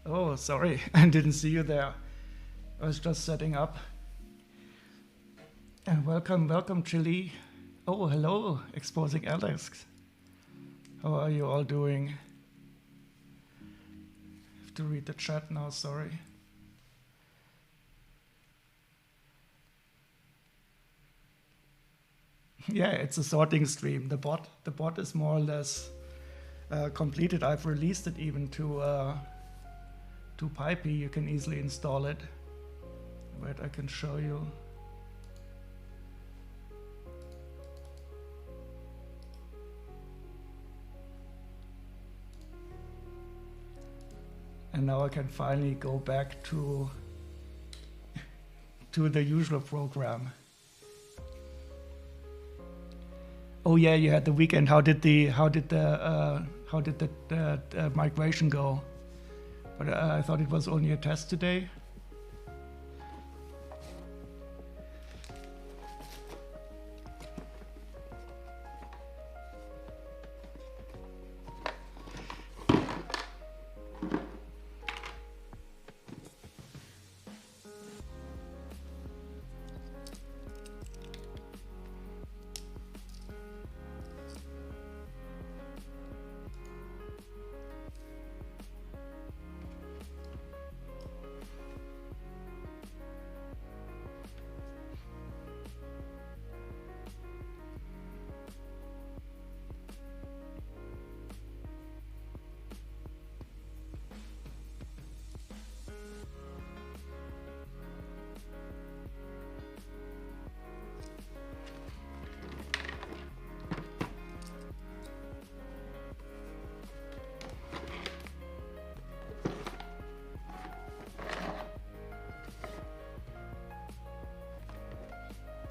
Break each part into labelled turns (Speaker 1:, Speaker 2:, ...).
Speaker 1: Oh, sorry, I didn't see you there. I was just setting up. And welcome, Chili. Oh, hello, Exposing Alex. How are you all doing? I have to read the chat now, sorry. Yeah, it's a sorting stream. The bot is more or less completed. I've released it even to Pipey. You can easily install it. Wait, I can show you. And now I can finally go back to the usual program. Oh yeah, you had the weekend. How did the migration go? But I thought it was only a test today.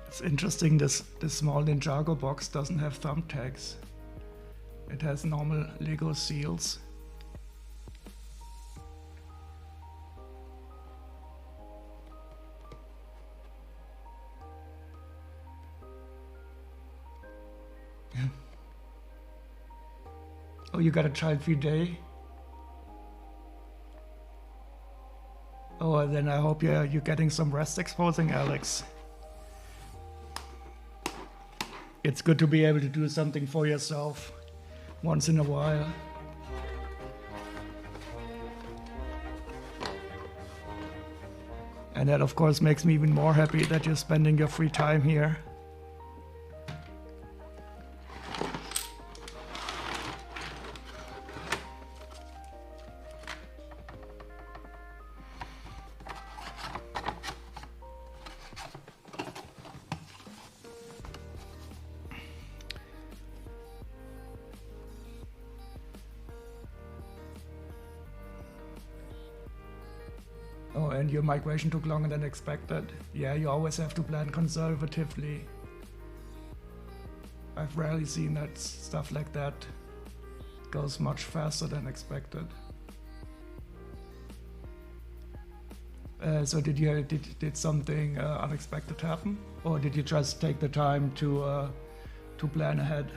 Speaker 1: It's interesting, this small Ninjago box doesn't have thumbtacks. It has normal Lego seals. Oh, you got a child-free day? Oh, then I hope you're getting some rest, Exposing Alex. It's good to be able to do something for yourself once in a while. And that of course makes me even more happy that you're spending your free time here. Oh, and your migration took longer than expected. Yeah, you always have to plan conservatively. I've rarely seen that stuff like that goes much faster than expected. So did something unexpected happen, or did you just take the time to plan ahead?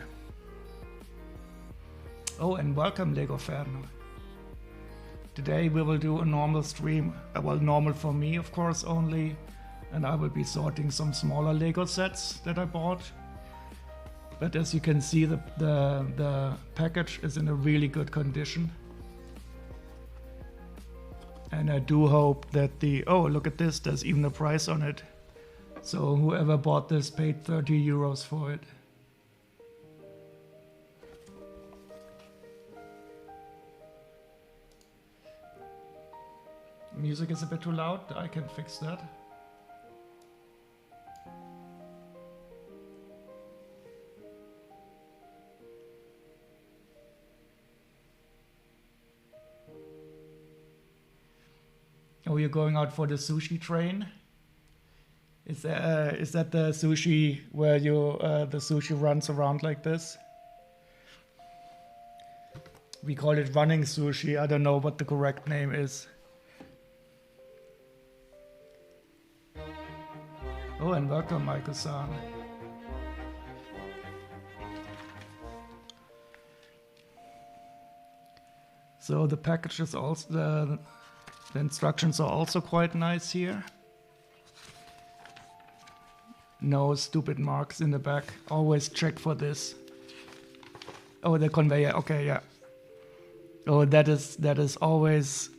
Speaker 1: Oh, and welcome, Lego fan. Today we will do a normal stream, well, normal for me of course only, and I will be sorting some smaller Lego sets that I bought. But as you can see, the package is in a really good condition. And I do hope that oh, look at this, there's even a price on it. So whoever bought this paid 30 euros for it. Music is a bit too loud, I can fix that. Oh, you're going out for the sushi train? Is that the sushi where the sushi runs around like this? We call it running sushi, I don't know what the correct name is. Oh, and welcome, Michael-san. So the package is also The instructions are also quite nice here. No stupid marks in the back. Always check for this. Oh, the conveyor. Okay, yeah. Oh, that is always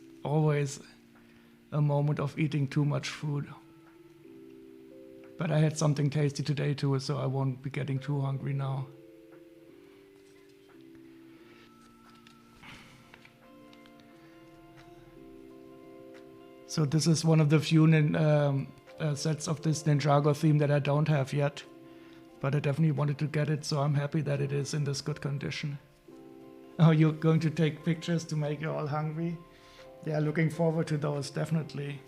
Speaker 1: a moment of eating too much food. But I had something tasty today too, so I won't be getting too hungry now. So this is one of the few sets of this Ninjago theme that I don't have yet. But I definitely wanted to get it, so I'm happy that it is in this good condition. Oh, you're going to take pictures to make you all hungry? Yeah, looking forward to those, definitely.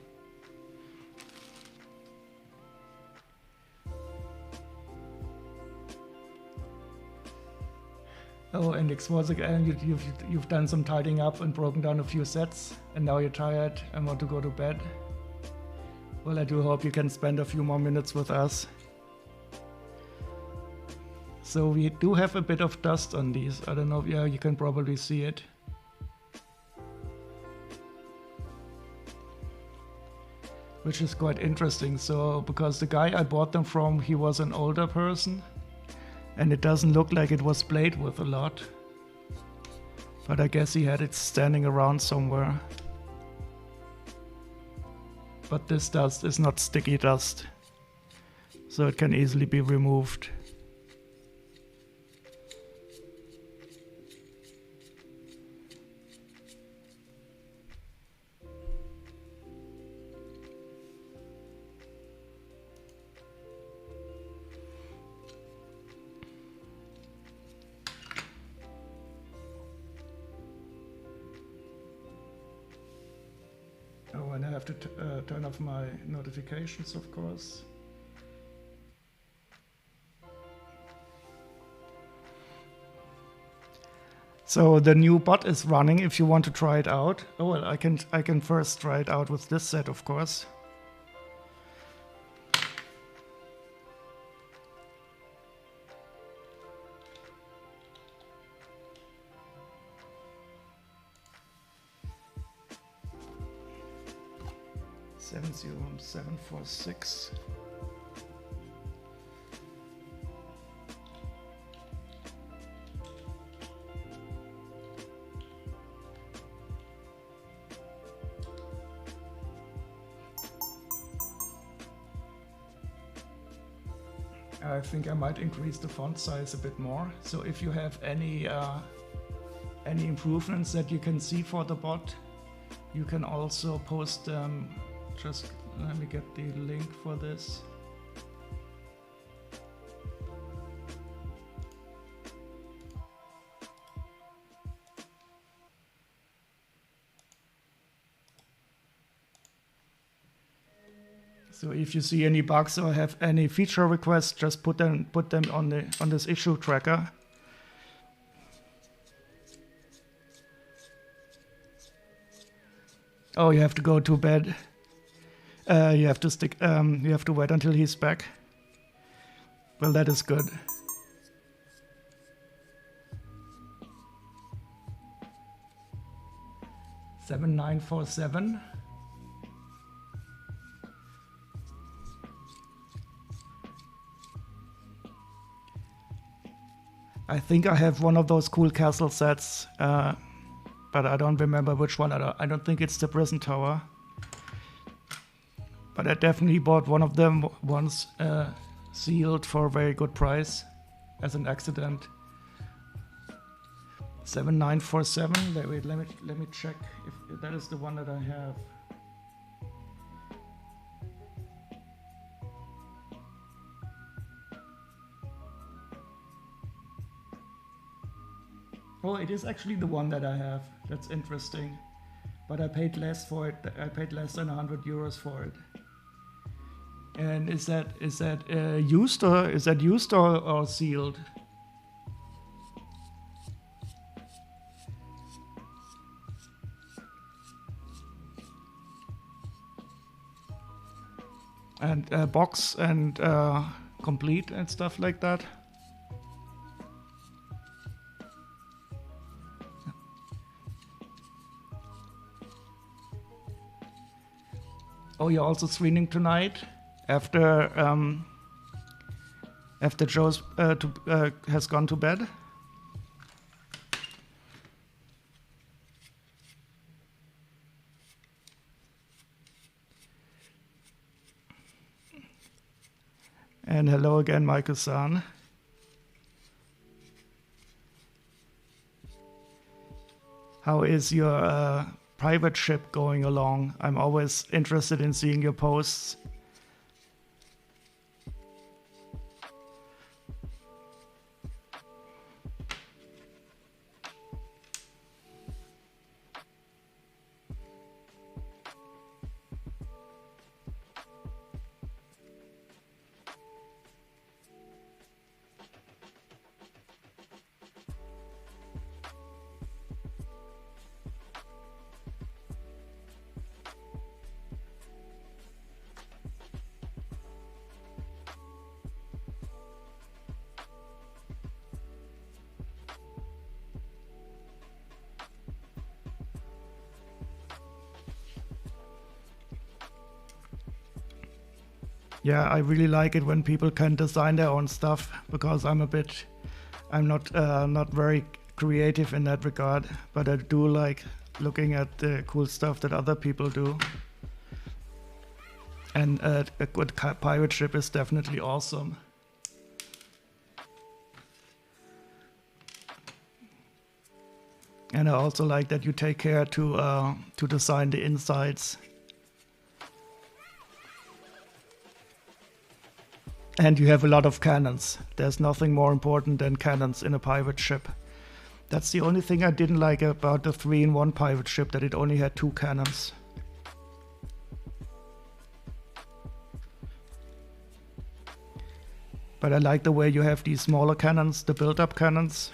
Speaker 1: Oh, and again, you've done some tidying up and broken down a few sets, and now you're tired and want to go to bed. Well, I do hope you can spend a few more minutes with us. So we do have a bit of dust on these. I don't know, yeah, you can probably see it. Which is quite interesting. So, because the guy I bought them from, he was an older person. And it doesn't look like it was played with a lot. But I guess he had it standing around somewhere. But this dust is not sticky dust. So it can easily be removed. Oh, and I have to turn off my notifications, of course. So the new bot is running if you want to try it out. Oh, well, I can first try it out with this set, of course. Seven 746. I think I might increase the font size a bit more. So if you have any improvements that you can see for the bot, you can also post them. Just let me get the link for this. So if you see any bugs or have any feature requests, just put them on this issue tracker. Oh, you have to go to bed. You have to wait until he's back. Well, that is good. Seven 947. I think I have one of those cool castle sets, but I don't remember which one. I don't think it's the Prison Tower. But I definitely bought one of them once, sealed for a very good price, as an accident. 7947. Wait, let me check if that is the one that I have. Oh, it is actually the one that I have. That's interesting. But I paid less for it. I paid less than 100 euros for it. And is that used or sealed? And box and complete and stuff like that. Oh, you're also streaming tonight after Joe's has gone to bed. And hello again, Michael-san. How is your private ship going along? I'm always interested in seeing your posts. Yeah, I really like it when people can design their own stuff, because I'm not very creative in that regard, but I do like looking at the cool stuff that other people do. And a good pirate ship is definitely awesome. And I also like that you take care to design the insides. And you have a lot of cannons. There's nothing more important than cannons in a pirate ship. That's the only thing I didn't like about the 3-in-1 pirate ship, that it only had 2 cannons. But I like the way you have these smaller cannons, the build-up cannons.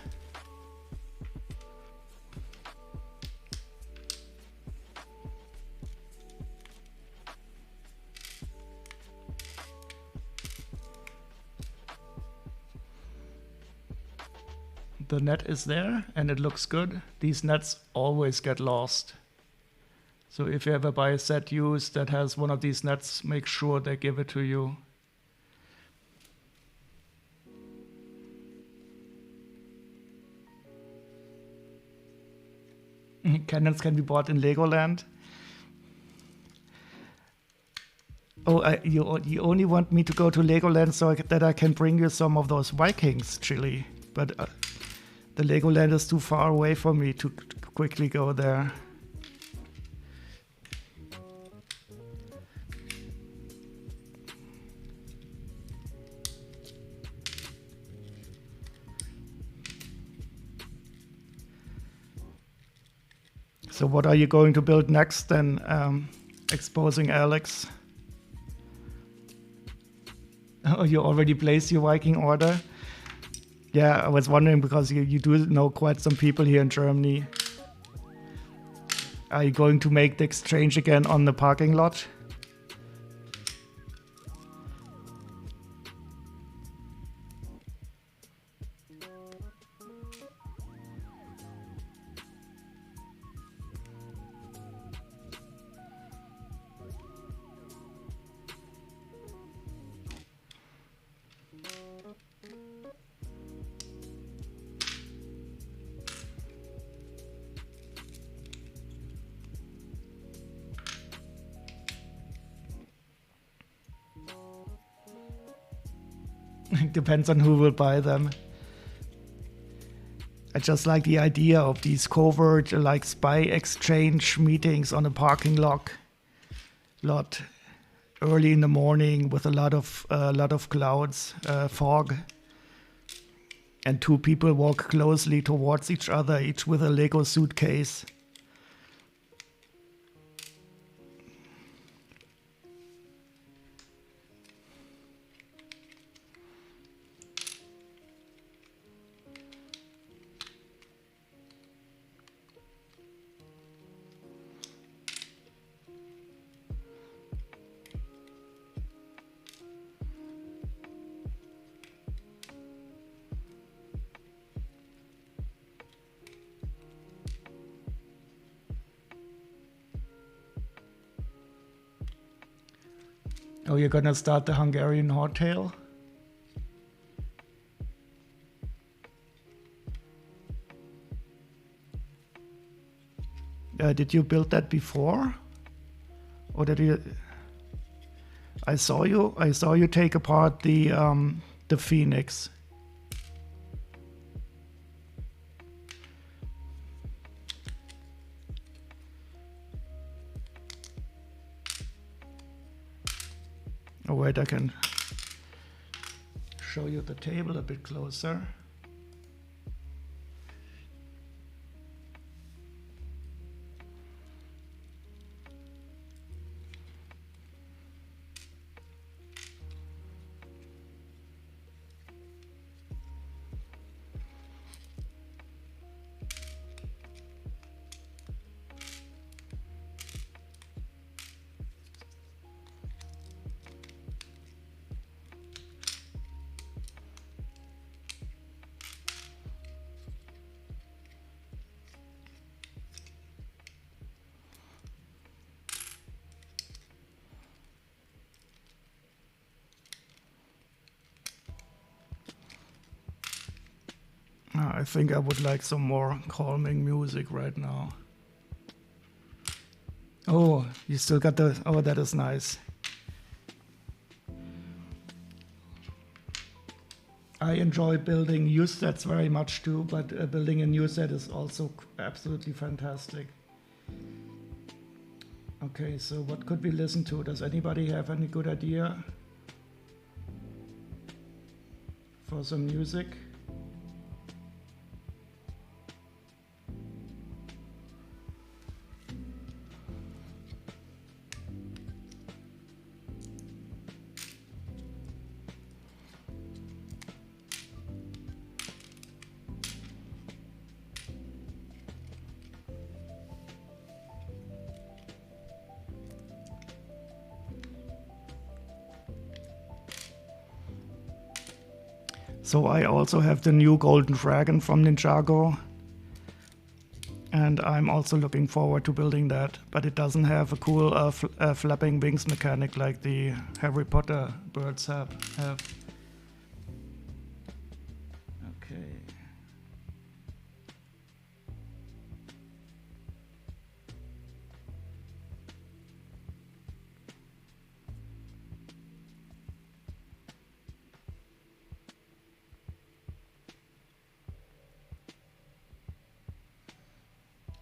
Speaker 1: The net is there and it looks good. These nets always get lost. So if you ever buy a set used that has one of these nets, make sure they give it to you. Cannons can be bought in Legoland. Oh, you only want me to go to Legoland so that I can bring you some of those Vikings chili. But the Legoland is too far away for me to quickly go there. So what are you going to build next then, exposing Alex? Oh, you already placed your Viking order? Yeah, I was wondering because you do know quite some people here in Germany. Are you going to make the exchange again on the parking lot? Depends on who will buy them. I just like the idea of these covert, like spy exchange meetings on a parking lot early in the morning with a lot of clouds, fog, and 2 people walk closely towards each other, each with a Lego suitcase. Oh, you're gonna start the Hungarian Hardtail? Did you build that before? Or did you... I saw you take apart the Phoenix. Oh wait, I can show you the table a bit closer. I think I would like some more calming music right now. Oh, you still got the... Oh, that is nice. I enjoy building new sets very much too, but building a new set is also absolutely fantastic. Okay, so what could we listen to? Does anybody have any good idea for some music? So I also have the new Golden Dragon from Ninjago, and I'm also looking forward to building that, but it doesn't have a cool flapping wings mechanic like the Harry Potter birds have. Okay.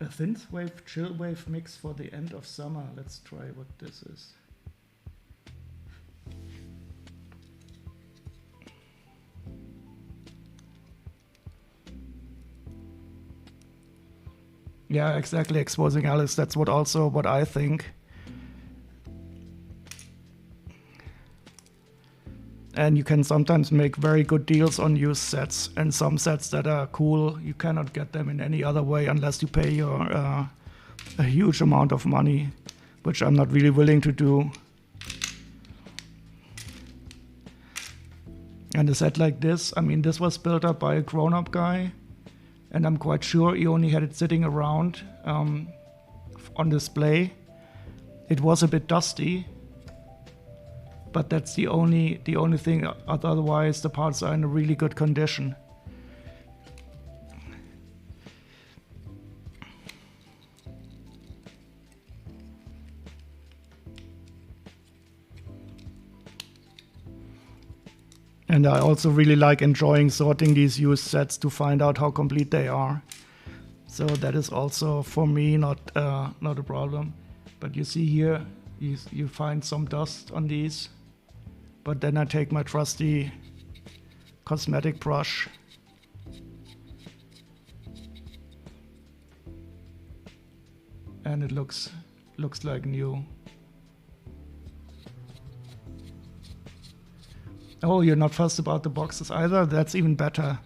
Speaker 1: A synthwave chillwave mix for the end of summer. Let's try what this is. Yeah, exactly, exposing Alice. That's what I think. And you can sometimes make very good deals on used sets, and some sets that are cool, you cannot get them in any other way unless you pay your a huge amount of money, which I'm not really willing to do. And a set like this, I mean, this was built up by a grown-up guy, and I'm quite sure he only had it sitting around on display. It was a bit dusty, but that's the only thing. Otherwise, the parts are in a really good condition. And I also really like enjoying sorting these used sets to find out how complete they are. So that is also for me not a problem. But you see here, you find some dust on these. But then I take my trusty cosmetic brush and it looks like new. Oh, you're not fussed about the boxes either? That's even better,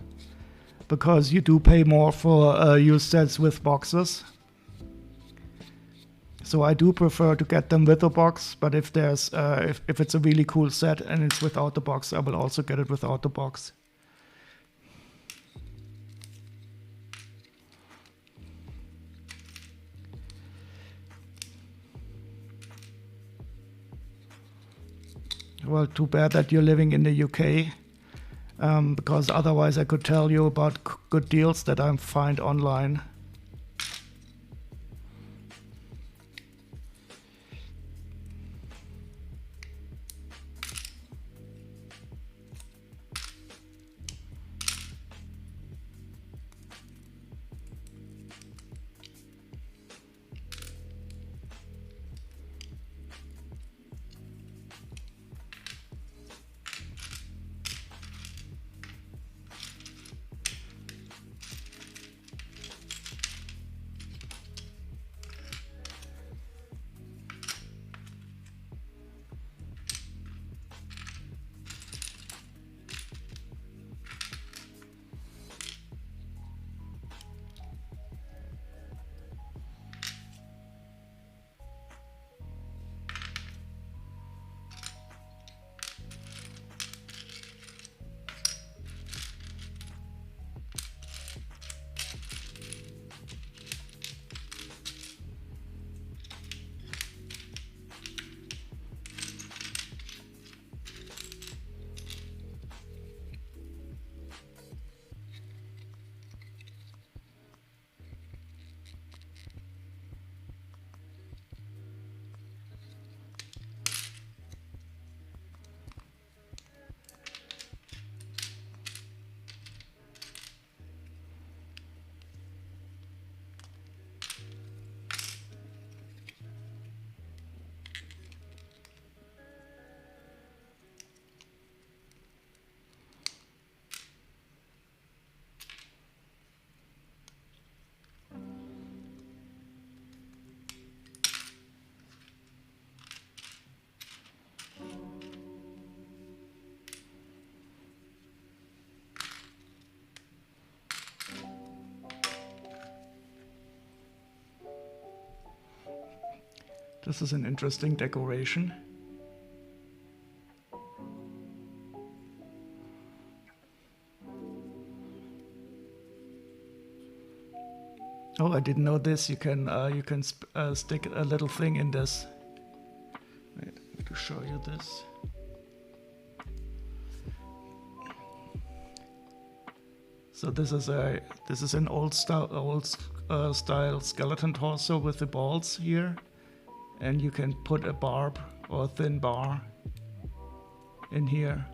Speaker 1: because you do pay more for used sets with boxes. So I do prefer to get them with a box, but if there's if it's a really cool set and it's without the box, I will also get it without the box. Well, too bad that you're living in the UK, because otherwise I could tell you about good deals that I find online. This is an interesting decoration. Oh, I didn't know this. You can stick a little thing in this. Wait, to show you this. So this is an old style skeleton torso with the balls here, and you can put a barb or a thin bar in here.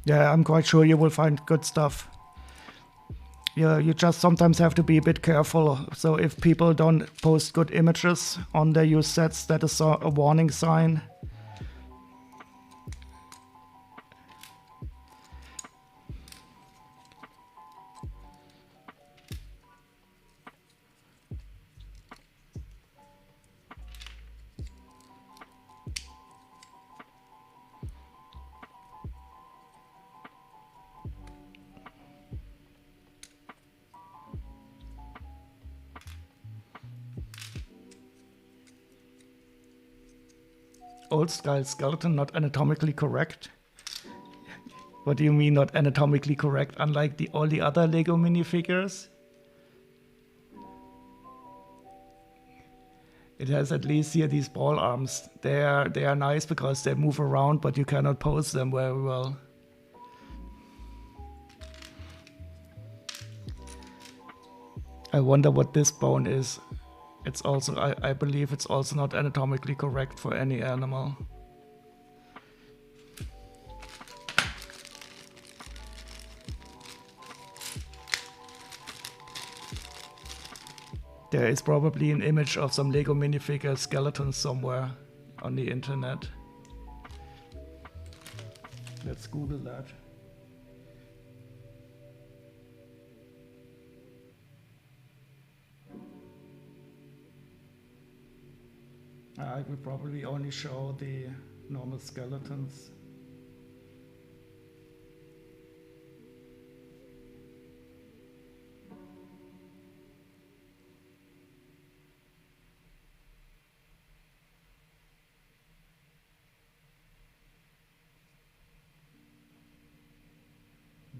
Speaker 1: Yeah, I'm quite sure you will find good stuff. Yeah, you just sometimes have to be a bit careful. So if people don't post good images on their used sets, that is a warning sign. Old style skeleton, not anatomically correct. What do you mean not anatomically correct? Unlike all the other Lego minifigures? It has at least here these ball arms. They are nice because they move around, but you cannot pose them very well. I wonder what this bone is. It's also, I believe it's also not anatomically correct for any animal. There is probably an image of some Lego minifigure skeletons somewhere on the internet. Let's Google that. I will probably only show the normal skeletons.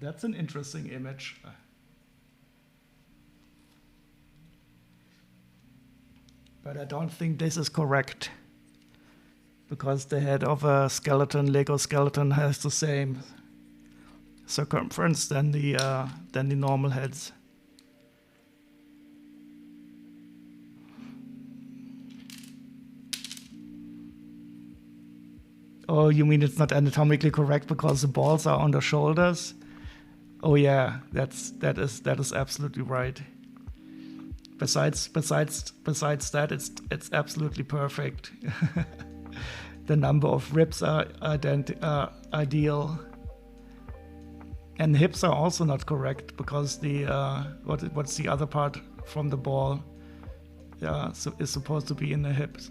Speaker 1: That's an interesting image. But I don't think this is correct, because the head of a skeleton, Lego skeleton, has the same circumference than the normal heads. Oh, you mean it's not anatomically correct because the balls are on the shoulders? Oh yeah, that is absolutely right. Besides that, it's absolutely perfect. The number of ribs are ideal, and hips are also not correct because the what's the other part from the ball? Yeah, so is supposed to be in the hips.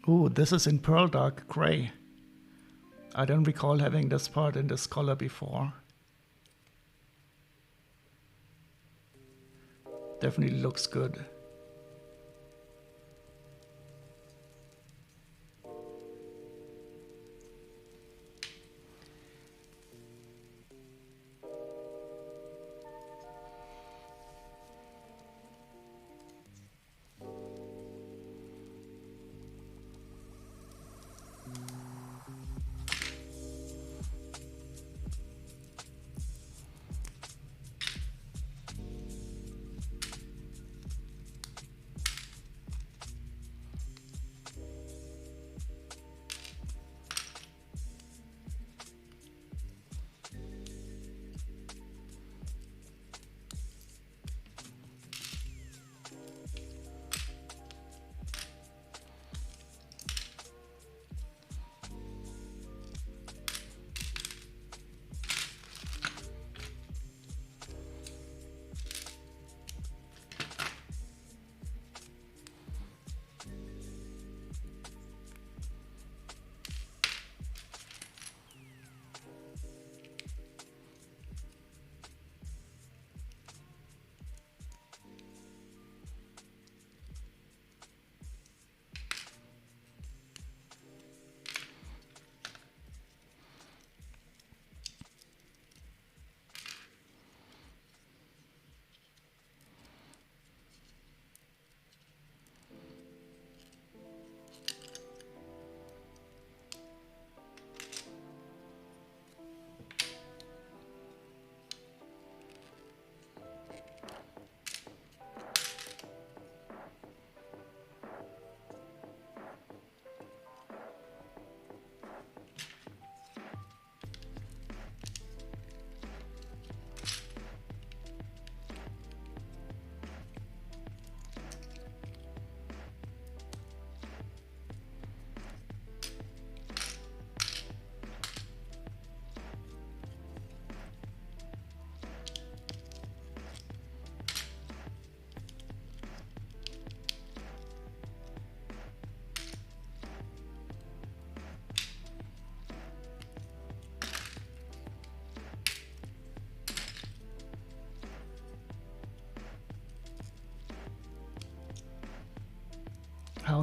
Speaker 1: Ooh, this is in pearl dark gray. I don't recall having this part in this color before. Definitely looks good.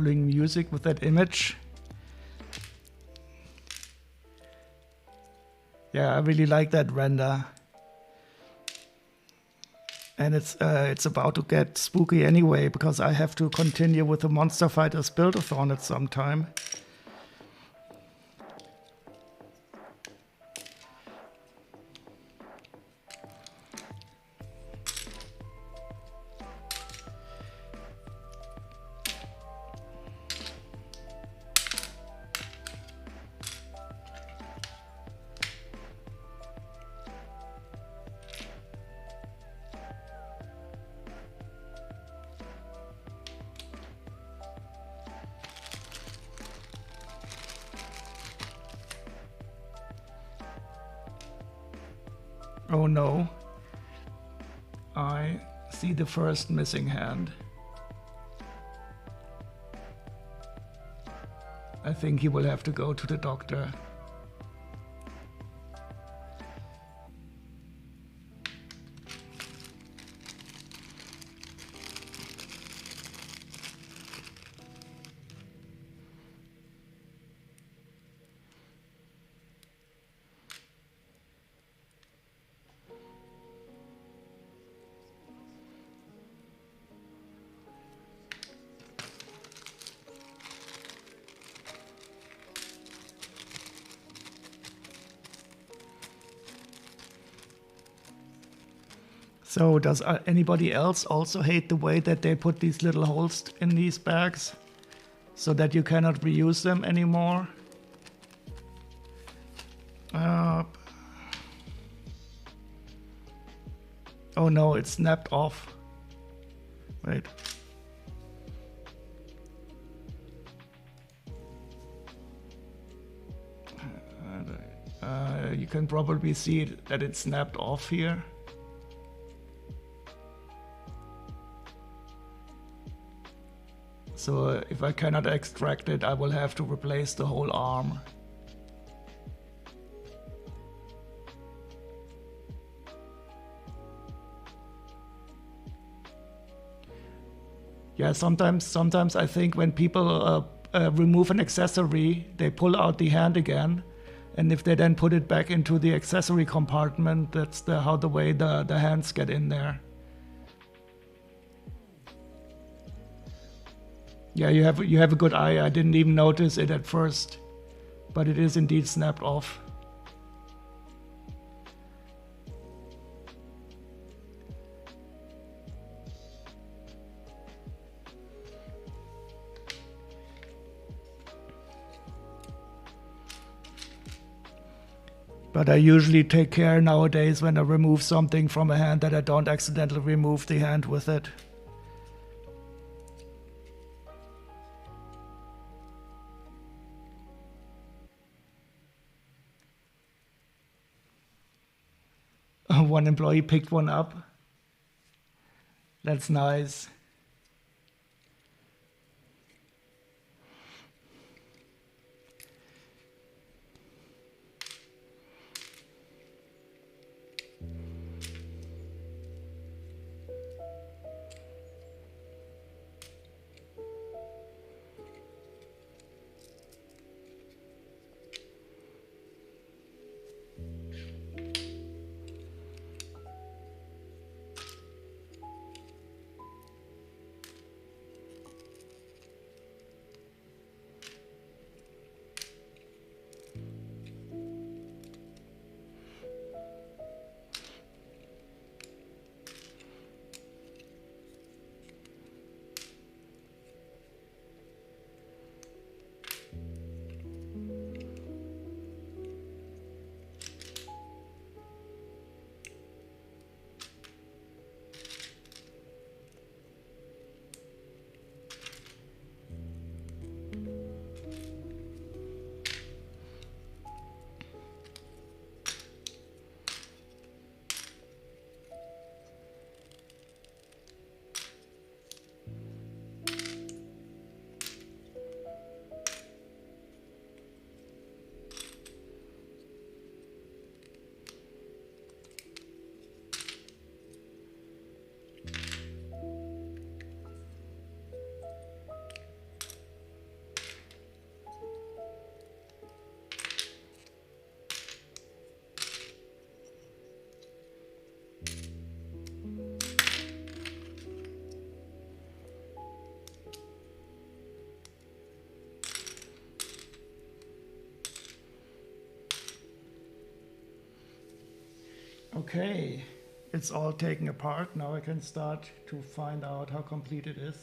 Speaker 1: following music with that image. Yeah, I really like that render. And it's about to get spooky anyway, because I have to continue with the Monster Fighters Build-A-thon at some time. Oh no, I see the first missing hand. I think he will have to go to the doctor. So does anybody else also hate the way that they put these little holes in these bags so that you cannot reuse them anymore? Oh no, it snapped off. Wait. You can probably see that it snapped off here. So if I cannot extract it, I will have to replace the whole arm. Yeah, sometimes I think when people remove an accessory, they pull out the hand again, and if they then put it back into the accessory compartment, that's how the way the hands get in there. Yeah, you have a good eye. I didn't even notice it at first, but it is indeed snapped off. But I usually take care nowadays when I remove something from a hand that I don't accidentally remove the hand with it. One employee picked one up. That's nice. Okay, it's all taken apart. Now I can start to find out how complete it is.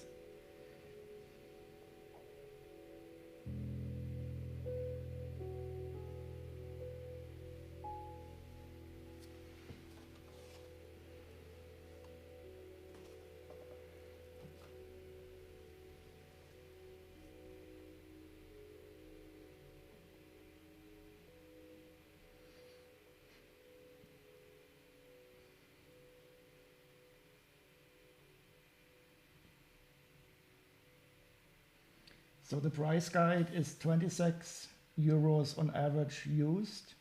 Speaker 1: So the price guide is 26 euros on average used,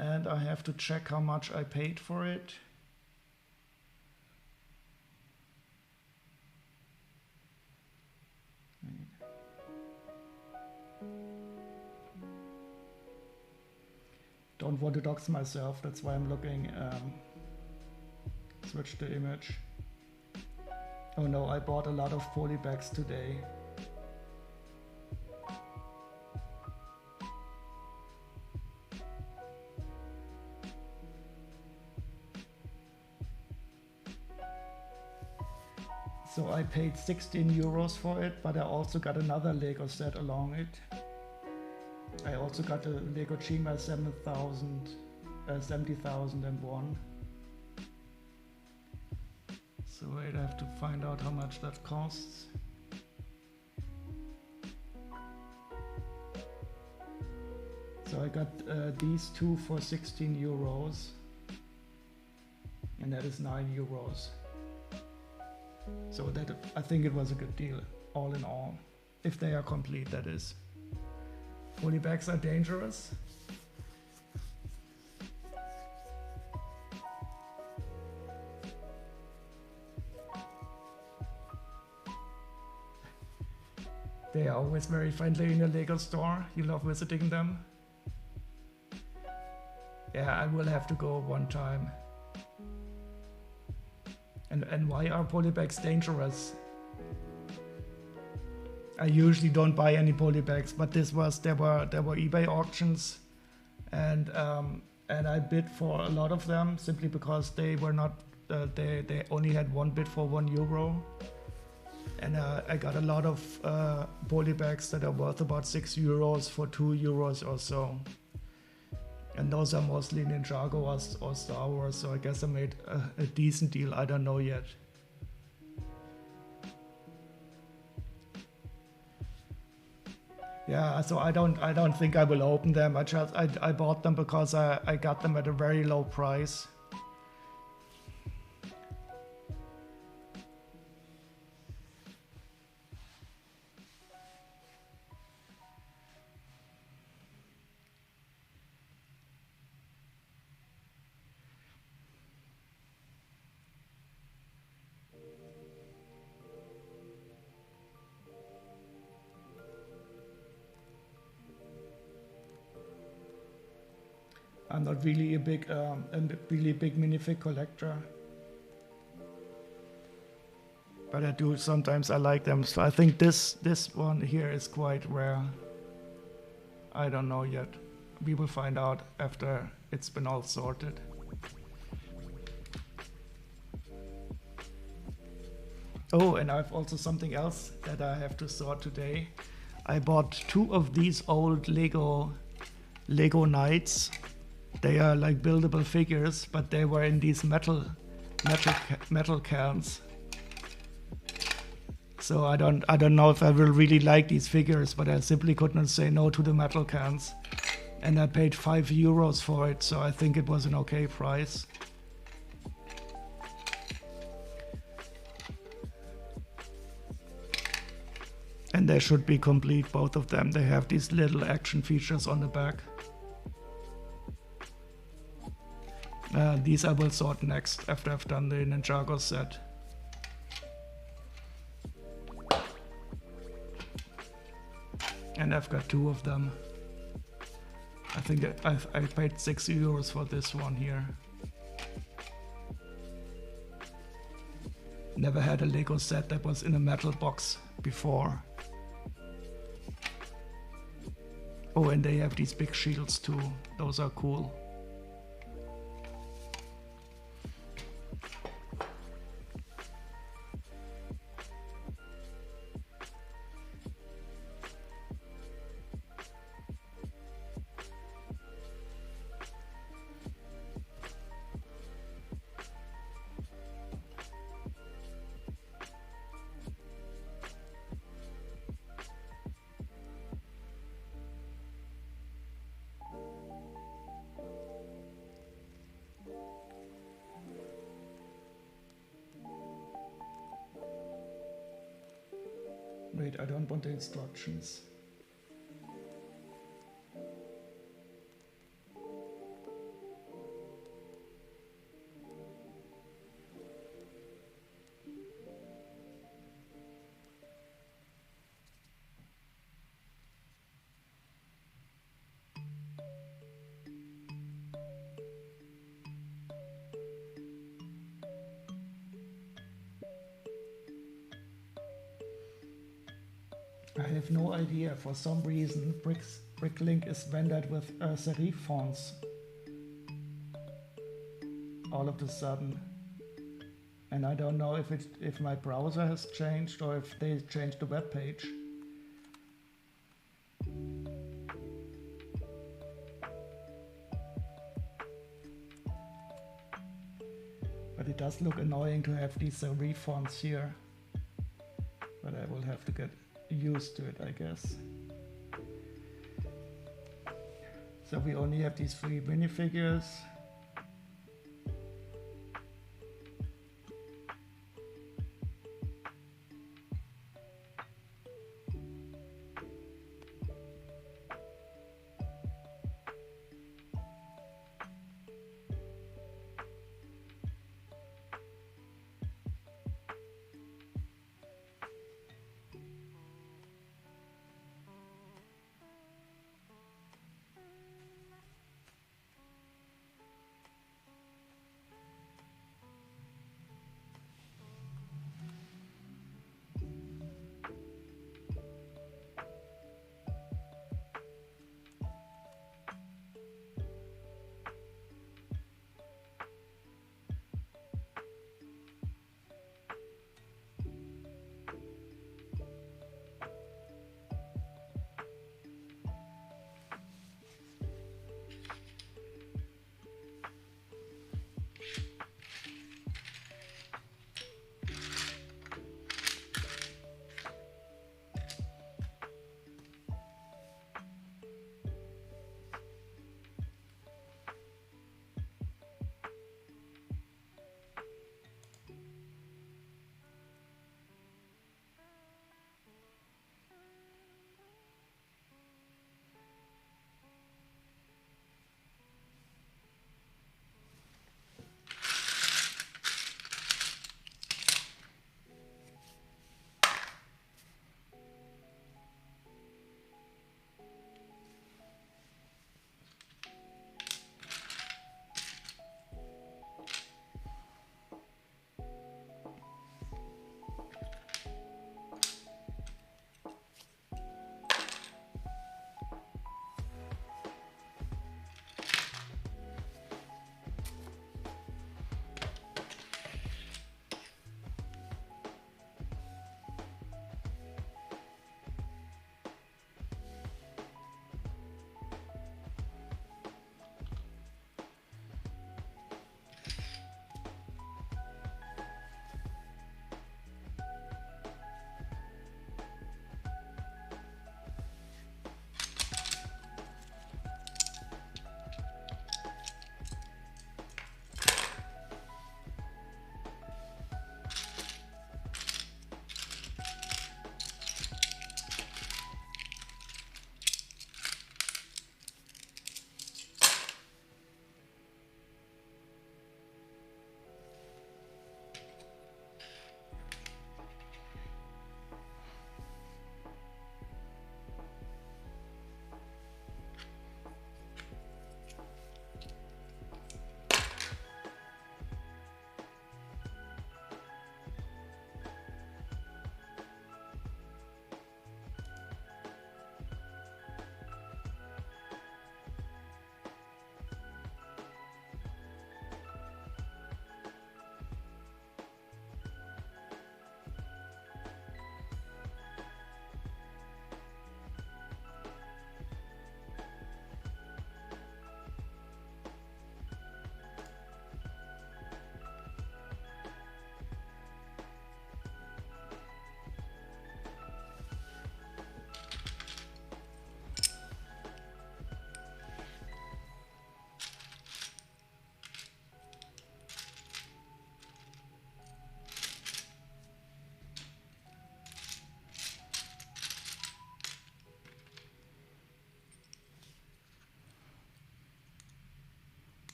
Speaker 1: and I have to check how much I paid for it. Don't want to dox myself, that's why I'm looking. Switch the image. Oh no, I bought a lot of polybags today. So I paid 16 euros for it, but I also got another Lego set along it. I also got a Lego Chima 70,001. So wait, I have to find out how much that costs. So I got these two for 16 euros, and that is 9 euros. So that, I think it was a good deal, all in all. If they are complete, that is. Polybags are dangerous. They are always very friendly in a Lego store. You love visiting them. Yeah, I will have to go one time. And why are polybags dangerous? I usually don't buy any polybags, but there were eBay auctions, and I bid for a lot of them simply because they were not they only had one bid for €1, and I got a lot of polybags that are worth about €6 for €2 or so. And those are mostly Ninjago or Star Wars, so I guess I made a decent deal. I don't know yet. Yeah, so I don't think I will open them. I bought them because I got them at a very low price. I'm not really a big minifig collector, but I do sometimes. I like them. So I think this one here is quite rare. I don't know yet. We will find out after it's been all sorted. Oh, and I've also something else that I have to sort today. I bought 2 of these old Lego Knights. They are like buildable figures, but they were in these metal cans. So I don't know if I will really like these figures, but I simply couldn't say no to the metal cans. And I paid €5 for it, so I think it was an okay price. And they should be complete, both of them. They have these little action features on the back. These I will sort next after I've done the Ninjago set. And I've got 2 of them. I think I paid €6 for this one here. Never had a Lego set that was in a metal box before. Oh, and they have these big shields too. Those are cool. Wait, I don't want the instructions. I have no idea. For some reason, Bricklink is rendered with serif fonts all of a sudden, and I don't know if my browser has changed or if they changed the web page. But it does look annoying to have these serif fonts here. But I will have to get used to it, I guess. So we only have these 3 minifigures.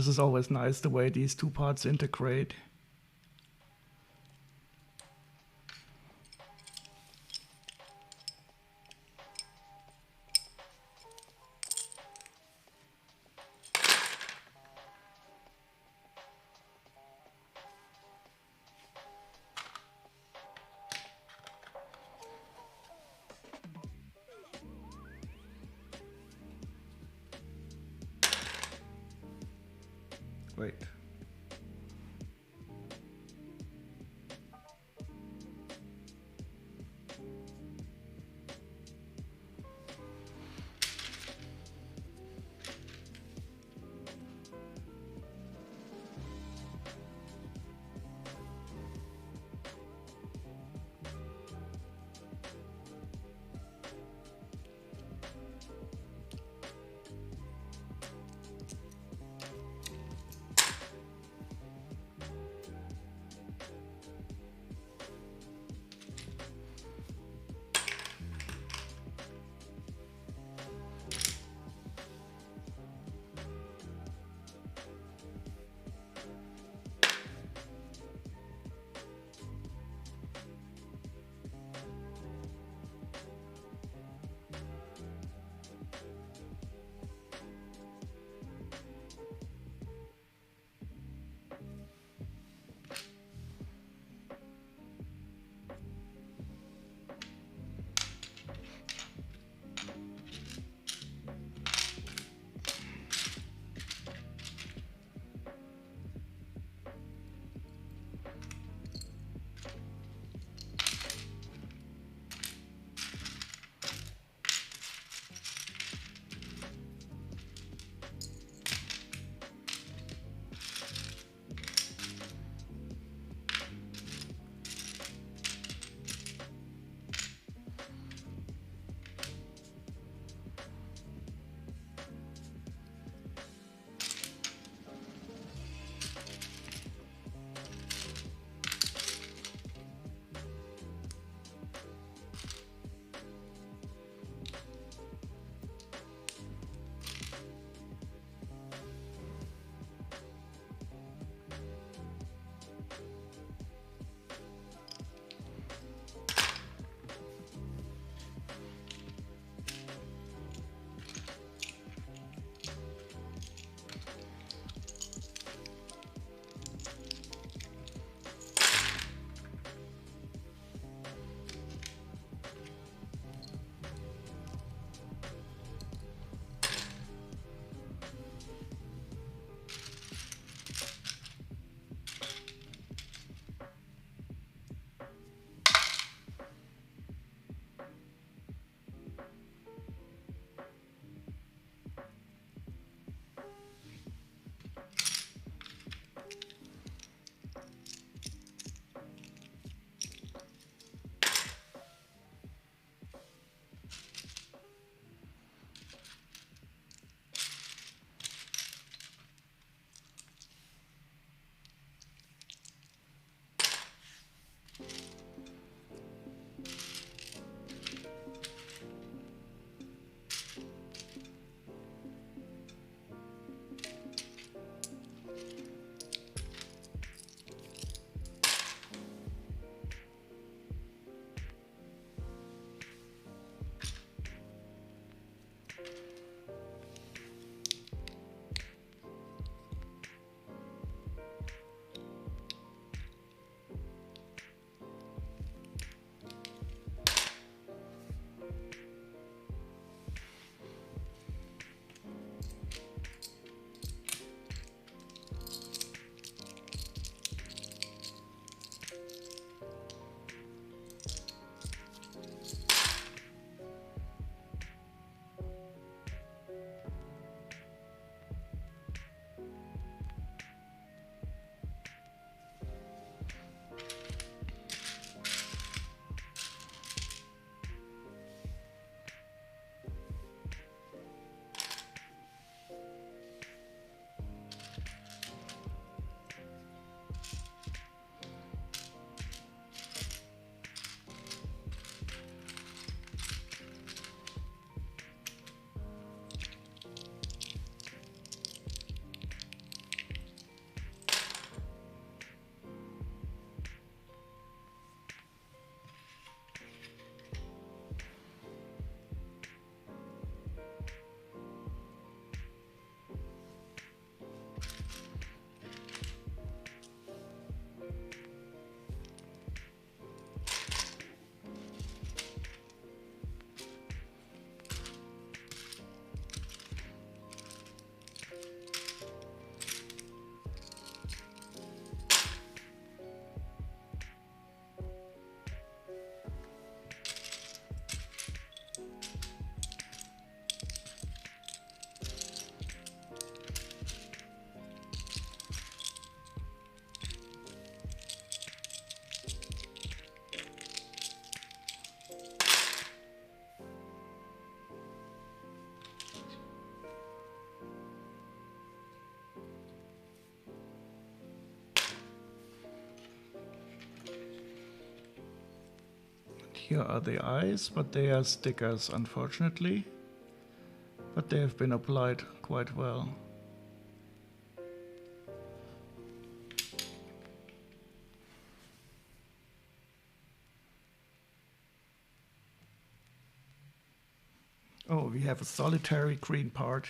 Speaker 1: This is always nice, the way these two parts integrate. Wait. Here are the eyes, but they are stickers, unfortunately. But they have been applied quite well. Oh, we have a solitary green part.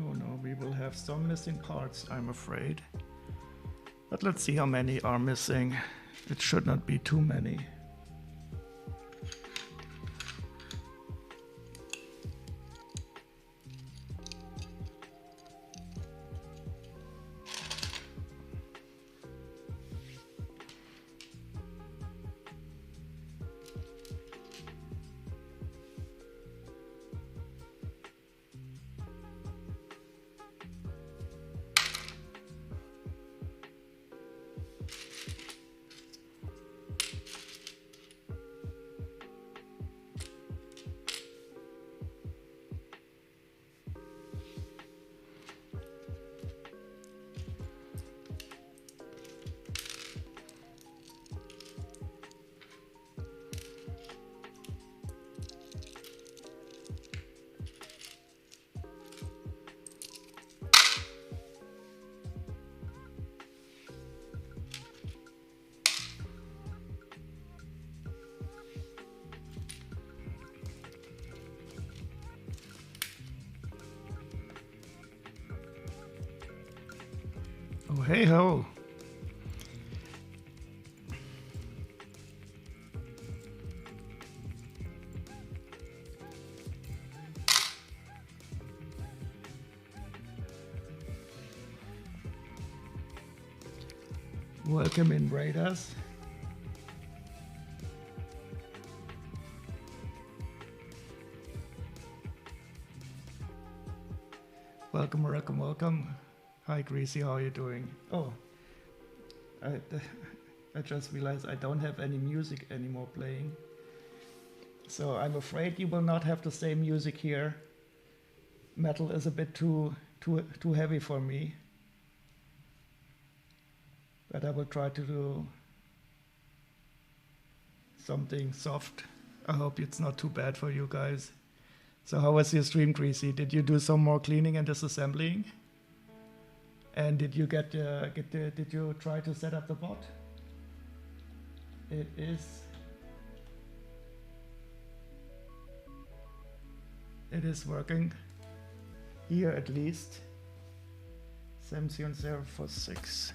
Speaker 1: Oh no, we will have some missing parts, I'm afraid. But let's see how many are missing. It should not be too many. Oh, hey ho! Welcome in, Raiders. Welcome, welcome, welcome. Hi, Greasy, how are you doing? Oh, I just realized I don't have any music anymore playing. So I'm afraid you will not have the same music here. Metal is a bit too heavy for me. But I will try to do something soft. I hope it's not too bad for you guys. So how was your stream, Greasy? Did you do some more cleaning and disassembling? And did you did you try to set up the bot? It is working. Here at least. Samsung 046.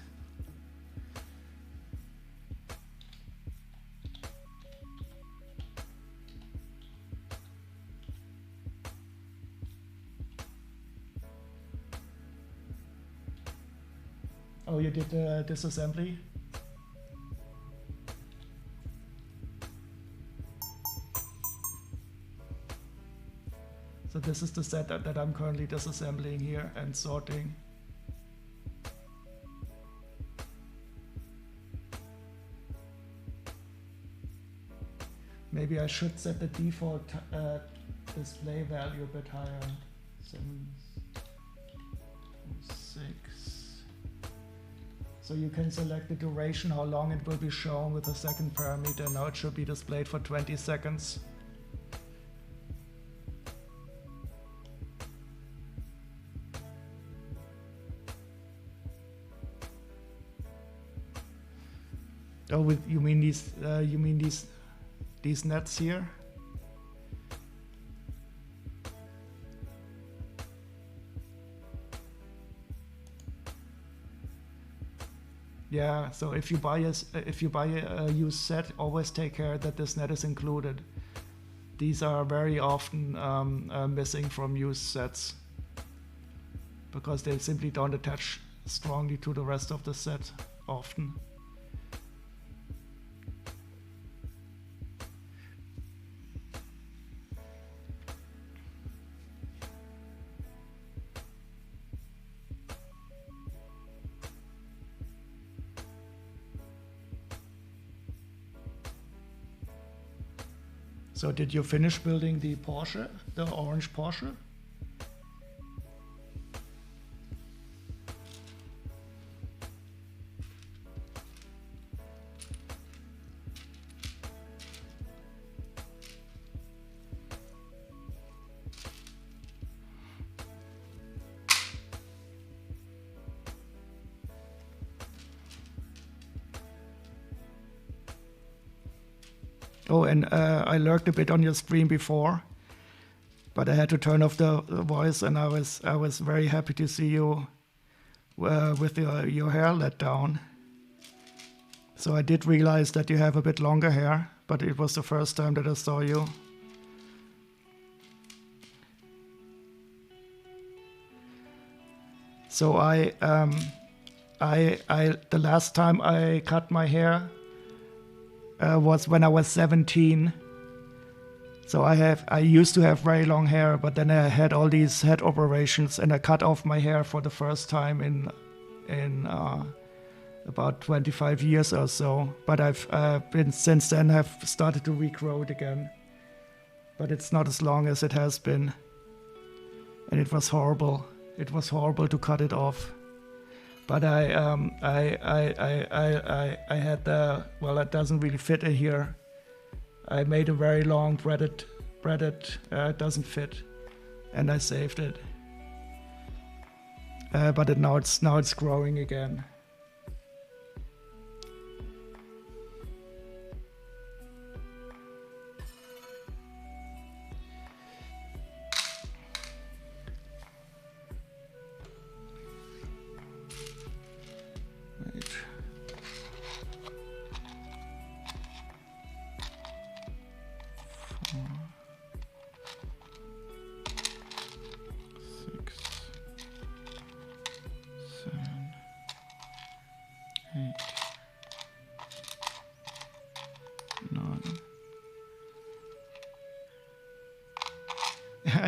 Speaker 1: Oh, you did disassembly? So this is the set that I'm currently disassembling here and sorting. Maybe I should set the default display value a bit higher. 7.6. So you can select the duration, how long it will be shown with the second parameter. Now it should be displayed for 20 seconds. Oh, you mean these? You mean these nets here? Yeah. So if you buy a used set, always take care that this net is included. These are very often missing from used sets because they simply don't attach strongly to the rest of the set often. So did you finish building the Porsche, the orange Porsche? Oh, and I lurked a bit on your stream before, but I had to turn off the voice, and I was very happy to see you with your hair let down. So I did realize that you have a bit longer hair, but it was the first time that I saw you. So the last time I cut my hair was when I was 17. So I used to have very long hair, but then I had all these head operations, and I cut off my hair for the first time in about 25 years or so. But I've been since then have started to regrow it again. But it's not as long as it has been, and it was horrible. It was horrible to cut it off. But I had well, it doesn't really fit in here. I made a very long braided, it doesn't fit, and I saved it. But now it's growing again.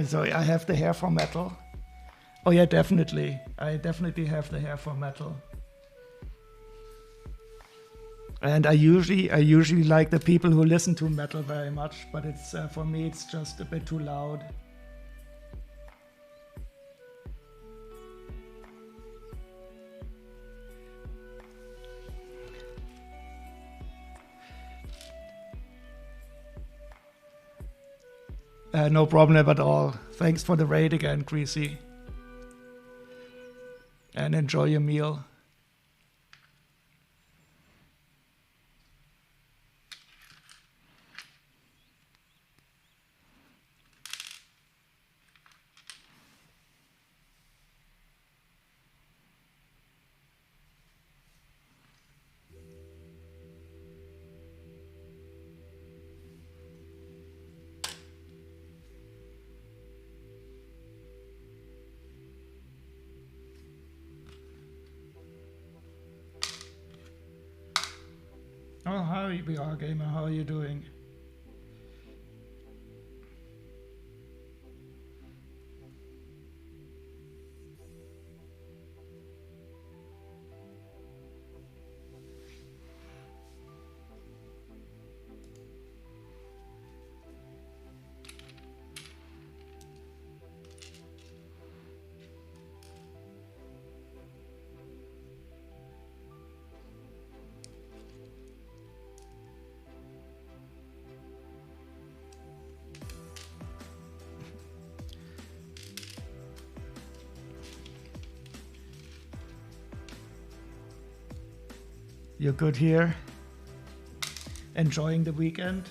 Speaker 1: So I have the hair for metal. Oh yeah, definitely. I definitely have the hair for metal. And I usually like the people who listen to metal very much, but it's for me it's just a bit too loud. No problem at all. Thanks for the raid again, Greasy. And enjoy your meal. Oh, hi, VR Gamer, how are you doing? You're good here? Enjoying the weekend?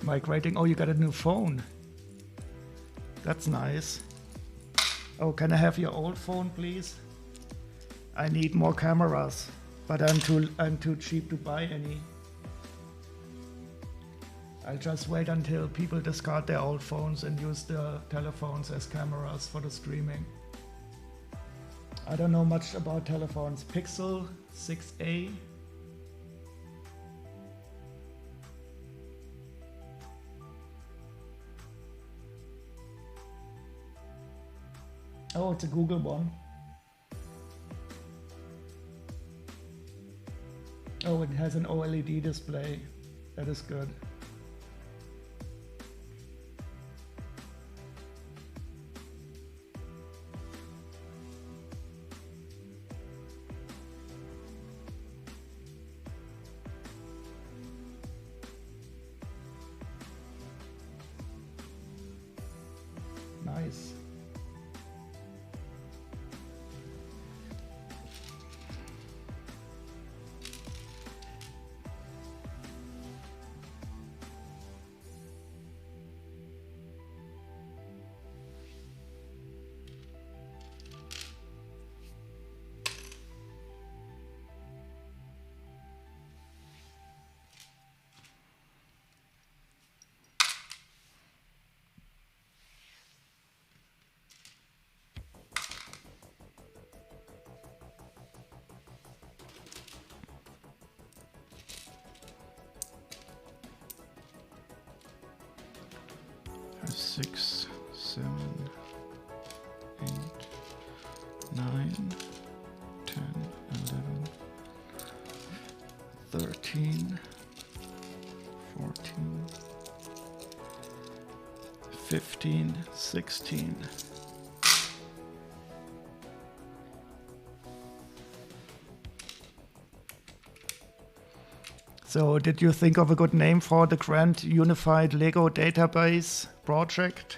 Speaker 1: Migrating. Oh, you got a new phone. That's nice. Oh, can I have your old phone, please? I need more cameras, but I'm too cheap to buy any. I'll just wait until people discard their old phones and use their telephones as cameras for the streaming. I don't know much about telephones. Pixel 6a. Oh, it's a Google one. Oh, it has an OLED display. That is good. Nice. Six, 7, 8, 9, 10, 11, 13, 14, 15, 16. So did you think of a good name for the Grand Unified Lego Database project?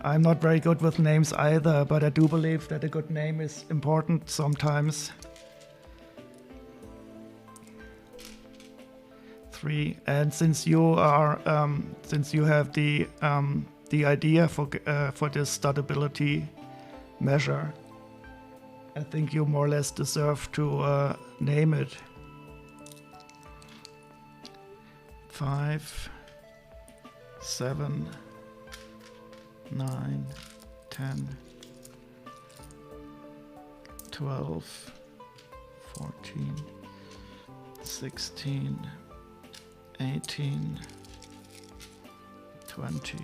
Speaker 1: I'm not very good with names either, but I do believe that a good name is important sometimes. 3. And since you have the idea for this stability measure, I think you more or less deserve to name it. 5, 7, 9, 10, 12, 14, 16, 18, 20.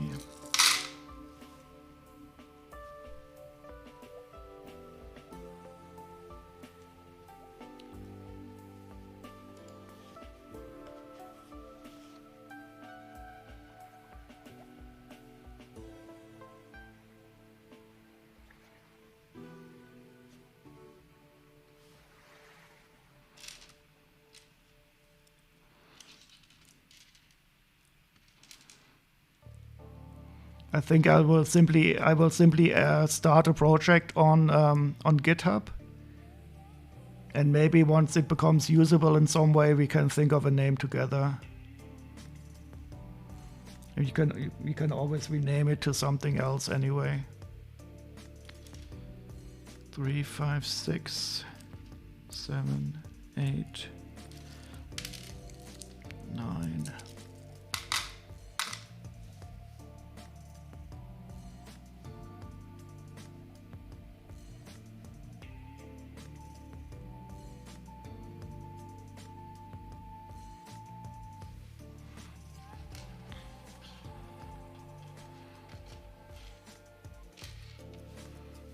Speaker 1: I think I will simply start a project on GitHub, and maybe once it becomes usable in some way, we can think of a name together. You can always rename it to something else anyway. 3, 5, 6, 7, 8, 9.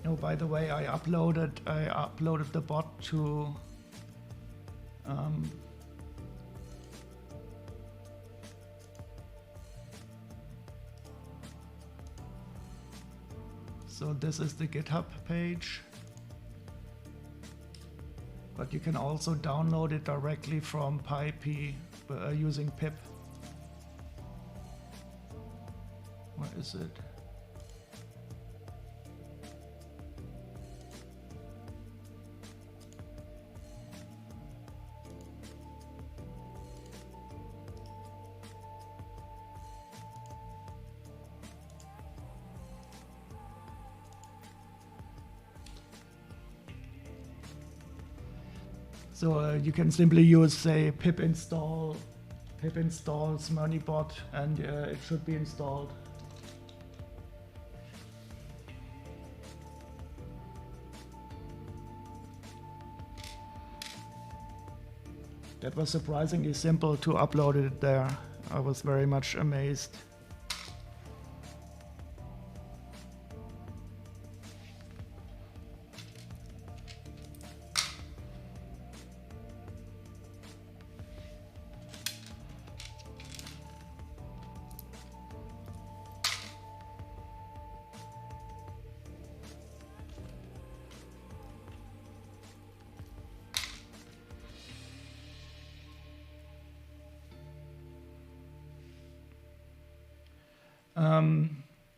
Speaker 1: Oh, by the way, I uploaded the bot to so this is the GitHub page, but you can also download it directly from PyP using pip. Where is it? So you can simply use, say, pip install Smyrnibot, and it should be installed. That was surprisingly simple to upload it there. I was very much amazed.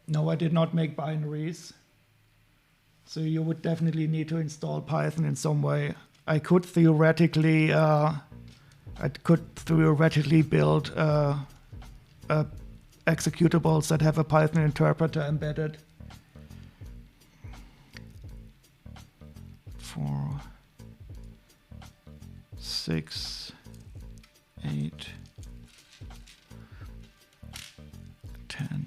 Speaker 1: No, I did not make binaries. So you would definitely need to install Python in some way. I could theoretically build executables that have a Python interpreter embedded. 4, 6, 8, 10.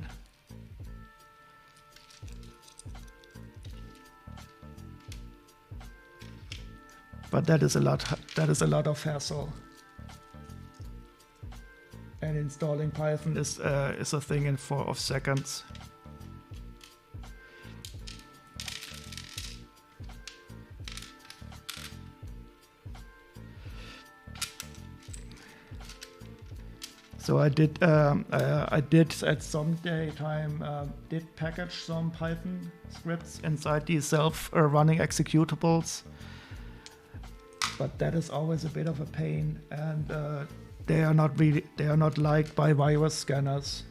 Speaker 1: But that is a lot of hassle. And installing Python is a thing in 4 seconds. So I did at some time did package some Python scripts inside these self-running executables, but that is always a bit of a pain, and they are not liked by virus scanners.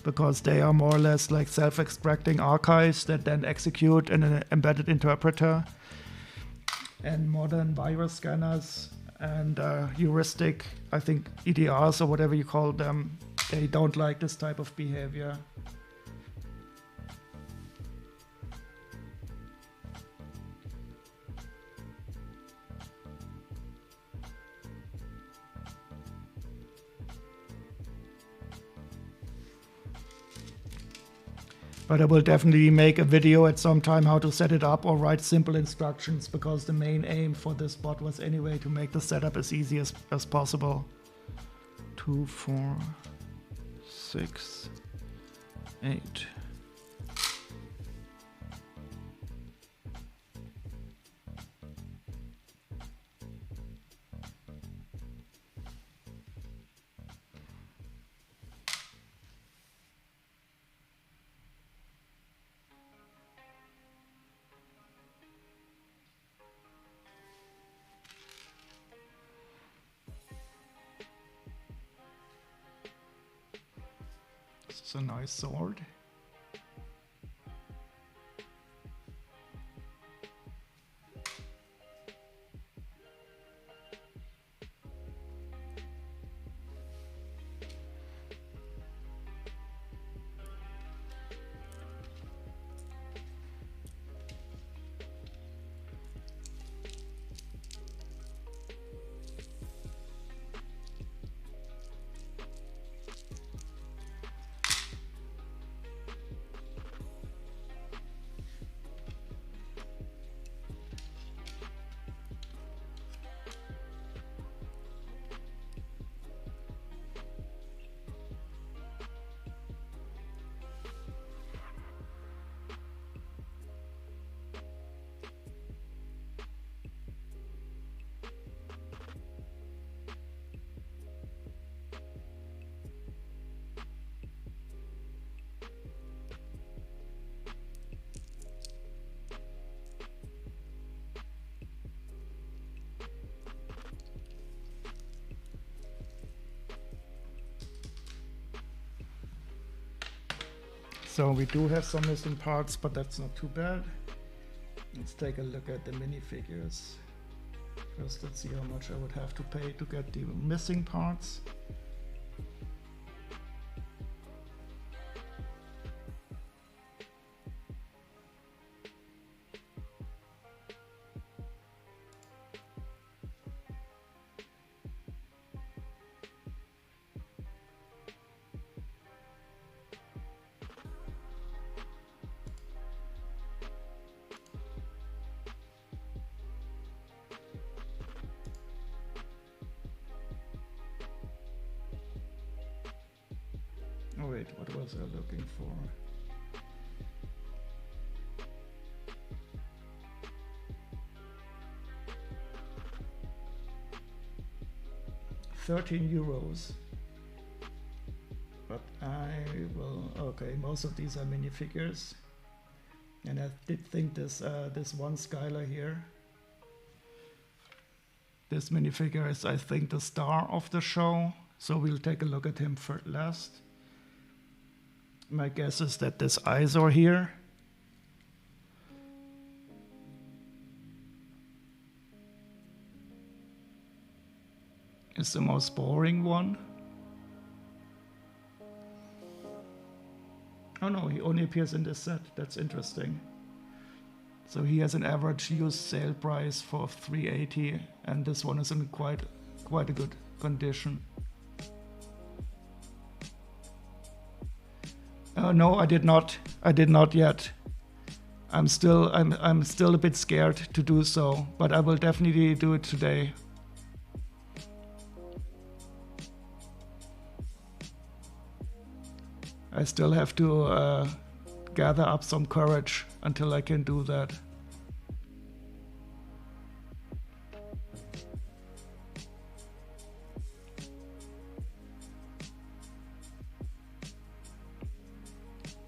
Speaker 1: because they are more or less like self-extracting archives that then execute in an embedded interpreter. And modern virus scanners and heuristic, I think EDRs or whatever you call them, they don't like this type of behavior. But I will definitely make a video at some time how to set it up or write simple instructions, because the main aim for this bot was anyway to make the setup as easy as possible. 2, 4, 6, 8. This is a nice sword. So we do have some missing parts, but that's not too bad. Let's take a look at the minifigures. First, let's see how much I would have to pay to get the missing parts. Oh wait, what was I looking for? €13. But I will, okay, most of these are minifigures. And I did think this one Skylar here, this minifigure is, I think, the star of the show. So we'll take a look at him first last. My guess is that this Izor here is the most boring one. Oh no, he only appears in this set. That's interesting. So he has an average used sale price for $380, and this one is in quite a good condition. No, I did not. I did not yet. I'm still a bit scared to do so, but I will definitely do it today. I still have to gather up some courage until I can do that.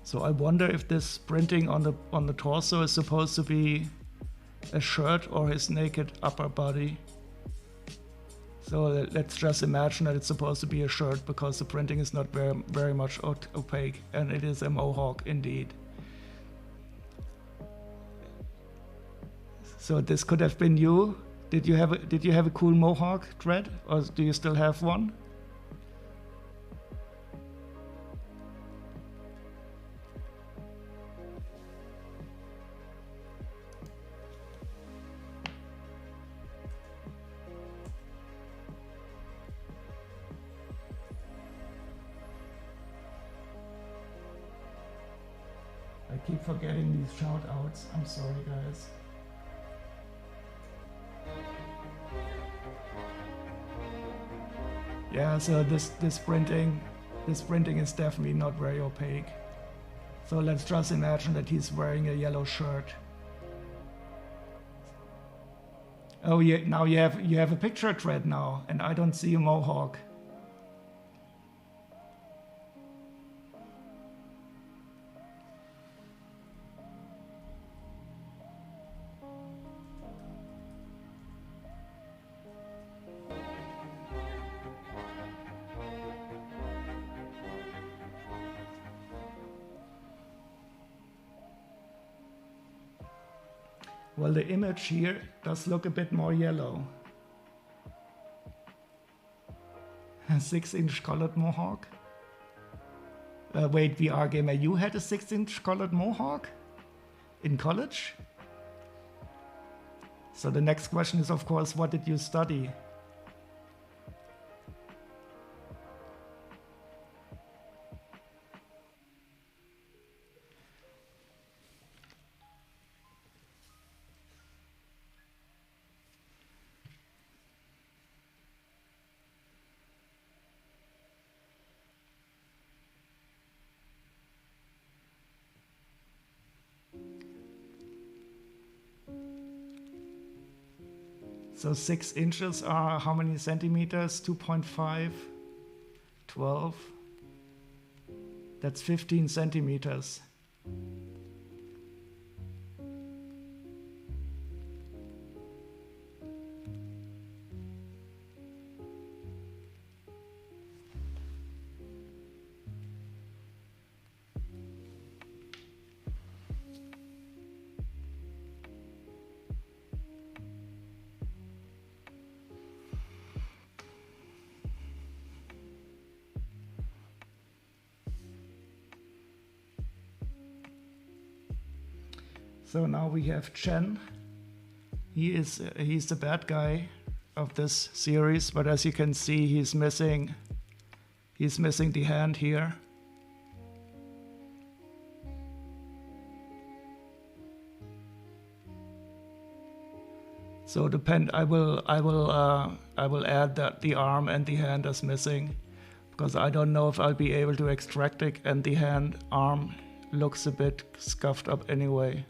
Speaker 1: So I wonder if this printing on the torso is supposed to be a shirt or his naked upper body. So let's just imagine that it's supposed to be a shirt because the printing is not very much opaque, and it is a mohawk indeed. So this could have been you. Did you have a cool mohawk, Dread, or do you still have one? I keep forgetting these shout outs. I'm sorry, guys. Yeah, so this printing is definitely not very opaque. So let's just imagine that he's wearing a yellow shirt. Oh yeah, now you have a picture thread now, and I don't see a mohawk. Well, the image here does look a bit more yellow. A 6-inch colored mohawk? Wait, VR Gamer, you had a 6-inch colored mohawk? In college? So the next question is, of course, what did you study? So 6 inches are how many centimeters? 2.5, 12. That's 15 centimeters. So now we have Chen. He's the bad guy of this series, but as you can see, he's missing the hand here. So I will add that the arm and the hand is missing, because I don't know if I'll be able to extract it, and the arm looks a bit scuffed up anyway.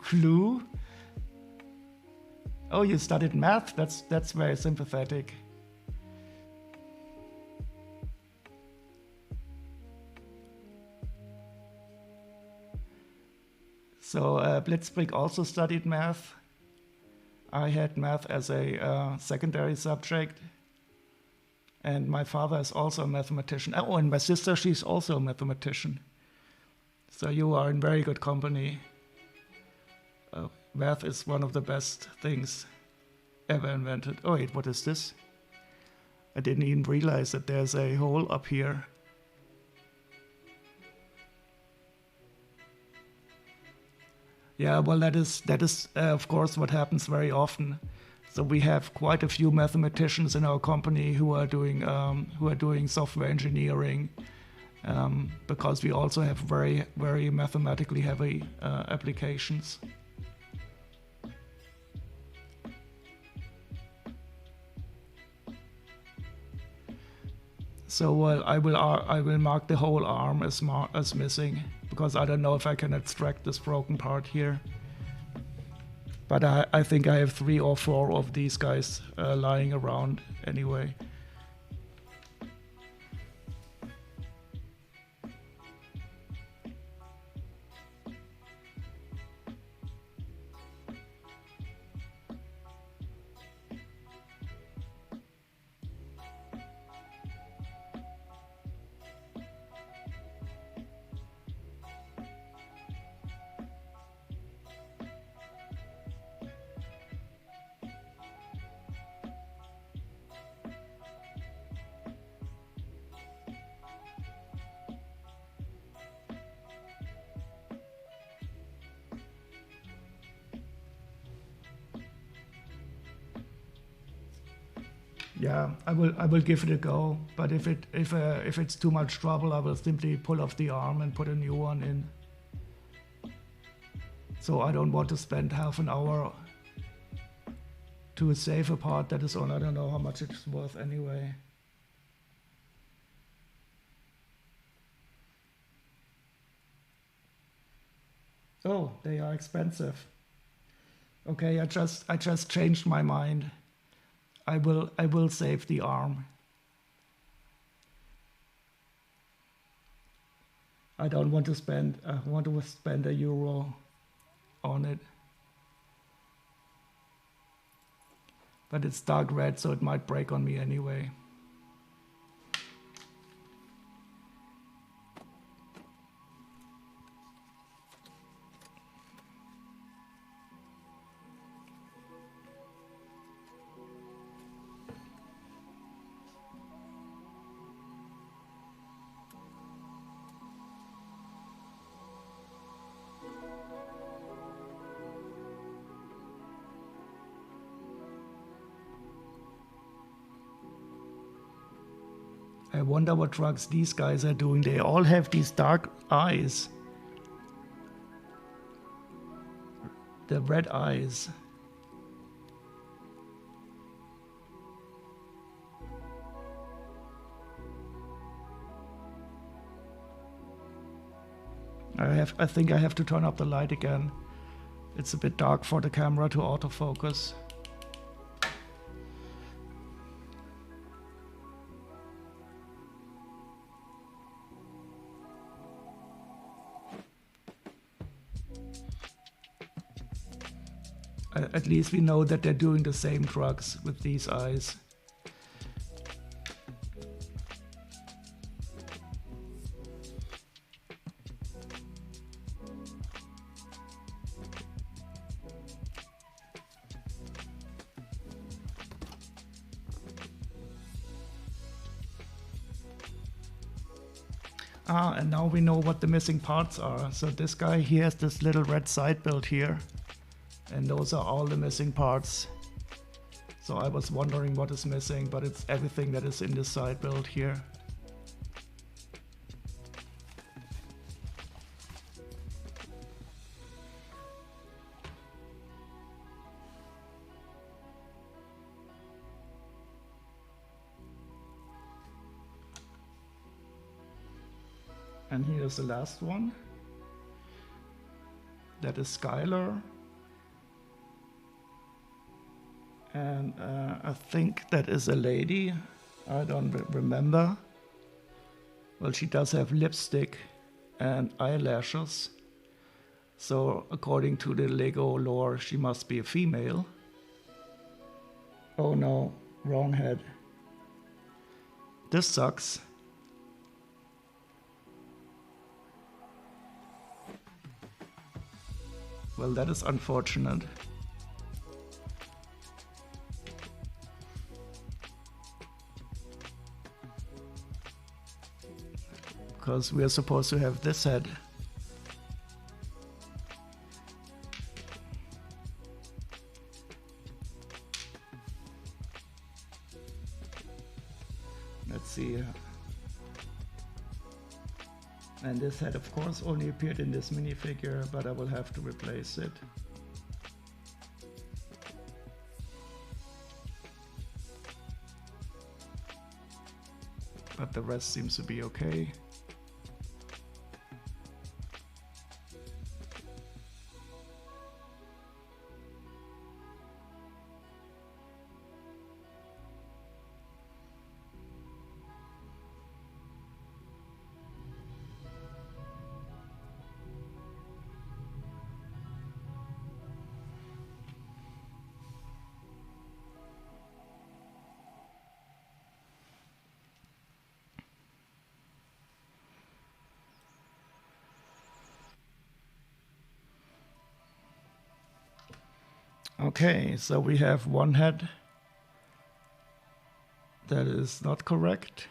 Speaker 1: Clue? Oh, you studied math? That's very sympathetic. So Blitzkrieg also studied math. I had math as a secondary subject. And my father is also a mathematician. Oh, and my sister, she's also a mathematician. So you are in very good company. Math is one of the best things ever invented. Oh wait, what is this? I didn't even realize that there's a hole up here. Yeah, well, that is of course what happens very often. So we have quite a few mathematicians in our company who are doing software engineering, because we also have very mathematically heavy applications. So well, I will mark the whole arm as missing, because I don't know if I can extract this broken part here. But I think I have 3 or 4 of these guys lying around anyway. yeah, I will give it a go. But if it's too much trouble, I will simply pull off the arm and put a new one in. So I don't want to spend half an hour to save a part that is on. I don't know how much it's worth anyway. Oh, they are expensive. Okay, I just changed my mind. I will save the arm. I don't want to spend €1 on it. But it's dark red, so it might break on me anyway. I wonder what drugs these guys are doing. They all have these dark eyes. The red eyes. I think I have to turn up the light again. It's a bit dark for the camera to autofocus. At least we know that they're doing the same drugs with these eyes. And now we know what the missing parts are. So this guy here has this little red side build here. And those are all the missing parts. So I was wondering what is missing, but it's everything that is in this side build here. And here's the last one. That is Skylar. And I think that is a lady. I don't remember. Well, she does have lipstick and eyelashes. So according to the Lego lore, she must be a female. Oh no, wrong head. This sucks. Well, that is unfortunate. Because we are supposed to have this head. Let's see. And this head, of course, only appeared in this minifigure, but I will have to replace it. But the rest seems to be okay. Okay, so we have one head that is not correct.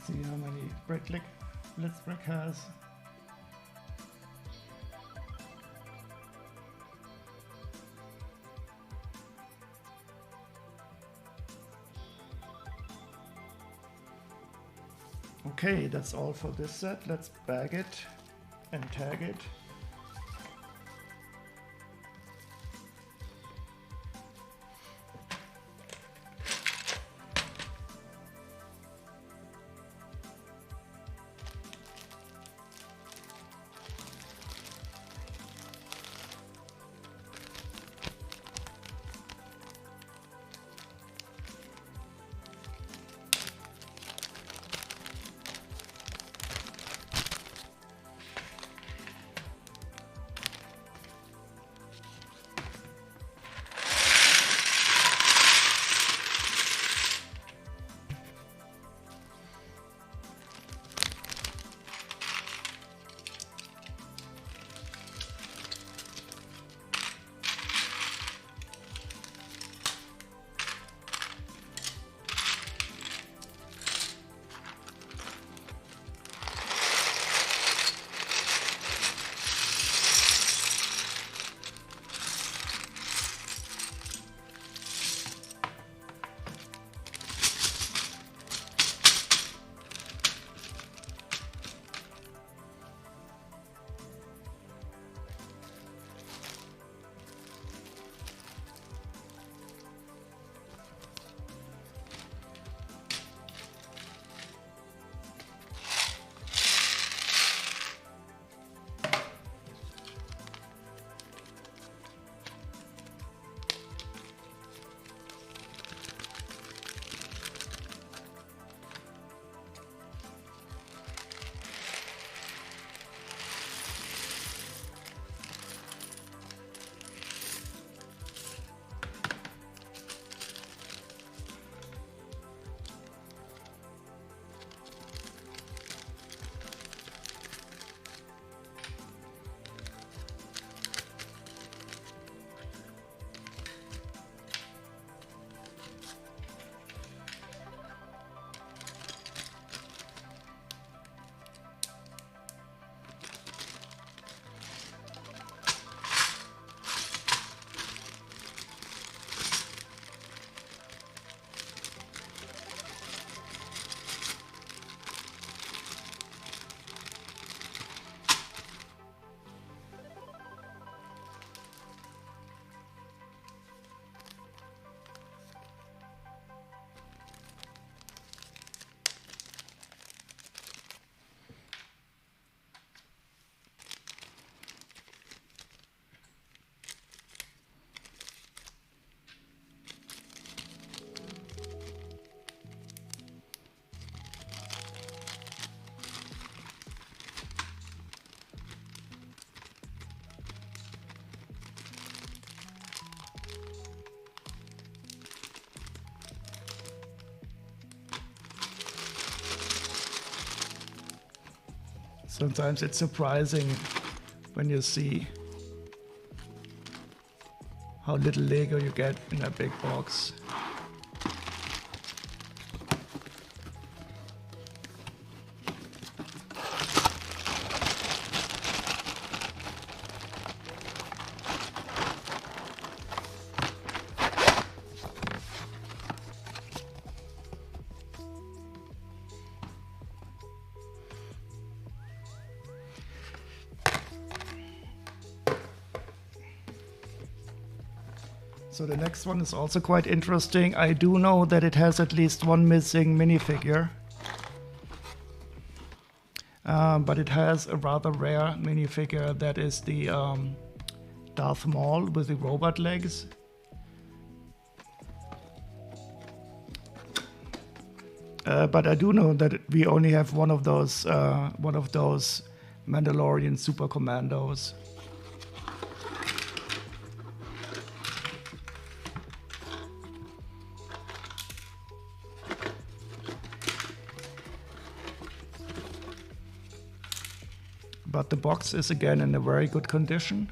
Speaker 1: see how many Blitzbrick has. Okay, that's all for this set. Let's bag it and tag it. Sometimes it's surprising when you see how little Lego you get in a big box. So the next one is also quite interesting. I do know that it has at least one missing minifigure. But it has a rather rare minifigure that is the Darth Maul with the robot legs. But I do know that we only have one of those Mandalorian super commandos. But the box is again in a very good condition.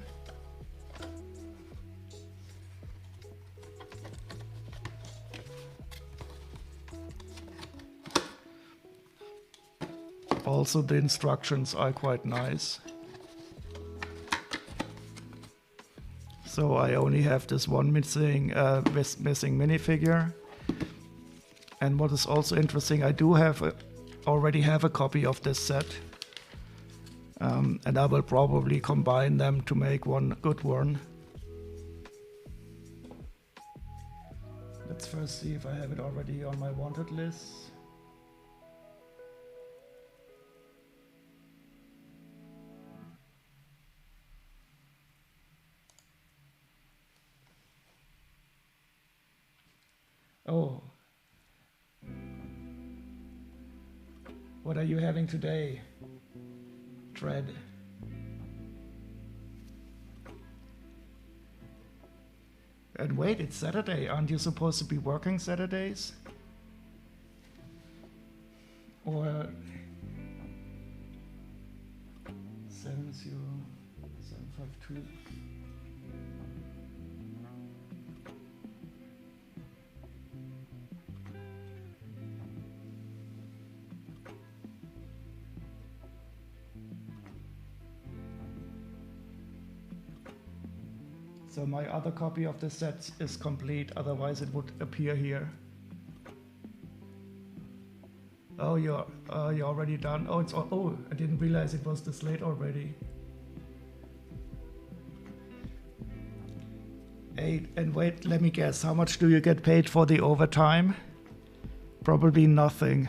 Speaker 1: Also, the instructions are quite nice. So I only have this one missing minifigure. And what is also interesting, I do already have a copy of this set. And I will probably combine them to make one good one. Let's first see if I have it already on my wanted list. Oh. What are you having today, Dread? And wait, it's Saturday. Aren't you supposed to be working Saturdays? Or 70752. So my other copy of the set is complete, otherwise it would appear here. Oh, you're already done. Oh, oh, I didn't realize it was this late already. 8, and wait, let me guess, how much do you get paid for the overtime? Probably nothing.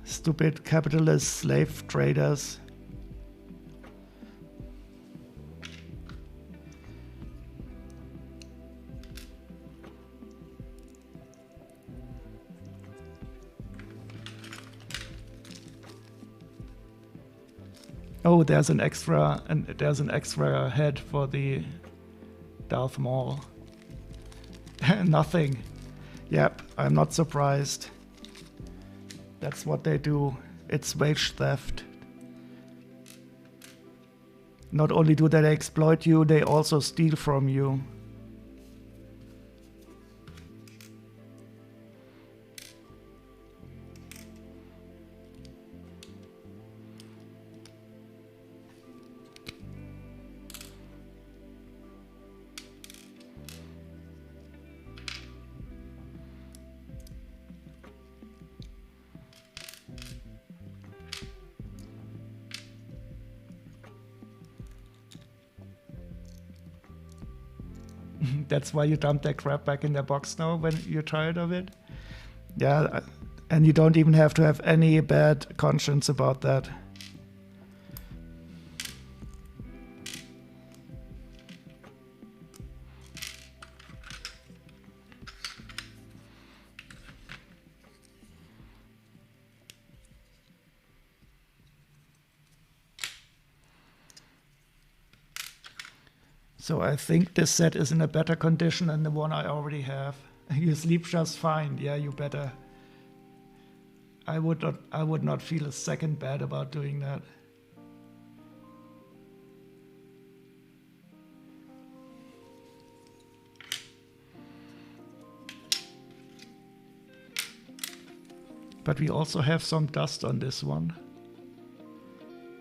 Speaker 1: Stupid capitalist slave traders. Oh, there's an extra head for the Darth Maul. Nothing. Yep, I'm not surprised. That's what they do. It's wage theft. Not only do they exploit you, they also steal from you. That's why you dump that crap back in the box now when you're tired of it? Yeah, and you don't even have to have any bad conscience about that. So I think this set is in a better condition than the one I already have. You sleep just fine. Yeah, you better. I would not feel a second bad about doing that. But we also have some dust on this one.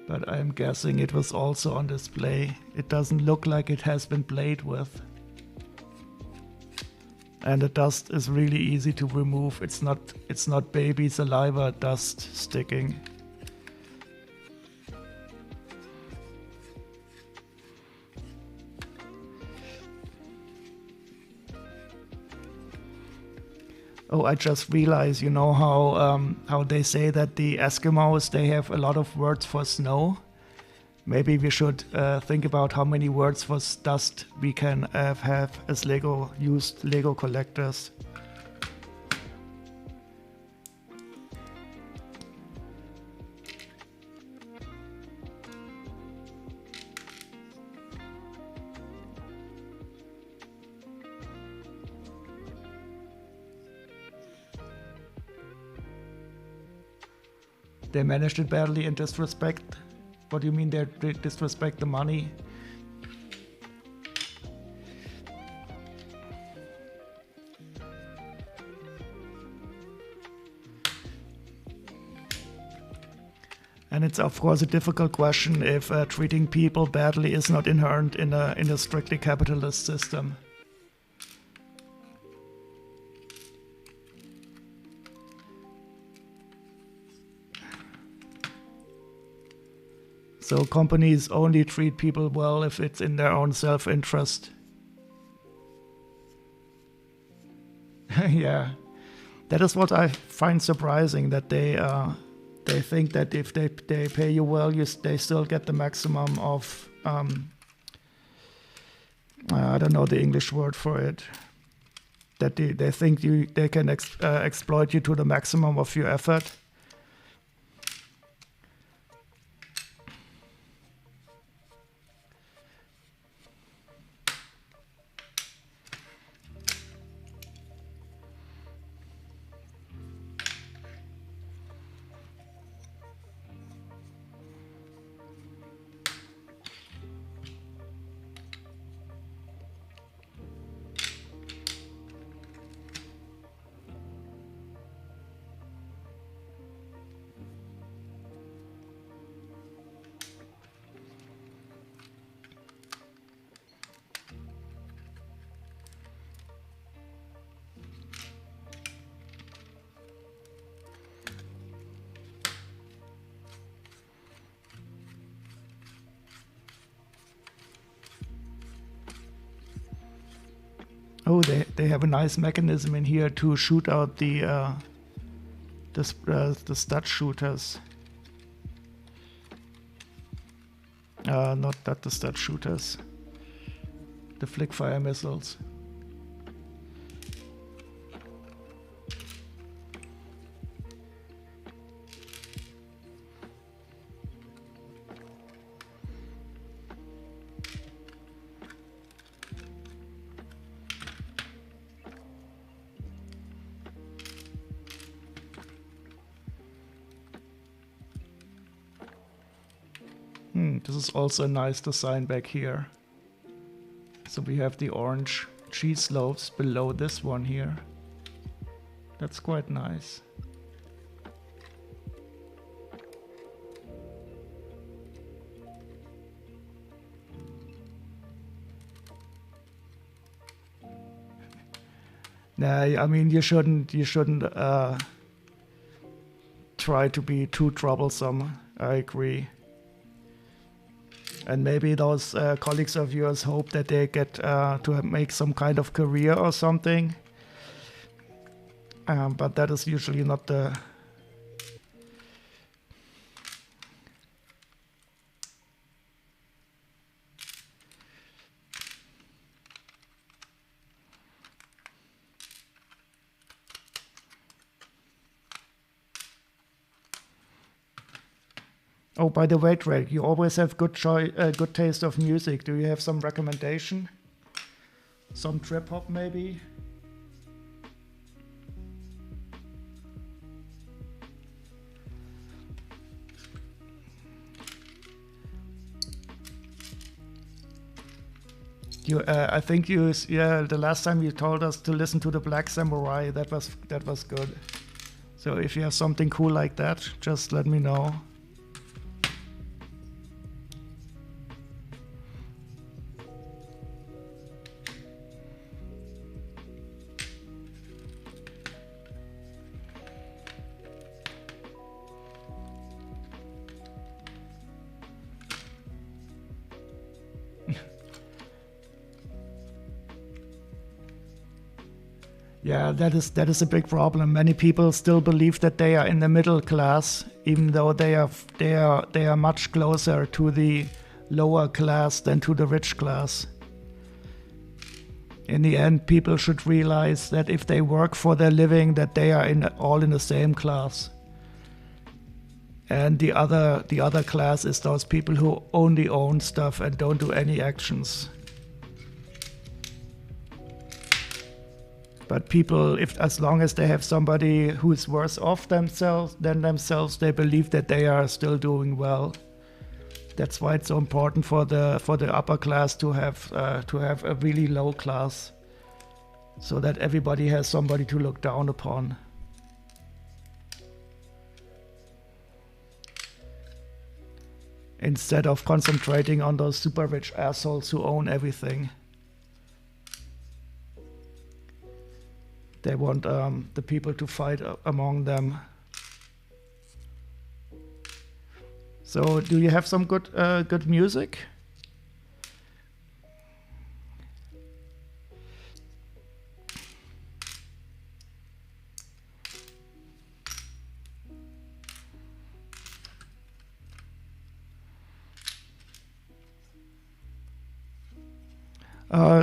Speaker 1: But I'm guessing it was also on display. It doesn't look like it has been played with. And the dust is really easy to remove. It's not baby saliva dust sticking. Oh, I just realized, you know how they say that the Eskimos, they have a lot of words for snow? Maybe we should think about how many words for dust we can have as Lego collectors. They managed it badly and disrespect. What do you mean they disrespect the money? And it's of course a difficult question if treating people badly is not inherent in a strictly capitalist system. So companies only treat people well if it's in their own self-interest. Yeah, that is what I find surprising, that they think that if they pay you well, they still get the maximum of I don't know the English word for it. That they think they can exploit you to the maximum of your effort. Oh, they have a nice mechanism in here to shoot out the stud shooters. Not that the stud shooters. The flick fire missiles. This is also a nice design back here. So we have the orange cheese loaves below this one here. That's quite nice. Nah, I mean you shouldn't try to be too troublesome. I agree. And maybe those colleagues of yours hope that they get to make some kind of career or something. But that is usually not the... Oh, by the way, Drake, you always have good taste of music. Do you have some recommendation? Some trip hop, maybe? I think the last time you told us to listen to the Black Samurai. That was good. So if you have something cool like that, just let me know. Yeah, that is a big problem. Many people still believe that they are in the middle class, even though they are much closer to the lower class than to the rich class. In the end, people should realize that if they work for their living, that they are all in the same class. And the other class is those people who only own stuff and don't do any actions. But people, as long as they have somebody who's worse off than themselves, they believe that they are still doing well. That's why it's so important for the upper class to have a really low class, so that everybody has somebody to look down upon. instead of concentrating on those super rich assholes who own everything. They want the people to fight among them. So, do you have some good music?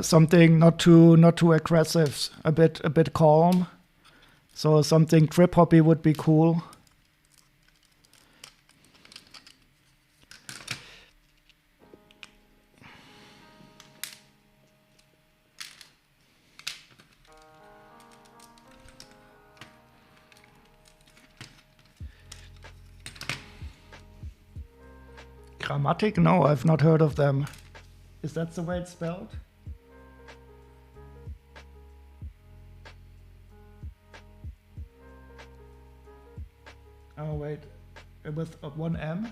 Speaker 1: Something not too aggressive, a bit calm. So something trip hoppy would be cool. Grammatic? No, I've not heard of them. Is that the way it's spelled? Oh wait, with one M?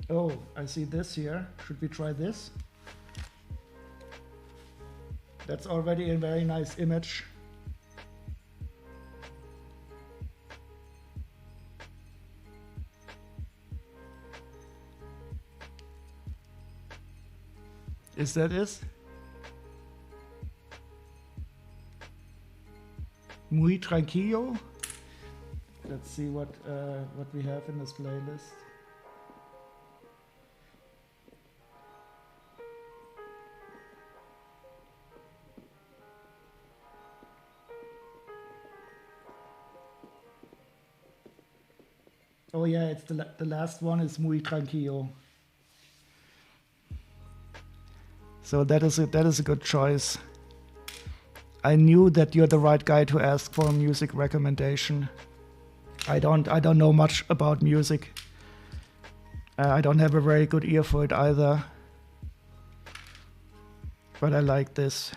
Speaker 1: Oh, I see this here. Should we try this? That's already a very nice image. Is that it? Muy tranquilo. Let's see what we have in this playlist. Oh yeah, it's the last one is Muy tranquilo. So that is a good choice. I knew that you're the right guy to ask for a music recommendation. I don't know much about music. I don't have a very good ear for it either. But I like this.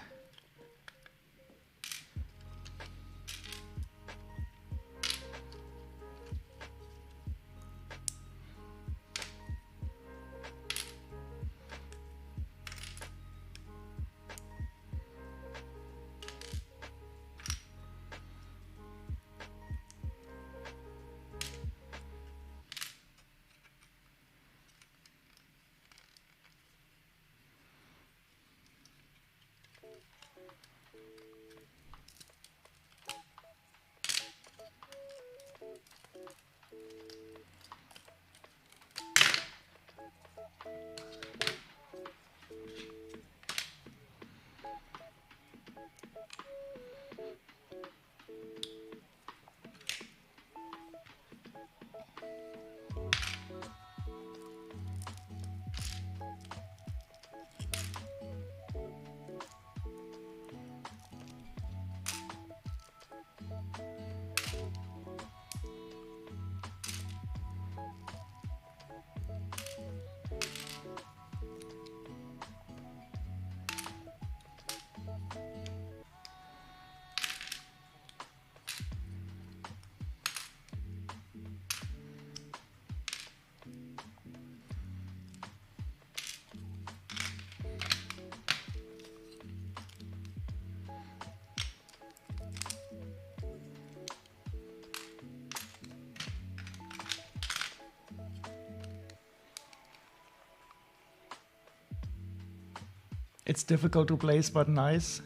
Speaker 1: It's difficult to place, but nice.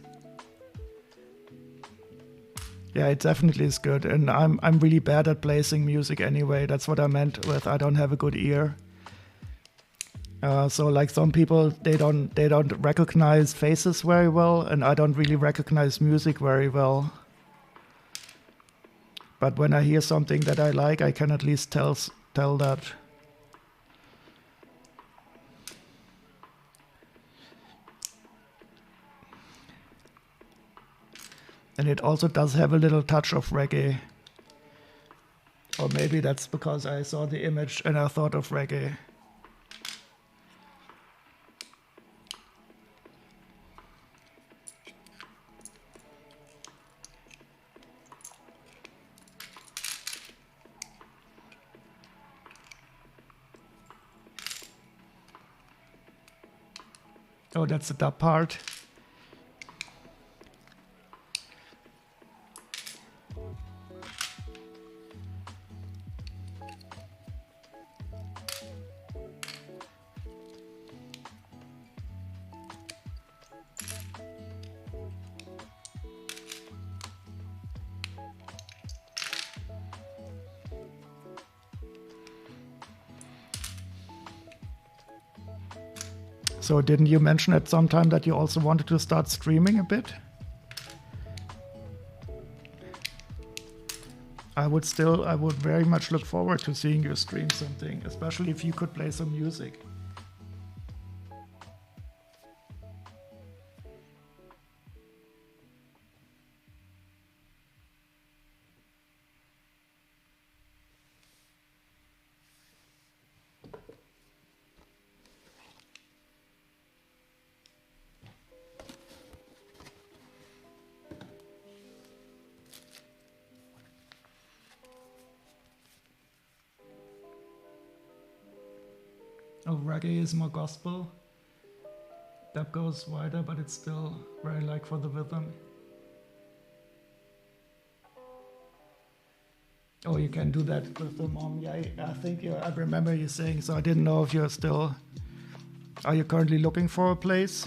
Speaker 1: Yeah, it definitely is good, and I'm really bad at placing music anyway. That's what I meant with I don't have a good ear. So like some people, they don't recognize faces very well, and I don't really recognize music very well. But when I hear something that I like, I can at least tell that. And it also does have a little touch of reggae. Or maybe that's because I saw the image and I thought of reggae. Oh, that's the dub part. So didn't you mention at some time that you also wanted to start streaming a bit? I would very much look forward to seeing you stream something, especially if you could play some music. Oh, reggae is more gospel. That goes wider, but it's still very like for the rhythm. Oh, you can do that with the mom. Yeah, I think I remember you saying, so I didn't know if you're still... Are you currently looking for a place?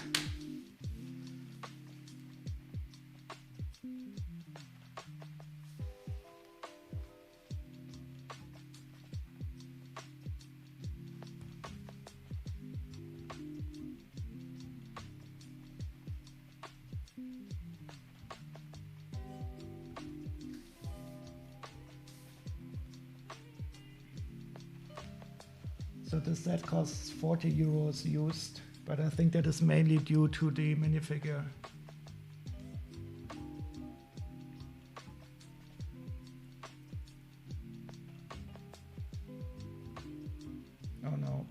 Speaker 1: So the set costs 40 euros used, but I think that is mainly due to the minifigure. Oh no.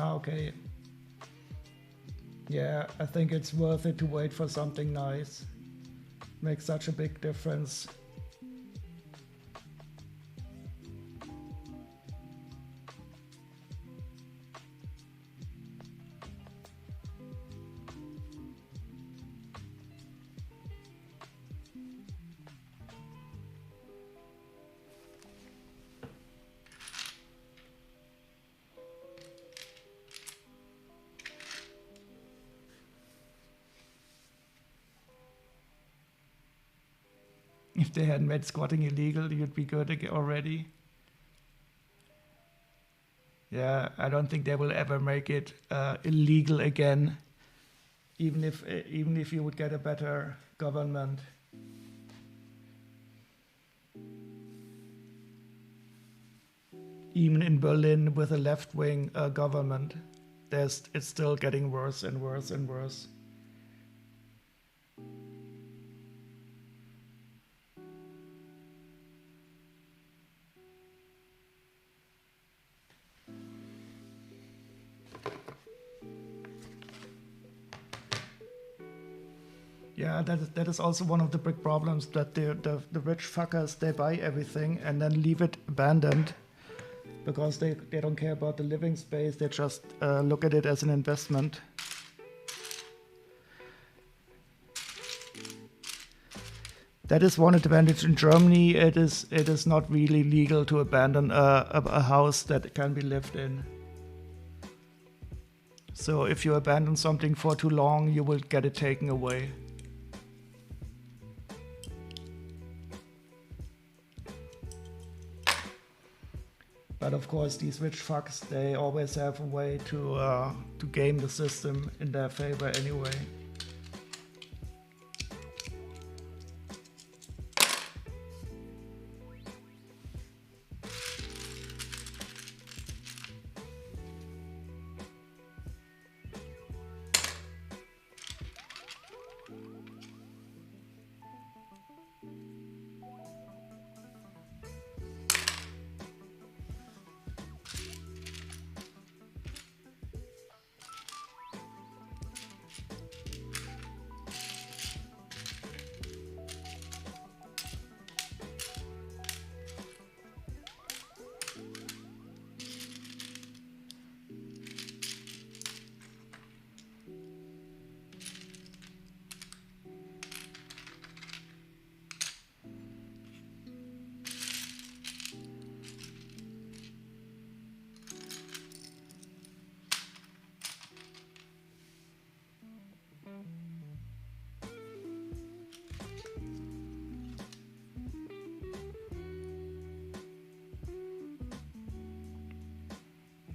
Speaker 1: Ah, okay. Yeah, I think it's worth it to wait for something nice. Makes such a big difference. If they had made squatting illegal, you'd be good already. Yeah, I don't think they will ever make it illegal again, even if you would get a better government. Even in Berlin with a left-wing government, it's still getting worse and worse and worse. Yeah, that is also one of the big problems, that the rich fuckers, they buy everything and then leave it abandoned because they don't care about the living space. They just look at it as an investment. That is one advantage in Germany. It is not really legal to abandon a house that can be lived in. So if you abandon something for too long, you will get it taken away. But of course, these rich fucks, they always have a way to game the system in their favor anyway.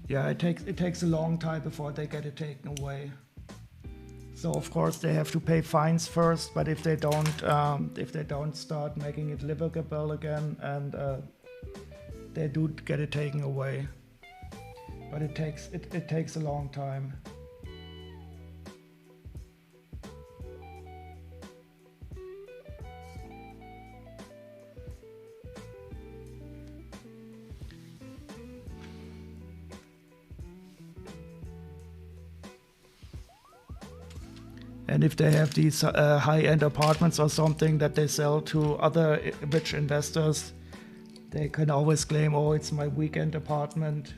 Speaker 1: Yeah, it takes a long time before they get it taken away. So of course they have to pay fines first, but if they don't start making it livable again, and they do get it taken away. But it takes a long time. And if they have these high-end apartments or something that they sell to other rich investors, they can always claim, oh, it's my weekend apartment.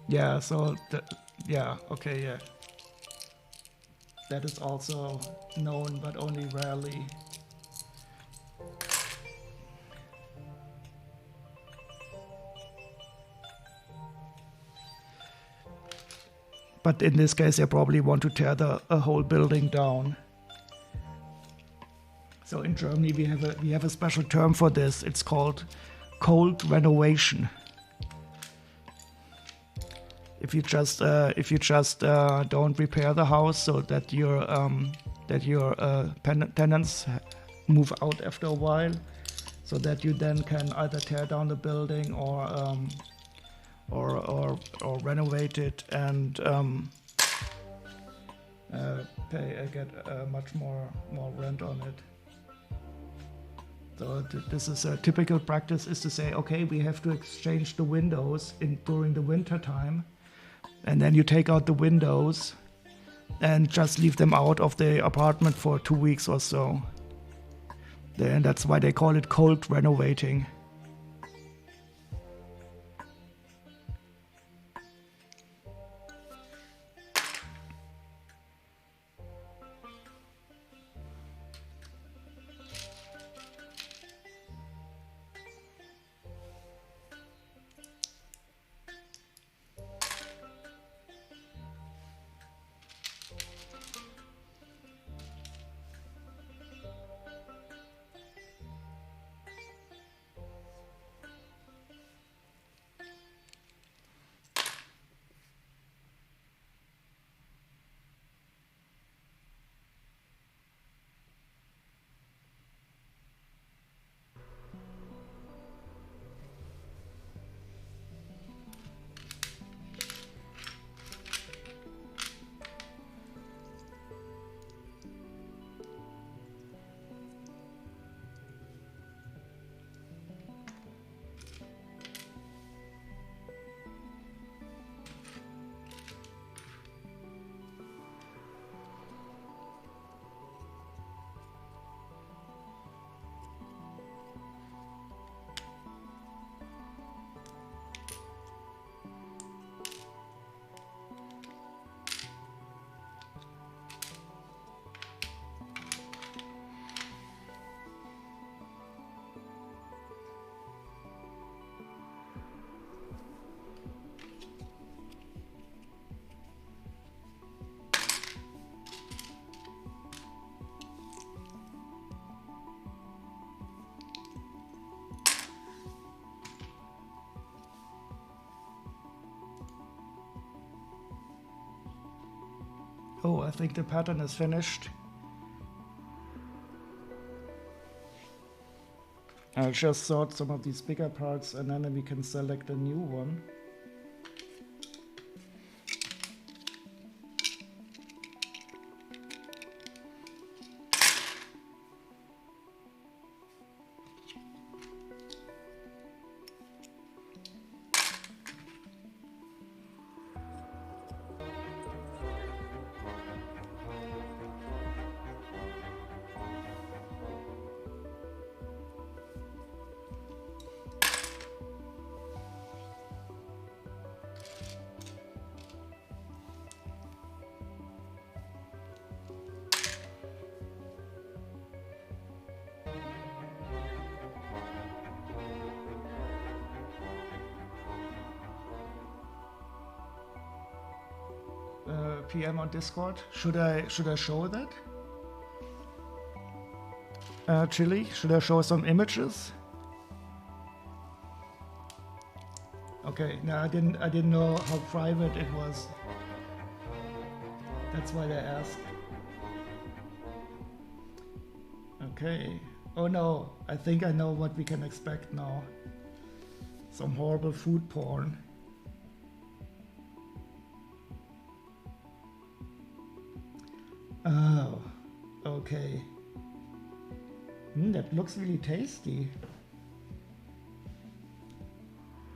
Speaker 1: Yeah, so, yeah, okay, yeah. That is also known, but only rarely. But in this case, they probably want to tear a whole building down. So in Germany, we have a special term for this. It's called cold renovation. If you just don't repair the house so that your tenants move out after a while, so that you then can either tear down the building or renovate it and get much more rent on it. So this is a typical practice, is to say, okay, we have to exchange the windows during the winter time, and then you take out the windows and just leave them out of the apartment for 2 weeks or so. And that's why they call it cold renovating. Oh, I think the pattern is finished. I'll just sort some of these bigger parts and then we can select a new one. PM on Discord. Should I show that? Chili, should I show some images? Okay, no, I didn't know how private it was. That's why I asked. Okay. Oh no, I think I know what we can expect now. Some horrible food porn. Oh, okay. That looks really tasty.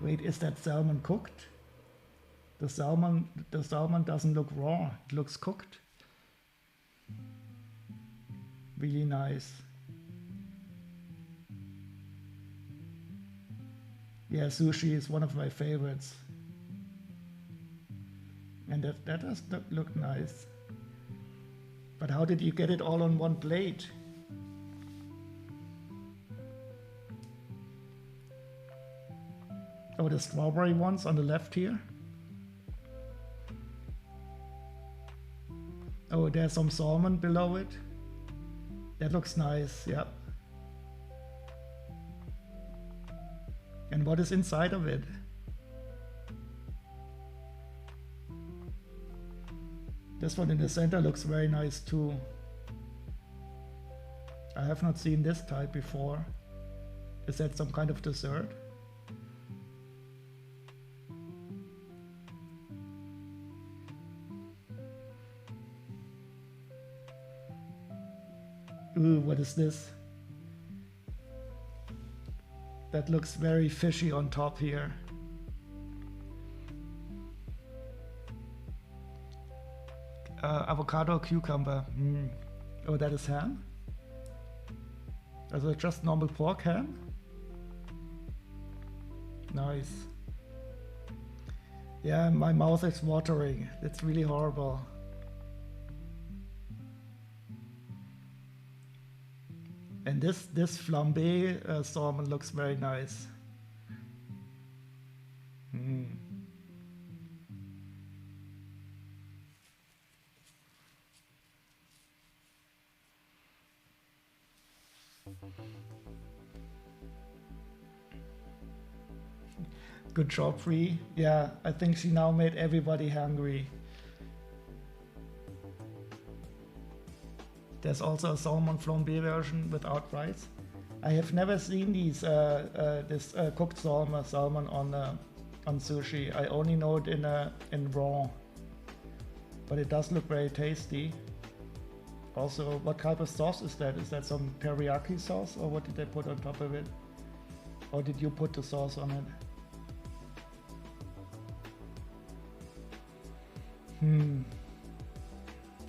Speaker 1: Wait, is that salmon cooked? The salmon doesn't look raw, it looks cooked. Really nice. Yeah, sushi is one of my favorites. And that does look nice. But how did you get it all on one plate? Oh, the strawberry ones on the left here. Oh, there's some salmon below it. That looks nice, yeah. And what is inside of it? This one in the center looks very nice too. I have not seen this type before. Is that some kind of dessert? Ooh, what is this? That looks very fishy on top here. Avocado cucumber. Oh, that is ham? Is it just normal pork ham? Nice. Yeah, my mouth is watering. It's really horrible. And this flambé salmon looks very nice. Good job, Free. Yeah, I think she now made everybody hungry. There's also a salmon flambé version without rice. I have never seen these this cooked salmon on sushi. I only know it in raw, but it does look very tasty. Also, what type of sauce is that? Is that some teriyaki sauce, or what did they put on top of it? Or did you put the sauce on it?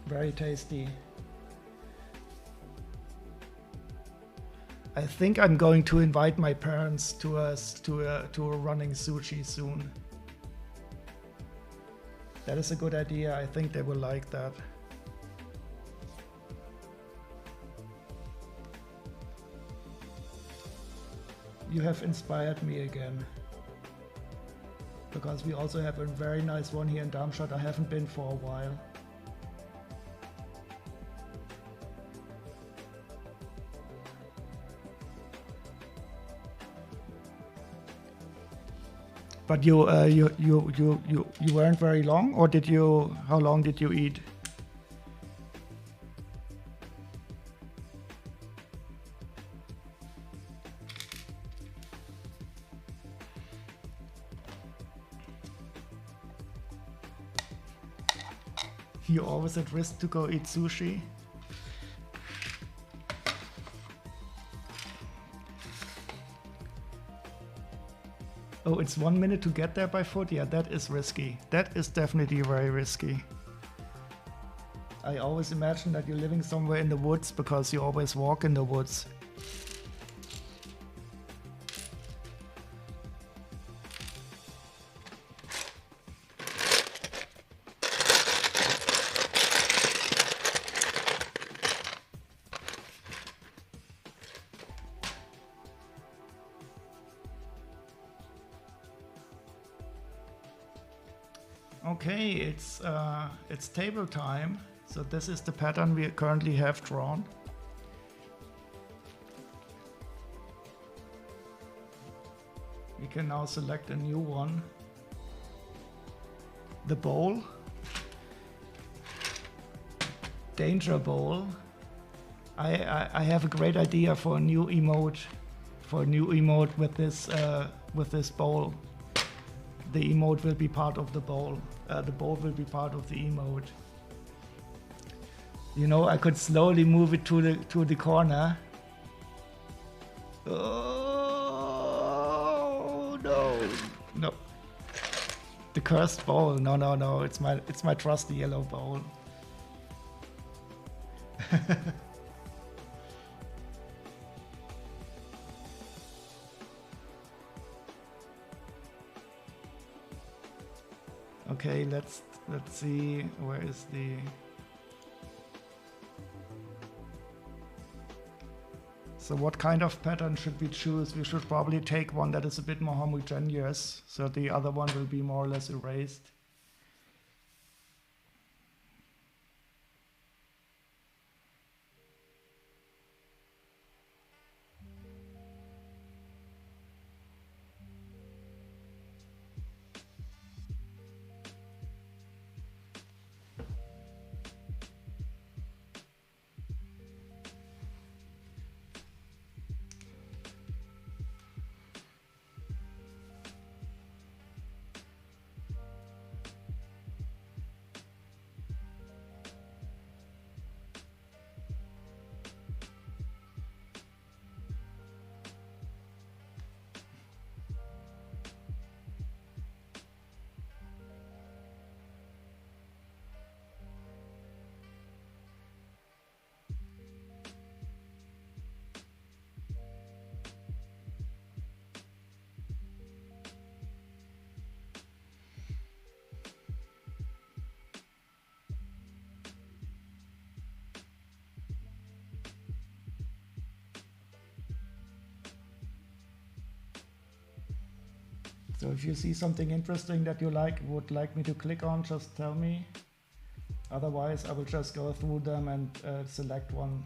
Speaker 1: Very tasty. I think I'm going to invite my parents to a running sushi soon. That is a good idea. I think they will like that. You have inspired me again. Because we also have a very nice one here in Darmstadt. I haven't been for a while. But you weren't very long, or did you? How long did you eat? You're always at risk to go eat sushi. Oh, it's 1 minute to get there by foot? Yeah, that is risky. That is definitely very risky. I always imagine that you're living somewhere in the woods because you always walk in the woods. Okay, it's table time. So this is the pattern we currently have drawn. We can now select a new one. The bowl. Danger bowl. I have a great idea for a new emote. With this bowl. The emote will be part of the bowl. The bowl will be part of the emote. You know, I could slowly move it to the corner. Oh no, no! The cursed bowl. No, no, no! It's my trusty yellow bowl. Okay, let's see, where is the... So what kind of pattern should we choose? We should probably take one that is a bit more homogeneous, so the other one will be more or less erased. So if you see something interesting that you would like me to click on, just tell me. Otherwise, I will just go through them and select one.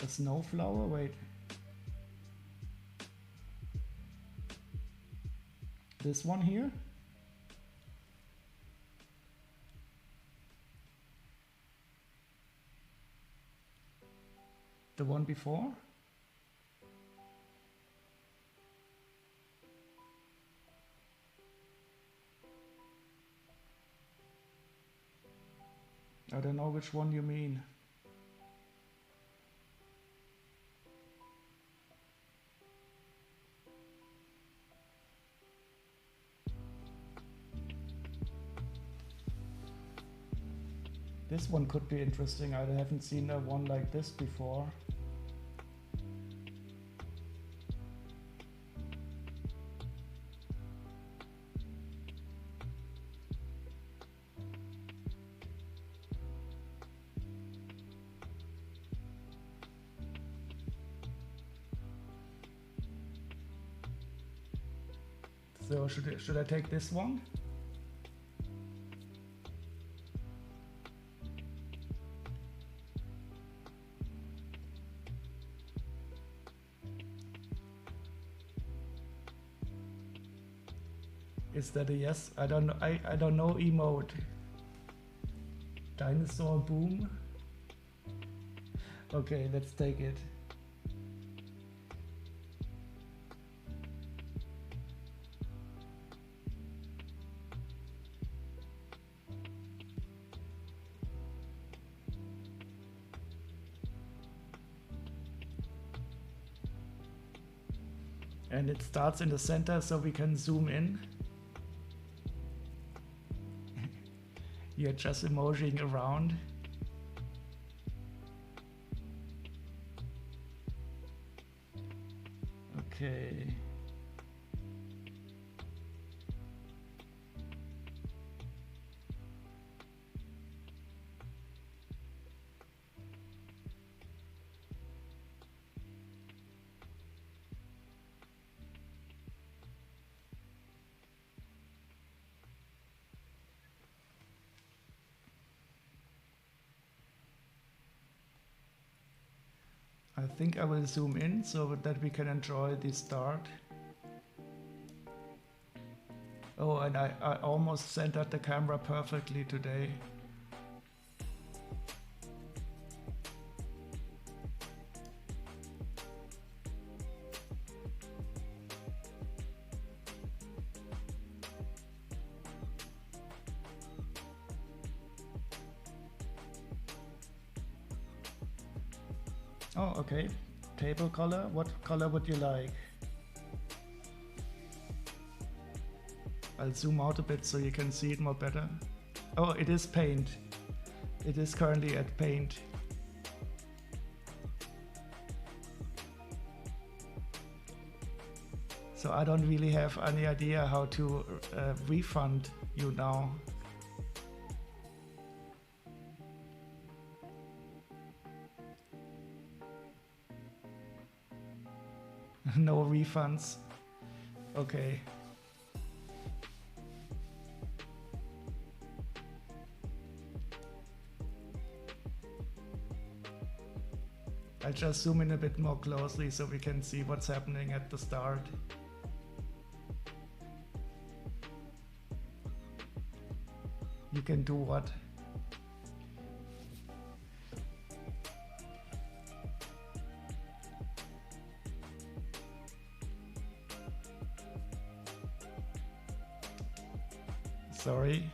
Speaker 1: A snowflower, wait. This one here? The one before? I don't know which one you mean. This one could be interesting. I haven't seen a one like this before. So should I take this one? Is that a yes? I don't know. I don't know emote. Dinosaur boom. Okay, let's take it. And it starts in the center so we can zoom in. You're just emojing around. Okay. I think I will zoom in so that we can enjoy the start. Oh, and I almost centered the camera perfectly today. Oh, okay. Table color. What color would you like? I'll zoom out a bit so you can see it more better. Oh, it is paint. It is currently at paint. So I don't really have any idea how to refund you now. No refunds. Okay. I'll just zoom in a bit more closely so we can see what's happening at the start. You can do what? Sorry.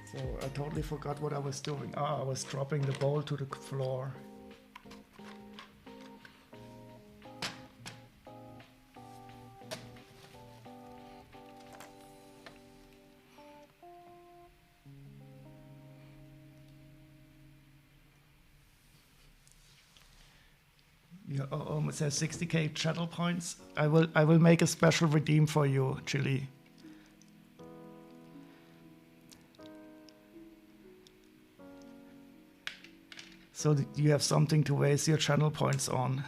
Speaker 1: So I totally forgot what I was doing. Ah, I was dropping the bowl to the floor. You almost have 60k channel points. I will make a special redeem for you, Chili. So that you have something to waste your channel points on.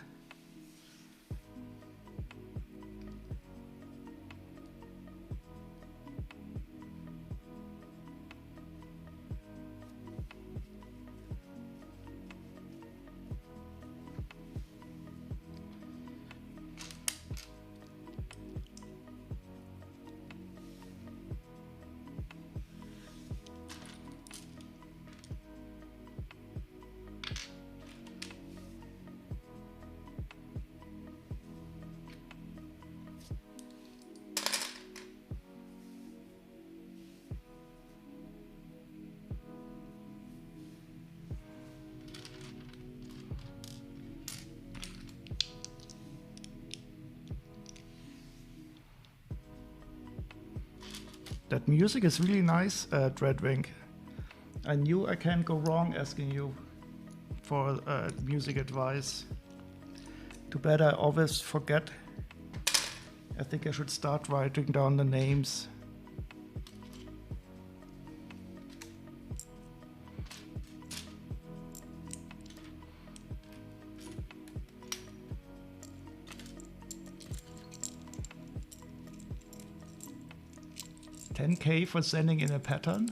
Speaker 1: That music is really nice, Dreadwing. I knew I can't go wrong asking you for music advice. Too bad I always forget. I think I should start writing down the names. $10K for sending in a pattern?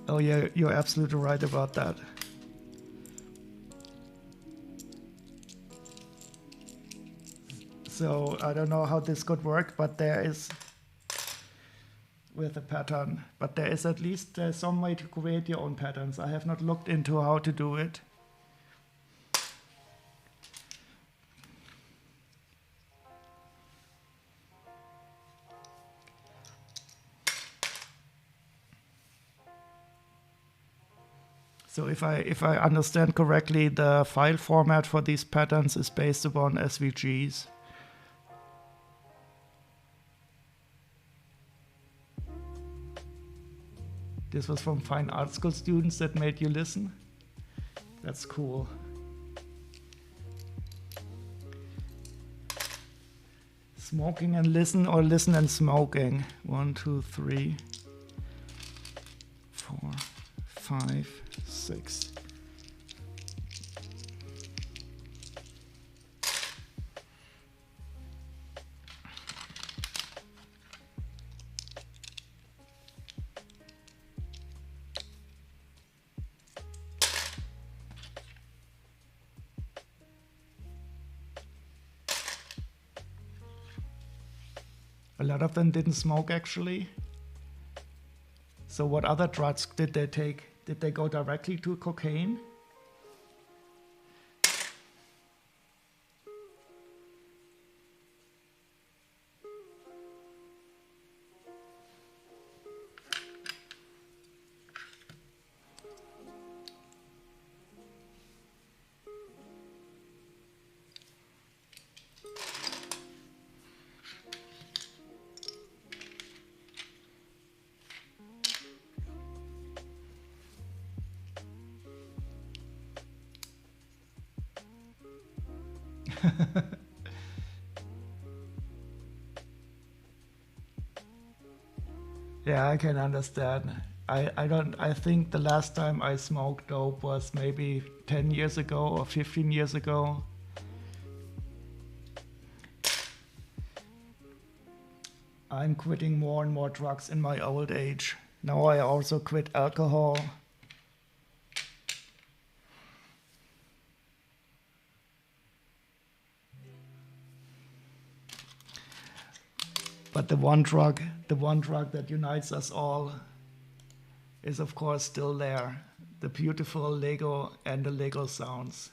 Speaker 1: Oh yeah, you're absolutely right about that. So I don't know how this could work, but there is with a pattern. But there is at least some way to create your own patterns. I have not looked into how to do it. So if I understand correctly, the file format for these patterns is based upon SVGs. This was from fine art school students that made you listen. That's cool. Smoking and listen, or listen and smoking. 1, 2, 3, 4, 5, 6. A lot of them didn't smoke, actually. So what other drugs did they take? Did they go directly to cocaine? Yeah, I can understand. I think the last time I smoked dope was maybe 10 years ago or 15 years ago. I'm quitting more and more drugs in my old age. Now I also quit alcohol. But the one drug that unites us all is of course still there. The beautiful Lego and the Lego sounds.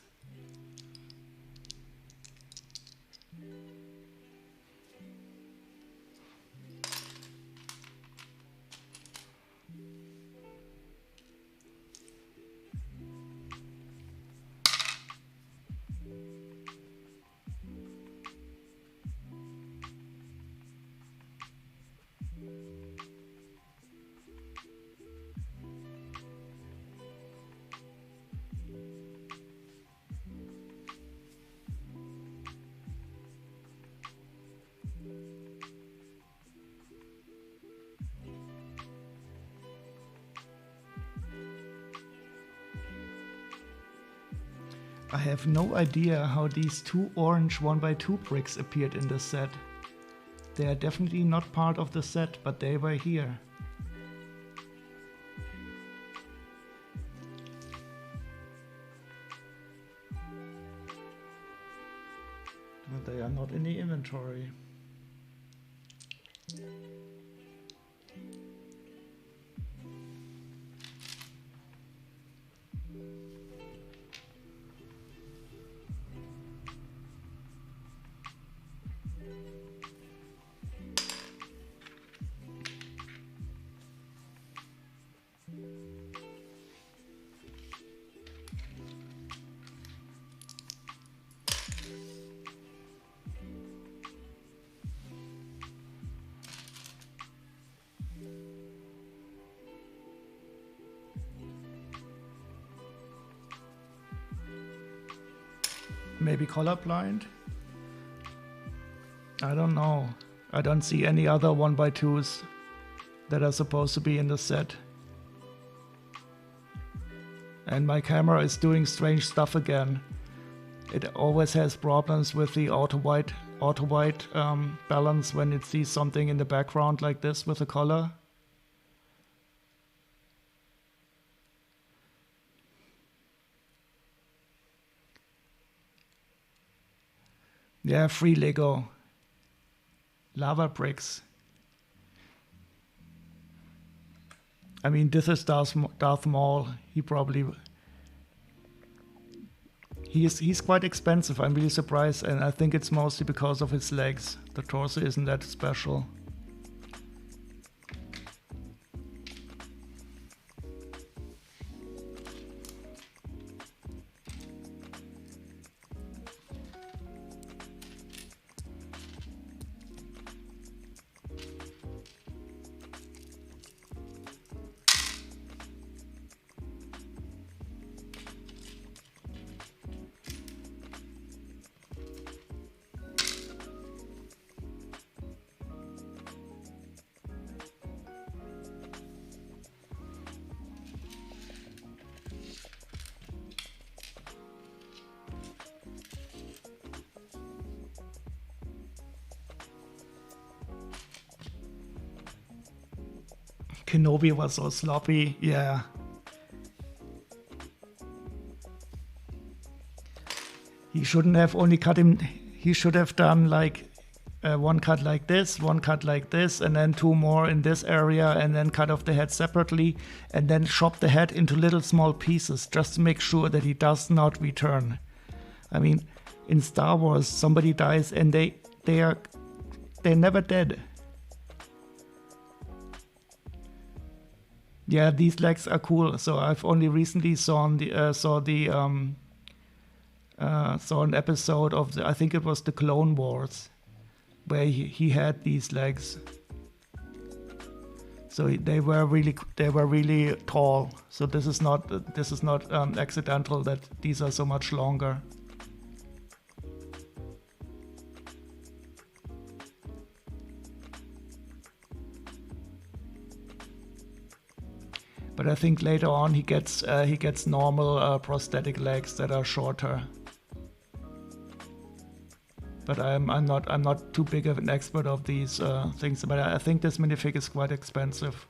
Speaker 1: I have no idea how these two orange 1x2 bricks appeared in the set. They are definitely not part of the set, but they were here. But they are not in the inventory. Maybe colorblind? I don't know. I don't see any other 1x2s that are supposed to be in the set. And my camera is doing strange stuff again. It always has problems with the auto-white balance when it sees something in the background like this with a color. Yeah, free Lego. Lava bricks. I mean, this is Darth Maul. He probably... He's quite expensive. I'm really surprised, and I think it's mostly because of his legs. The torso isn't that special. Kenobi was so sloppy, yeah. He shouldn't have only cut him. He should have done like one cut like this, one cut like this, and then two more in this area, and then cut off the head separately, and then chop the head into little small pieces just to make sure that he does not return. I mean, in Star Wars, somebody dies and they're never dead. Yeah, these legs are cool. So I've only recently saw an episode of I think it was the Clone Wars, where he had these legs. So they were really tall. So this is not accidental that these are so much longer. But I think later on he gets normal prosthetic legs that are shorter. But I'm not too big of an expert of these things. But I think this minifig is quite expensive.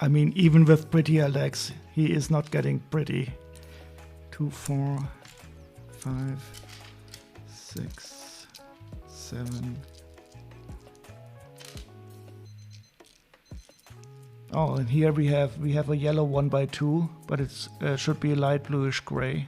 Speaker 1: I mean, even with prettier legs, he is not getting pretty. 2, 4, 5, 6, 7. Oh, and here we have a yellow 1x2, but it's should be a light bluish gray.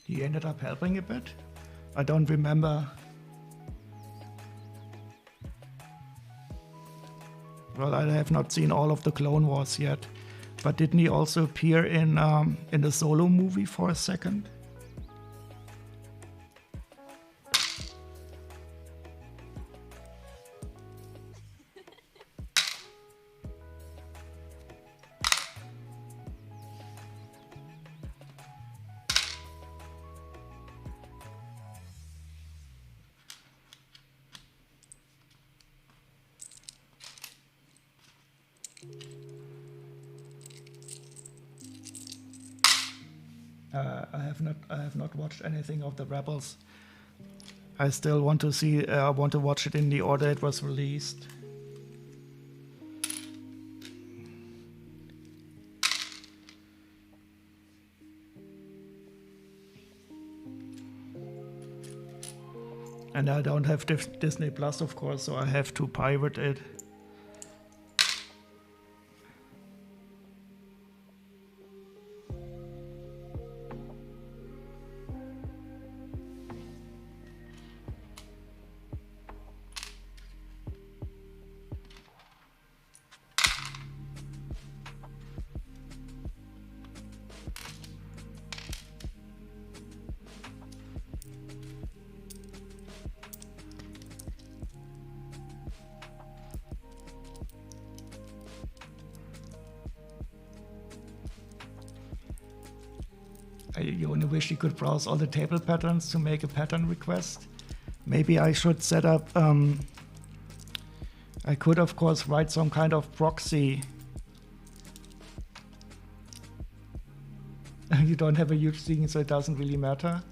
Speaker 1: He ended up helping a bit. I don't remember. Well, I have not seen all of the Clone Wars yet, but didn't he also appear in the Solo movie for a second? I have not watched anything of the Rebels. I still want to see. I want to watch it in the order it was released. And I don't have Disney Plus, of course, so I have to pirate it. You only wish you could browse all the table patterns to make a pattern request. Maybe I should set up, I could of course write some kind of proxy. You don't have a huge screen, so it doesn't really matter.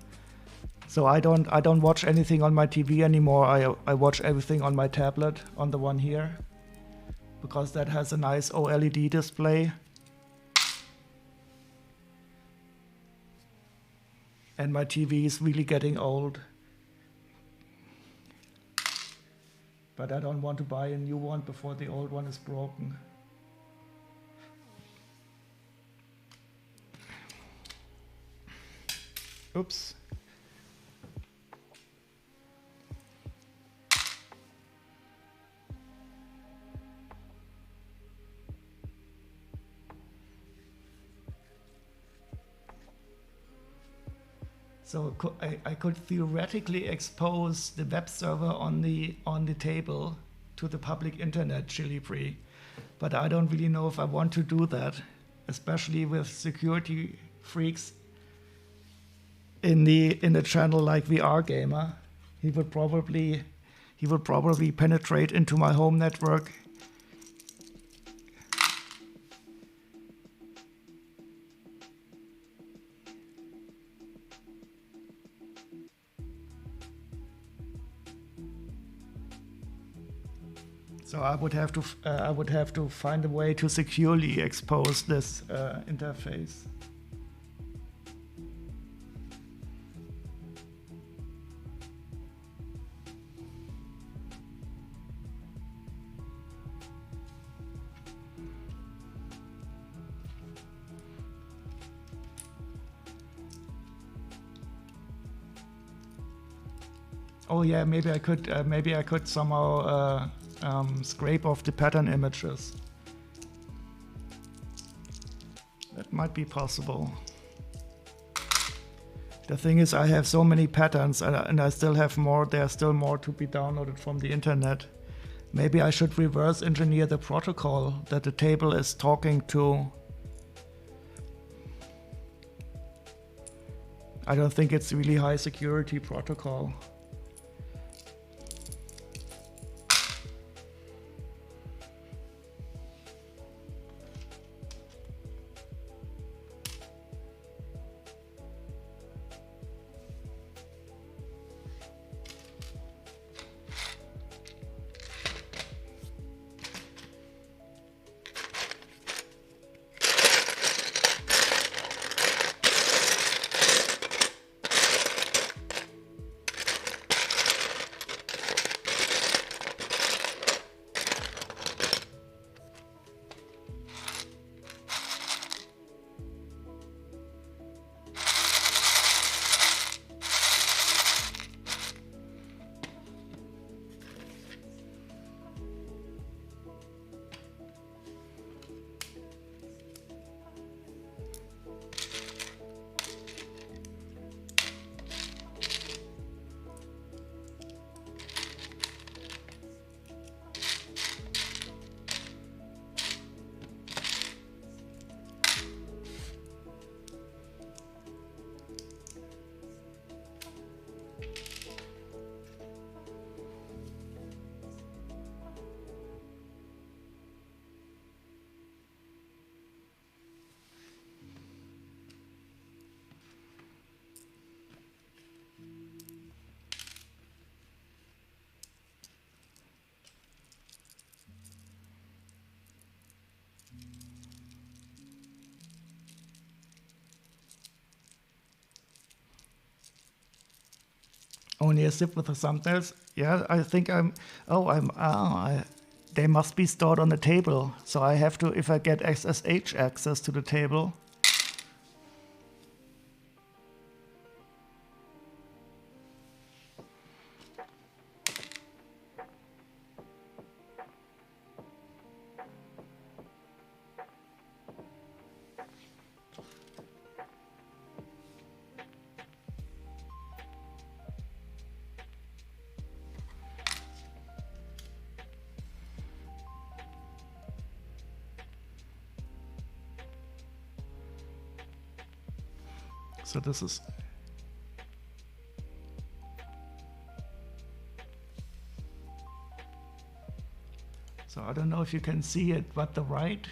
Speaker 1: So I don't watch anything on my TV anymore. I watch everything on my tablet, on the one here, because that has a nice OLED display. And my TV is really getting old. But I don't want to buy a new one before the old one is broken. Oops. So I could theoretically expose the web server on the table to the public internet chili-free, but I don't really know if I want to do that, especially with security freaks in the channel like VR Gamer. He would probably penetrate into my home network. So I would have to find a way to securely expose this interface. Oh yeah, maybe I could somehow scrape off the pattern images. That might be possible. The thing is, I have so many patterns and I still have more. There's still more to be downloaded from the internet. Maybe I should reverse engineer the protocol that the table is talking to. I don't think it's really high security protocol. Only a zip with the thumbnails. Yeah, I think they must be stored on the table. So I have to, if I get SSH access to the table. So this is, so I don't know if you can see it, but the right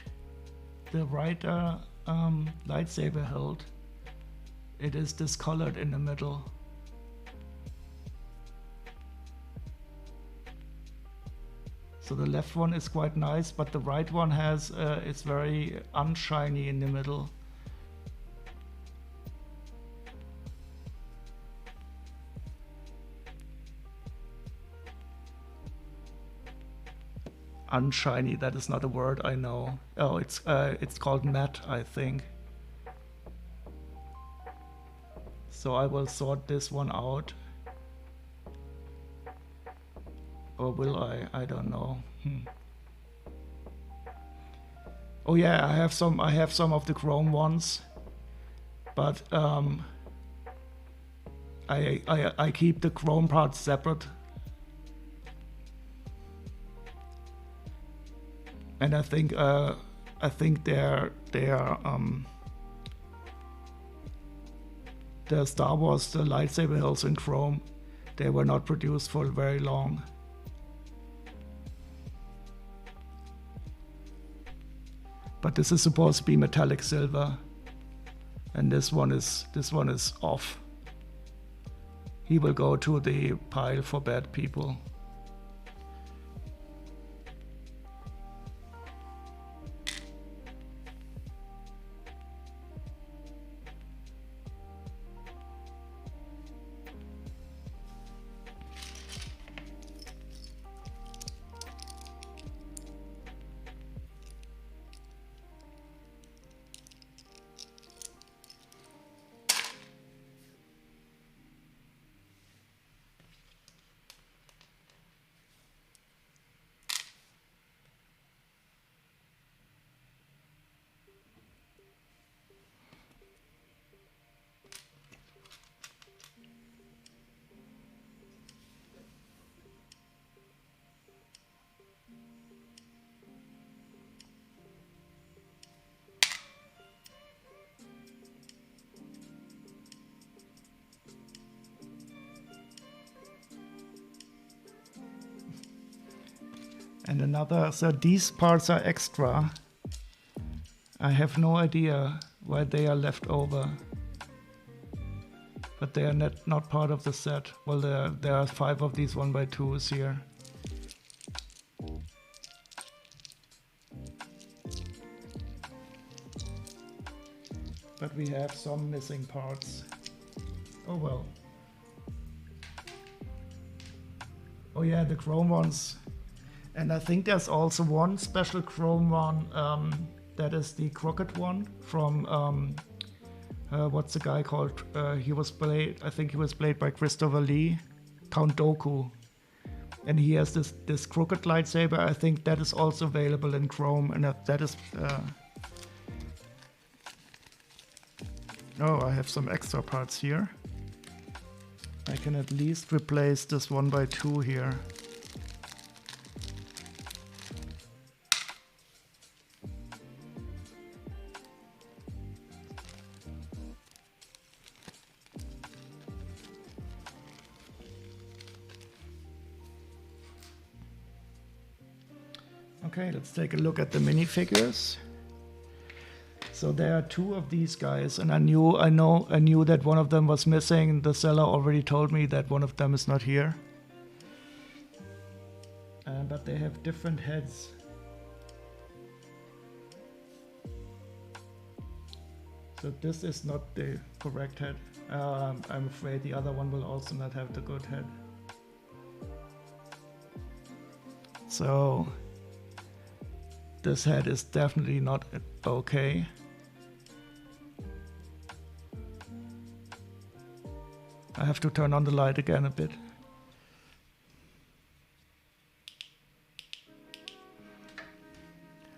Speaker 1: lightsaber hilt, it is discolored in the middle. So the left one is quite nice, but the right one has it's very unshiny in the middle. Unshiny, that is not a word, I know. Oh, it's called matte, I think. So I will sort this one out. Or will I? I don't know. Oh yeah, I have some of the chrome ones. But I keep the chrome parts separate. And I think they're the Star Wars, the lightsaber hilts in chrome, they were not produced for very long. But this is supposed to be metallic silver, and this one is off. He will go to the pile for bad people. And another, so these parts are extra. I have no idea why they are left over. But they are not part of the set. Well, there are 5 of these 1x2s here. But we have some missing parts. Oh well. Oh yeah, the chrome ones. And I think there's also one special chrome one, that is the crooked one from, what's the guy called? He was played, I think he was played by Christopher Lee, Count Dooku. And he has this crooked lightsaber. I think that is also available in chrome, and that is... Oh, I have some extra parts here. I can at least replace this 1x2 here. Okay, let's take a look at the minifigures. So there are 2 of these guys, and I knew that one of them was missing. The seller already told me that one of them is not here. But they have different heads. So this is not the correct head. I'm afraid the other one will also not have the good head. So this head is definitely not okay. I have to turn on the light again a bit.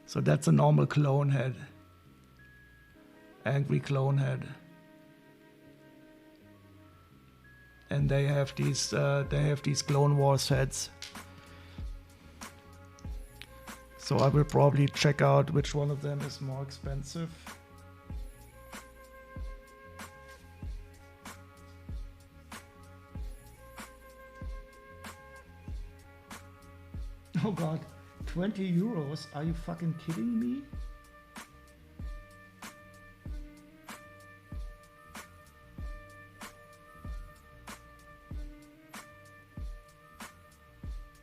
Speaker 1: So that's a normal clone head. Angry clone head. And they have these Clone Wars heads. So I will probably check out which one of them is more expensive. Oh god, 20 euros? Are you fucking kidding me?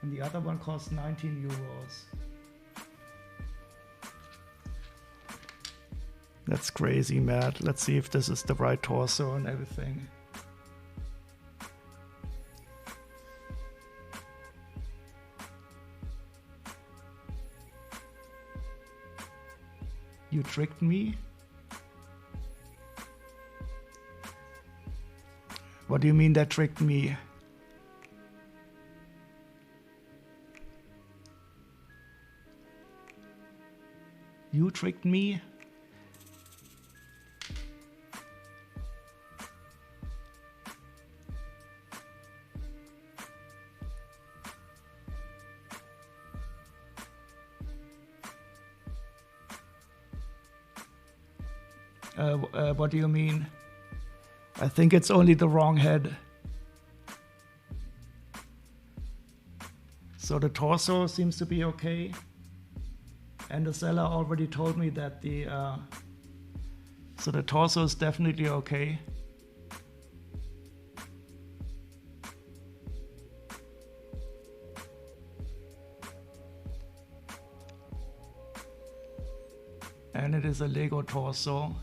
Speaker 1: And the other one costs 19 euros. That's crazy, Matt. Let's see if this is the right torso and everything. You tricked me? What do you mean that tricked me? You tricked me? What do you mean? I think it's only the wrong head. So the torso seems to be okay. And the seller already told me that so the torso is definitely okay. And it is a Lego torso.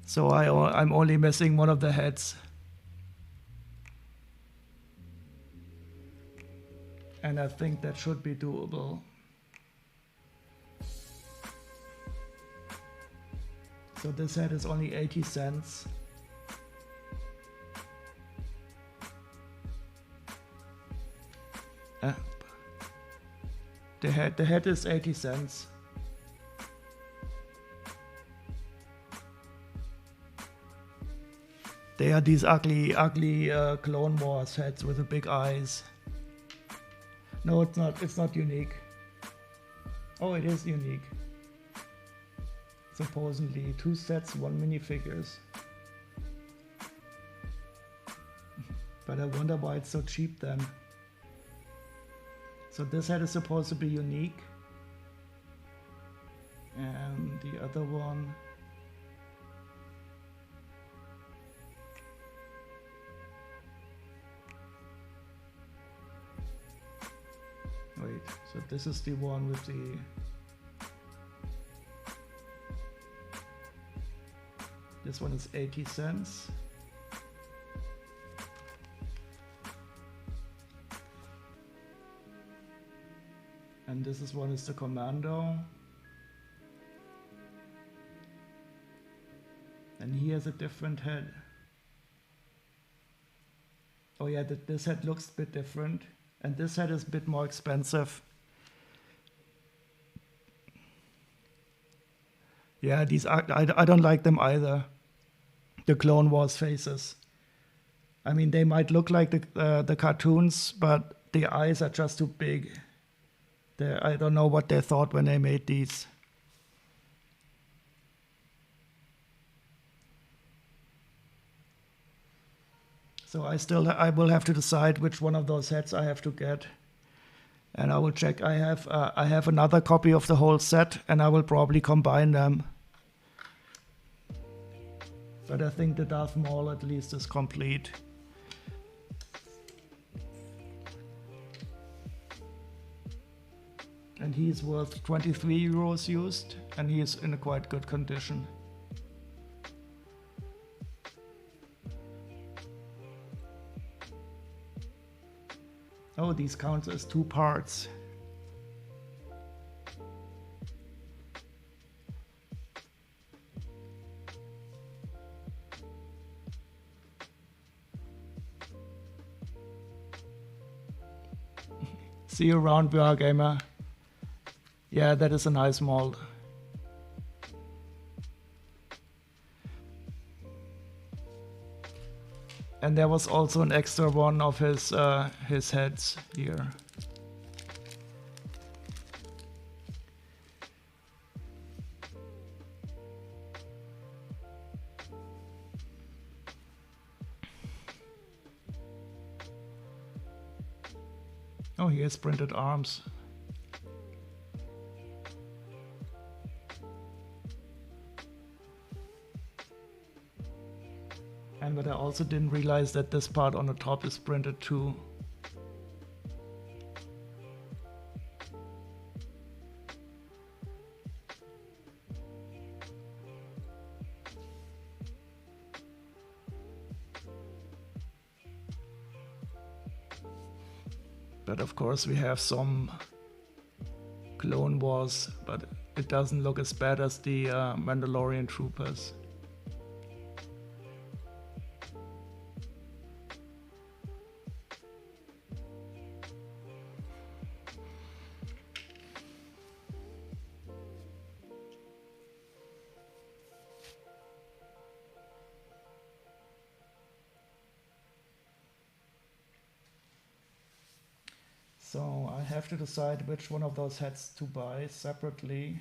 Speaker 1: So I'm only missing one of the heads. And I think that should be doable. So this head is only 80 cents. The head is 80 cents. They are these ugly Clone Wars heads with the big eyes. No, it's not. It's not unique. Oh, it is unique. Supposedly 2 sets, 1 minifigures. But I wonder why it's so cheap then. So this head is supposed to be unique. And the other one. Wait, so this is the one with the... This one is 80 cents. And this one is the Commando. And he has a different head. Oh yeah, this head looks a bit different. And this head is a bit more expensive. Yeah, these I don't like them either. The Clone Wars faces. I mean, they might look like the cartoons, but the eyes are just too big. I don't know what they thought when they made these. So I will have to decide which one of those heads I have to get, and I will check. I have another copy of the whole set, and I will probably combine them. But I think the Darth Maul at least is complete. And he's worth 23 euros used, and he is in a quite good condition. Oh, these count as 2 parts. See you around, VR Gamer. Yeah, that is a nice mold. And there was also an extra one of his heads here. Oh, he has printed arms. And but I also didn't realize that this part on the top is printed too. But of course we have some Clone Wars, but it doesn't look as bad as the Mandalorian troopers. So I have to decide which one of those heads to buy separately.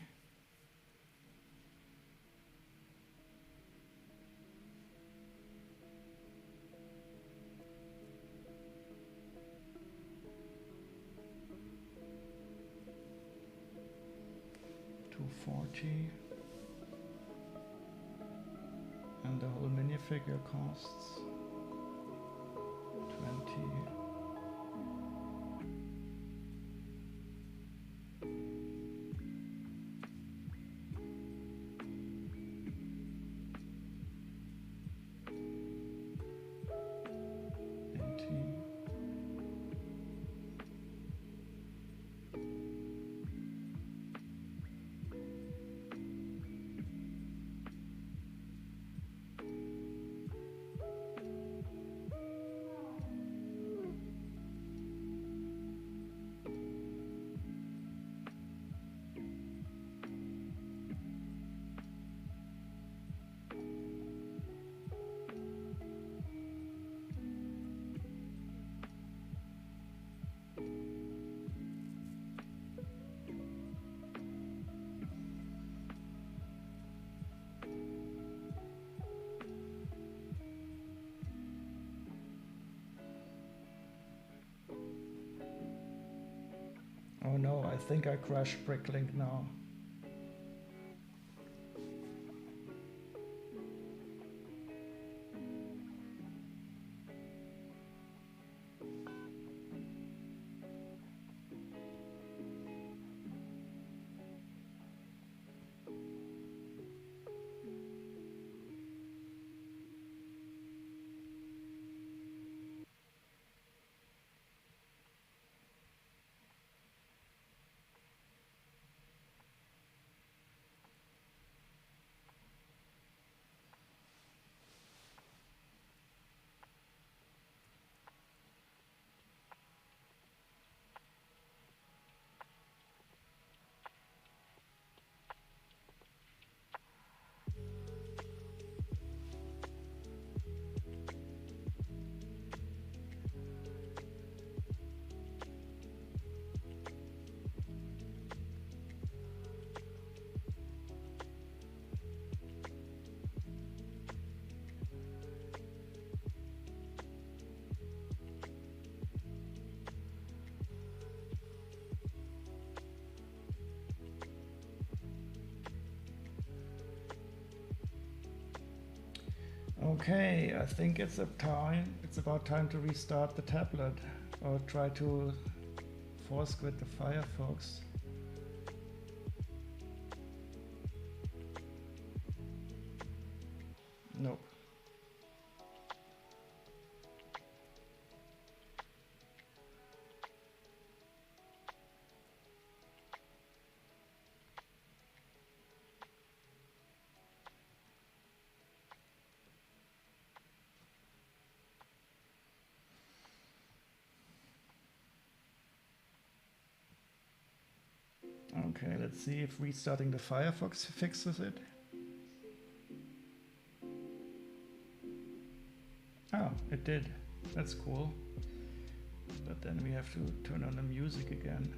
Speaker 1: $240. And the whole minifigure costs $20. Oh no, I think I crashed Bricklink now. Okay, I think it's about time to restart the tablet or try to force quit the Firefox. Nope. Okay, let's see if restarting the Firefox fixes it. Oh, it did. That's cool. But then we have to turn on the music again.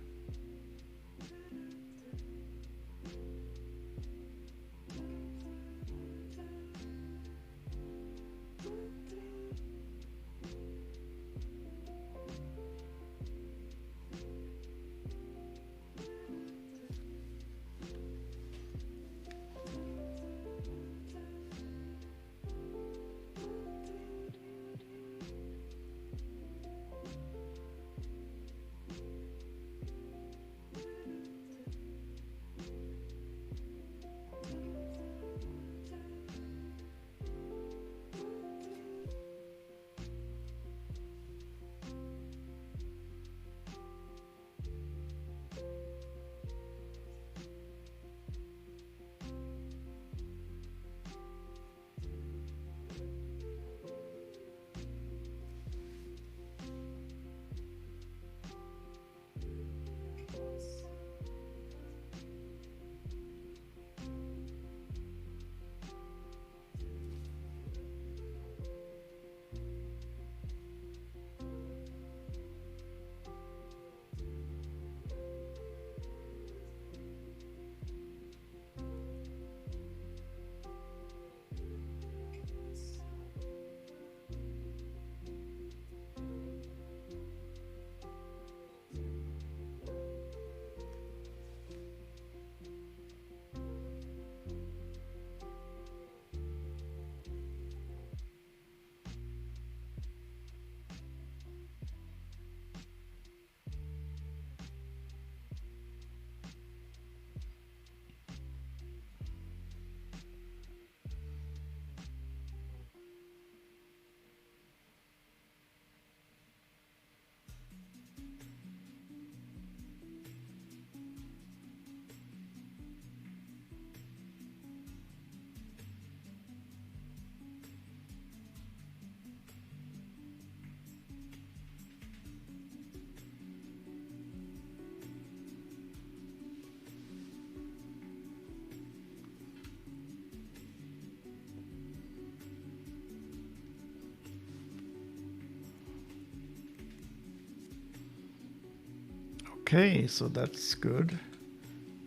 Speaker 1: Okay, so that's good,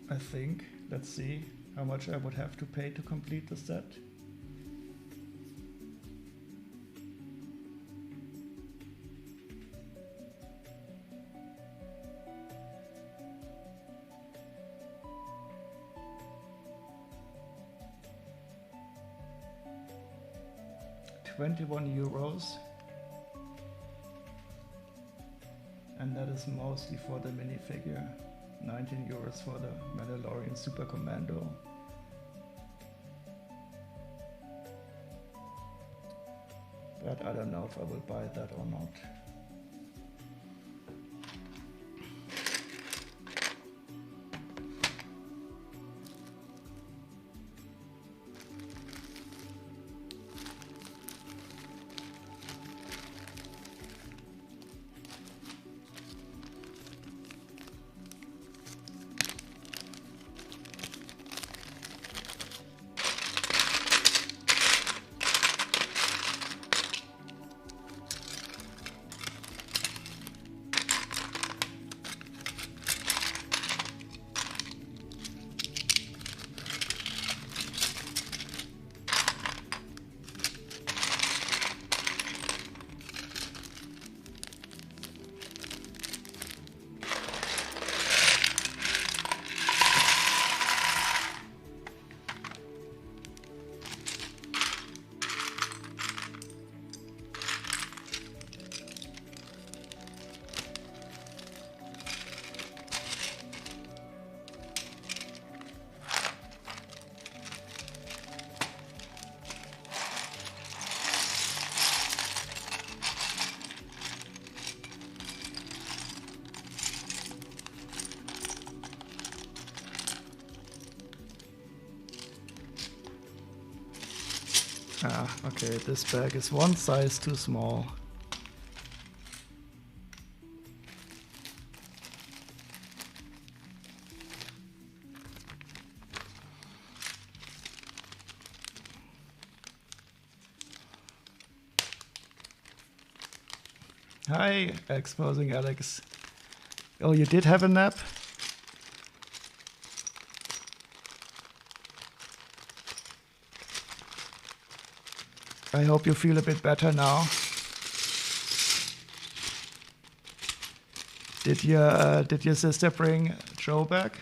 Speaker 1: I think. Let's see how much I would have to pay to complete the set. €21. And that is mostly for the minifigure. €19 for the Mandalorian Super Commando. But I don't know if I will buy that or not. Ah, okay, this bag is one size too small. Hi, exposing Alex. Oh, you did have a nap? I hope you feel a bit better now. Did your sister bring Joe back?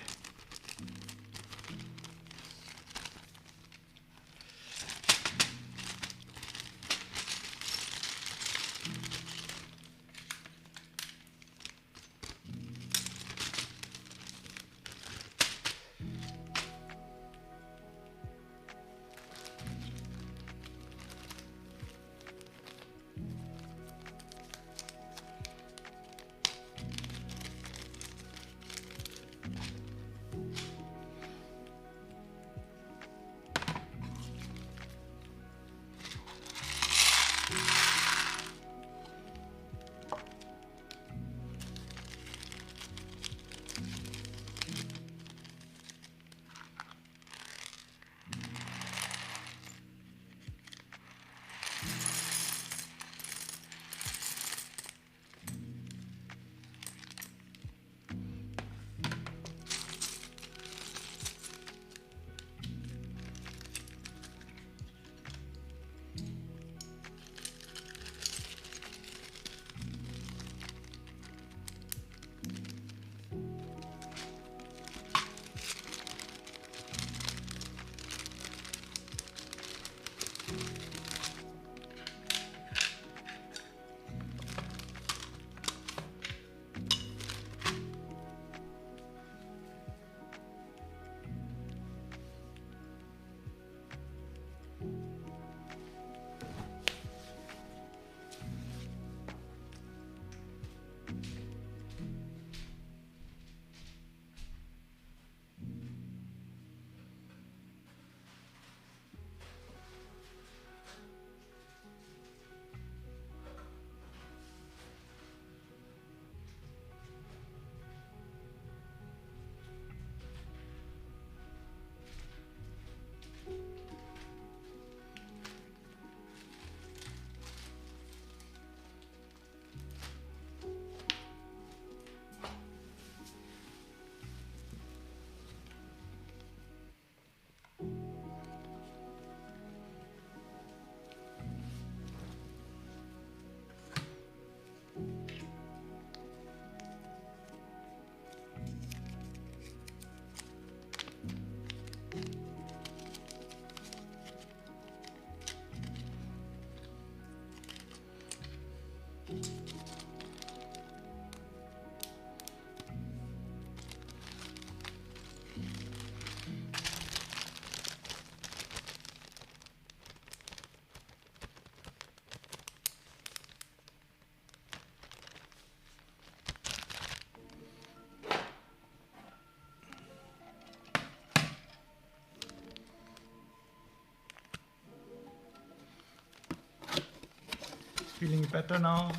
Speaker 1: Feeling better now?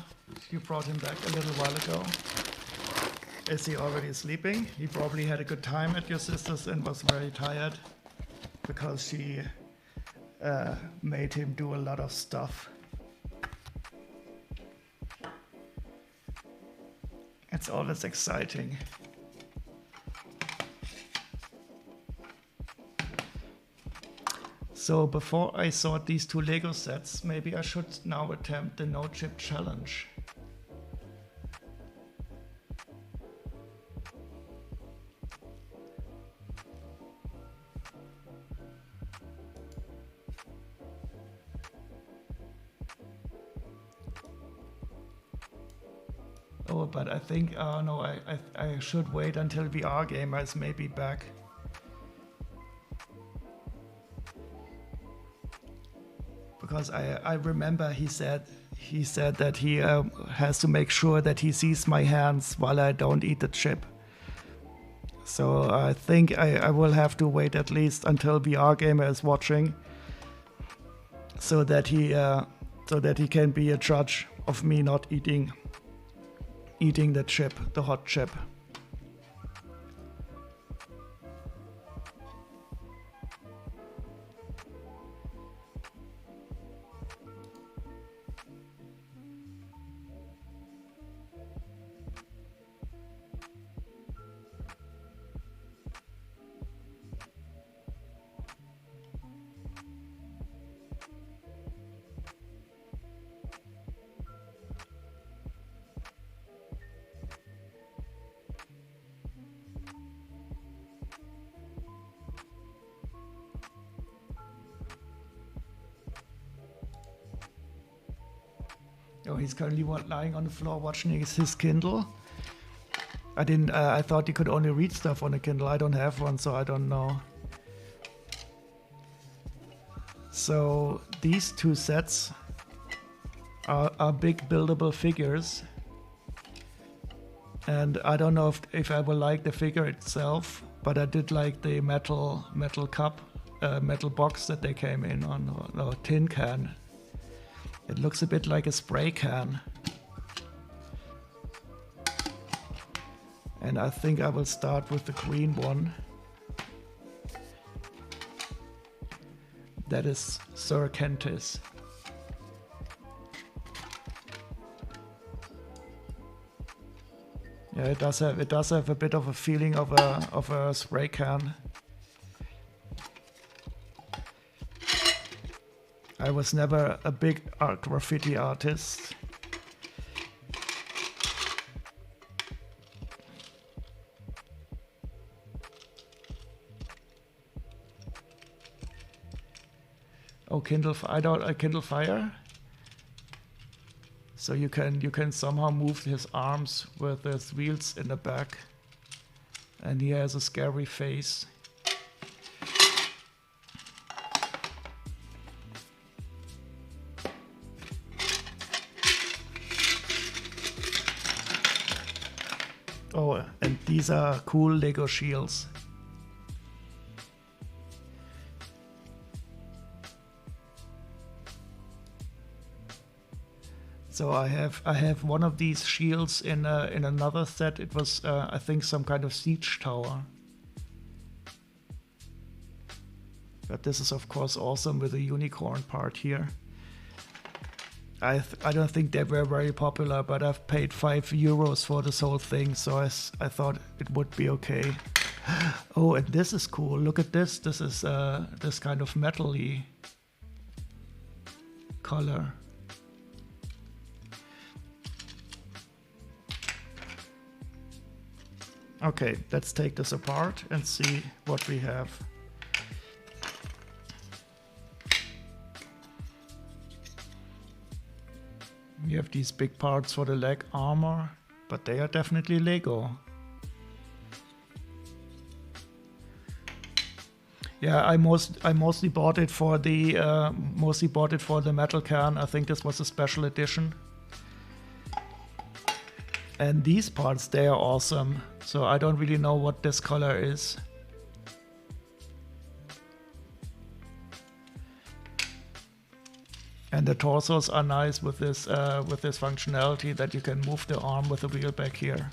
Speaker 1: You brought him back a little while ago. Is he already sleeping? He probably had a good time at your sister's and was very tired because she made him do a lot of stuff. It's always exciting. So before I sort these two Lego sets, maybe I should now attempt the no chip challenge. Oh, but I think, no, I should wait until VR Gamer is maybe back. Because I remember he said that he has to make sure that he sees my hands while I don't eat the chip. So I think I will have to wait at least until VR Gamer is watching, so that he can be a judge of me not eating the chip, the hot chip. Oh, he's currently lying on the floor watching his Kindle. I didn't. I thought you could only read stuff on a Kindle. I don't have one, so I don't know. So these two sets are big buildable figures, and I don't know if I will like the figure itself, but I did like the metal cup, metal box that they came in on, or tin can. It looks a bit like a spray can. And I think I will start with the green one. That is Sir Kentis. Yeah, it does have a bit of a feeling of a spray can. I was never a big art graffiti artist. Oh, Kindle Fire. So you can somehow move his arms with his wheels in the back, and he has a scary face. Oh, and these are cool Lego shields. So I have one of these shields in another set. It was I think some kind of siege tower. But this is of course awesome with the unicorn part here. I don't think they were very popular, but I've paid €5 for this whole thing, so I thought it would be okay. Oh, and this is cool. Look at this. This is this kind of metal-y color. Okay, let's take this apart and see what we have. We have these big parts for the leg armor, but they are definitely Lego. Yeah, I mostly bought it for the metal can. I think this was a special edition. And these parts, they are awesome. So I don't really know what this color is. And the torsos are nice with this functionality that you can move the arm with the wheel back here.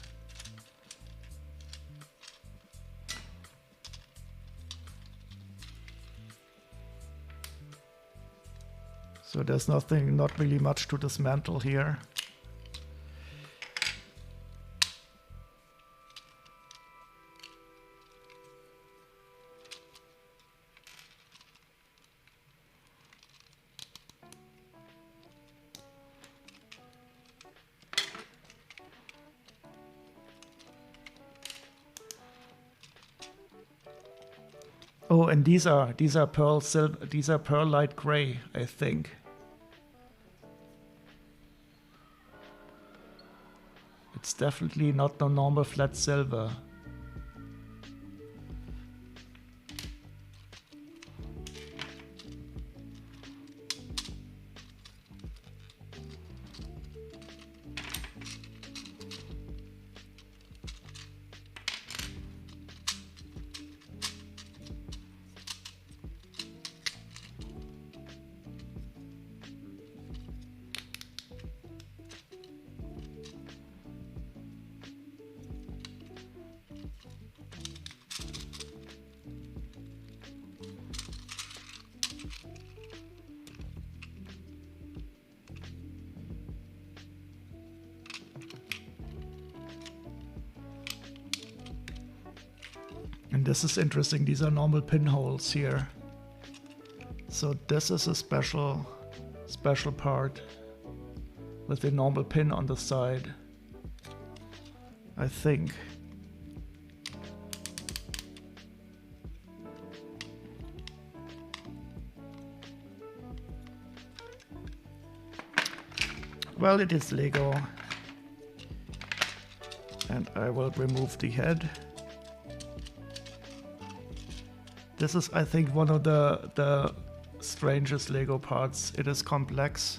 Speaker 1: So there's not really much to dismantle here. Oh, and these are pearl light gray, I think. It's definitely not the normal flat silver. And this is interesting, these are normal pinholes here. So this is a special part with the normal pin on the side, I think. Well, it is Lego. And I will remove the head. This is, I think, one of the strangest Lego parts. It is complex.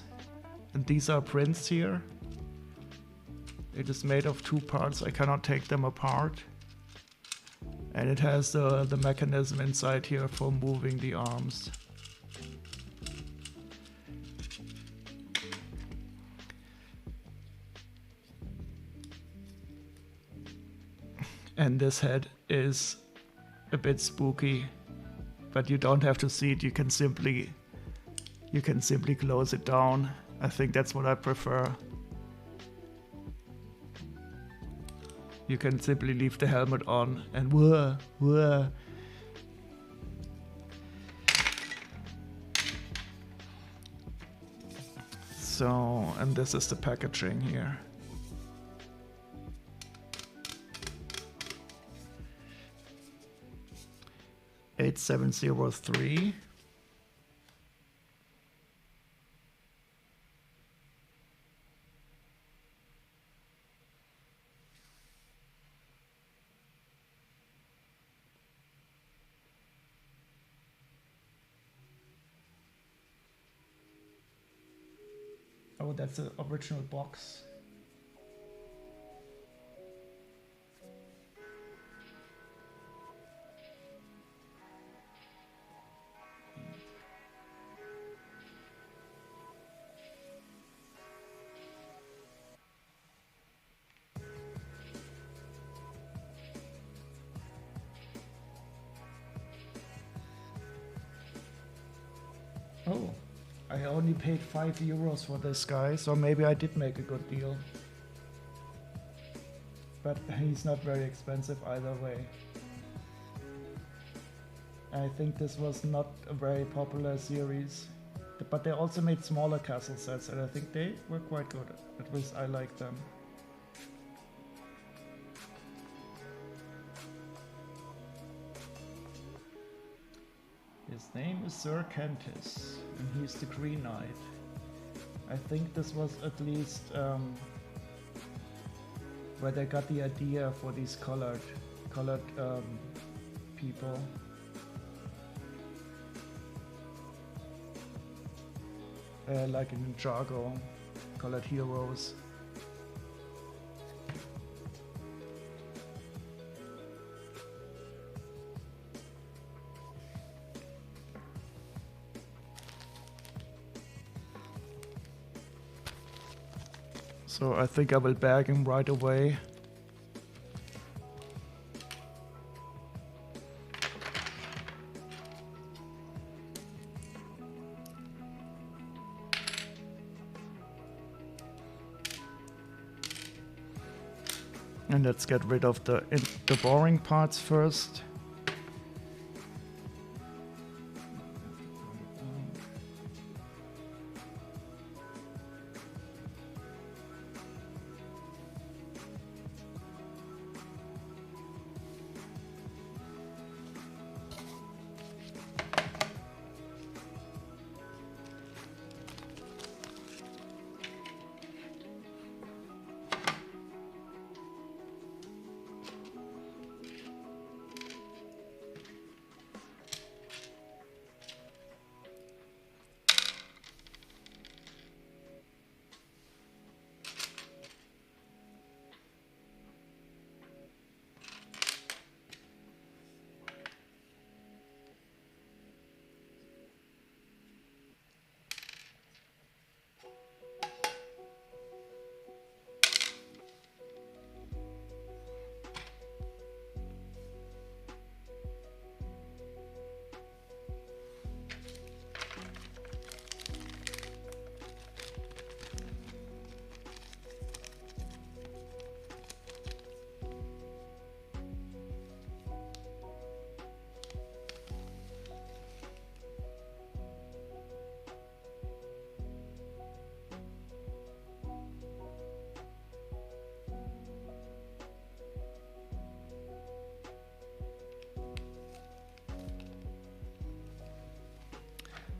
Speaker 1: And these are prints here. It is made of two parts. I cannot take them apart. And it has the mechanism inside here for moving the arms. And this head is a bit spooky, but you don't have to see it. You can simply close it down. I think that's what I prefer. You can simply leave the helmet on and whoa, whoa. So, and this is the packaging here. $8,703. Oh, that's the original box. Oh, I only paid €5 for this guy, so maybe I did make a good deal. But he's not very expensive either way. I think this was not a very popular series, but they also made smaller castle sets, and I think they were quite good. At least I like them. His name is Sir Kentis, and he's the Green Knight. I think this was at least where they got the idea for these colored people. Like in Ninjago, colored heroes. So I think I will bag him right away. And let's get rid of the boring parts first.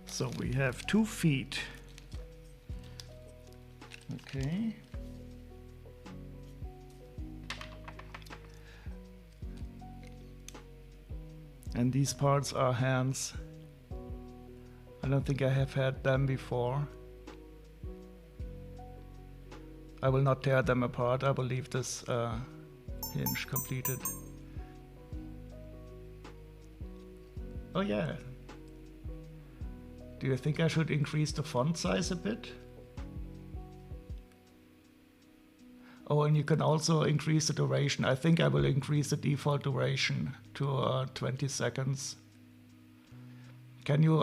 Speaker 1: So we have 2 feet. Okay. And these parts are hands. I don't think I have had them before. I will not tear them apart. I will leave this hinge completed. Oh yeah. Do you think I should increase the font size a bit? Oh, and you can also increase the duration. I think I will increase the default duration to 20 seconds. Can you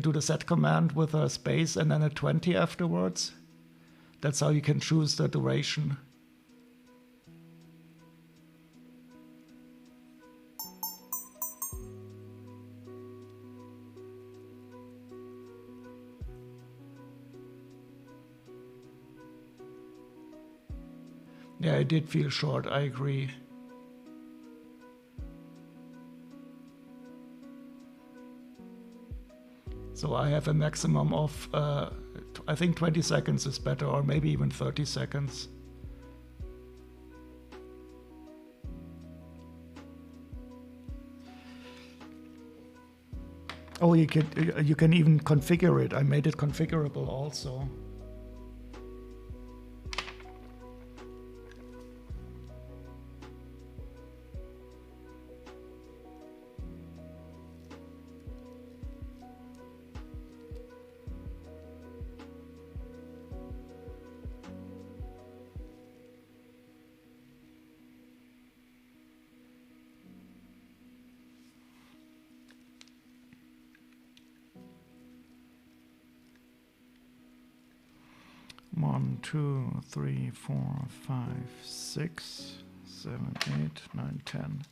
Speaker 1: do the set command with a space and then a 20 afterwards? That's how you can choose the duration. Yeah, it did feel short, I agree. So I have a maximum of, I think 20 seconds is better, or maybe even 30 seconds. Oh, you can even configure it. I made it configurable also. One, 2, 3, 4, 5, 6, 7, 8, 9, 10.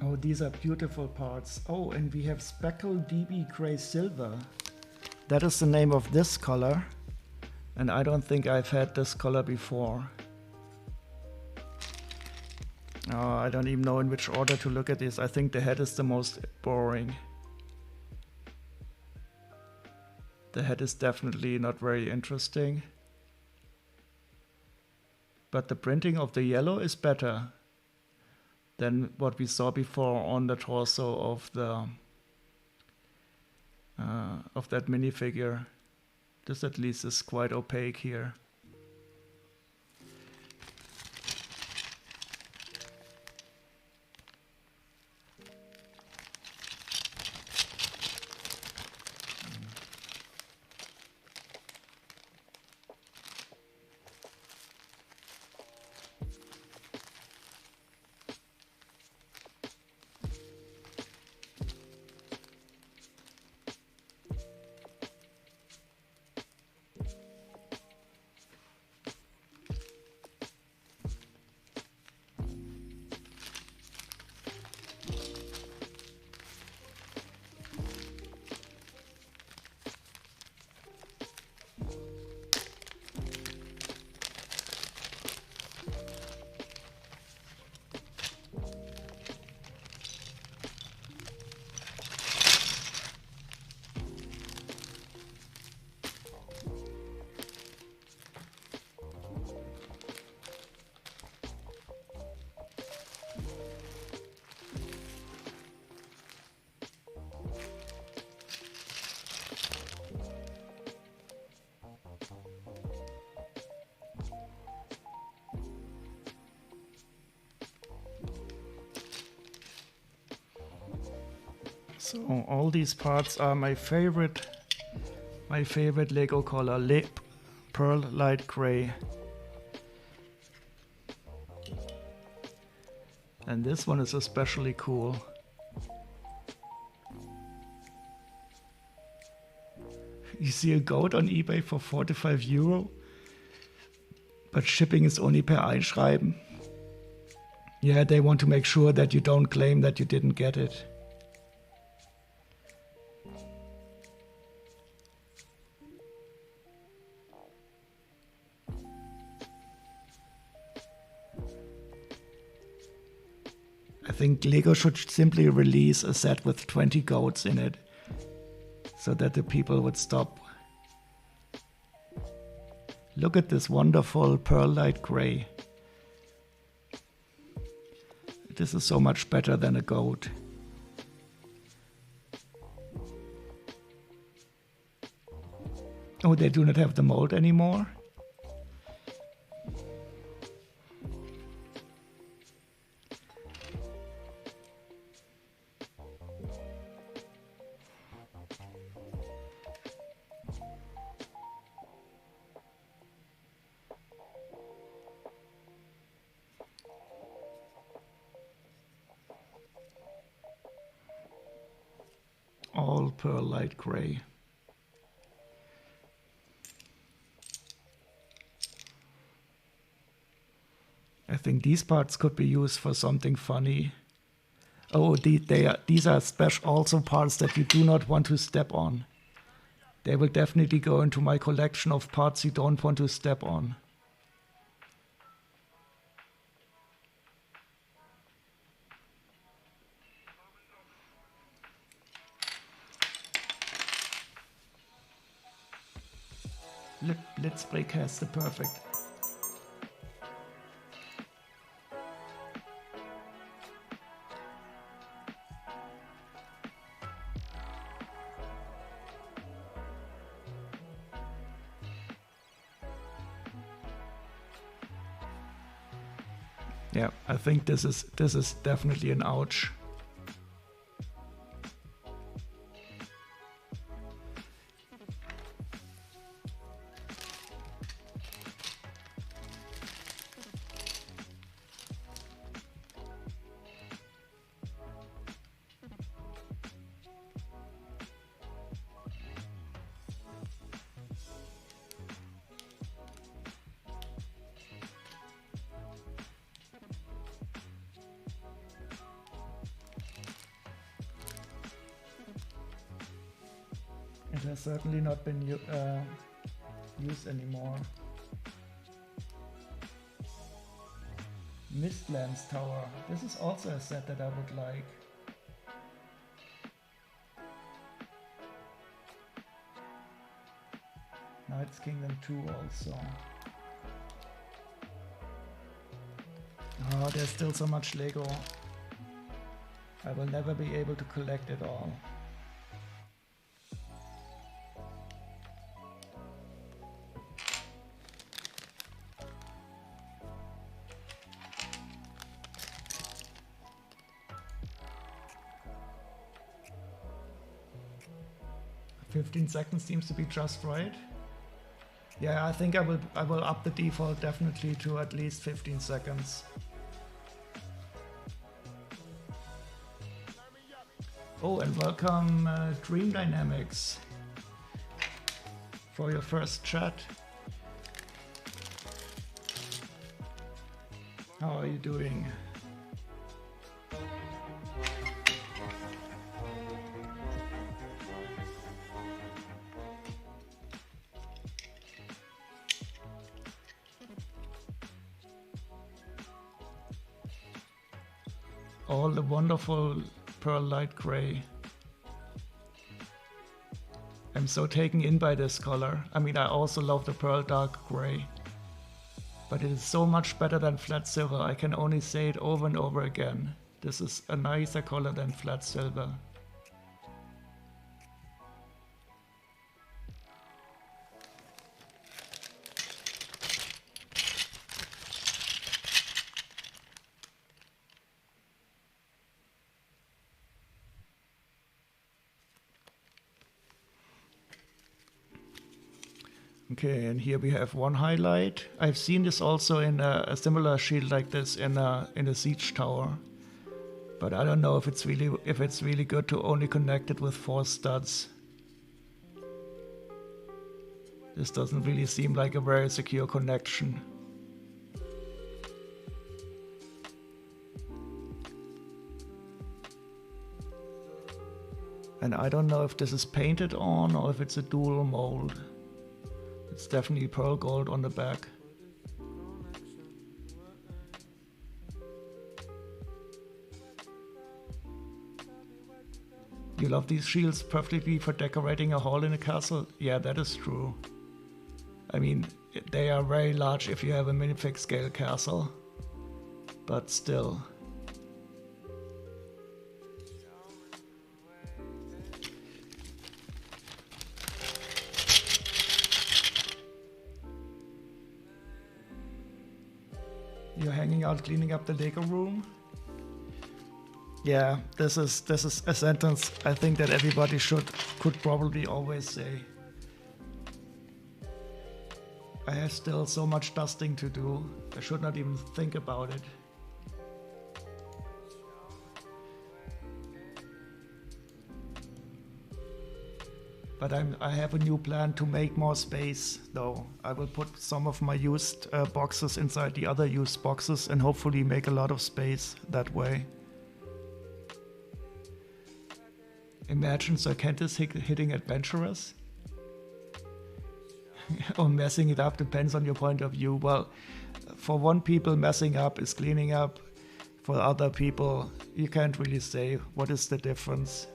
Speaker 1: Oh, these are beautiful parts. Oh, and we have Speckle DB Gray Silver. That is the name of this color. And I don't think I've had this color before. I don't even know in which order to look at this. I think the head is the most boring. The head is definitely not very interesting. But the printing of the yellow is better than what we saw before on the torso of the of that minifigure. This at least is quite opaque here. So all these parts are my favorite Lego color, Pearl Light Gray. And this one is especially cool. You see a goat on eBay for 45 Euro, but shipping is only per Einschreiben. Yeah, they want to make sure that you don't claim that you didn't get it. I think Lego should simply release a set with 20 goats in it, so that the people would stop. Look at this wonderful Pearl Light Gray. This is so much better than a goat. Oh, they do not have the mold anymore? All Pearl Light Gray. I think these parts could be used for something funny. Oh, these are also parts that you do not want to step on. They will definitely go into my collection of parts you don't want to step on. Blitzbreak has the perfect. Yeah, I think this is definitely an ouch. It has certainly not been used anymore. Mistlands Tower. This is also a set that I would like. Knights Kingdom 2 also. Oh, there's still so much Lego. I will never be able to collect it all. "15 seconds seems to be just right." Yeah, I think I will up the default definitely to at least 15 seconds. Oh, and welcome Dream Dynamics for your first chat. How are you doing? All the wonderful Pearl Light Gray. I'm so taken in by this color. I mean, I also love the Pearl Dark Gray, but it is so much better than Flat Silver. I can only say it over and over again. This is a nicer color than Flat Silver. Okay, and here we have one highlight. I've seen this also in a similar shield like this in a siege tower, but I don't know if it's really good to only connect it with 4 studs. This doesn't really seem like a very secure connection. And I don't know if this is painted on or if it's a dual mold. It's definitely pearl gold on the back. You love these shields perfectly for decorating a hall in a castle? Yeah, that is true. I mean, they are very large if you have a minifig scale castle, but still. You're hanging out cleaning up the Lego room? Yeah, this is a sentence I think that everybody could probably always say. I have still so much dusting to do. I should not even think about it. But I have a new plan to make more space, though. I will put some of my used boxes inside the other used boxes and hopefully make a lot of space that way. Imagine Sir Kentis hitting adventurers. Or messing it up, depends on your point of view. Well, for one people, messing up is cleaning up. For other people, you can't really say what is the difference.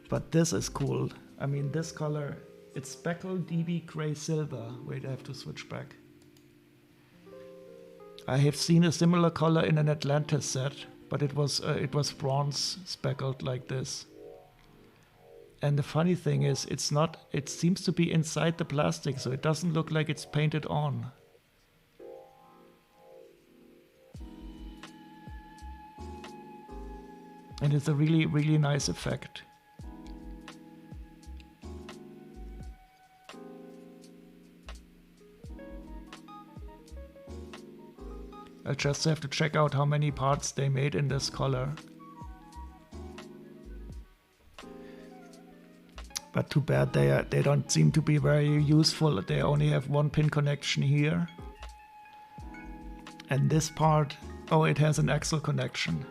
Speaker 1: But this is cool. I mean, this color, it's speckled DB gray silver. Wait, I have to switch back. I have seen a similar color in an Atlantis set, but it was bronze speckled like this. And the funny thing is, it seems to be inside the plastic, so it doesn't look like it's painted on. And it's a really, really nice effect. I just have to check out how many parts they made in this color. But too bad they don't seem to be very useful. They only have one pin connection here. And this part, oh, it has an axle connection.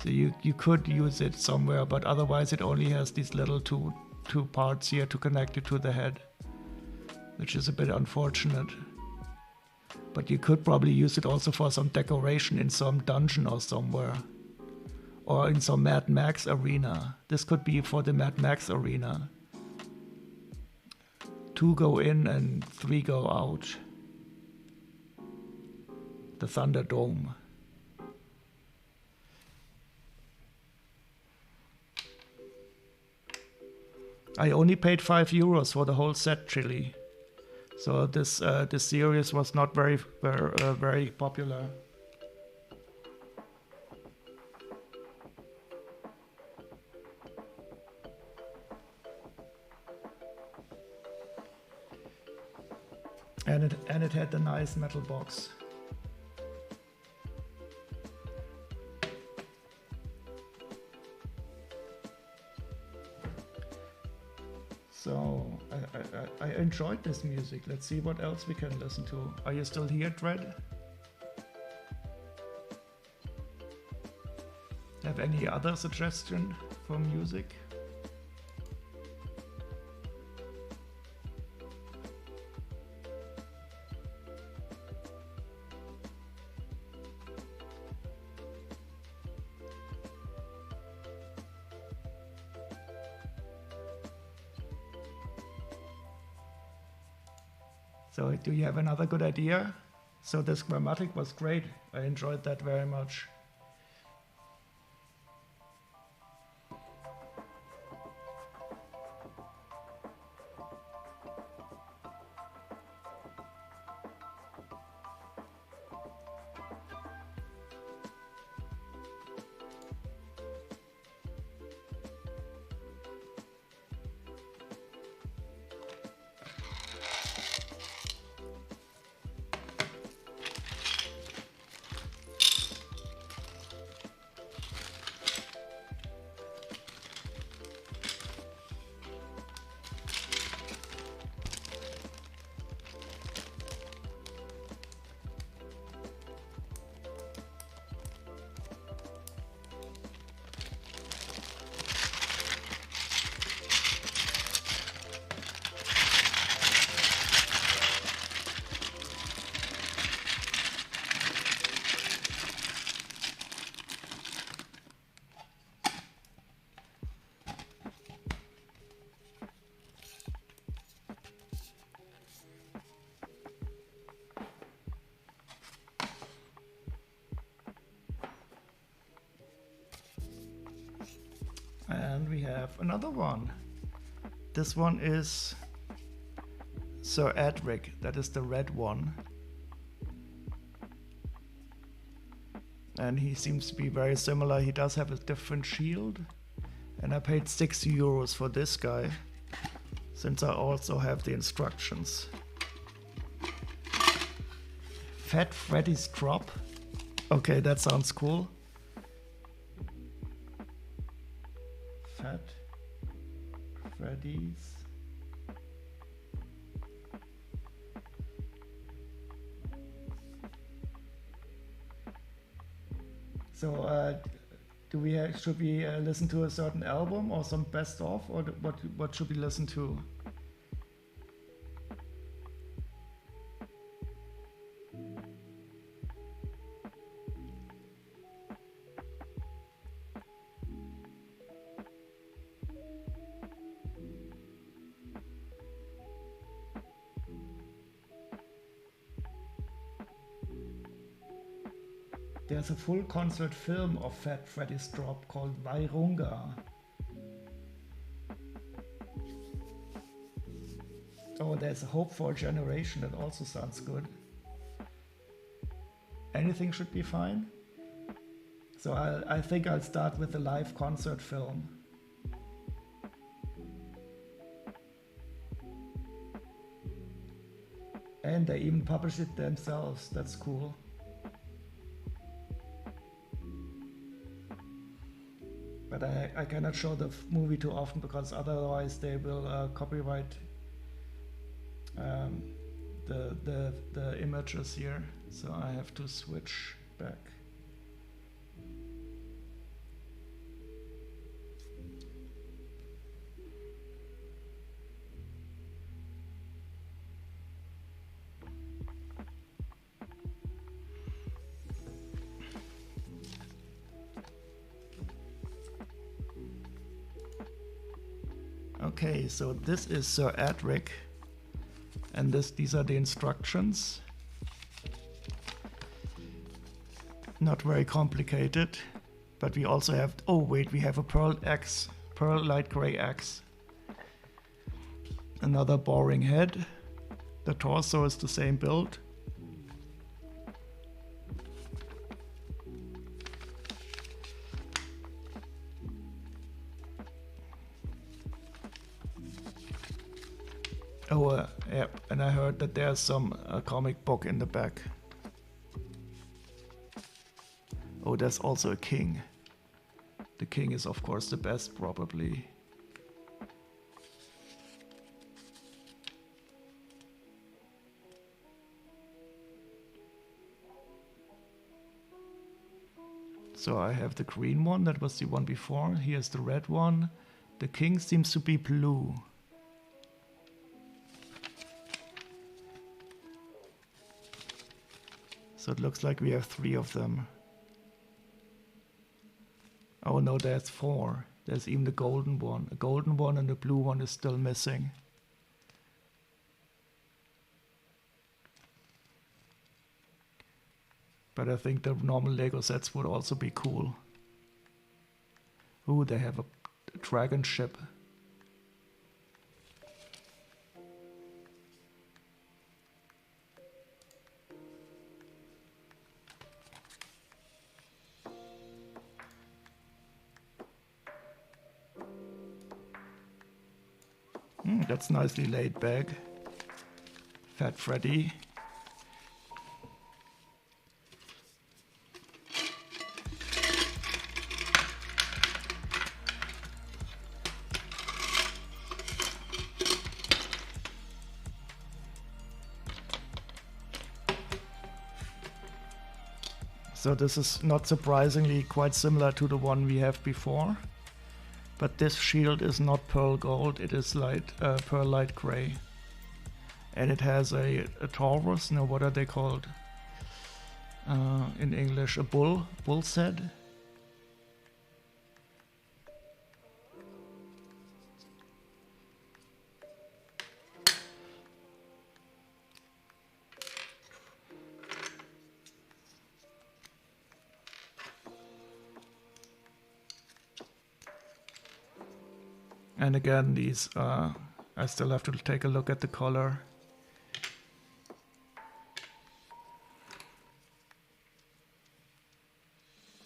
Speaker 1: So you could use it somewhere, but otherwise it only has these little two parts here to connect it to the head, which is a bit unfortunate. But you could probably use it also for some decoration in some dungeon or somewhere. Or in some Mad Max arena. This could be for the Mad Max arena. 2 go in and 3 go out. The Thunderdome. I only paid €5 for the whole set, Chili. So this series was not very popular. And it had a nice metal box. So I enjoyed this music. Let's see what else we can listen to. Are you still here, Dread? Have any other suggestion for music? So do you have another good idea? So this grammatic was great. I enjoyed that very much. And we have another one. This one is Sir Edric, that is the red one. And he seems to be very similar. He does have a different shield. And I paid €6 for this guy, since I also have the instructions. Fat Freddy's Drop. Okay, that sounds cool. Fat Freddy's. So, should we listen to a certain album or some best of, or what should we listen to? There's a full concert film of Fat Freddy's Drop called Vairunga. Oh, there's a Hope for a Generation, that also sounds good. Anything should be fine. So I think I'll start with the live concert film. And they even publish it themselves, that's cool. But I cannot show the movie too often because otherwise they will copyright the images here. So I have to switch back. Okay, so this is Sir Edric, and these are the instructions. Not very complicated, but we also have, oh wait, we have a Pearl Axe, Pearl Light Gray Axe. Another boring head. The torso is the same build. Oh, yeah, and I heard that there's some comic book in the back. Oh, there's also a king. The king is of course the best, probably. So I have the green one, that was the one before. Here's the red one. The king seems to be blue. So it looks like we have 3 of them. Oh no, there's 4. There's even the golden one. A golden one and the blue one is still missing. But I think the normal Lego sets would also be cool. Ooh, they have a dragon ship. That's nicely laid back. Fat Freddy. So this is not surprisingly quite similar to the one we have before. But this shield is not pearl gold, it is pearl light gray. And it has a Taurus, no, what are they called? In English, a bull's head. And again, these, I still have to take a look at the color.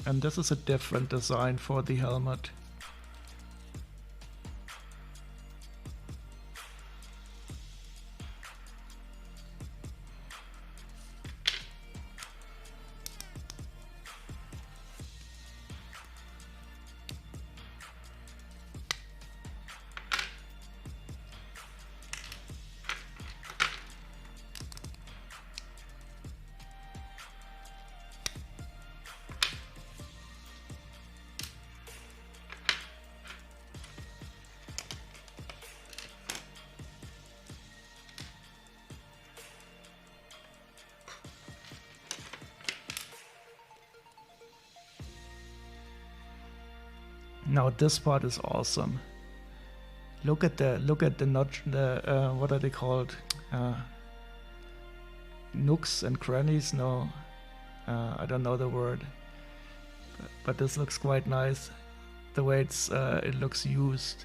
Speaker 1: And this is a different design for the helmet. Now this part is awesome. Look at the notch, the what are they called? Nooks and crannies? No, I don't know the word. But this looks quite nice. The way it looks used.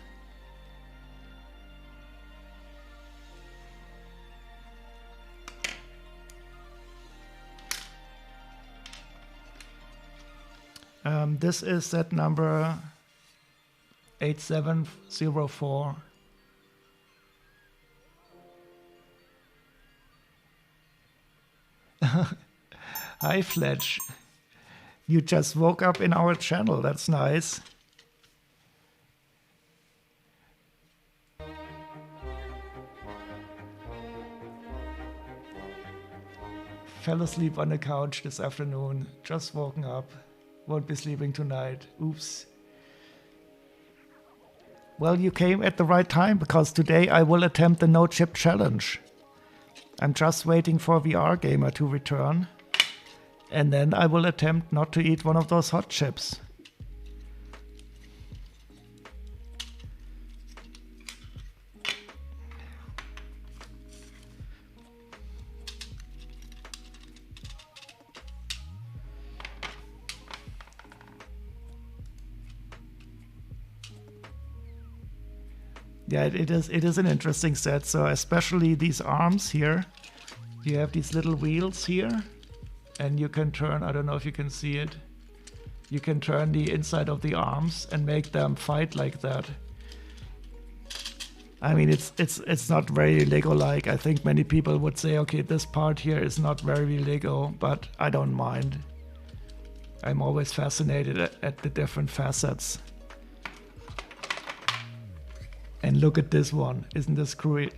Speaker 1: This is set number 8704. Hi Fletch, you just woke up in our channel, that's nice. Fell asleep on the couch this afternoon, just woken up, won't be sleeping tonight, oops. Well, you came at the right time, because today I will attempt the no chip challenge. I'm just waiting for VR Gamer to return, and then I will attempt not to eat one of those hot chips. Yeah, it is an interesting set. So especially these arms here, you have these little wheels here, and you can turn, I don't know if you can see it, you can turn the inside of the arms and make them fight like that. I mean, it's not very Lego-like. I think many people would say, okay, this part here is not very Lego, but I don't mind. I'm always fascinated at the different facets. And look at this one, isn't this great?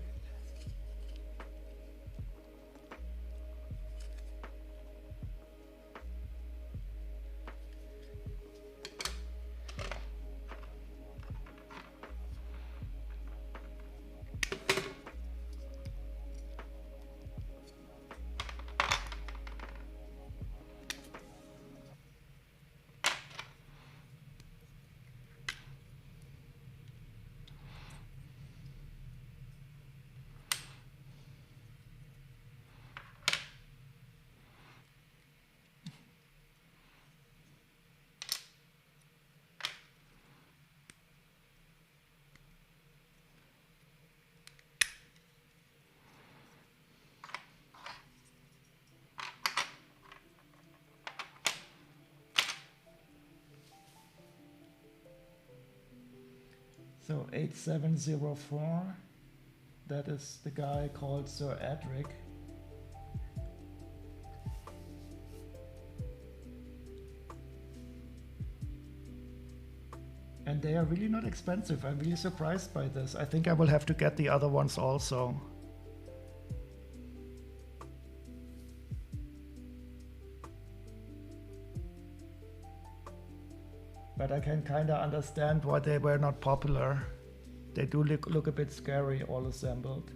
Speaker 1: So 8704, that is the guy called Sir Edric. And they are really not expensive. I'm really surprised by this. I think I will have to get the other ones also. But I can kind of understand why they were not popular. They do look a bit scary all assembled.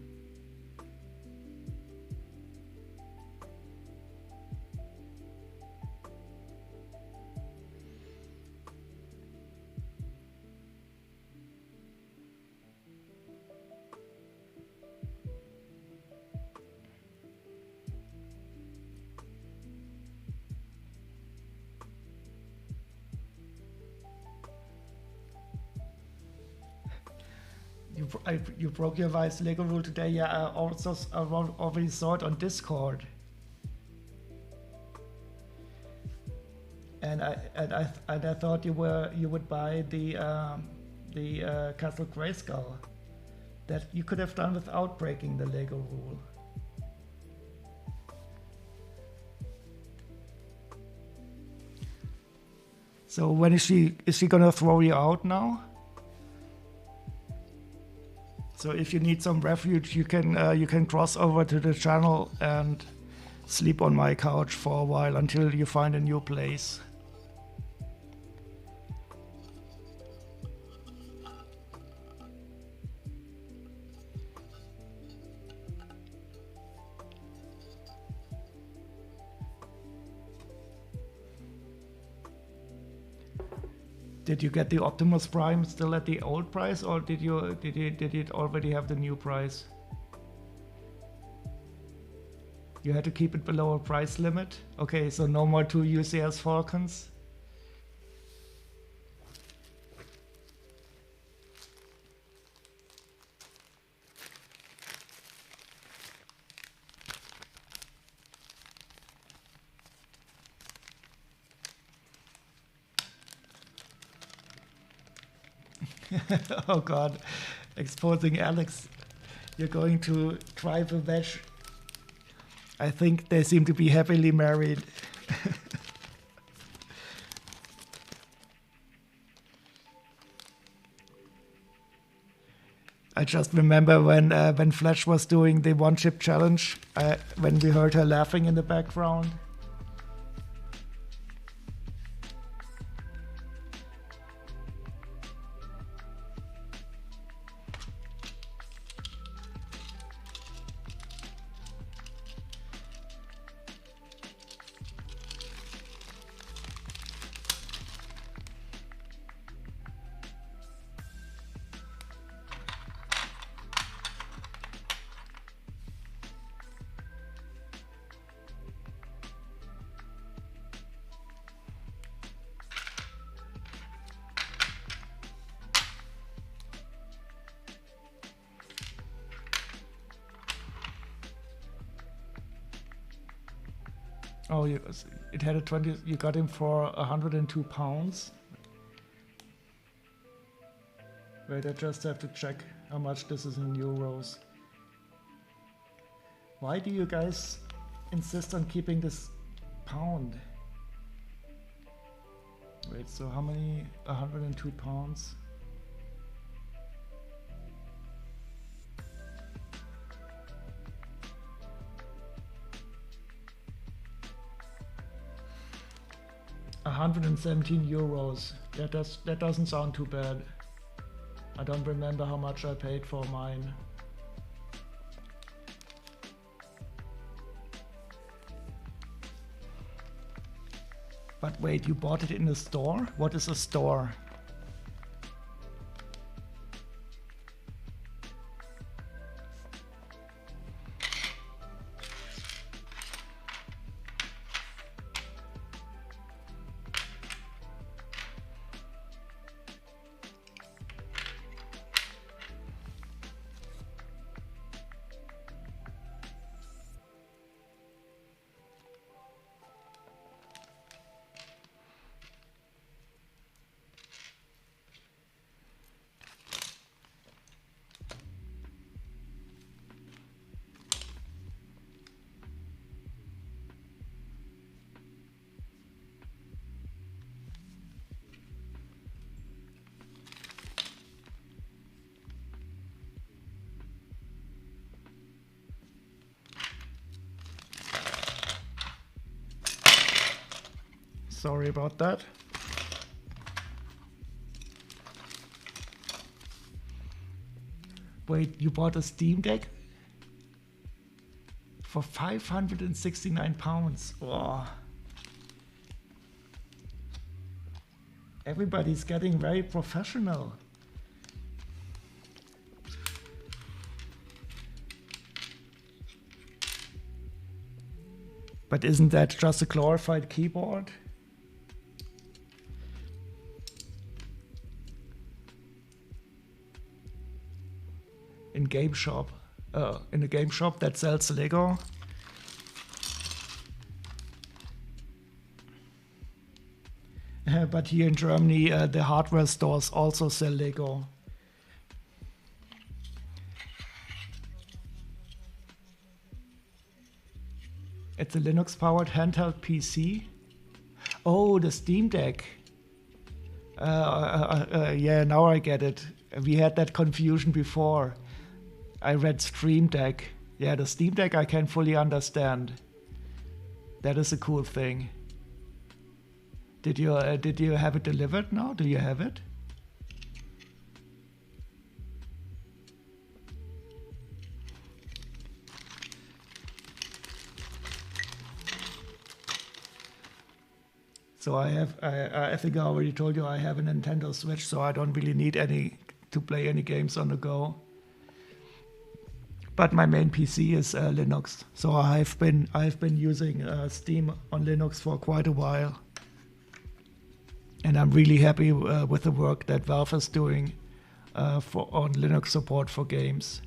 Speaker 1: You broke your wife's Lego rule today. Yeah, I already saw it on Discord. And I thought you would buy the Castle Grayskull. That you could have done without breaking the Lego rule. So when is she gonna throw you out now? So if you need some refuge, you can cross over to the channel and sleep on my couch for a while until you find a new place. Did you get the Optimus Prime still at the old price, or did it already have the new price? You had to keep it below a price limit? Okay, so no more 2 UCS Falcons? Oh god, exposing Alex. You're going to drive a wedge. I think they seem to be happily married. I just remember when Fletch was doing the one chip challenge, when we heard her laughing in the background. Oh, it had a 20. You got him for 102 pounds. Wait, I just have to check how much this is in euros. Why do you guys insist on keeping this pound? Wait, so how many? 102 pounds. €117. That doesn't sound too bad. I don't remember how much I paid for mine. But wait, you bought it in a store? What is a store? Sorry about that. Wait, you bought a Steam Deck? For 569 pounds. Oh. Everybody's getting very professional. But isn't that just a glorified keyboard? in game shop, in a game shop that sells Lego. But here in Germany, the hardware stores also sell Lego. It's a Linux-powered handheld PC. Oh, the Steam Deck. Yeah, now I get it. We had that confusion before. I read Stream Deck. Yeah, the Steam Deck I can fully understand. That is a cool thing. Did you have it delivered now? Do you have it? So I think I already told you I have a Nintendo Switch, so I don't really need any to play any games on the go. But my main PC is Linux, so I've been using Steam on Linux for quite a while, and I'm really happy with the work that Valve is doing on Linux support for games.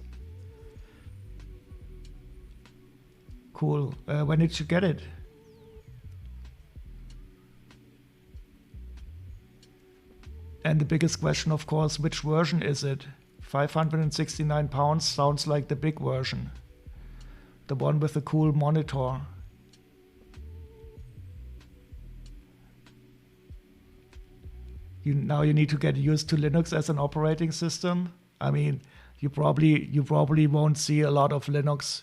Speaker 1: Cool. When did you get it? And the biggest question, of course, which version is it? £569 sounds like the big version. The one with the cool monitor. Now you need to get used to Linux as an operating system. I mean, you probably won't see a lot of Linux.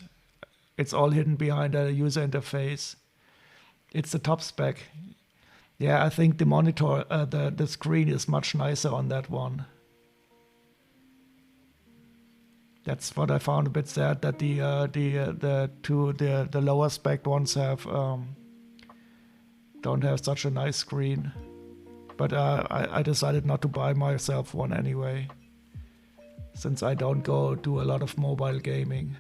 Speaker 1: It's all hidden behind a user interface. It's the top spec. Yeah, I think the monitor, the screen is much nicer on that one. That's what I found a bit sad, that the lower spec ones don't have such a nice screen. But I decided not to buy myself one anyway, since I don't do a lot of mobile gaming.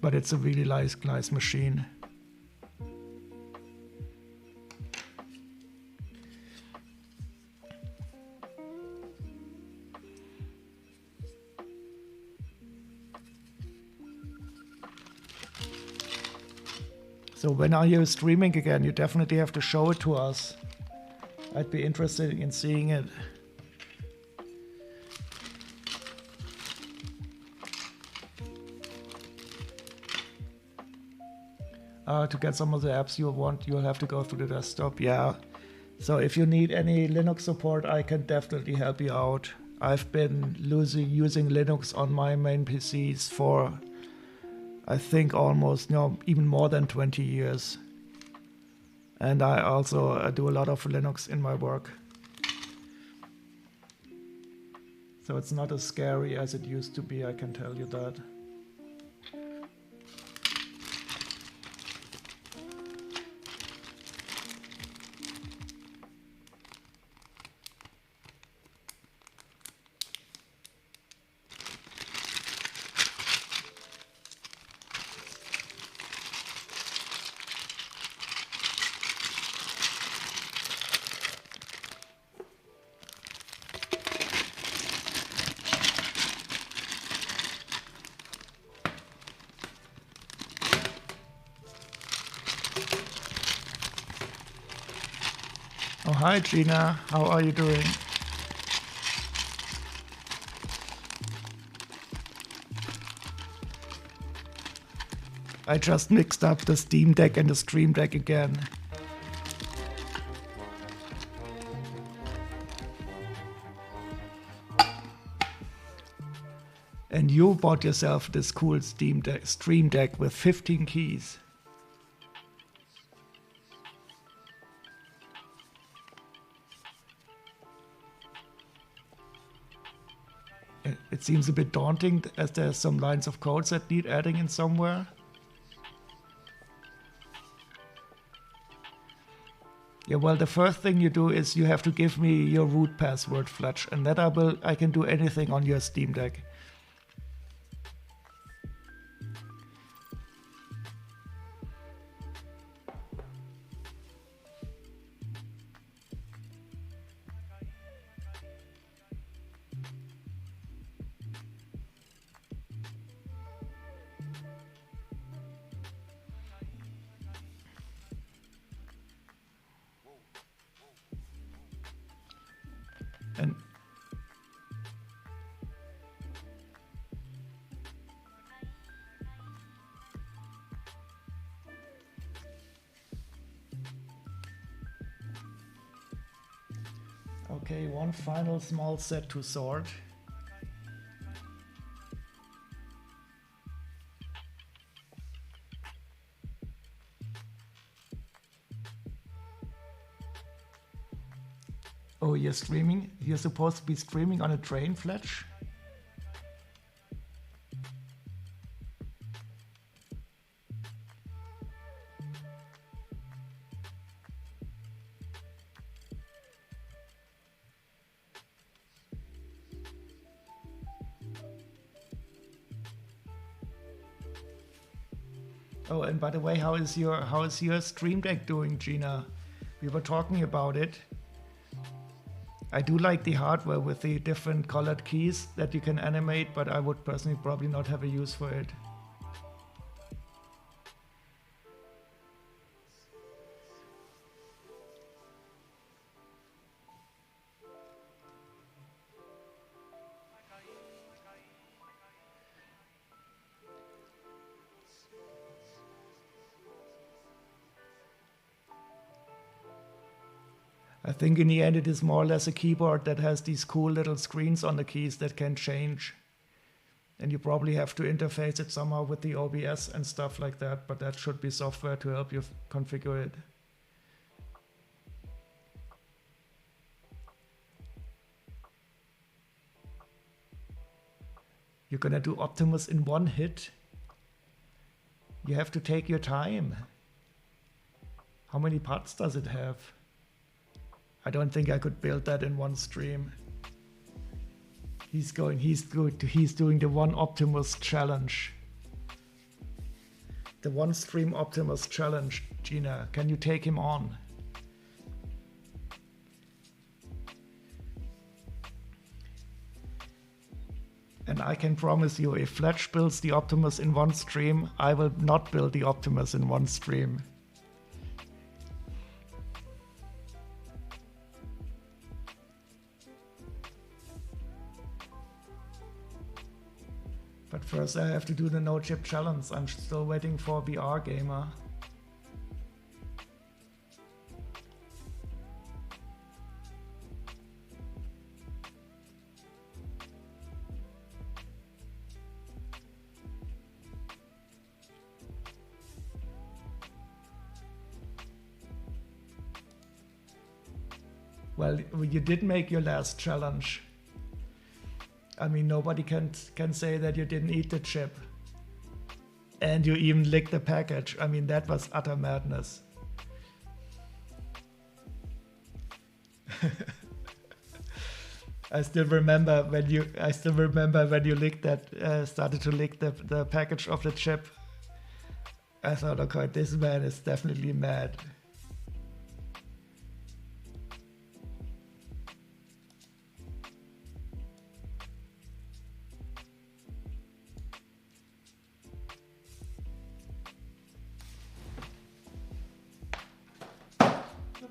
Speaker 1: But it's a really nice machine. So when are you streaming again? You definitely have to show it to us. I'd be interested in seeing it. To get some of the apps you want, you'll have to go through the desktop. Yeah. So if you need any Linux support, I can definitely help you out. I've been using Linux on my main PCs for, I think, almost, even more than 20 years. And I also do a lot of Linux in my work. So it's not as scary as it used to be, I can tell you that. Oh, hi Gina, how are you doing? I just mixed up the Steam Deck and the Stream Deck again. And you bought yourself this cool Stream Deck with 15 keys. It seems a bit daunting, as there's some lines of codes that need adding in somewhere. Yeah, well, the first thing you do is you have to give me your root password, Fletch, and that I can do anything on your Steam Deck. Okay, one final small set to sort. Oh, you're streaming? You're supposed to be streaming on a train, Fletch? Oh, and by the way, how is your Stream Deck doing, Gina? We were talking about it. I do like the hardware with the different colored keys that you can animate, but I would personally probably not have a use for it. I think in the end it is more or less a keyboard that has these cool little screens on the keys that can change. And you probably have to interface it somehow with the OBS and stuff like that, but that should be software to help you configure it. You're gonna do Optimus in one hit? You have to take your time. How many parts does it have? I don't think I could build that in one stream. He's doing the one Optimus challenge. The one stream Optimus challenge, Gina. Can you take him on? And I can promise you, if Fletch builds the Optimus in one stream, I will not build the Optimus in one stream. But first I have to do the no chip challenge. I'm still waiting for VR Gamer. Well, you did make your last challenge. I mean, nobody can say that you didn't eat the chip. And you even licked the package. I mean, that was utter madness. I still remember when you licked that, started to lick the package of the chip. I thought, okay, this man is definitely mad.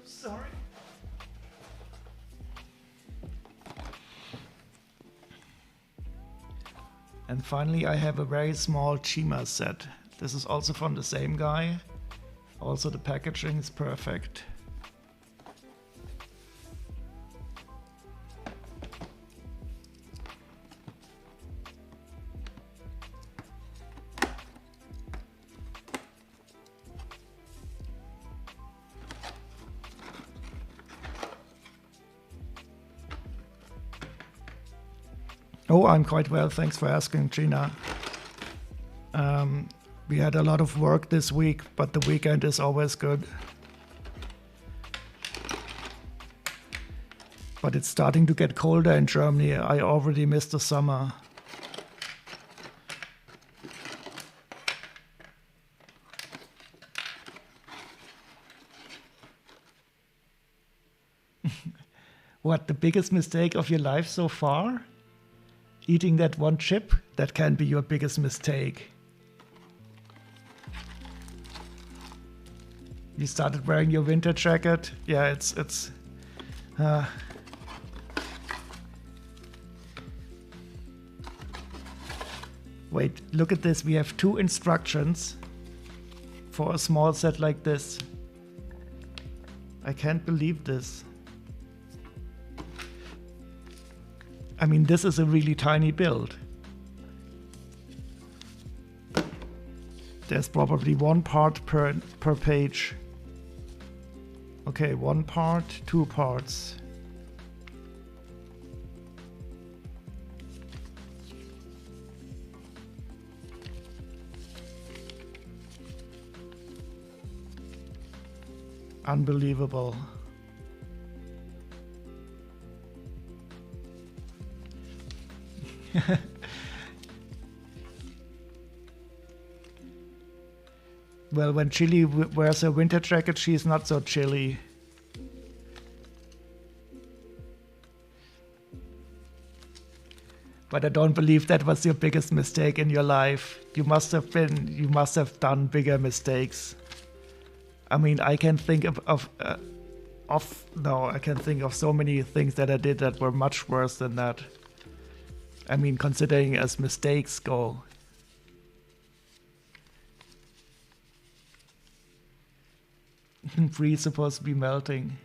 Speaker 1: Sorry. And finally, I have a very small Chima set. This is also from the same guy. Also, the packaging is perfect. Oh, I'm quite well, thanks for asking, Gina. We had a lot of work this week, but the weekend is always good. But it's starting to get colder in Germany. I already missed the summer. What, the biggest mistake of your life so far? Eating that one chip? That can be your biggest mistake. You started wearing your winter jacket? Yeah, it's Wait, look at this. We have 2 instructions for a small set like this. I can't believe this. I mean, this is a really tiny build. There's probably one part per page. Okay, one part, two parts. Unbelievable. Well, when Chili wears a winter jacket, she's not so chilly. But I don't believe that was your biggest mistake in your life. You must have done bigger mistakes. I mean, I can think I can think of so many things that I did that were much worse than that. I mean, considering as mistakes go. Bree's supposed to be melting.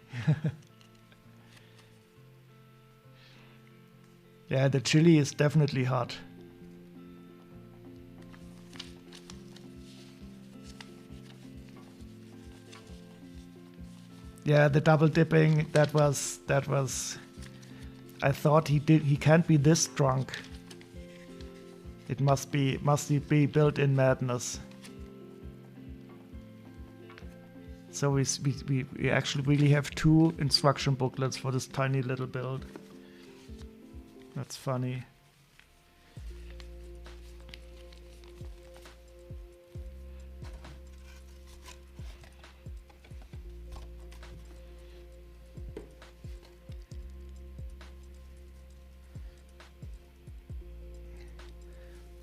Speaker 1: Yeah, the chili is definitely hot. Yeah, the double dipping, that was I thought he can't be this drunk. It must be built-in madness. So we actually really have two instruction booklets for this tiny little build. That's funny.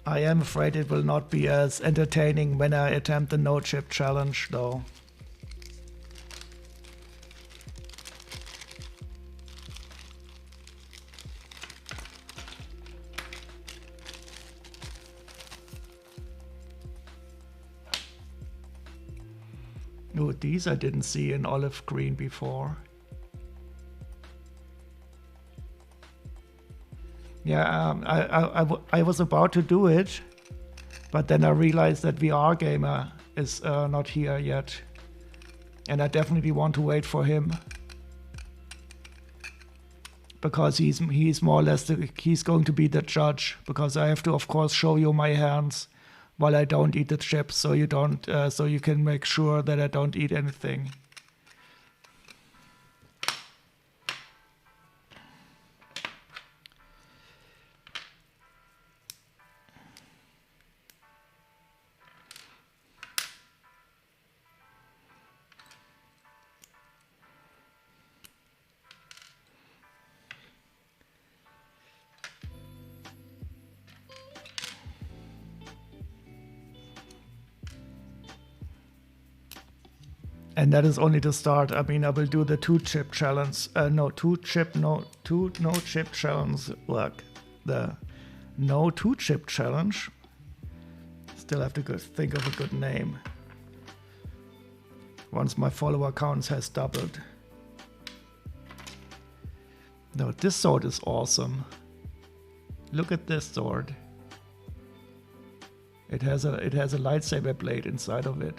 Speaker 1: I am afraid it will not be as entertaining when I attempt the no chip challenge, though. Oh, these I didn't see in olive green before. Yeah, I was about to do it, but then I realized that VR Gamer is not here yet. And I definitely want to wait for him. Because he's more or less, he's going to be the judge. Because I have to, of course, show you my hands while I don't eat the chips, so you can make sure that I don't eat anything. And that is only the start. I mean, I will do the two chip challenge. No chip challenge. Look, the no 2 chip challenge. Still have to think of a good name. Once my follower counts has doubled. No, this sword is awesome. Look at this sword. It has a lightsaber blade inside of it.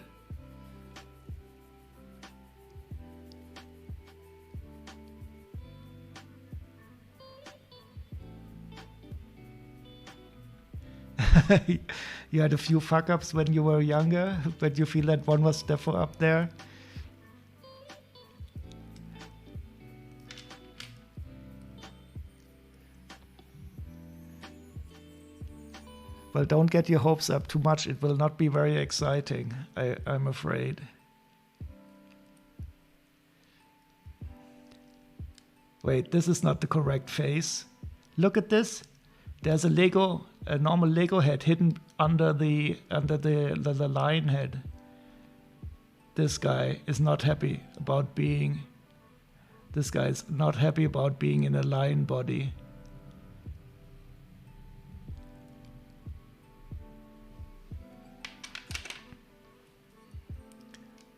Speaker 1: You had a few fuck-ups when you were younger, but you feel that one was definitely up there. Well, don't get your hopes up too much. It will not be very exciting, I'm afraid. Wait, this is not the correct face. Look at this. There's a normal Lego head hidden under the lion head. This guy is not happy about being. This guy is not happy about being in a lion body.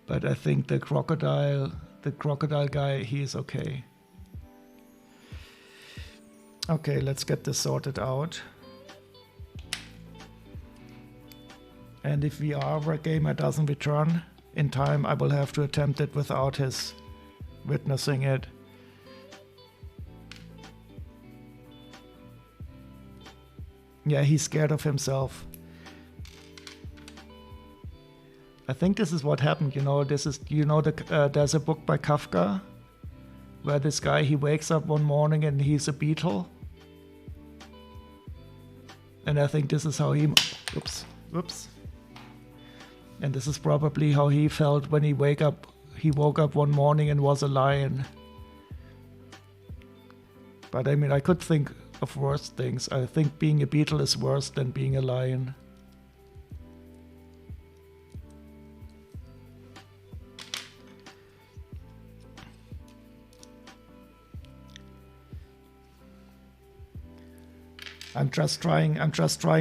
Speaker 1: But I think the crocodile guy, he is okay. Okay, let's get this sorted out. And if VR gamer doesn't return in time, I will have to attempt it without his witnessing it. Yeah, he's scared of himself. I think this is what happened, you know, there's a book by Kafka where this guy, he wakes up one morning and he's a beetle. And I think this is how he, whoops. And this is probably how he felt when he woke up one morning and was a lion. But I mean, I could think of worse things. I think being a beetle is worse than being a lion. I'm just trying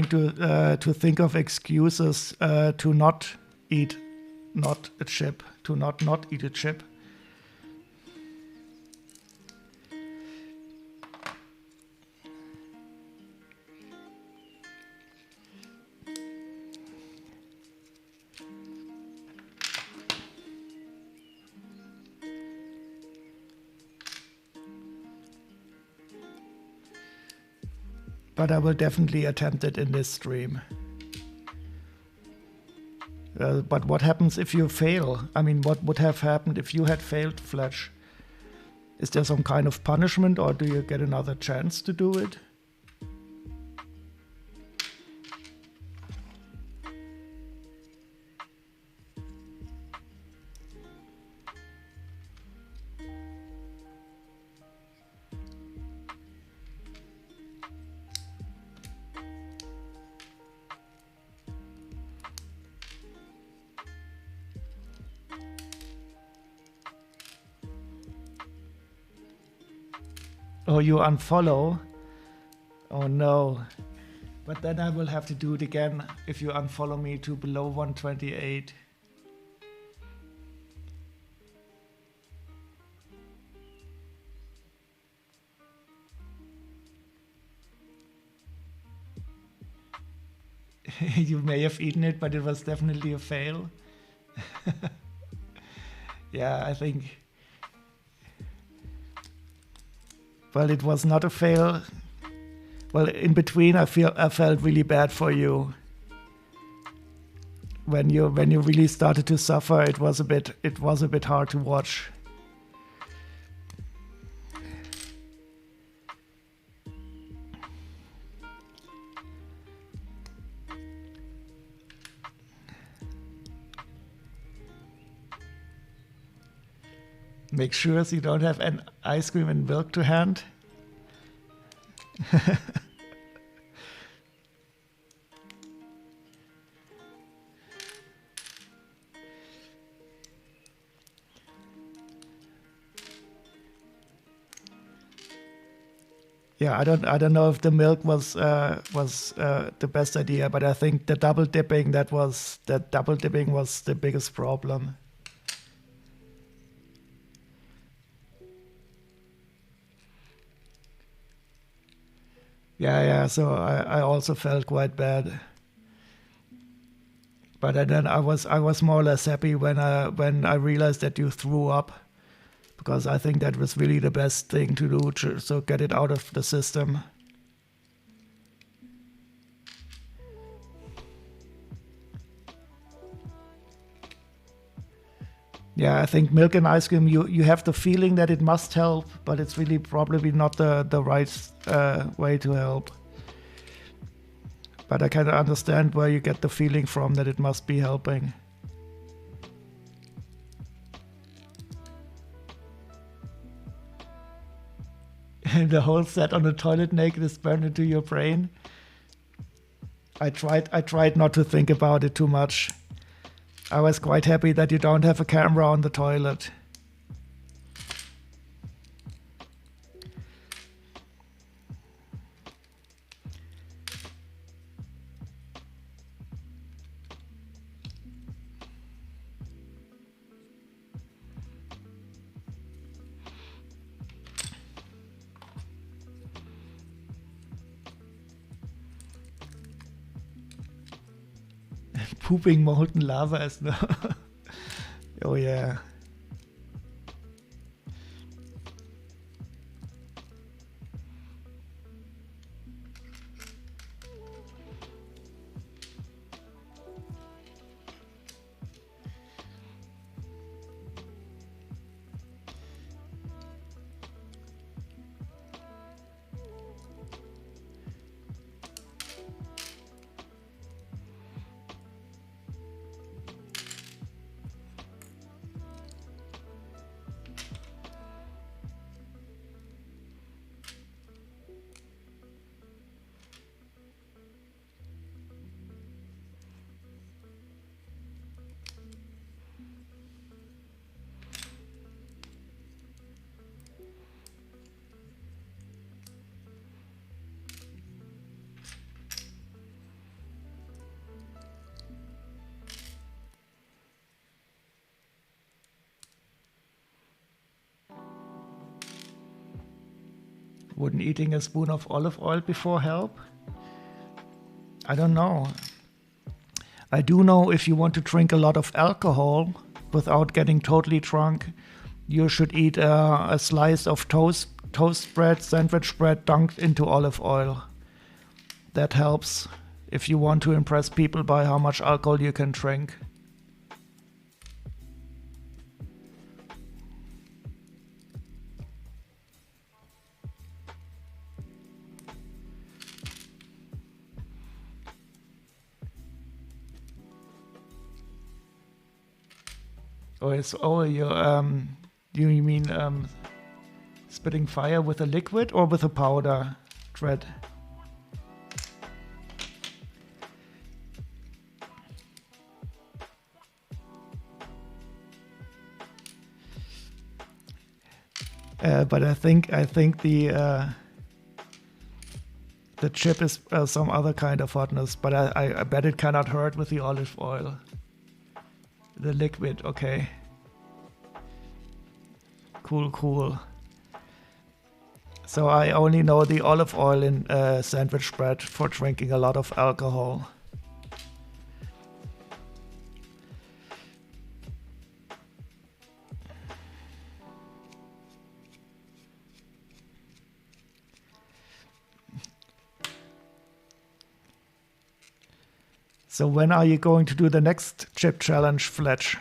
Speaker 1: to think of excuses to not eat a chip, to not eat a chip. But I will definitely attempt it in this stream. But what happens if you fail? I mean, what would have happened if you had failed, Fletch? Is there some kind of punishment, or do you get another chance to do it? Oh, you unfollow? Oh no. But then I will have to do it again if you unfollow me to below 128. You may have eaten it, but it was definitely a fail. Yeah, I think... Well, it was not a fail. Well, in between, I felt really bad for you. When you really started to suffer, it was a bit hard to watch. Make sure you don't have an ice cream and milk to hand. Yeah, I don't know if the milk was the best idea, but I think the double dipping was the biggest problem. Yeah. So I also felt quite bad, but then I was more or less happy when I realized that you threw up, because I think that was really the best thing to do, so get it out of the system. Yeah, I think milk and ice cream, you have the feeling that it must help, but it's really probably not the right way to help. But I kind of understand where you get the feeling from that it must be helping. The whole set on the toilet naked is burned into your brain. I tried not to think about it too much. I was quite happy that you don't have a camera on the toilet. pooping molten lava is no. Oh yeah. Wouldn't eating a spoon of olive oil before help? I don't know. I do know if you want to drink a lot of alcohol without getting totally drunk, you should eat a slice of toast bread, sandwich bread dunked into olive oil. That helps if you want to impress people by how much alcohol you can drink. You mean spitting fire with a liquid or with a powder, Dread? But I think the chip is some other kind of hotness, but I bet it cannot hurt with the olive oil. The liquid, okay. Cool. So I only know the olive oil in sandwich bread for drinking a lot of alcohol. So when are you going to do the next chip challenge, Fletch?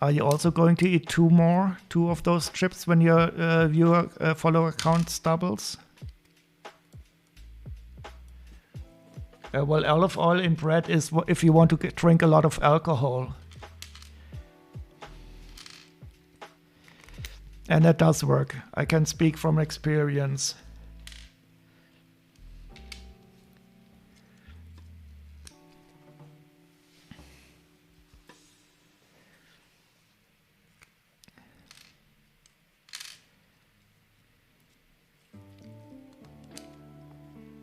Speaker 1: Are you also going to eat two of those chips when your viewer follower count doubles? Well, olive oil in bread is if you want to drink a lot of alcohol. And that does work. I can speak from experience.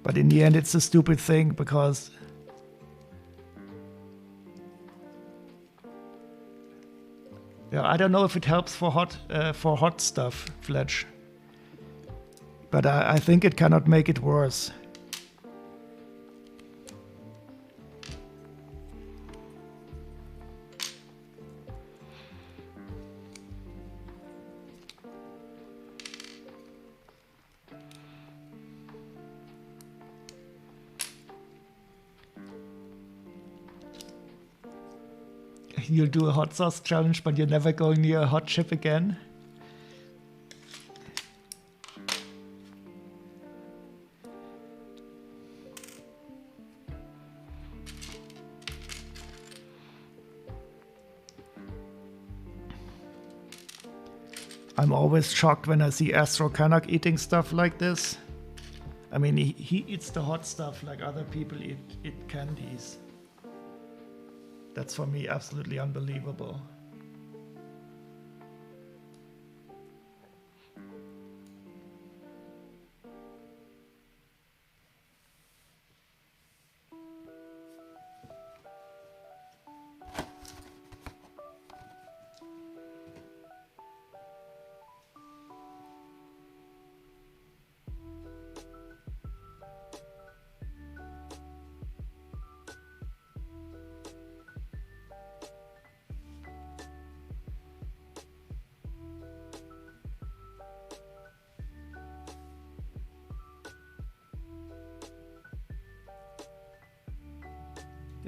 Speaker 1: But in the end, it's a stupid thing because I don't know if it helps for hot stuff, Fletch. But I think it cannot make it worse. You'll do a hot sauce challenge, but you're never going near a hot chip again? I'm always shocked when I see Astro Canuck eating stuff like this. I mean, he eats the hot stuff like other people eat candies. That's for me absolutely unbelievable.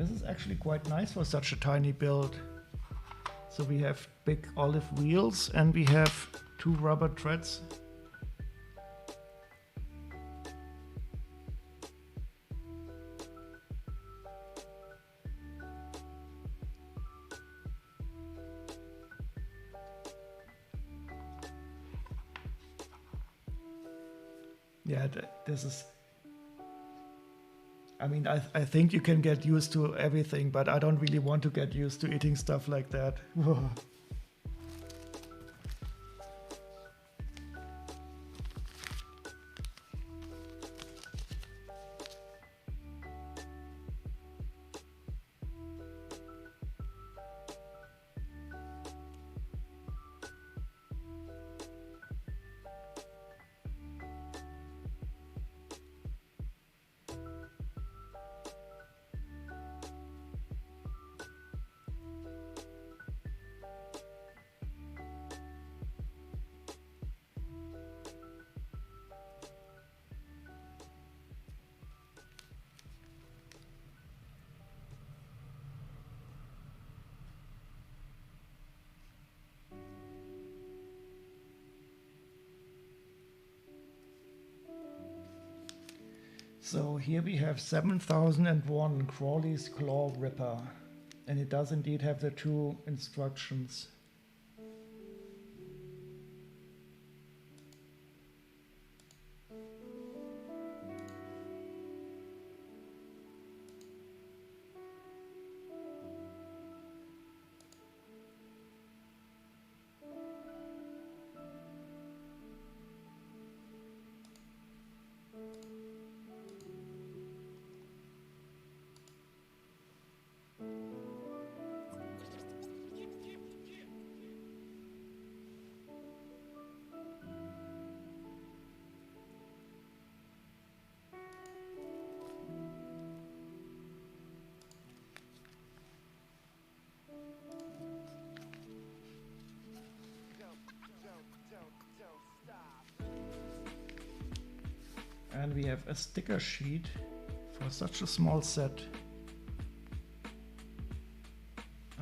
Speaker 1: This is actually quite nice for such a tiny build. So we have big olive wheels and we have 2 rubber treads. Yeah, this is... I mean, I think you can get used to everything, but I don't really want to get used to eating stuff like that. So here we have 7001 Crawley's Claw Ripper, and it does indeed have the 2 instructions. And we have a sticker sheet for such a small set.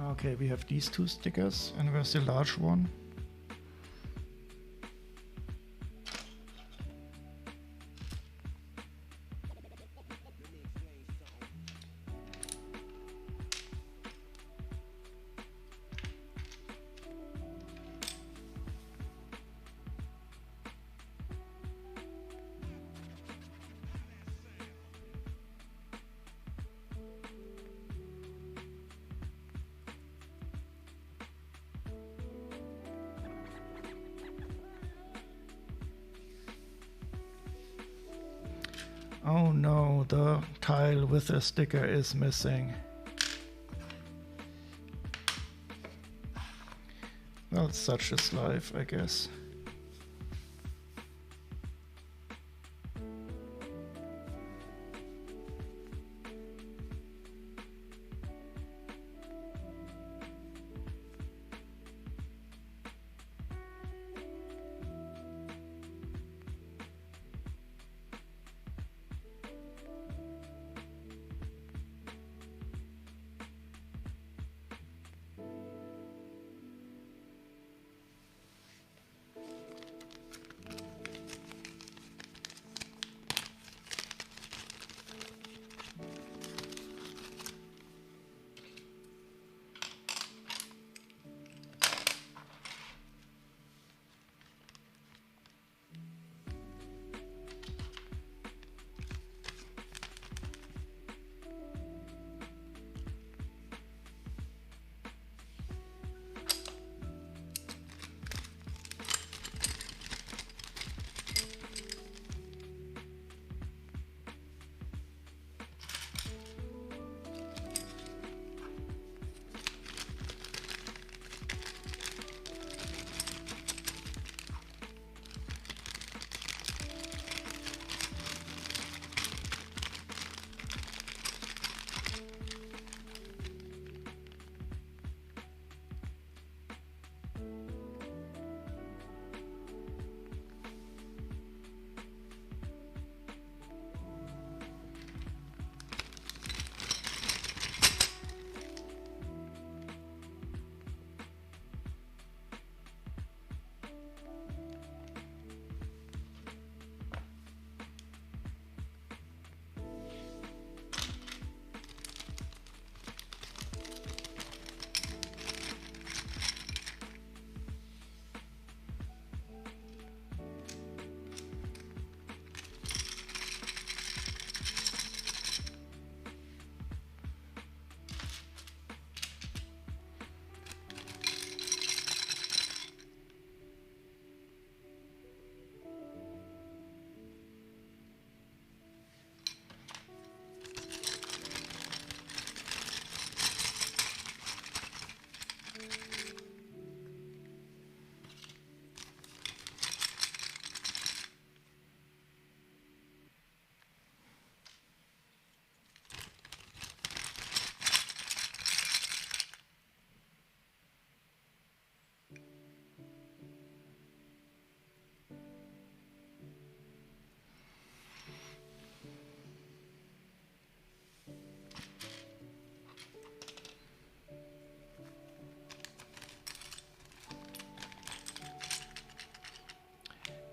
Speaker 1: Okay, we have these 2 stickers, and where's the large one? Oh no, the tile with the sticker is missing. Well, such is life, I guess.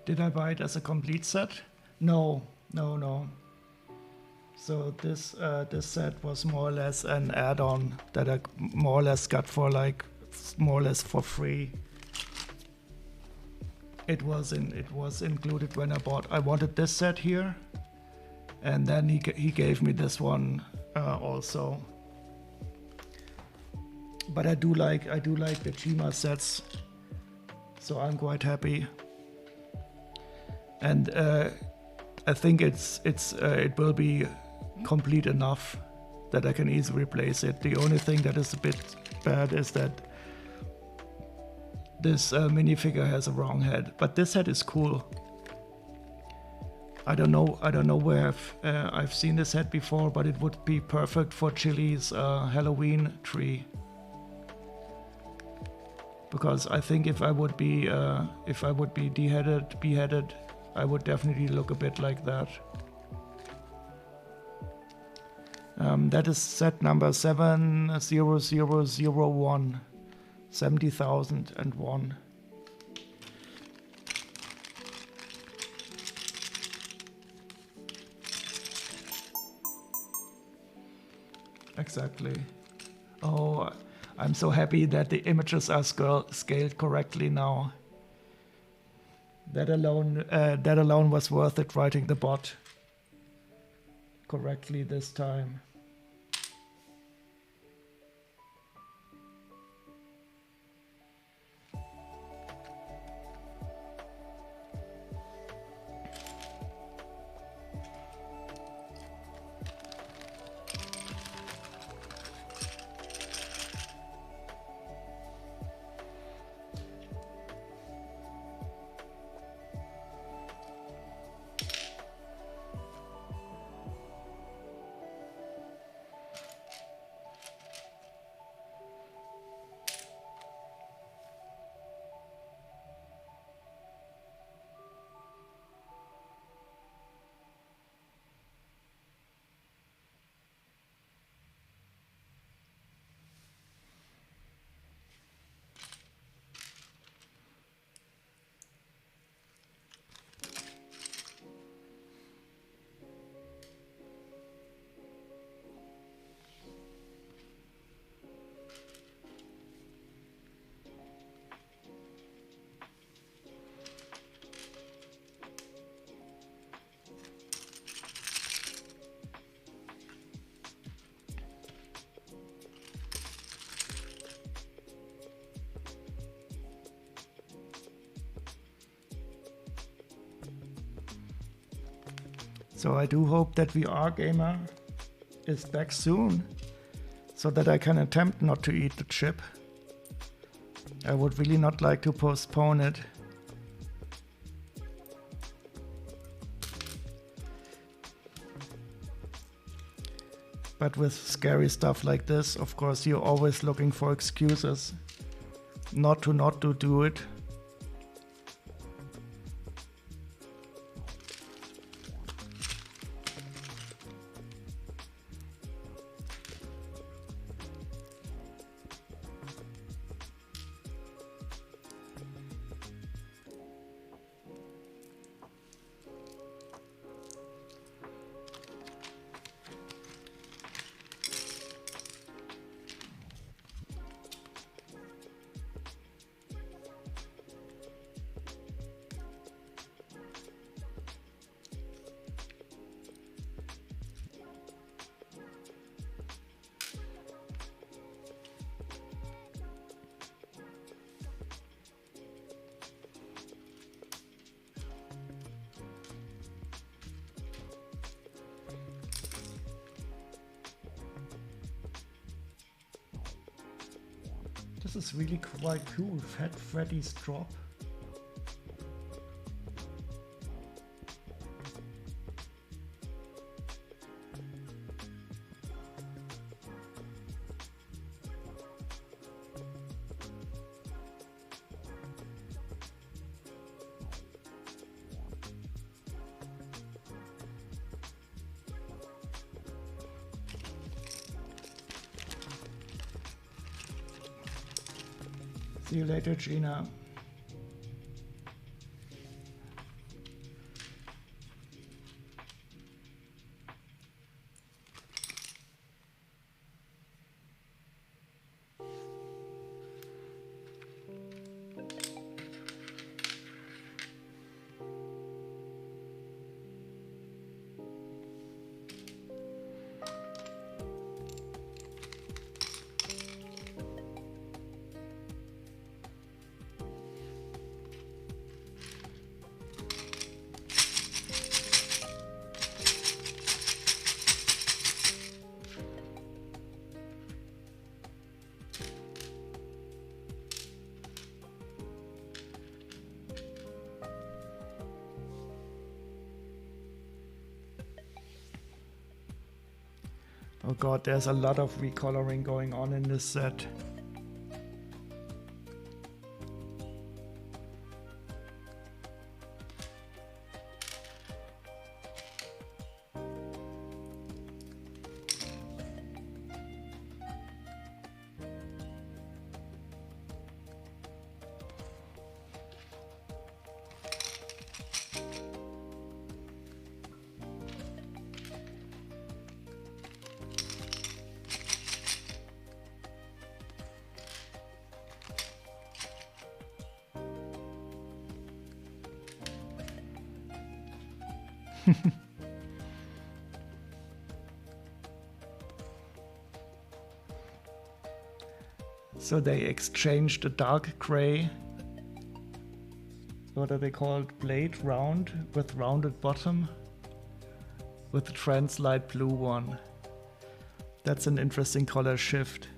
Speaker 1: Did I buy it as a complete set? No. So this set was more or less an add-on that I more or less got for like more or less for free. It was included when I bought. I wanted this set here, and then he gave me this one also. But I do like the Chima sets, so I'm quite happy. And I think it will be complete enough that I can easily replace it. The only thing that is a bit bad is that this minifigure has a wrong head, but this head is cool. I don't know where I've seen this head before, but it would be perfect for Chili's Halloween tree. Because I think if I would be beheaded, I would definitely look a bit like that. That is set number 70001. 70,001. Exactly. Oh, I'm so happy that the images are scaled correctly now. That alone was worth it, writing the bot correctly this time. So I do hope that VR Gamer is back soon, so that I can attempt not to eat the chip. I would really not like to postpone it. But with scary stuff like this, of course, you're always looking for excuses not to do it. This is really quite cool. Fat Freddy's drop. See you later, Gina. Oh god, there's a lot of recoloring going on in this set. So they exchanged a dark gray, what are they called, blade round with rounded bottom with a trans light blue one. That's an interesting color shift.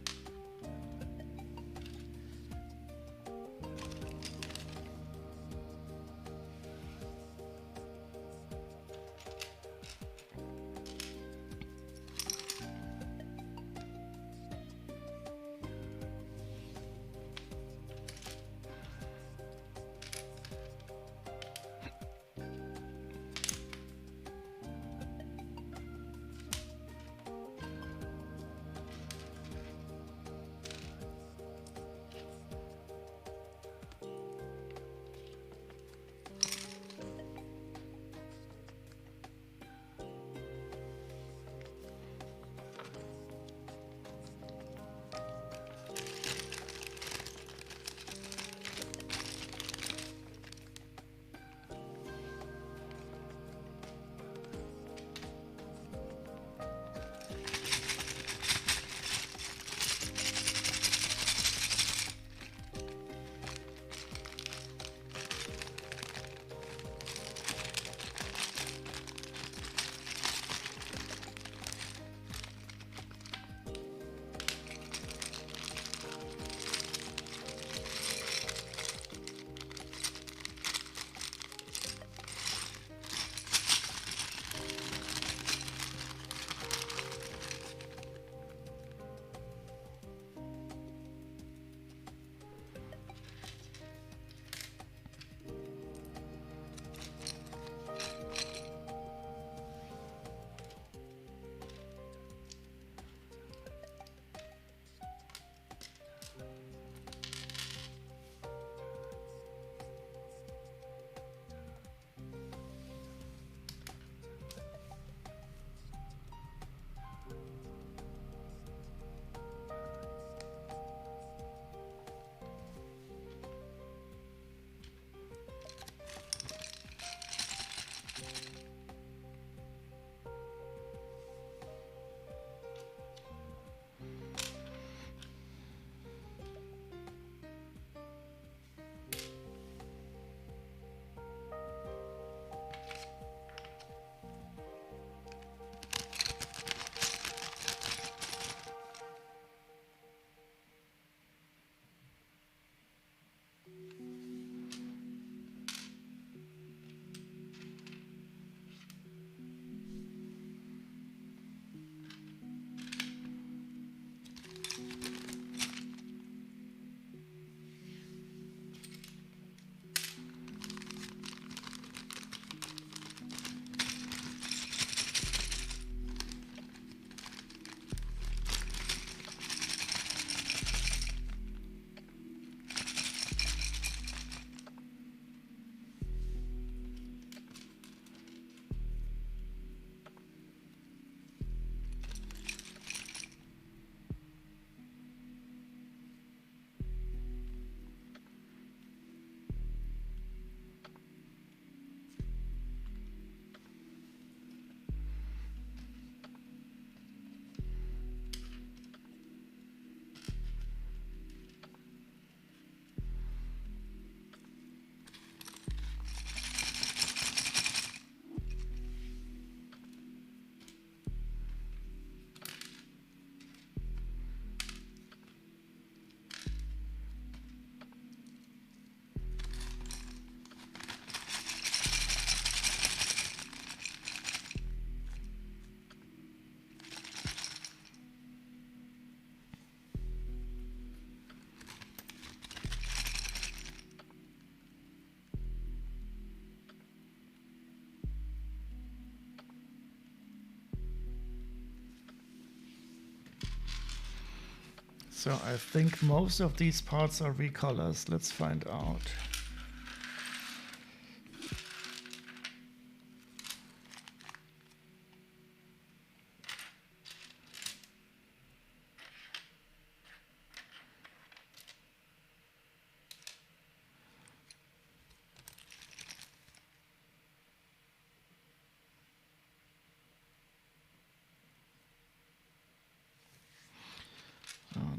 Speaker 1: So I think most of these parts are recolors. Let's find out.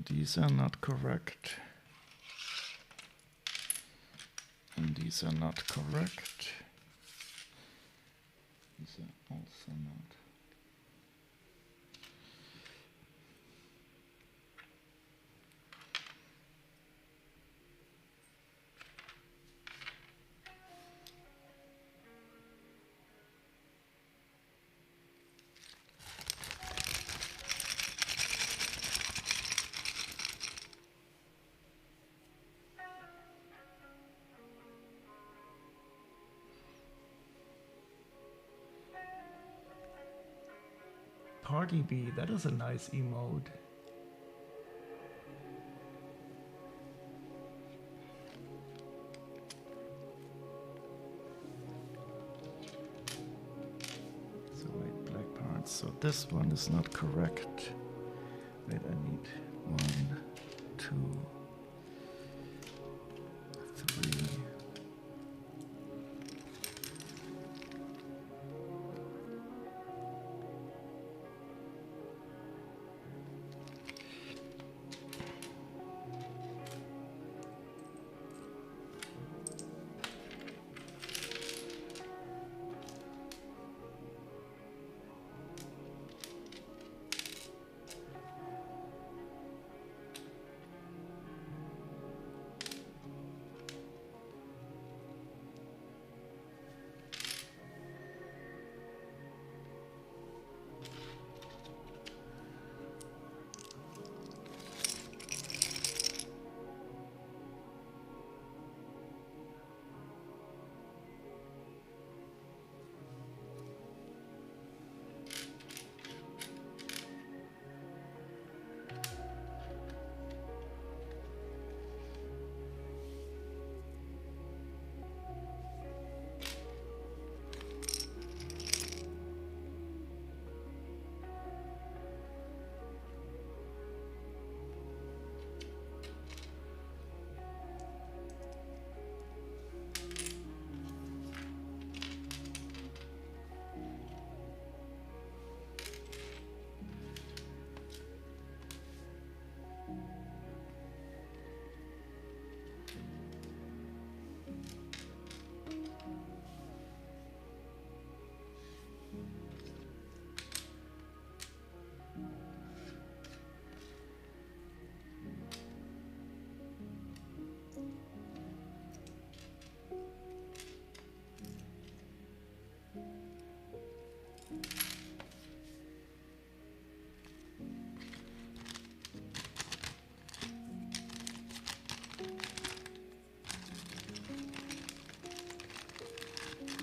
Speaker 1: These are not correct. And these are not correct. These are also not. Party Bee, that is a nice emote. So wait, black parts. So this one is not correct. Wait, I need 1, 2, 3.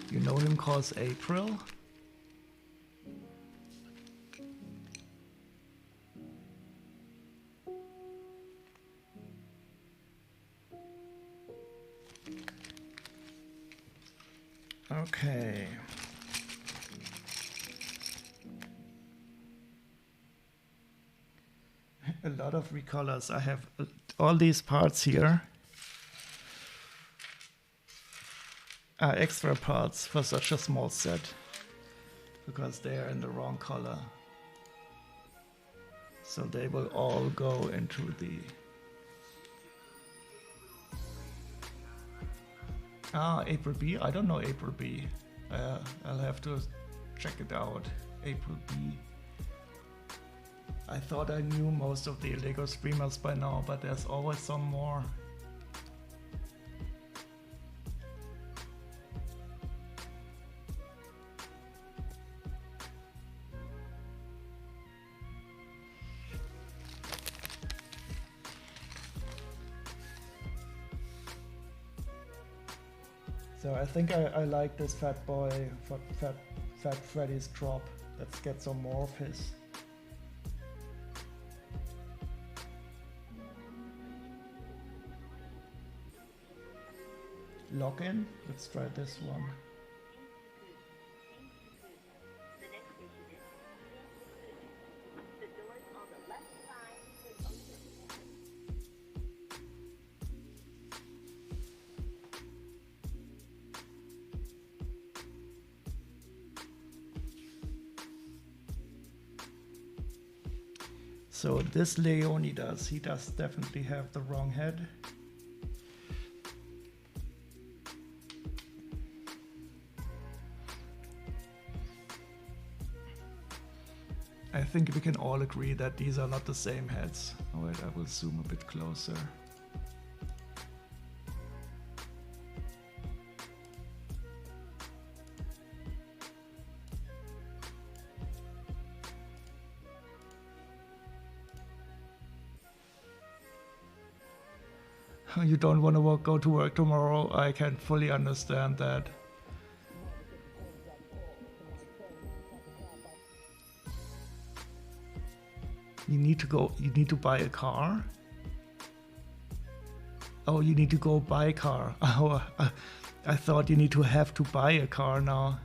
Speaker 1: You know him cause April? Okay. A lot of recolors. I have all these parts here are extra parts for such a small set because they are in the wrong color. So they will all go into the... April B. I don't know April B. I'll have to check it out. April B. I thought I knew most of the LEGO streamers by now, but there's always some more. So I think I like this Fat Freddy's drop. Let's get some more of his. login. Let's try this one. So this Leonidas, he does definitely have the wrong head. I think we can all agree that these are not the same heads. Oh wait, I will zoom a bit closer. You don't want to go to work tomorrow. I can fully understand that. You need to buy a car. Oh, you need to go buy a car. Oh, I thought you need to have to buy a car now.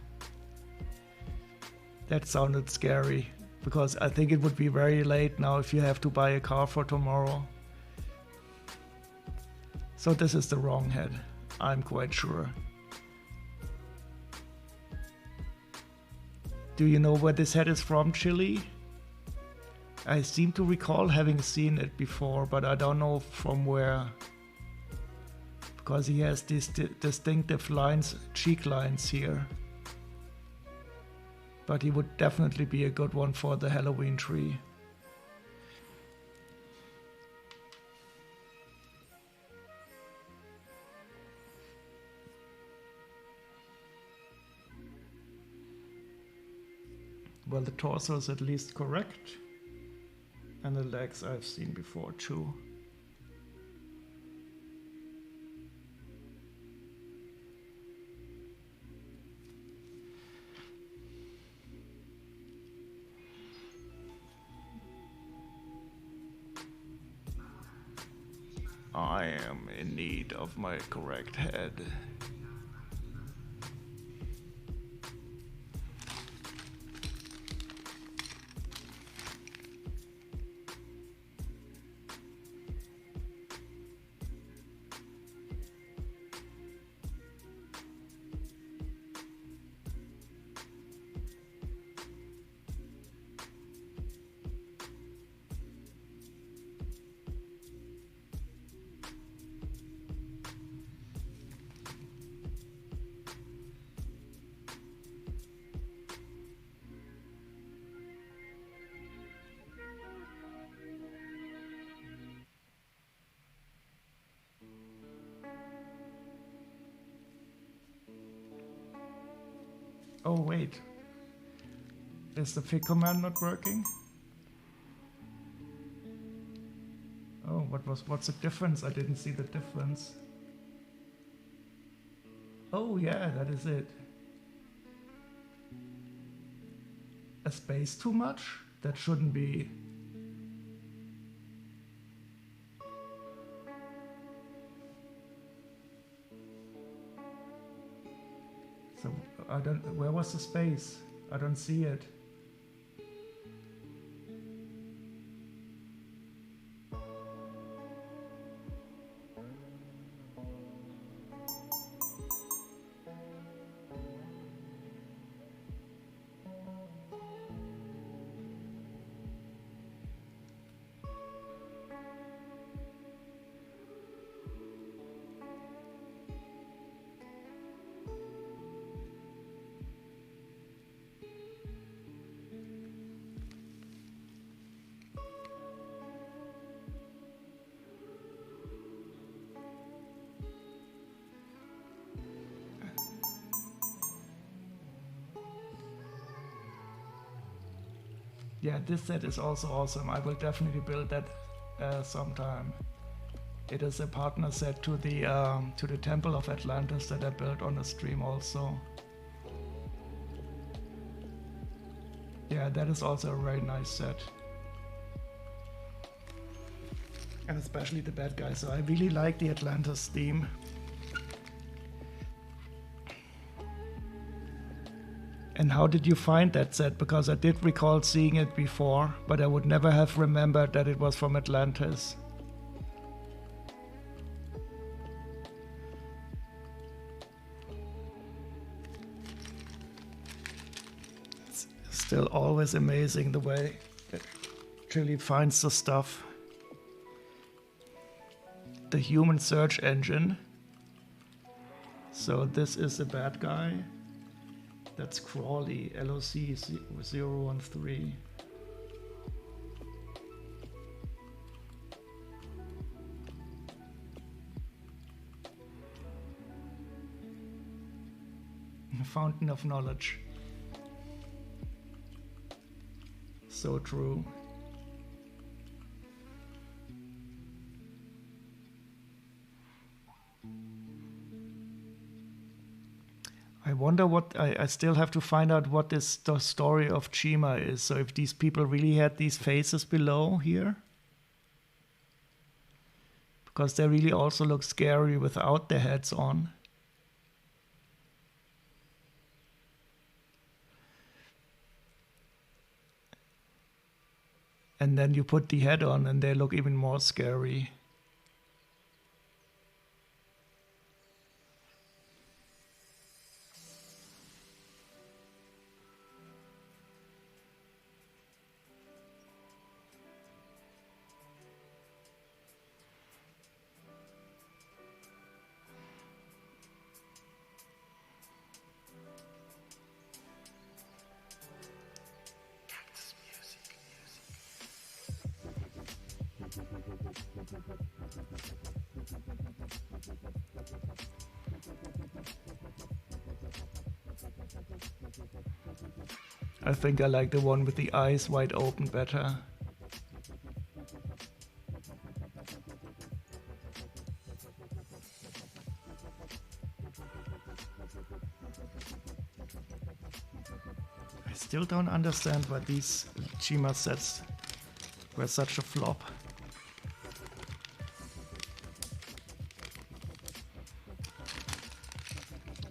Speaker 1: That sounded scary, because I think it would be very late now if you have to buy a car for tomorrow. So this is the wrong head, I'm quite sure. Do you know where this head is from, Chili? I seem to recall having seen it before, but I don't know from where. Because he has these distinctive lines, cheek lines here. But he would definitely be a good one for the Halloween tree. Well, the torso is at least correct. And the legs I've seen before too. I am in need of my correct head. Oh wait, is the fig command not working? Oh, what's the difference? I didn't see the difference. Oh yeah, that is it. A space too much? That shouldn't be. So I don't, where was the space? I don't see it. Yeah, this set is also awesome. I will definitely build that sometime. It is a partner set to the Temple of Atlantis that I built on the stream also. Yeah, that is also a very nice set. And especially the bad guys. So I really like the Atlantis theme. And how did you find that set? Because I did recall seeing it before, but I would never have remembered that it was from Atlantis. It's still always amazing the way it really finds the stuff. The human search engine. So this is the bad guy. That's Crawley, LOC 013. Fountain of knowledge. So true. I wonder what I still have to find out what the story of Chima is. So if these people really had these faces below here, because they really also look scary without their heads on. And then you put the head on and they look even more scary. I think I like the one with the eyes wide open better. I still don't understand why these Chima sets were such a flop.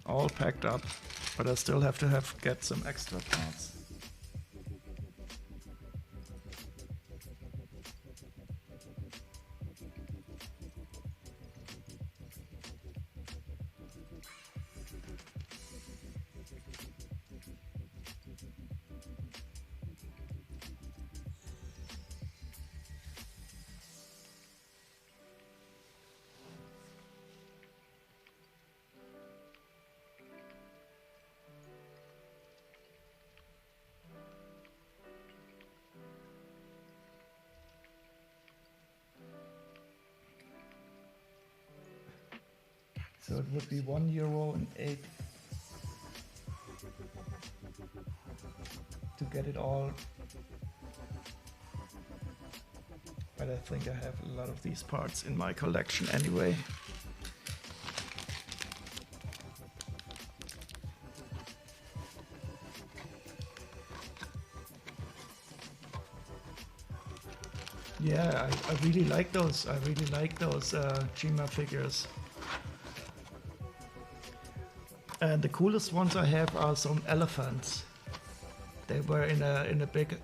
Speaker 1: All packed up, but I still have to get some extra parts. So it would be €1.08 to get it all. But I think I have a lot of these parts in my collection anyway. Yeah, I really like those. I really like those Chima figures. And the coolest ones I have are some elephants. They were in a big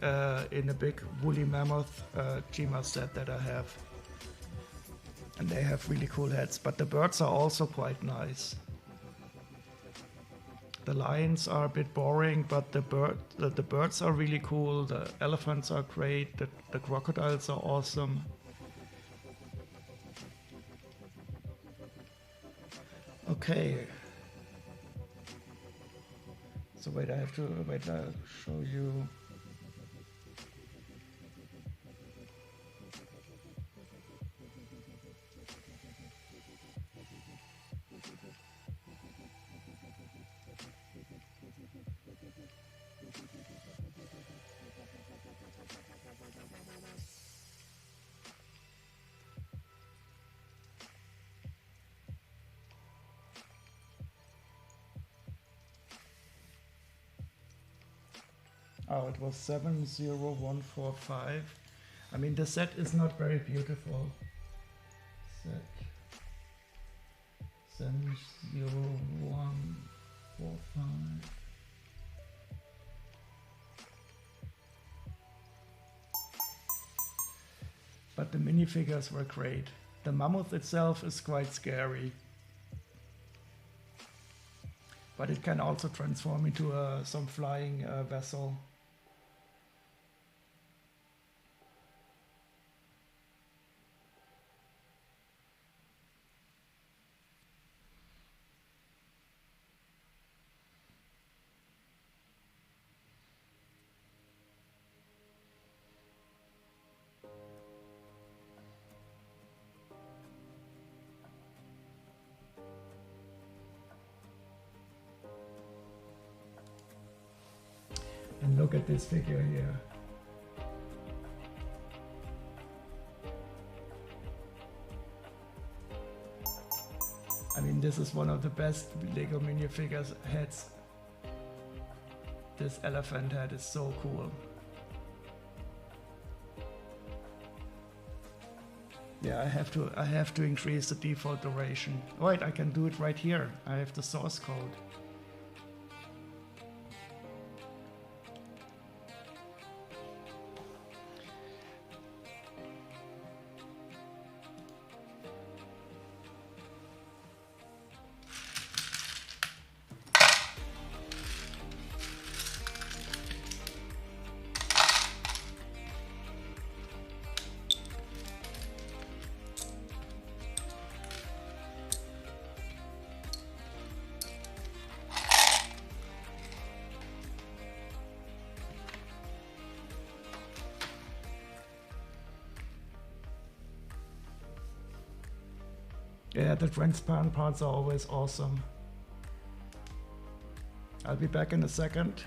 Speaker 1: woolly mammoth Chima set that I have, and they have really cool heads. But the birds are also quite nice. The lions are a bit boring, but the birds are really cool. The elephants are great. The crocodiles are awesome. Okay. So wait, I have to wait. I'll show you. Oh, it was 70145. I mean, the set is not very beautiful. Set 70145. but the minifigures were great. The mammoth itself is quite scary, but it can also transform into some flying vessel. And look at this figure here. I mean, this is one of the best Lego minifigures heads. This elephant head is so cool. Yeah, I have to increase the default duration. Right, I can do it right here. I have the source code. Yeah, the transparent parts are always awesome. I'll be back in a second.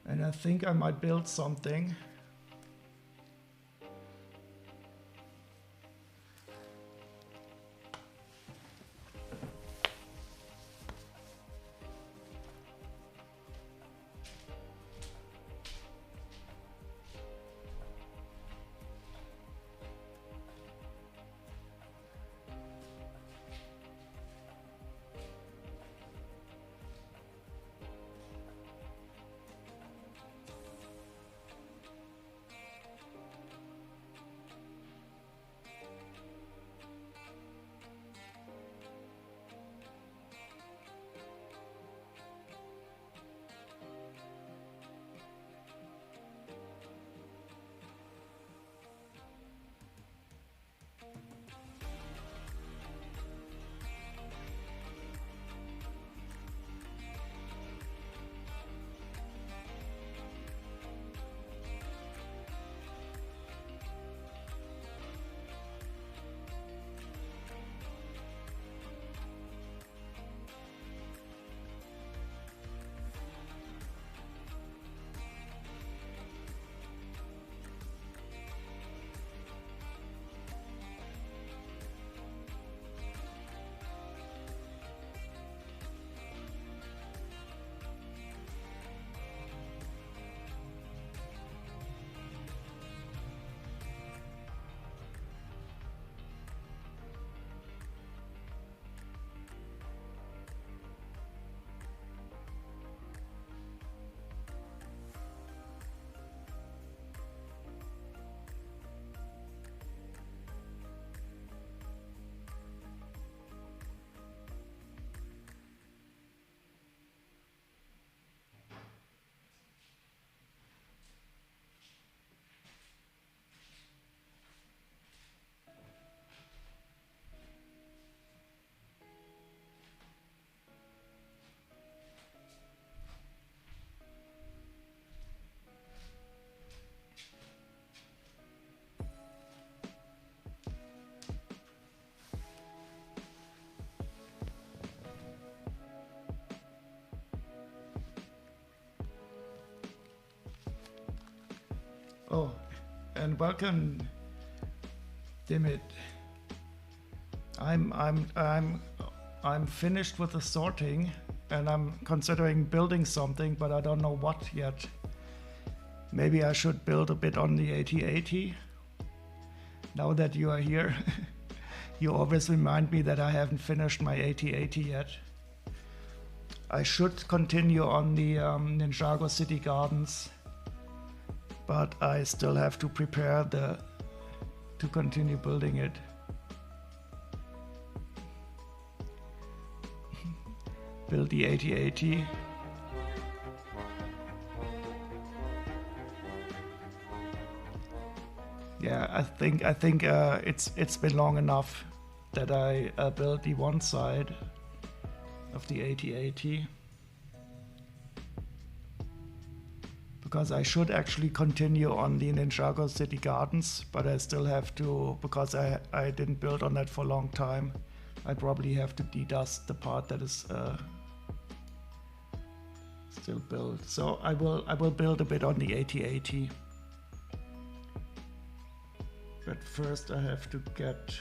Speaker 1: And I think I might build something. Oh, and welcome, Dimit. I'm finished with the sorting, and I'm considering building something, but I don't know what yet. Maybe I should build a bit on the AT-80 now that you are here. You always remind me that I haven't finished my AT-AT yet. I should continue on the Ninjago City Gardens, but I still have to prepare to continue building it. Build the AT-AT. Yeah, I think it's been long enough that I built the one side of the AT-AT, because I should actually continue on the Ninjago City Gardens, but I still have to, because I didn't build on that for a long time. I probably have to dedust the part that is still built. So I will build a bit on the AT-AT. But first I have to get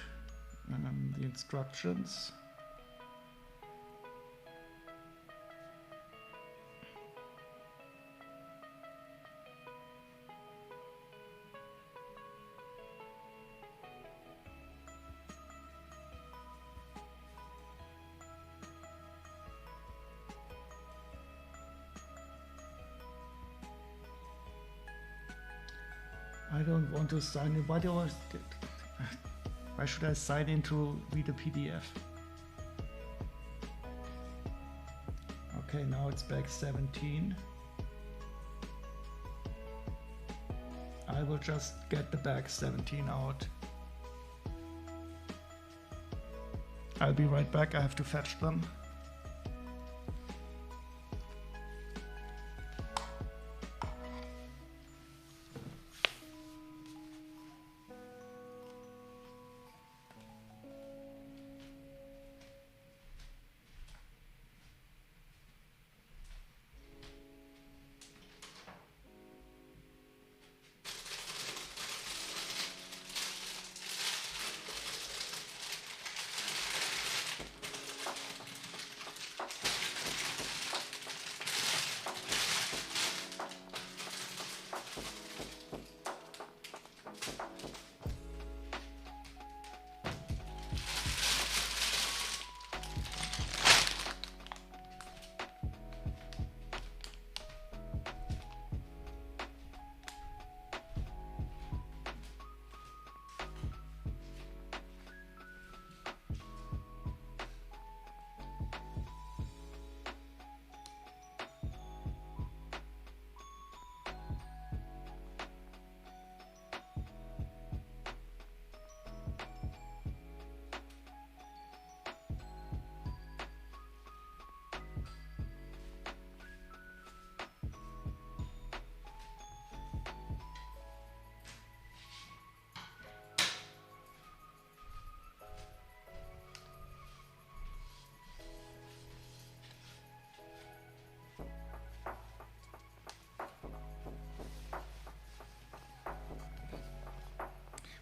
Speaker 1: the instructions. I don't want to sign in. Why should I sign in to read a PDF? Okay, now it's back 17. I will just get the back 17 out. I'll be right back. I have to fetch them.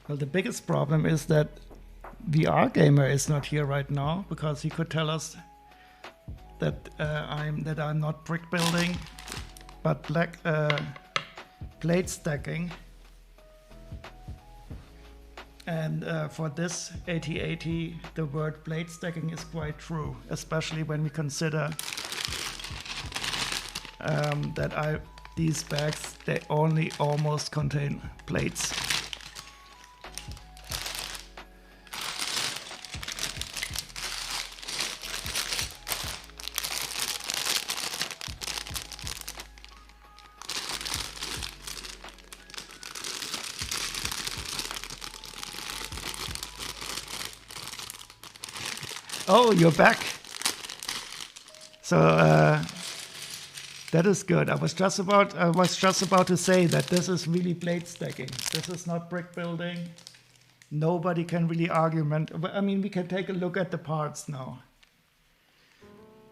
Speaker 1: Well, the biggest problem is that VR Gamer is not here right now, because he could tell us that I'm not brick building, but plate stacking. And for this AT-AT, the word plate stacking is quite true, especially when we consider that these bags, they only almost contain plates. Oh, you're back. So that is good. I was just about to say that this is really plate stacking. This is not brick building. Nobody can really argument. I mean, we can take a look at the parts now.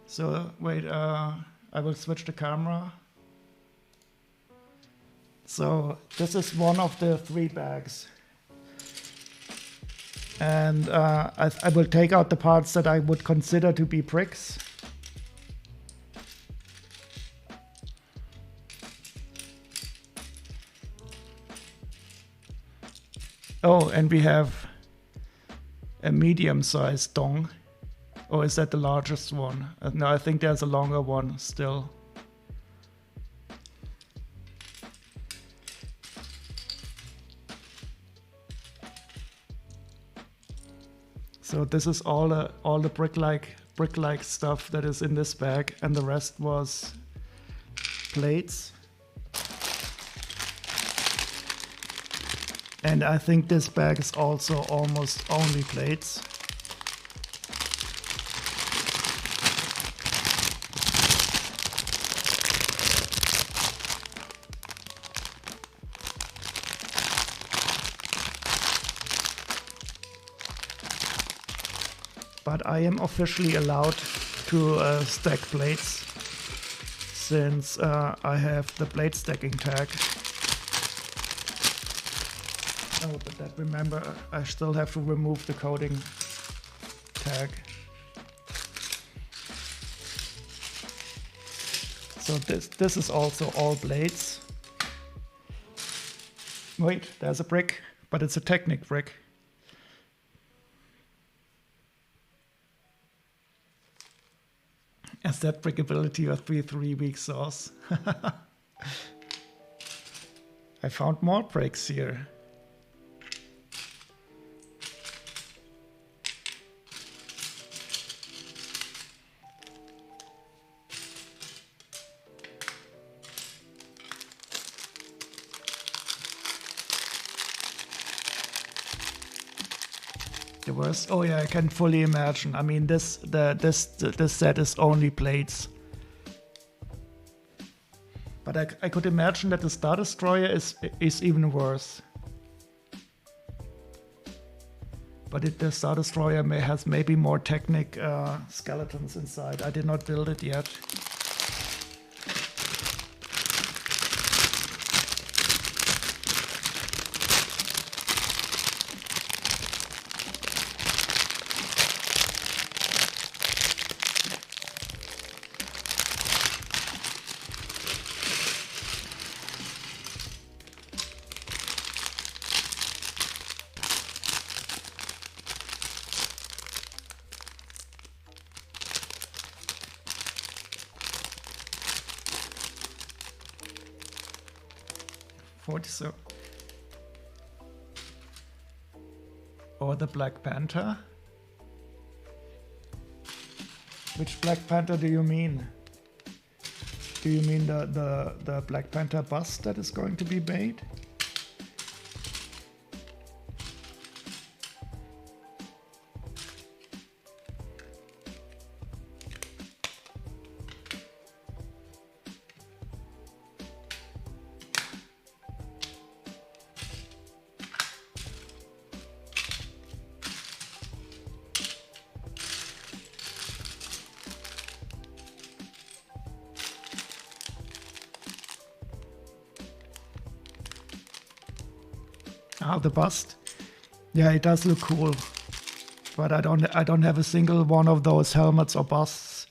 Speaker 1: So wait, I will switch the camera. So this is one of the 3 bags. And I will take out the parts that I would consider to be bricks. Oh, and we have a medium-sized dong. Or is that the largest one? No, I think there's a longer one still. So this is all the brick-like stuff that is in this bag, and the rest was plates. And I think this bag is also almost only plates. But I am officially allowed to stack plates since I have the plate stacking tag. Oh, but that, remember, I still have to remove the coating tag. So this is also all blades. Wait, there's a brick, but it's a Technic brick. Is that brickability or 3-week sauce? I found more bricks here. The worst. Oh yeah, I can fully imagine. I mean, this set is only plates. But I could imagine that the Star Destroyer is even worse. But the Star Destroyer has maybe more Technic skeletons inside. I did not build it yet. So, or the Black Panther? Which Black Panther do you mean? Do you mean the Black Panther bust that is going to be made? Ah, the bust. Yeah, it does look cool. But I don't have a single one of those helmets or busts.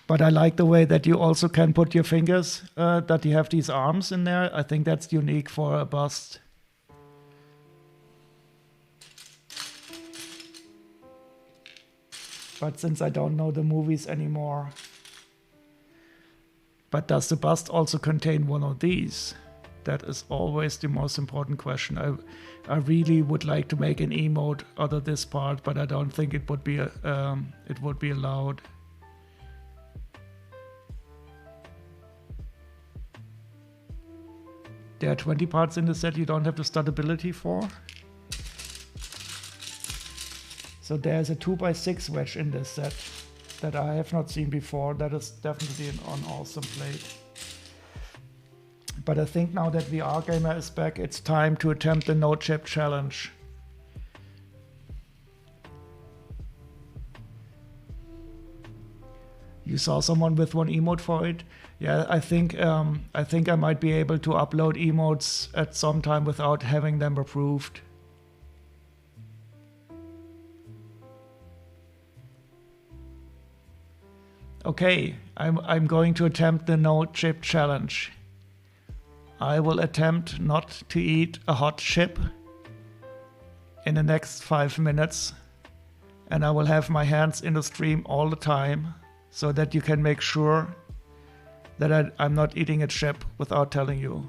Speaker 1: But I like the way that you also can put your fingers, that you have these arms in there. I think that's unique for a bust. But since I don't know the movies anymore. But does the bust also contain one of these? That is always the most important question. I really would like to make an emote out of this part, but I don't think it would be allowed. There are 20 parts in the set you don't have the stud ability for. So there's a 2x6 wedge in this set that I have not seen before. That is definitely an awesome plate. But I think now that VR Gamer is back, it's time to attempt the no chip challenge. You saw someone with one emote for it? Yeah, I think I might be able to upload emotes at some time without having them approved. Okay, I'm going to attempt the no chip challenge. I will attempt not to eat a hot chip in the next 5 minutes, and I will have my hands in the stream all the time so that you can make sure that I'm not eating a chip without telling you.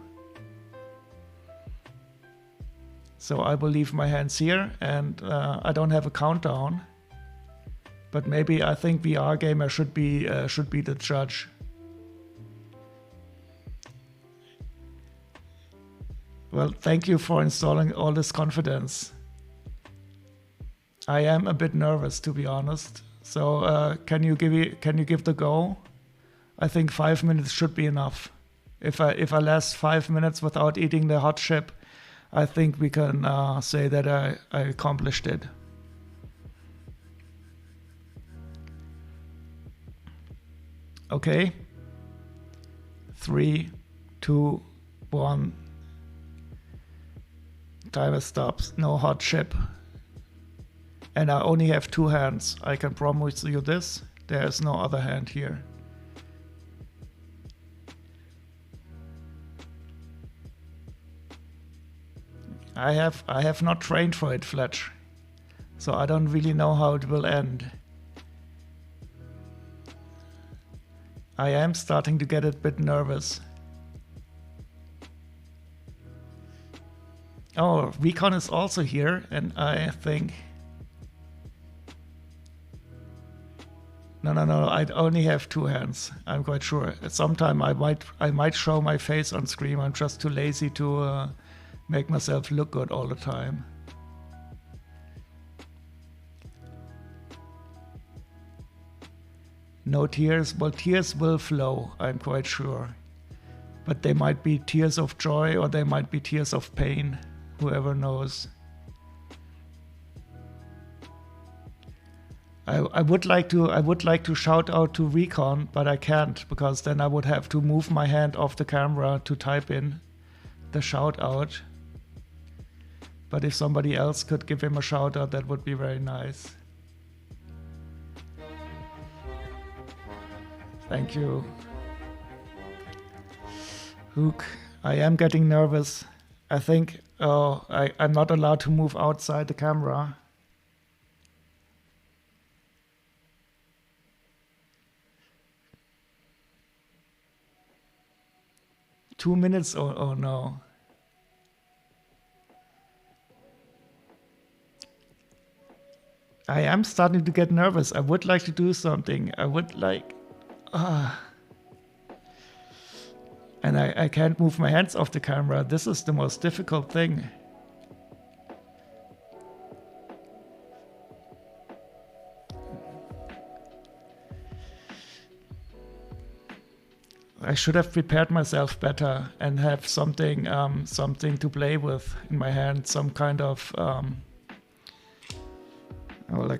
Speaker 1: So I will leave my hands here, and I don't have a countdown, but maybe I think VR Gamer should be the judge. Well, thank you for installing all this confidence. I am a bit nervous, to be honest. So can you give the go? I think 5 minutes should be enough. If I last 5 minutes without eating the hot chip, I think we can say that I accomplished it. Okay. 3, 2, 1. Timer stops. No hot chip. And I only have 2 hands. I can promise you this. There is no other hand here. I have not trained for it, Fletch. So I don't really know how it will end. I am starting to get a bit nervous. Oh, Recon is also here, and I think... No, I only have 2 hands. I'm quite sure. At some time I might show my face on screen. I'm just too lazy to make myself look good all the time. No tears. Well, tears will flow, I'm quite sure. But they might be tears of joy or they might be tears of pain. Whoever knows. I would like to shout out to Recon, but I can't, because then I would have to move my hand off the camera to type in the shout out. But if somebody else could give him a shout out, that would be very nice. Thank you. Hook, I am getting nervous. I think I'm not allowed to move outside the camera. Two minutes? Oh no. I am starting to get nervous. I would like to do something. I would like... And I can't move my hands off the camera. This is the most difficult thing. I should have prepared myself better and have something something to play with in my hand, some kind of well, I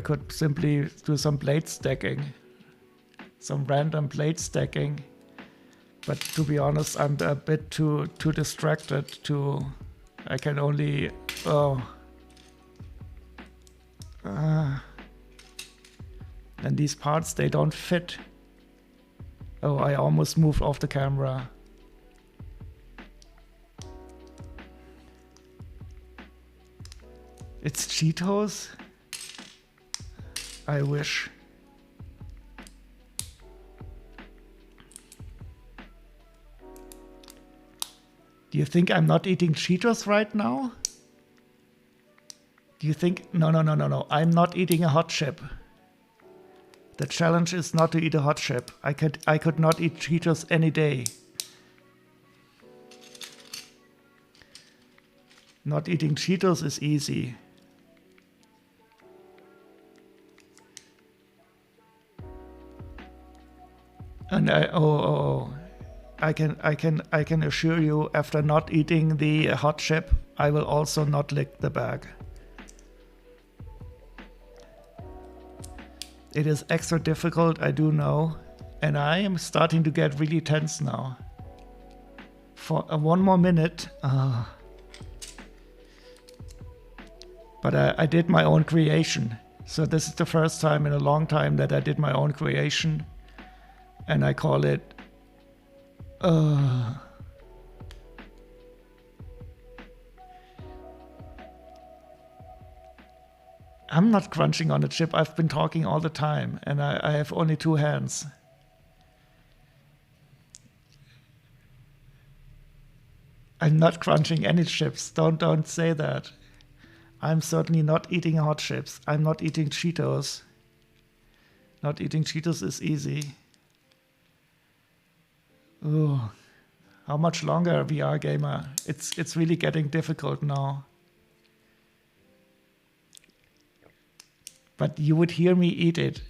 Speaker 1: could simply do some blade stacking, some random blade stacking, but to be honest, I'm a bit too distracted to. I can only and these parts, they don't fit. Oh, I almost moved off the camera. It's Cheetos? I wish. Do you think I'm not eating Cheetos right now? Do you think... No. I'm not eating a hot chip. The challenge is not to eat a hot chip. I could not eat Cheetos any day. Not eating Cheetos is easy. And I can assure you, after not eating the hot chip, I will also not lick the bag. It is extra difficult, I do know, and I am starting to get really tense now. For one more minute. But I did my own creation. So this is the first time in a long time that I did my own creation. And I call it... I'm not crunching on a chip. I've been talking all the time, and I have only 2 hands. I'm not crunching any chips. Don't say that. I'm certainly not eating hot chips. I'm not eating Cheetos. Not eating Cheetos is easy. Ooh. How much longer, VR gamer? It's really getting difficult now. But you would hear me eat it.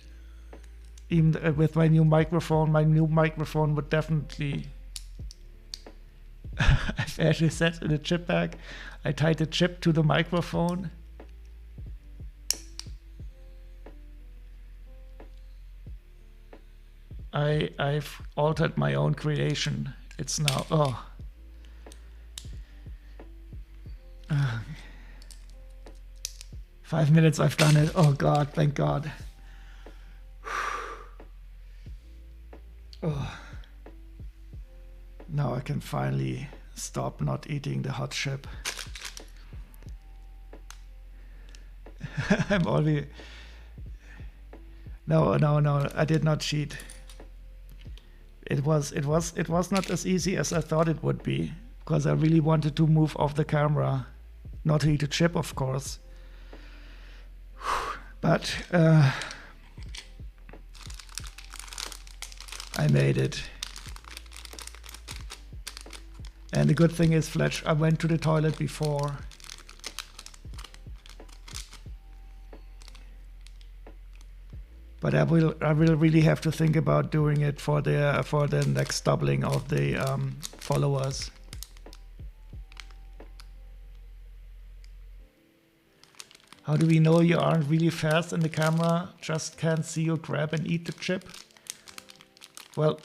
Speaker 1: Even with my new microphone would definitely... I've actually set in a chip bag. I tied the chip to the microphone. I've altered my own creation. It's now, 5 minutes I've done it. Oh God, thank God. Oh. Now I can finally stop not eating the hot chip. I'm only... No, I did not cheat. It was not as easy as I thought it would be, because I really wanted to move off the camera. Not to eat a chip, of course. But I made it. And the good thing is, Fletch, I went to the toilet before. But I will really have to think about doing it for the next doubling of the followers. How do we know you aren't really fast and the camera just can't see you grab and eat the chip? Well,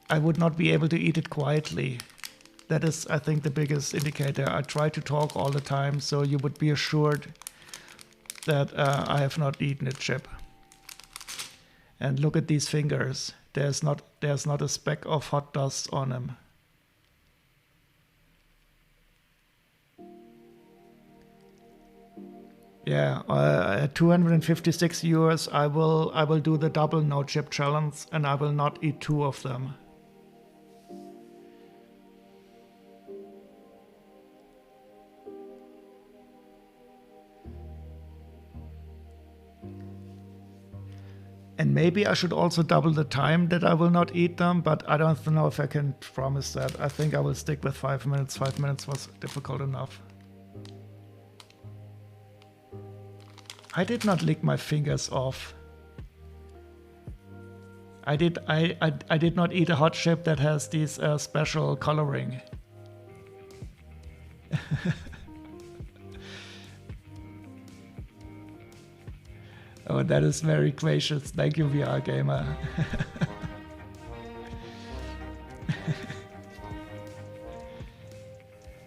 Speaker 1: I would not be able to eat it quietly. That is, I think, the biggest indicator. I try to talk all the time, so you would be assured that I have not eaten a chip. And look at these fingers. There's not a speck of hot dust on them. Yeah, at 256 viewers, I will do the double no chip challenge, and I will not eat 2 of them. And maybe I should also double the time that I will not eat them, but I don't know if I can promise that. I think I will stick with 5 minutes. 5 minutes was difficult enough. I did not lick my fingers off. I did not eat a hot chip that has this special coloring. Oh, that is very gracious. Thank you, VR Gamer.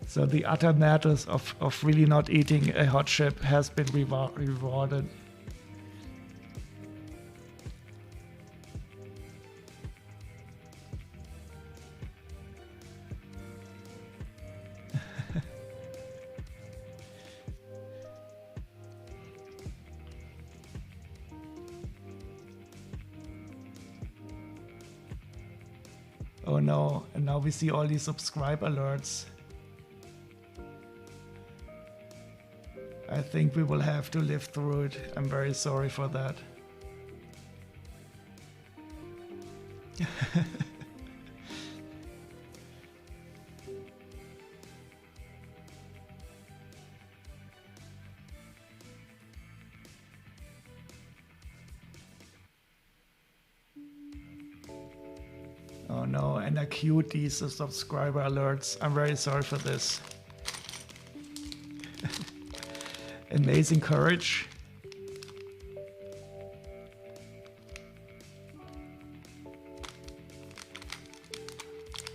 Speaker 1: So the utter madness of really not eating a hot chip has been rewarded. Oh no, and now we see all these subscribe alerts. I think we will have to live through it. I'm very sorry for that. Oh no, and I queued these subscriber alerts. I'm very sorry for this. Amazing courage.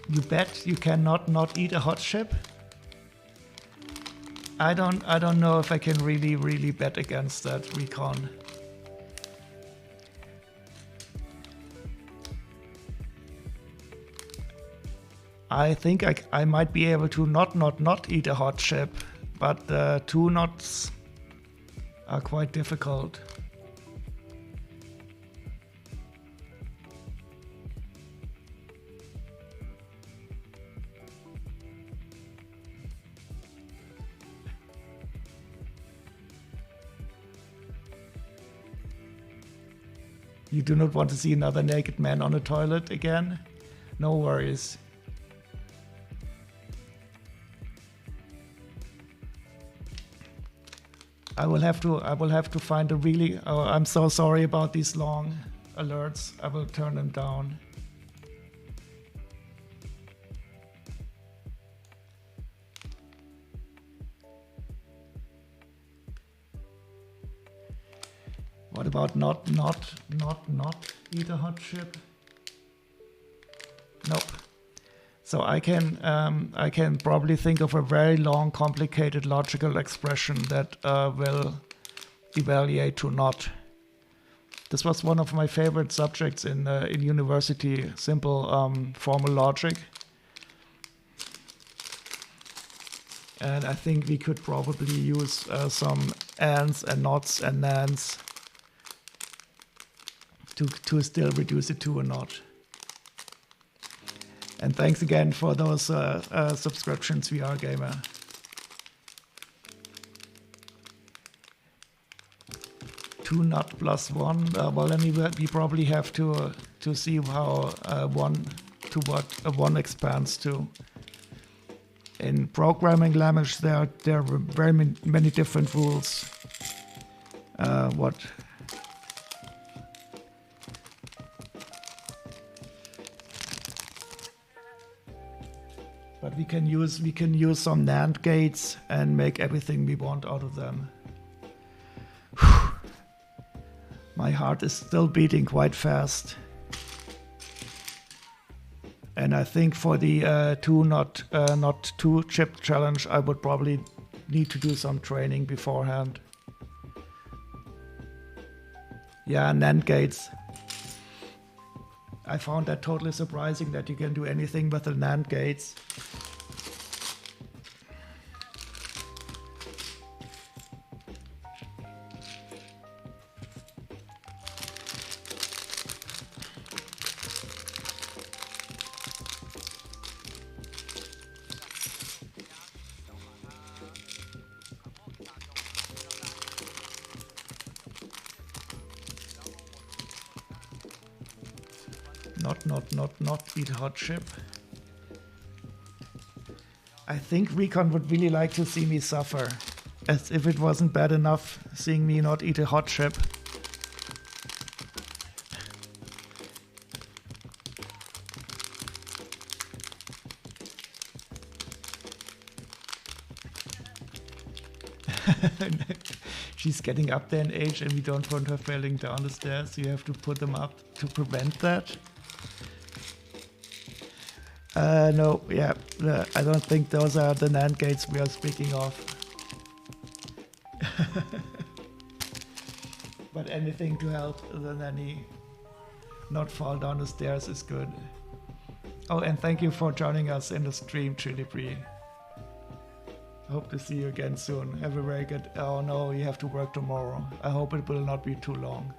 Speaker 1: You bet you cannot not eat a hot chip? I don't know if I can really bet against that, Recon. I think I might be able to not eat a hot chip, but 2 knots, are quite difficult. You do not want to see another naked man on a toilet again? No worries. I will have to find a really, oh, I'm so sorry about these long alerts. I will turn them down. What about not eat a hot chip? Nope. So I can probably think of a very long, complicated logical expression that will evaluate to not. This was one of my favorite subjects in university, simple formal logic. And I think we could probably use some ands and nots and nands to still reduce it to a not. And thanks again for those subscriptions, VR Gamer. Two not plus one. Well, then we probably have to see how one expands to. In programming language, there are very many different rules. But we can use some NAND gates and make everything we want out of them. My heart is still beating quite fast. And I think for the not two chip challenge, I would probably need to do some training beforehand. Yeah, NAND gates. I found that totally surprising that you can do anything with the NAND gates. Not eat hot chip. I think Recon would really like to see me suffer, as if it wasn't bad enough seeing me not eat a hot chip. She's getting up there in age and we don't want her falling down the stairs. You have to put them up to prevent that. No, yeah, I don't think those are the NAND gates we are speaking of. But anything to help the nanny not fall down the stairs is good. Oh, and thank you for joining us in the stream, Chili Bree. Hope to see you again soon. Have a very good... Oh no, you have to work tomorrow. I hope it will not be too long.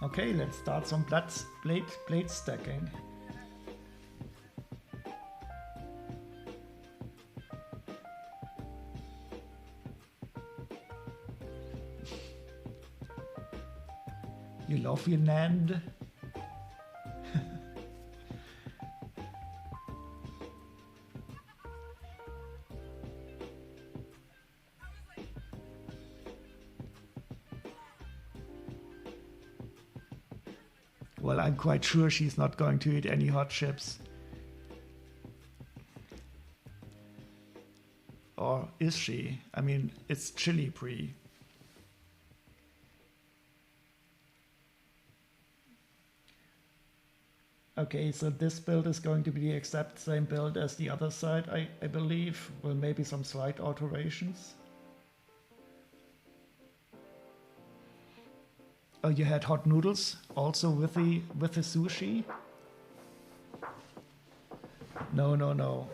Speaker 1: Okay, let's start some plate stacking. You love your NAND? Well, I'm quite sure she's not going to eat any hot chips. Or is she? I mean, it's Chili Bree. Okay, so this build is going to be the exact same build as the other side, I believe. Well, maybe some slight alterations. Oh, you had hot noodles also with the sushi? No, no, no.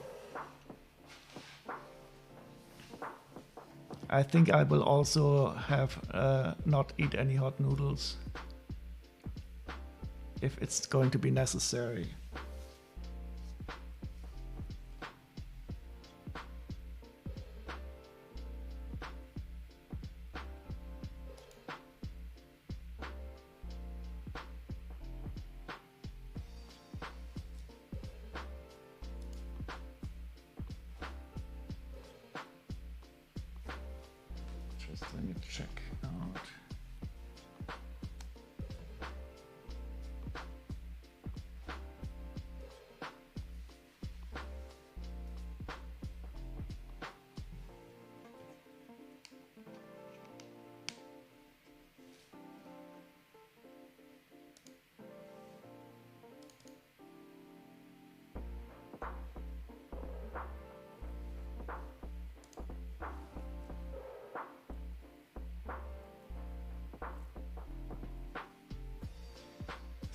Speaker 1: I think I will also have not eat any hot noodles if it's going to be necessary. Just let me check out.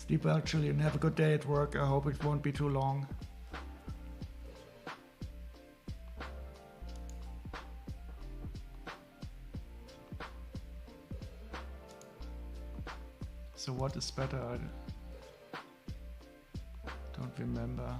Speaker 1: Sleep well, Julian. Have a good day at work. I hope it won't be too long. So what is better? I don't remember.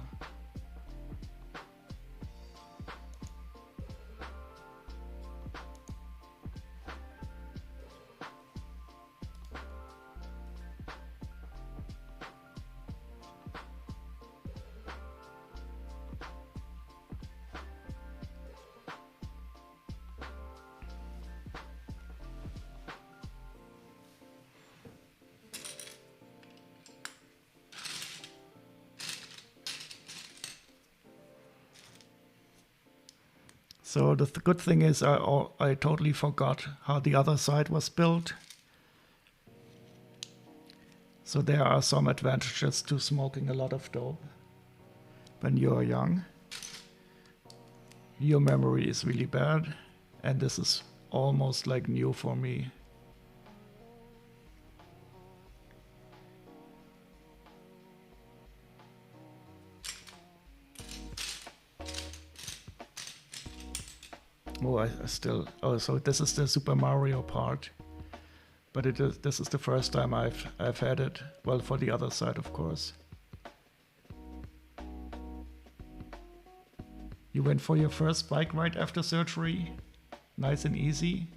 Speaker 1: So the good thing is I totally forgot how the other side was built. So there are some advantages to smoking a lot of dope when you're young. Your memory is really bad, and this is almost like new for me. Oh, I still... Oh, so this is the Super Mario part. But this is the first time I've had it. Well, for the other side, of course. You went for your first bike ride after surgery? Nice and easy?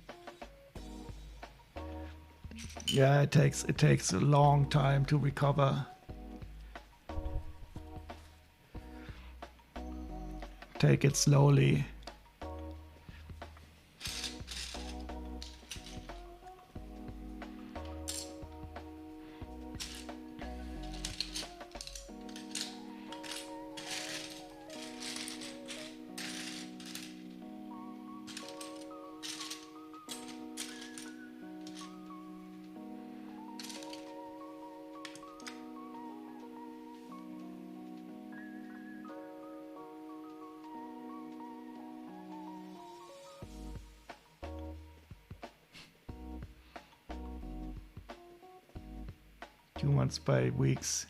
Speaker 1: Yeah, it takes a long time to recover. Take it slowly. Months by weeks.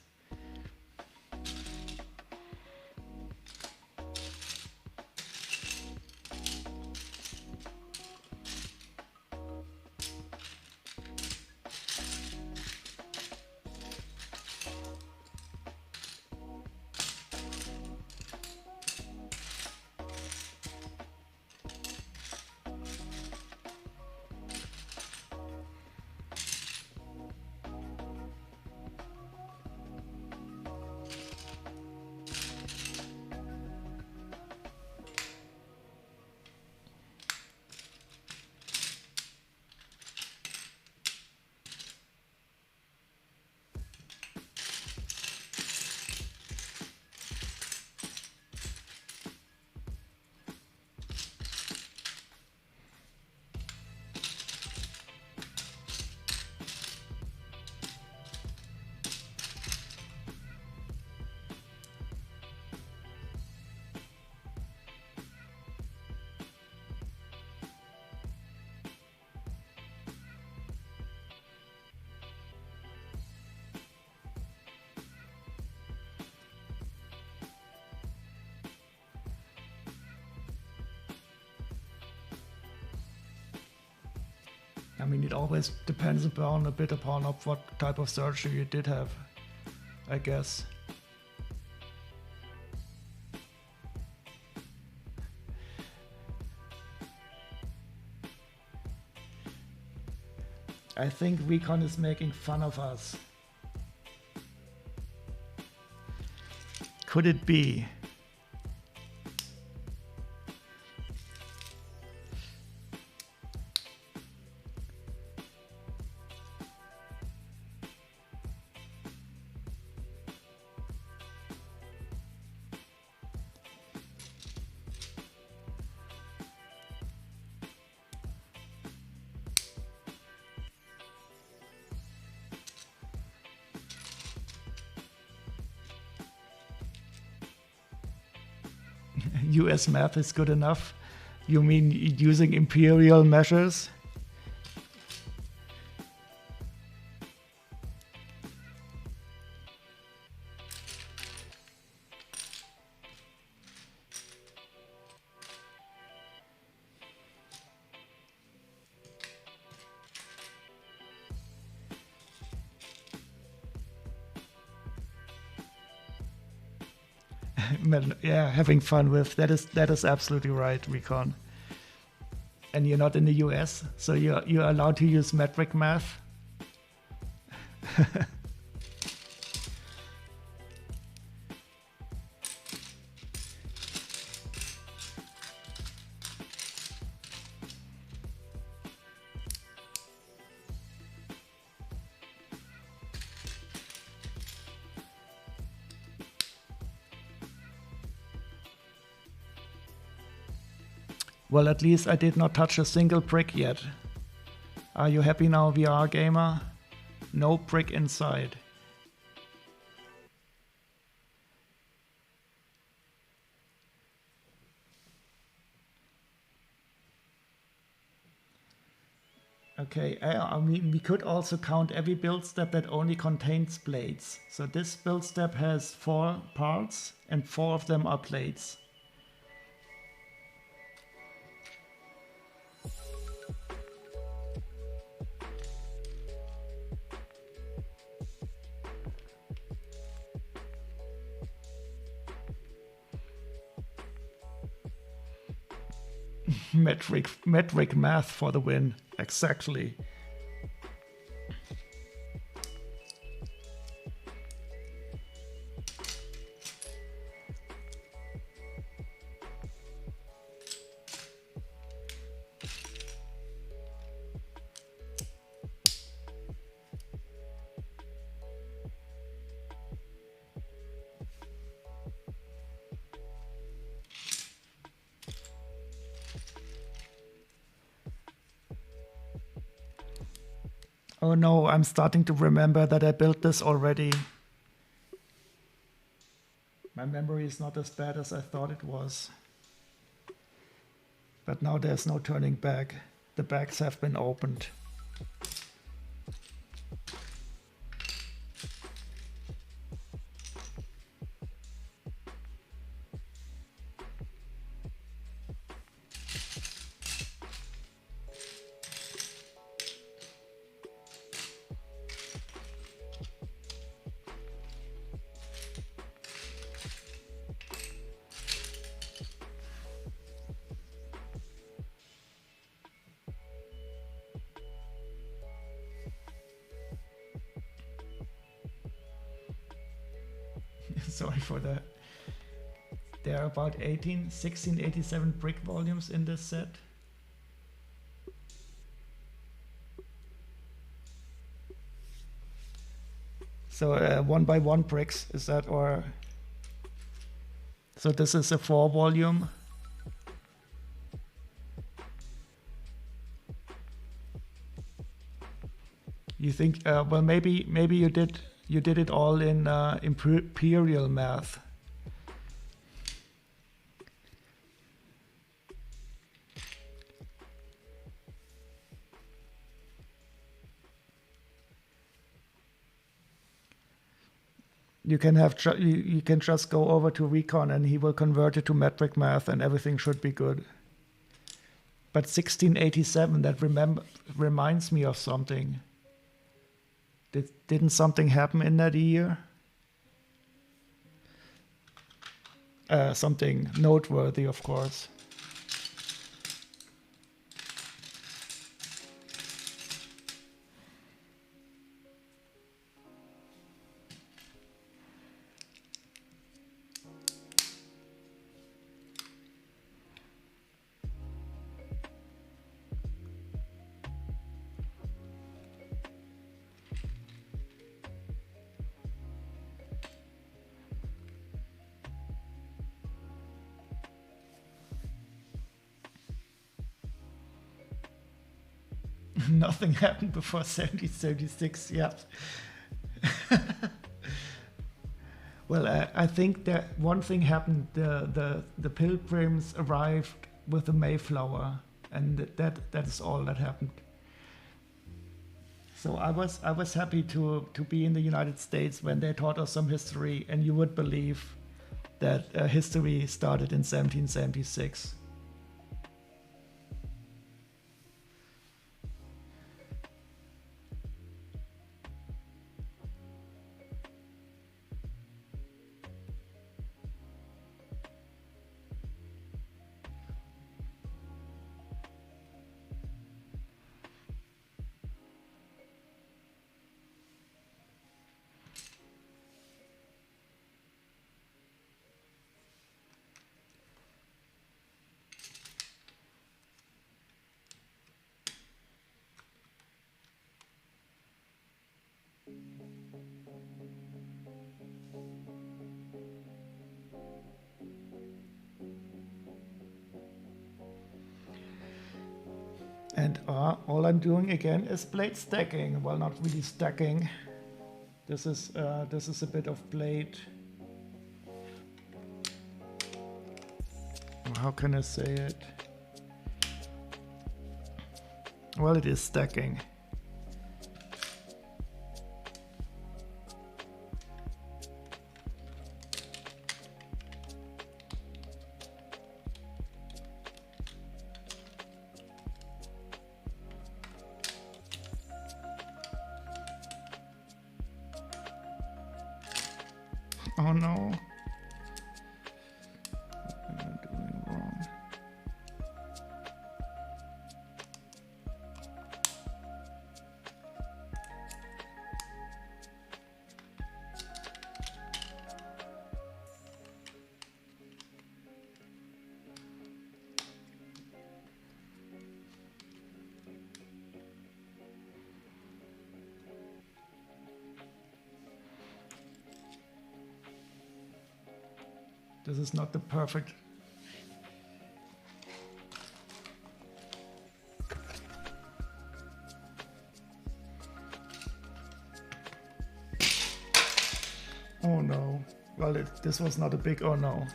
Speaker 1: I mean, it always depends upon a bit upon of what type of surgery you did have, I guess. I think Recon is making fun of us. Could it be? US math is good enough? You mean using imperial measures? Yeah, having fun with that is absolutely right, Recon. And you're not in the US, so you're allowed to use metric math. Well, at least I did not touch a single brick yet. Are you happy now, VR gamer? No brick inside. Okay, I mean, we could also count every build step that only contains blades. So this build step has 4 parts and 4 of them are blades. metric math for the win. Exactly. Oh no, I'm starting to remember that I built this already. My memory is not as bad as I thought it was. But now there's no turning back. The bags have been opened. Sorry for that. There are about 1687 brick volumes in this set. So 1x1 bricks, is that, or? So this is a 4 volume. You think, well, maybe you did it all in imperial math. You can have you can just go over to Recon and he will convert it to metric math and everything should be good. But 1687, that reminds me of something. Didn't something happen in that year? Something noteworthy, of course. Nothing happened before 1776, yeah. Well, I think that one thing happened. The Pilgrims arrived with the Mayflower, and that is all that happened. So I was happy to be in the United States when they taught us some history, and you would believe that history started in 1776. And all I'm doing again is blade stacking. Well, not really stacking. This is a bit of blade. How can I say it? Well, it is stacking. Oh no. What am I doing wrong? This is not the perfect. Oh no. Well, this was not a big oh no.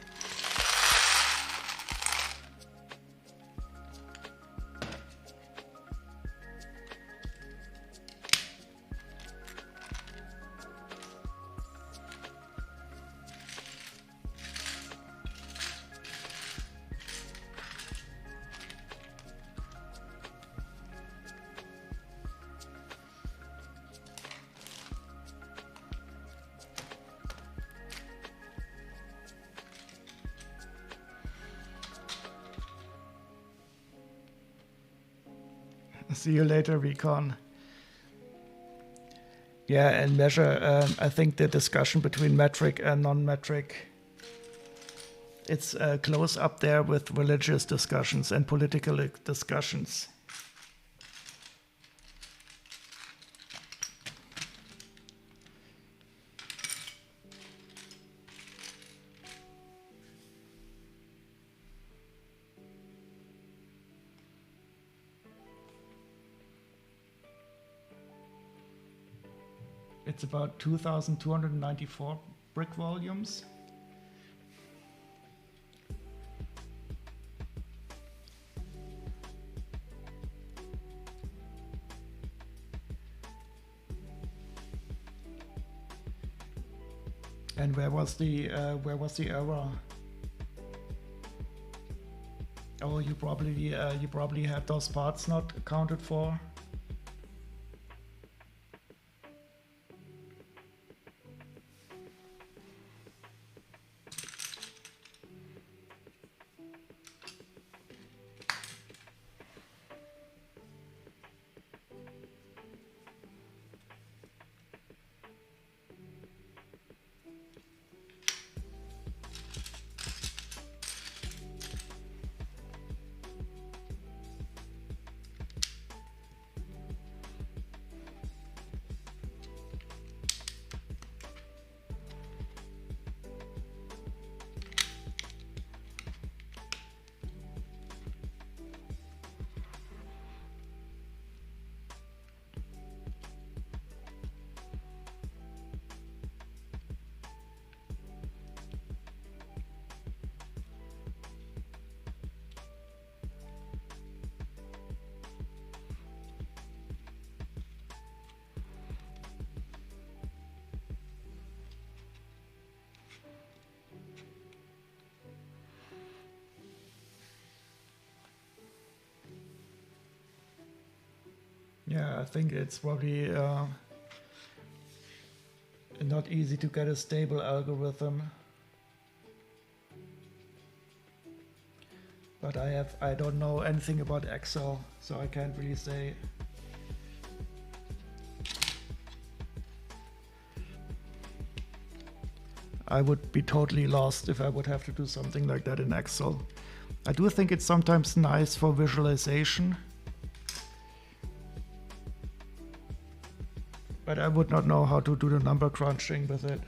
Speaker 1: See you later, Recon. Yeah, and measure, I think the discussion between metric and non-metric, it's close up there with religious discussions and political discussions. It's about 2,294 brick volumes. And where was the error? Oh, you probably had those parts not accounted for. Yeah, I think it's probably not easy to get a stable algorithm. But I don't know anything about Excel, so I can't really say. I would be totally lost if I would have to do something like that in Excel. I do think it's sometimes nice for visualization, but I would not know how to do the number crunching with it.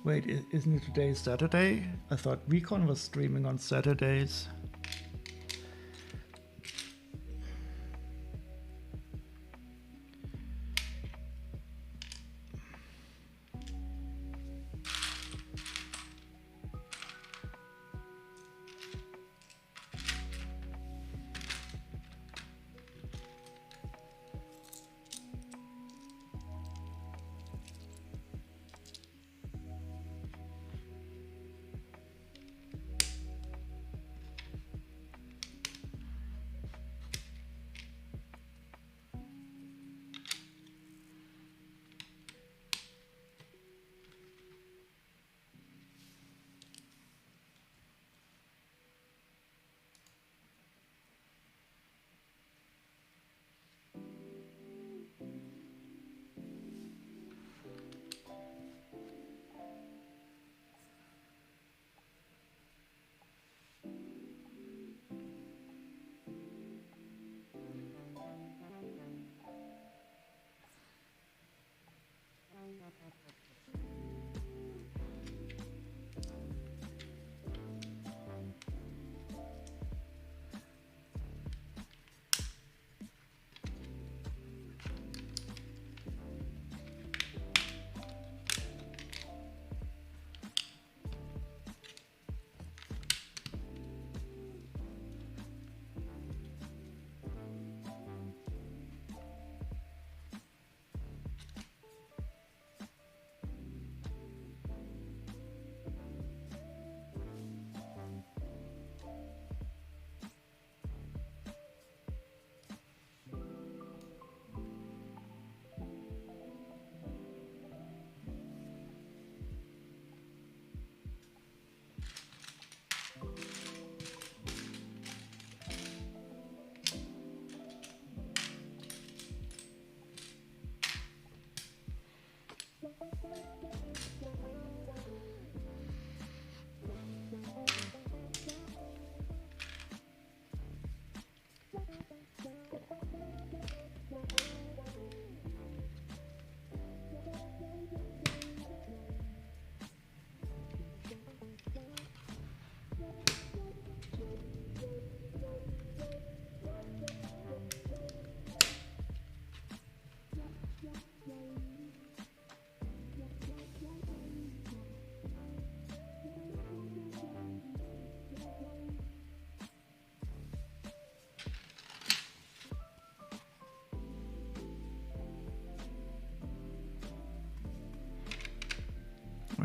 Speaker 1: Wait, isn't it today Saturday? I thought Recon was streaming on Saturdays.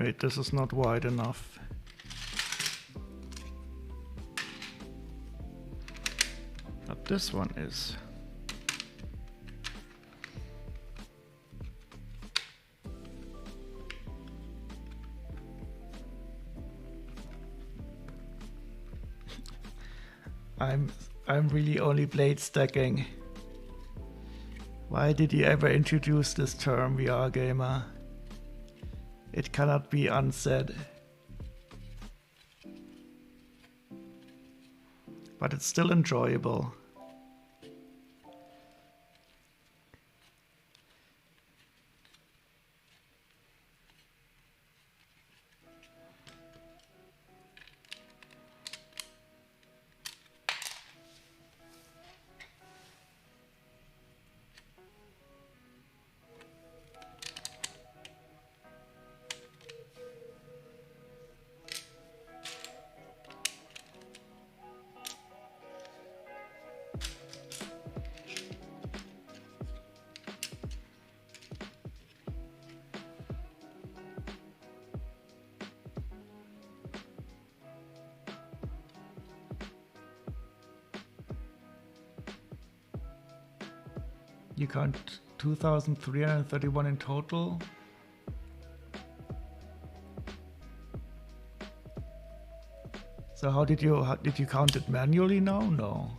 Speaker 1: Wait, this is not wide enough. But this one is. I'm really only blade stacking. Why did you ever introduce this term, VR gamer? It cannot be unsaid. But it's still enjoyable. You count 2,331 in total. So how did you count it manually now? No.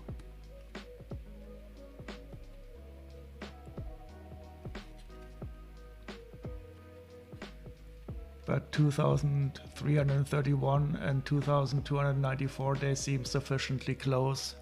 Speaker 1: But 2,331 and 2,294, they seem sufficiently close.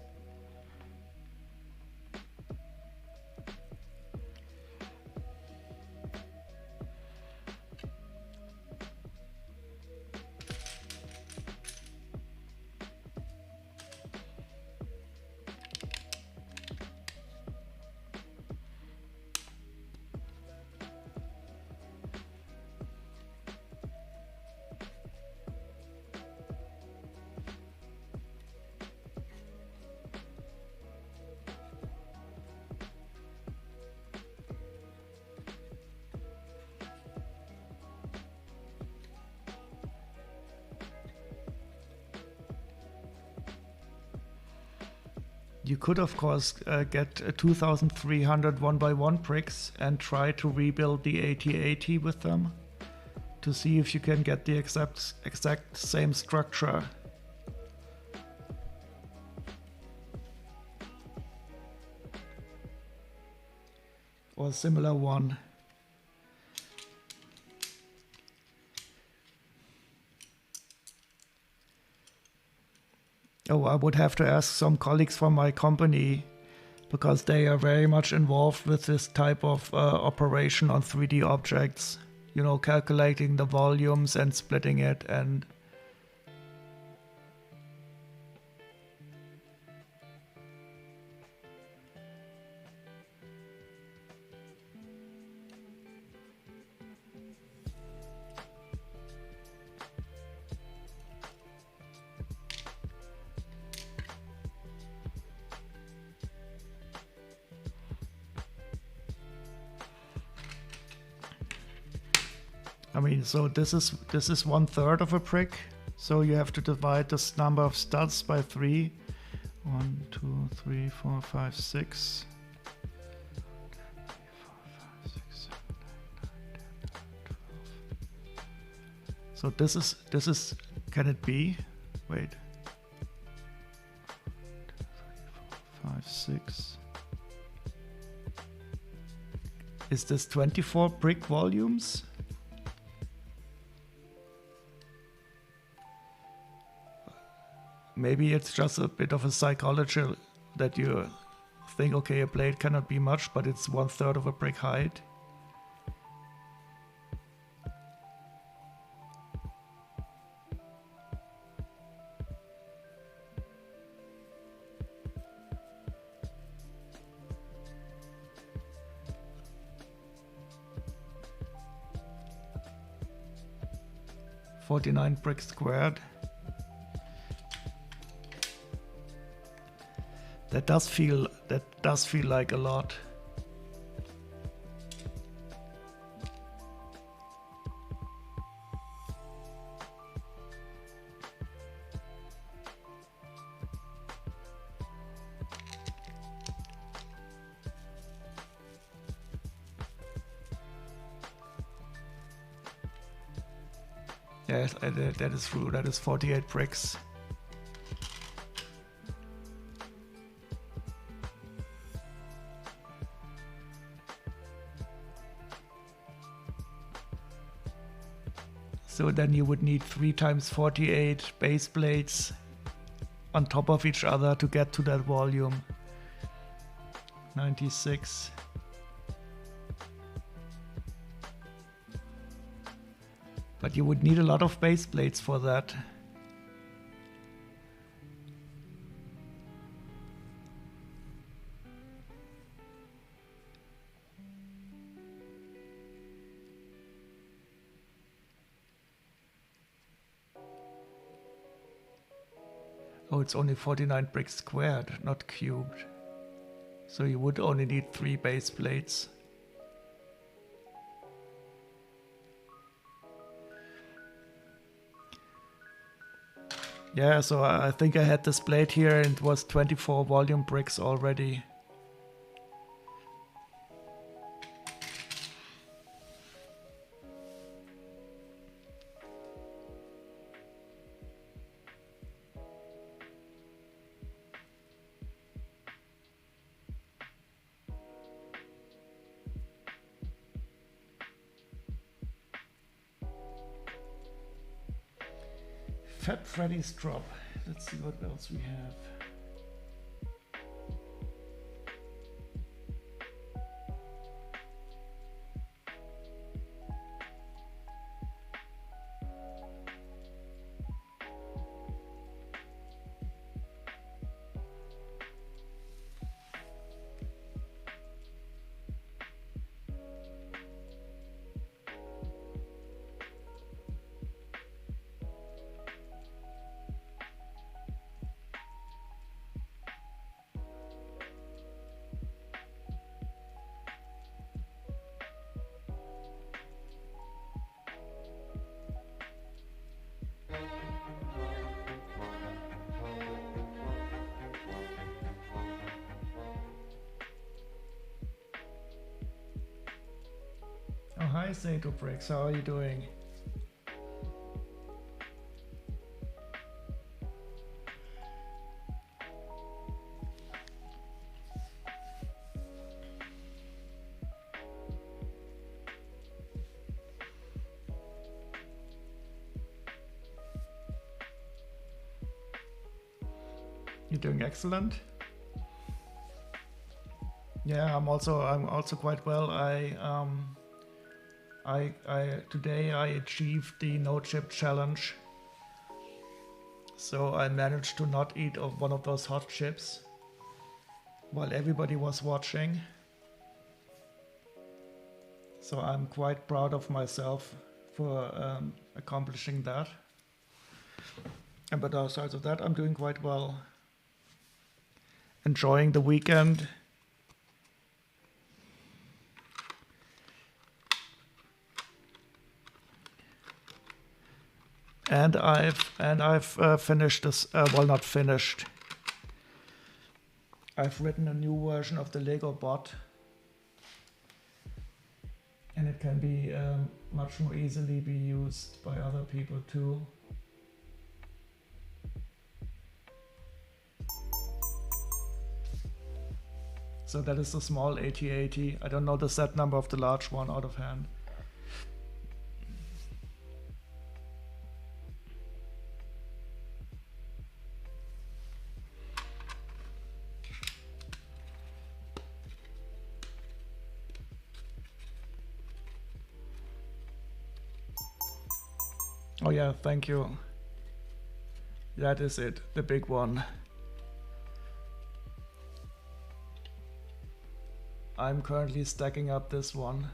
Speaker 1: You could, of course, get 2,300 1x1 bricks and try to rebuild the AT-AT with them to see if you can get the exact same structure. Or a similar one. Oh, I would have to ask some colleagues from my company because they are very much involved with this type of operation on 3D objects. You know, calculating the volumes and splitting it and... I mean, so this is 1/3 of a brick. So you have to divide this number of studs by 3. 1, 2, 3, 4, 5, 6. 4, 5, 6, 7, 8, 9, 10, 11, 12. So this is, can it be? Wait. 2, 3, 4, 5, 6. Is this 24 brick volumes? Maybe it's just a bit of a psychology that you think, okay, a blade cannot be much, but it's 1/3 of a brick height. $49 bricks squared. That does feel like a lot. That is true. That is 48 bricks. So then you would need 3 times 48 base plates on top of each other to get to that volume. 96. But you would need a lot of base plates for that. Oh, it's only 49 bricks squared, not cubed. So you would only need 3 base plates. Yeah, so I think I had this plate here and it was 24 volume bricks already. Fat Freddy's drop. Let's see what else we have. Oh, hi, Sato Bricks. How are you doing? You're doing excellent. Yeah, I'm also quite well. Today I achieved the no chip challenge. So I managed to not eat of one of those hot chips while everybody was watching. So I'm quite proud of myself for accomplishing that. And but aside of that, I'm doing quite well. Enjoying the weekend. And I've finished this. Well, not finished. I've written a new version of the Lego bot, and it can be much more easily be used by other people too. So that is the small AT-AT. I don't know the set number of the large one out of hand. Oh yeah, thank you. That is it, the big one. I'm currently stacking up this one.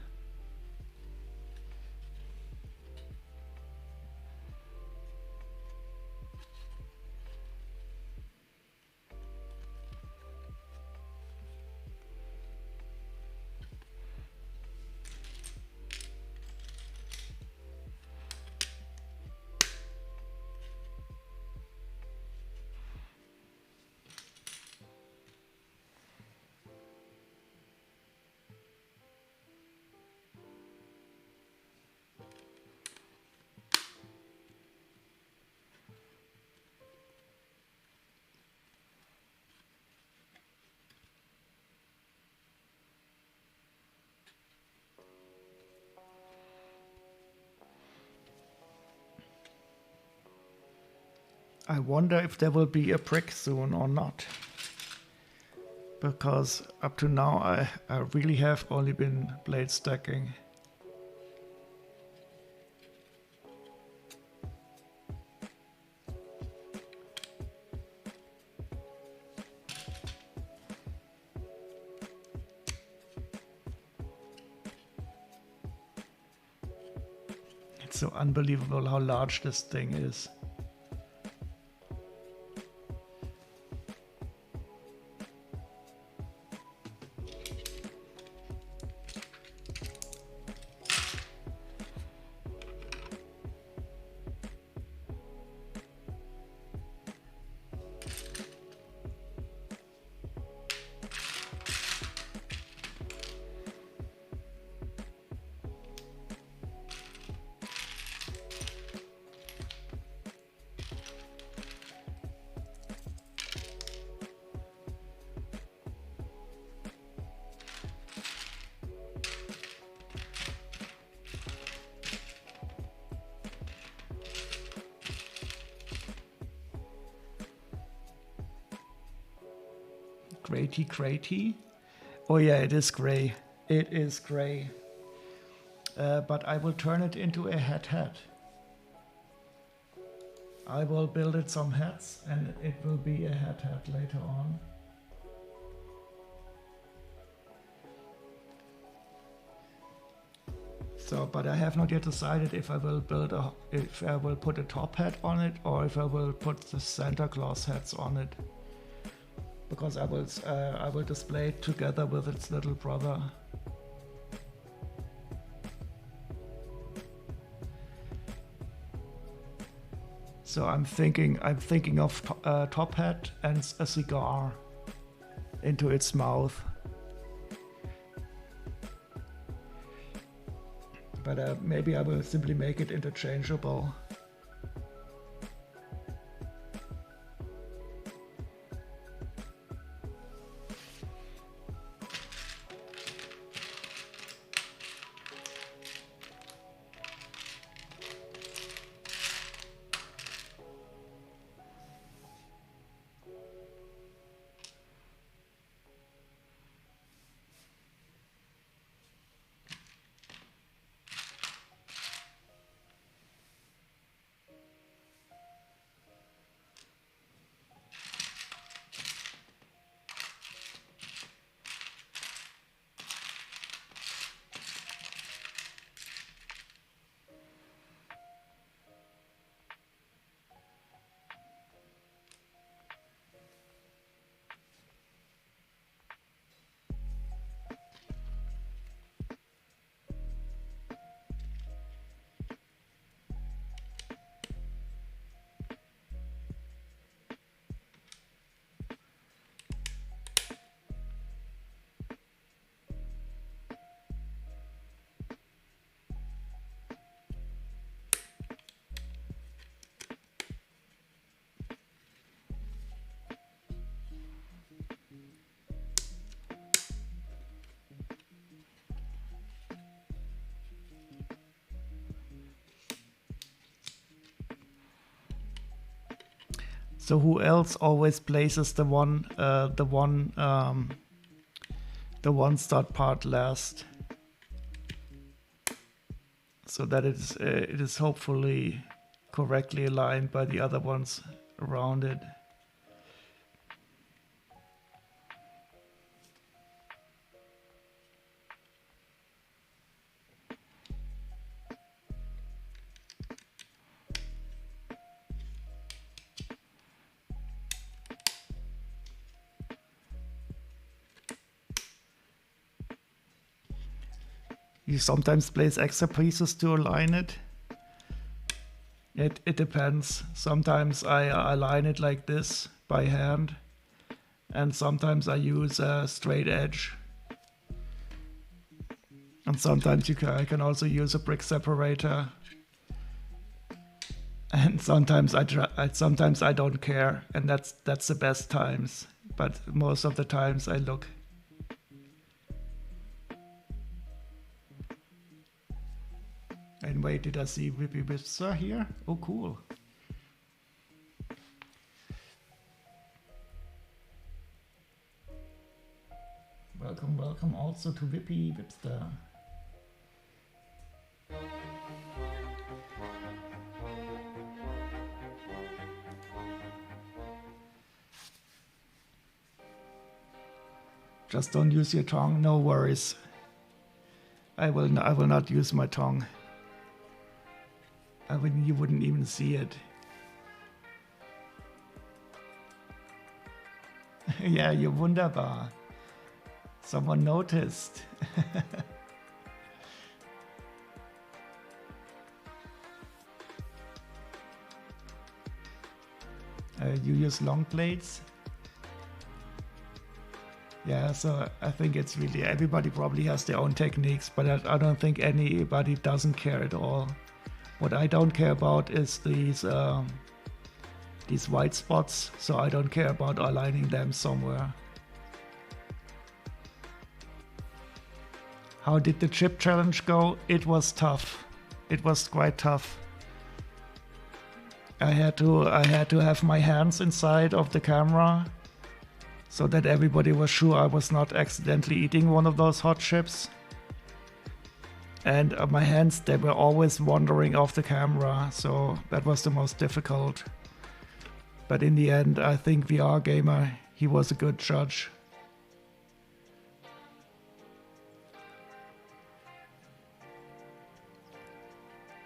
Speaker 1: I wonder if there will be a brick soon or not. Because up to now I really have only been blade stacking. It's so unbelievable how large this thing is. Grey. Oh yeah, it is gray. It is gray. But I will turn it into a hat. I will build it some hats and it will be a hat later on. So, but I have not yet decided if I will put a top hat on it or if I will put the Santa Claus hats on it. Because I will display it together with its little brother. So I'm thinking of top hat and a cigar into its mouth. But maybe I will simply make it interchangeable. So who else always places the one start part last, so that it is hopefully correctly aligned by the other ones around it. You sometimes place extra pieces to align it. It depends. Sometimes I align it like this by hand, and sometimes I use a straight edge. And sometimes I can also use a brick separator. And sometimes I don't care, and that's the best times. But most of the times I look. And wait, did I see Whippy Whipster here? Oh, cool. welcome, welcome also to Vippy Vipster. Just don't use your tongue, no worries. I will not use my tongue. You wouldn't even see it. Yeah, you're wunderbar. Someone noticed. You use long blades? Yeah, so I think it's really, everybody probably has their own techniques, but I don't think anybody doesn't care at all. What I don't care about is these white spots, so I don't care about aligning them somewhere. How did the chip challenge go? It was tough. It was quite tough. I had to have my hands inside of the camera so that everybody was sure I was not accidentally eating one of those hot chips. And my hands, they were always wandering off the camera, so that was the most difficult. But in the end, I think VR Gamer, he was a good judge.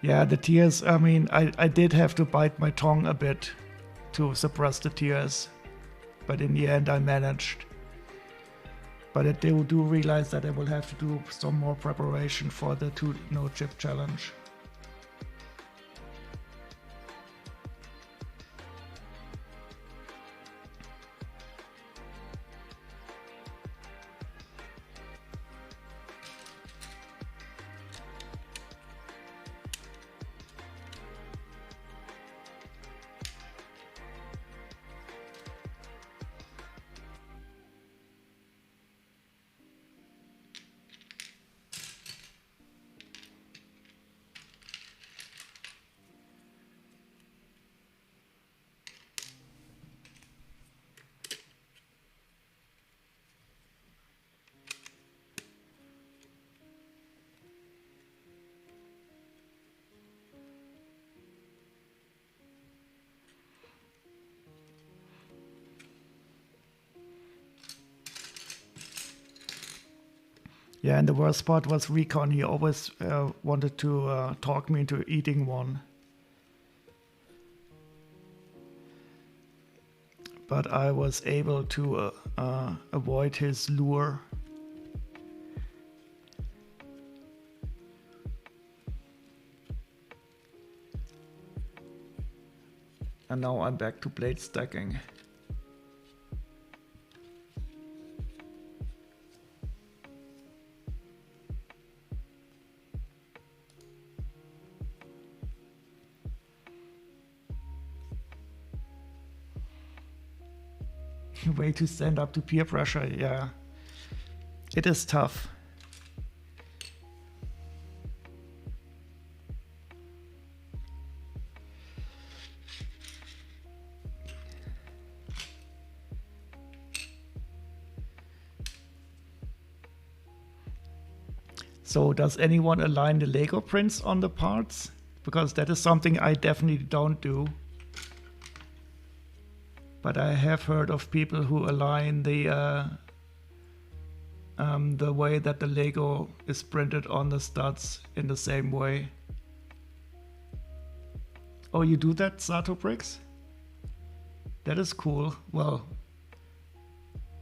Speaker 1: Yeah, the tears, I mean, I did have to bite my tongue a bit to suppress the tears. But in the end, I managed. But I do realize that I will have to do some more preparation for the 2 no chip challenge. Yeah, and the worst part was Recon. He always wanted to talk me into eating one. But I was able to avoid his lure. And now I'm back to blade stacking. Way to stand up to peer pressure, yeah. It is tough. So does anyone align the Lego prints on the parts? Because that is something I definitely don't do. But I have heard of people who align the way that the Lego is printed on the studs in the same way. Oh, you do that, Sato Bricks? That is cool. Well,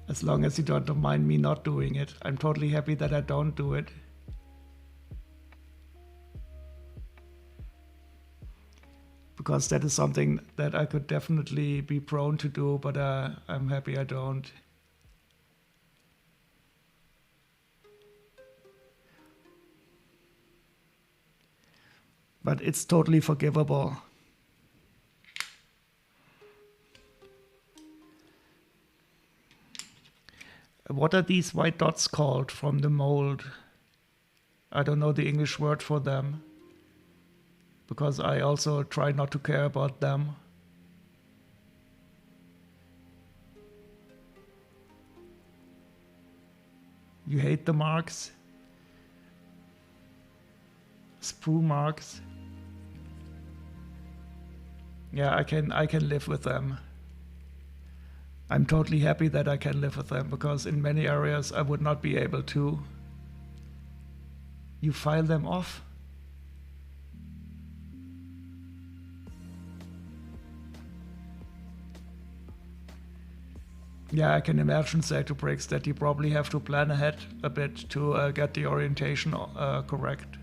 Speaker 1: as long as you don't mind me not doing it. I'm totally happy that I don't do it. Because that is something that I could definitely be prone to do, but I'm happy I don't. But it's totally forgivable. What are these white dots called from the mold? I don't know the English word for them, because I also try not to care about them. You hate the marks? Sprue marks? Yeah, I can live with them. I'm totally happy that I can live with them, because in many areas I would not be able to. You file them off? Yeah, I can imagine, Zatobrix, that you probably have to plan ahead a bit to get the orientation correct.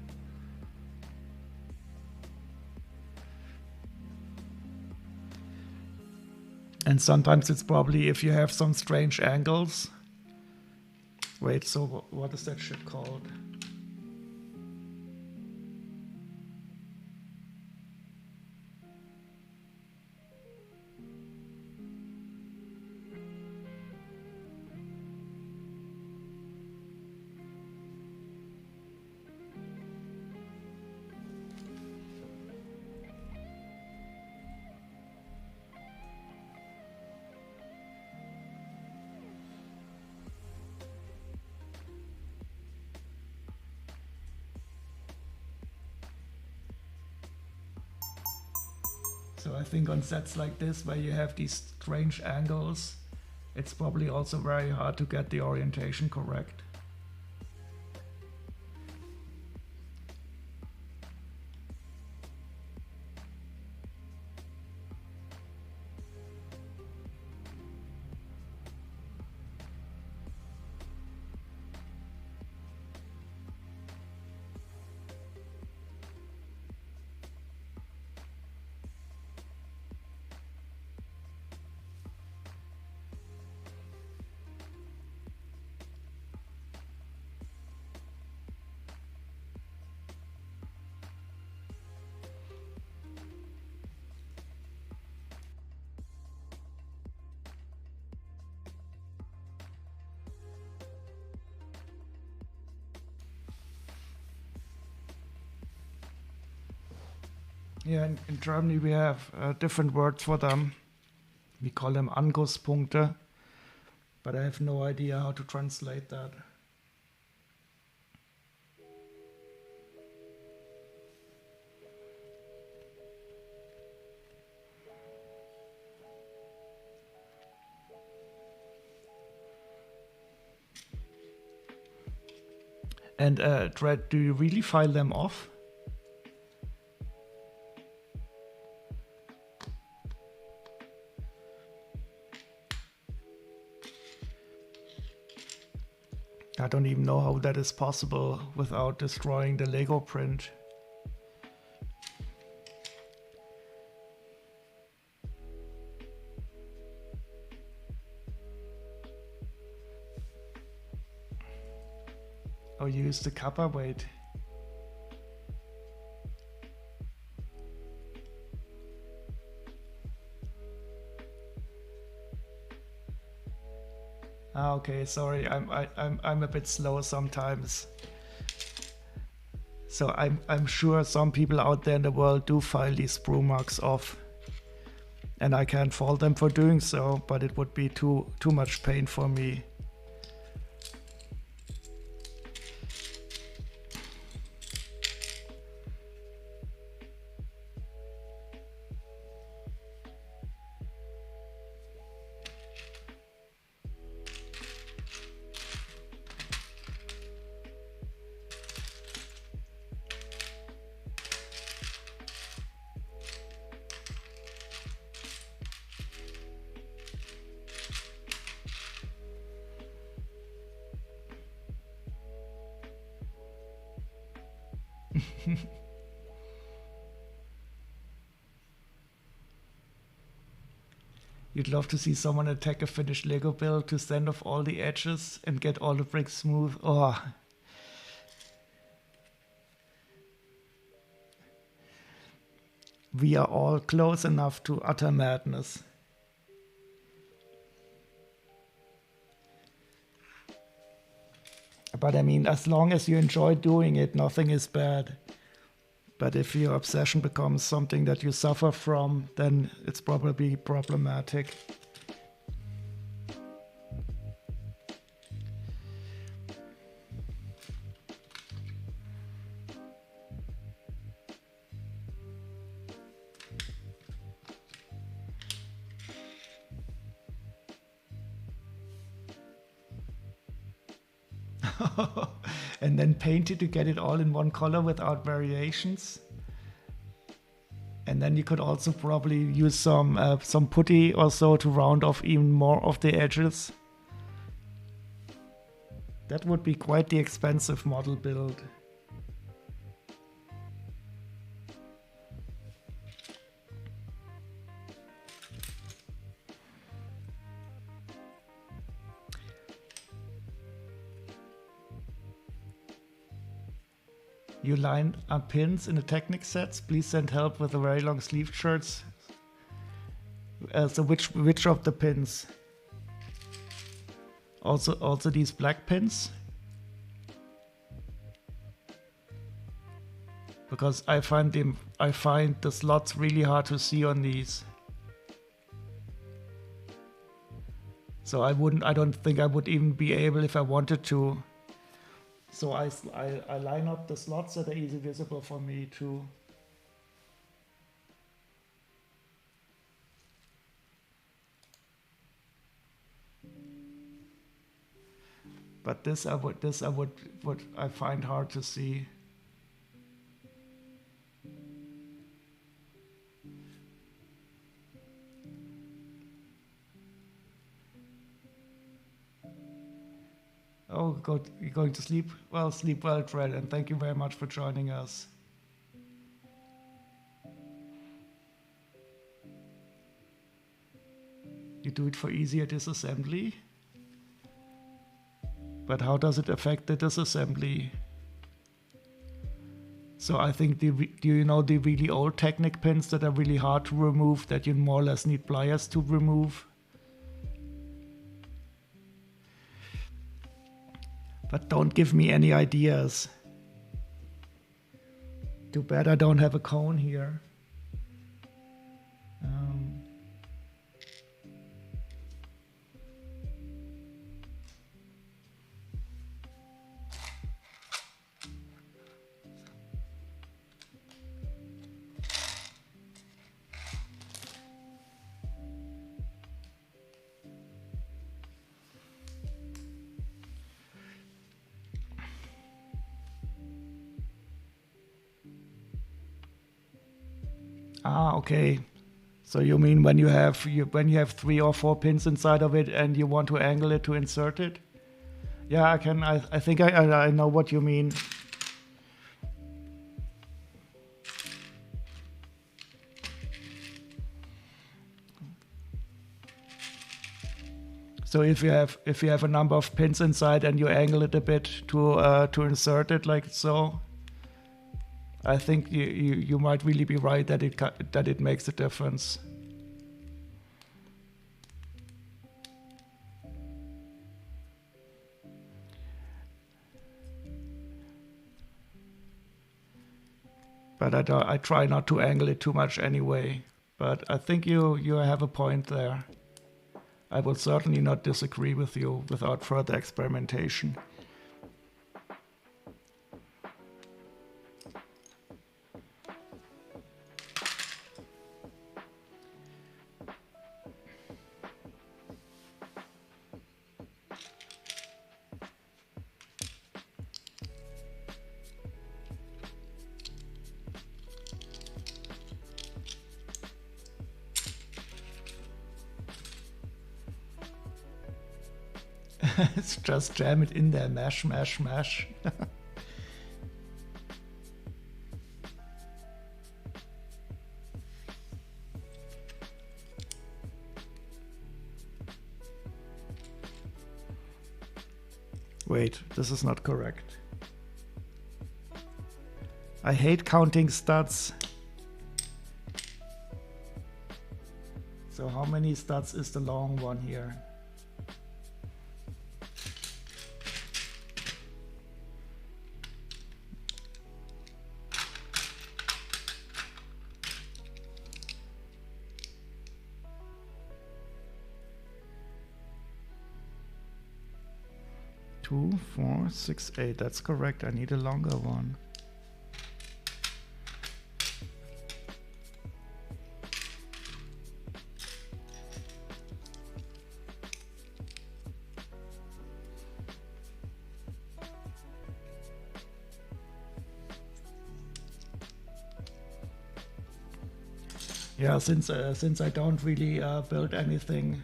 Speaker 1: And sometimes it's probably if you have some strange angles. Wait, so what is that shit called? So I think on sets like this, where you have these strange angles, it's probably also very hard to get the orientation correct. Yeah, in Germany we have different words for them. We call them Angusspunkte, but I have no idea how to translate that. And Dread, do you really file them off? I don't even know how that is possible without destroying the Lego print. Oh, you use the kappa weight. Ah, okay, sorry, I'm a bit slow sometimes. So I'm sure some people out there in the world do file these sprue marks off, and I can't fault them for doing so, but it would be too much pain for me. You'd love to see someone attack a finished Lego build to sand off all the edges and get all the bricks smooth. Oh. We are all close enough to utter madness. But I mean, as long as you enjoy doing it, nothing is bad. But if your obsession becomes something that you suffer from, then it's probably problematic. and then paint it to get it all in one color without variations. And then you could also probably use some putty or so to round off even more of the edges. That would be quite the expensive model build. You line up pins in the Technic sets. Please send help with the very long sleeve shirts. So which of the pins? Also these black pins? Because I find the slots really hard to see on these. So I don't think I would even be able if I wanted to. So I line up the slots that are easily visible for me too. But this I would I find hard to see. Oh, you're going to sleep? Well, sleep well, Fred, and thank you very much for joining us. You do it for easier disassembly? But how does it affect the disassembly? So I think, do you know the really old Technic pins that are really hard to remove, that you more or less need pliers to remove? But don't give me any ideas. Too bad I don't have a cone here. Ah, okay. So you mean when you have 3 or 4 pins inside of it and you want to angle it to insert it? Yeah, I think I know what you mean. So if you have a number of pins inside and you angle it a bit to insert it like so, I think you might really be right that it makes a difference. But I try not to angle it too much anyway. But I think you have a point there. I will certainly not disagree with you without further experimentation. It's just jam it in there, mash, mash, mash. Wait, this is not correct. I hate counting studs. So how many studs is the long one here? Two, 4, 6, 8. That's correct. I need a longer one. Yeah, since I don't really build anything,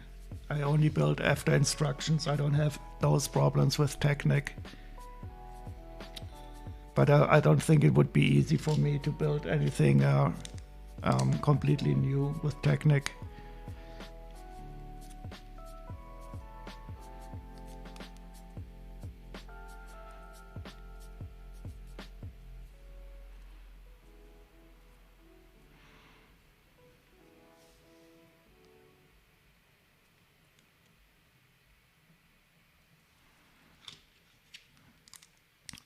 Speaker 1: I only build after instructions. I don't have those problems with Technic. But I don't think it would be easy for me to build anything completely new with Technic.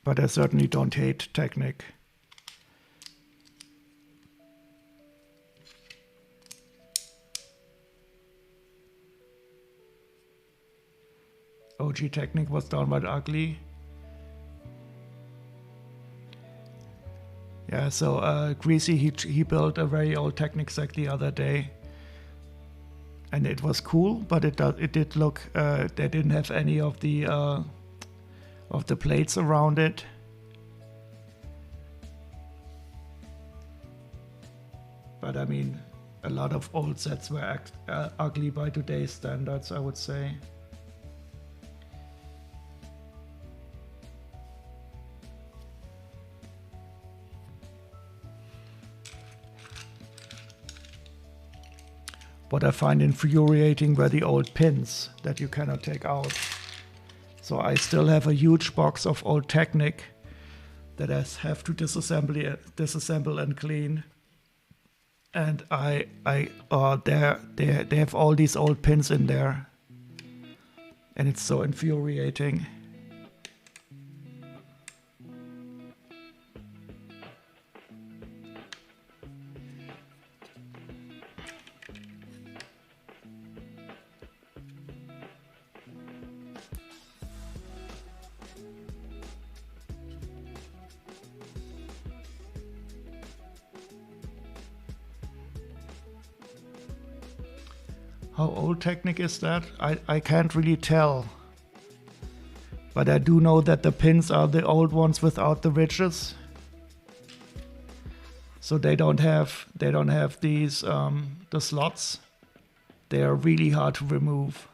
Speaker 1: But I certainly don't hate Technic. OG Technic was downright ugly. Yeah, so Greasy, he built a very old Technic Sec the other day. And it was cool, but it did look, they didn't have any of the plates around it. But I mean, a lot of old sets were ugly by today's standards, I would say. What I find infuriating were the old pins that you cannot take out. So I still have a huge box of old Technic that I have to disassemble and clean. And they have all these old pins in there. And it's so infuriating. How old Technic is that? I can't really tell. But I do know that the pins are the old ones without the ridges. So they don't have these the slots. They are really hard to remove.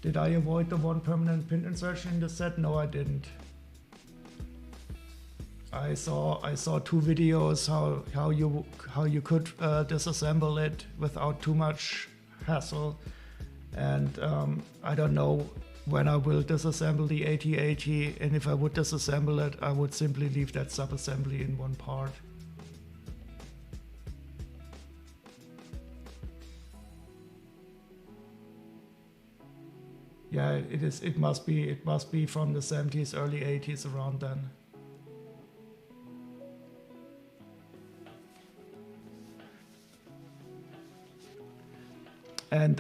Speaker 1: Did I avoid the one permanent pin insertion in the set? No, I didn't. I saw 2 videos how you could disassemble it without too much hassle, and I don't know when I will disassemble the AT80, and if I would disassemble it, I would simply leave that subassembly in one part. Yeah, it is. It must be from the 70s, early 80s, around then. And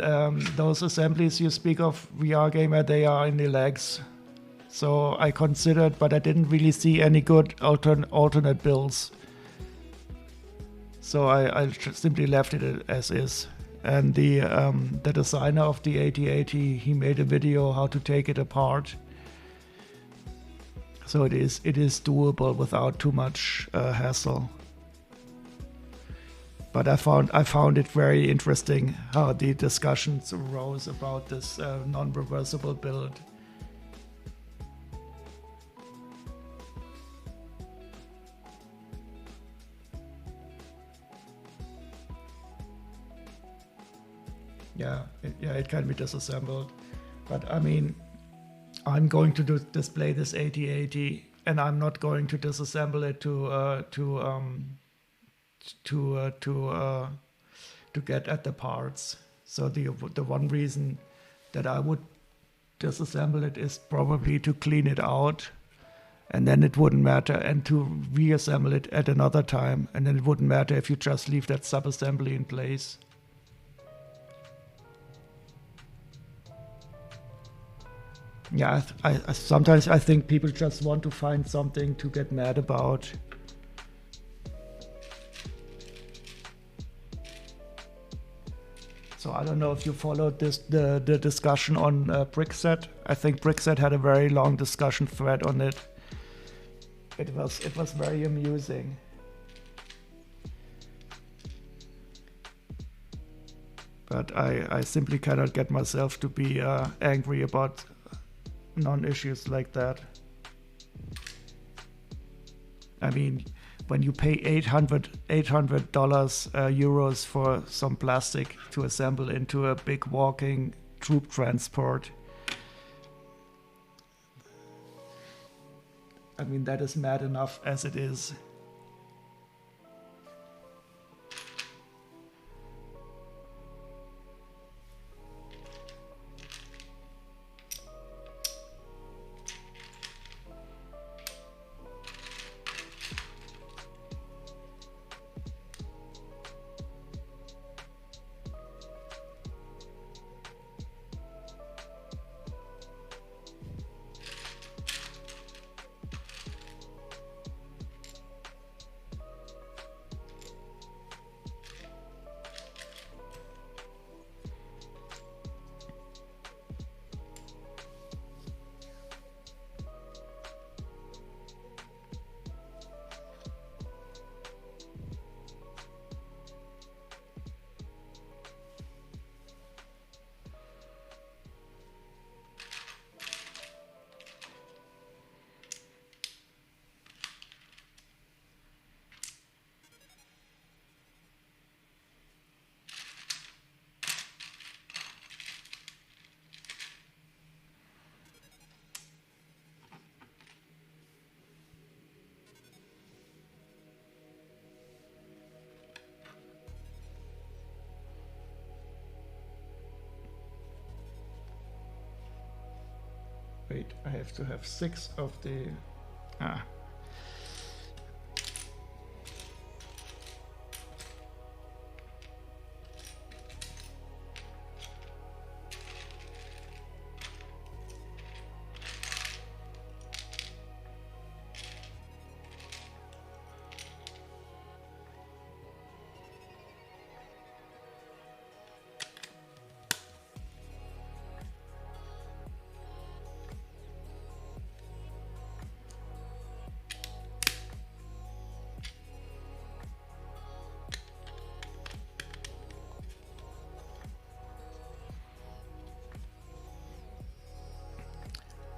Speaker 1: those assemblies you speak of, VR Gamer, they are in the legs. So I considered, but I didn't really see any good alternate builds. So I simply left it as is. And the designer of the AT80, he made a video how to take it apart. So it is doable without too much hassle. But I found it very interesting how the discussions arose about this non-reversible build. Yeah, it can be disassembled, but I mean, I'm going to display this AT80, and I'm not going to disassemble it to get at the parts. So the one reason that I would disassemble it is probably to clean it out, and then it wouldn't matter, and to reassemble it at another time, and then it wouldn't matter if you just leave that subassembly in place. Yeah, I sometimes I think people just want to find something to get mad about. So I don't know if you followed the discussion on Brickset. I think Brickset had a very long discussion thread on it. It was very amusing. But I simply cannot get myself to be angry about non-issues like that. I mean, when you pay $800 euros for some plastic to assemble into a big walking troop transport, I mean, that is mad enough as it is. Wait, I have to have 6 of the...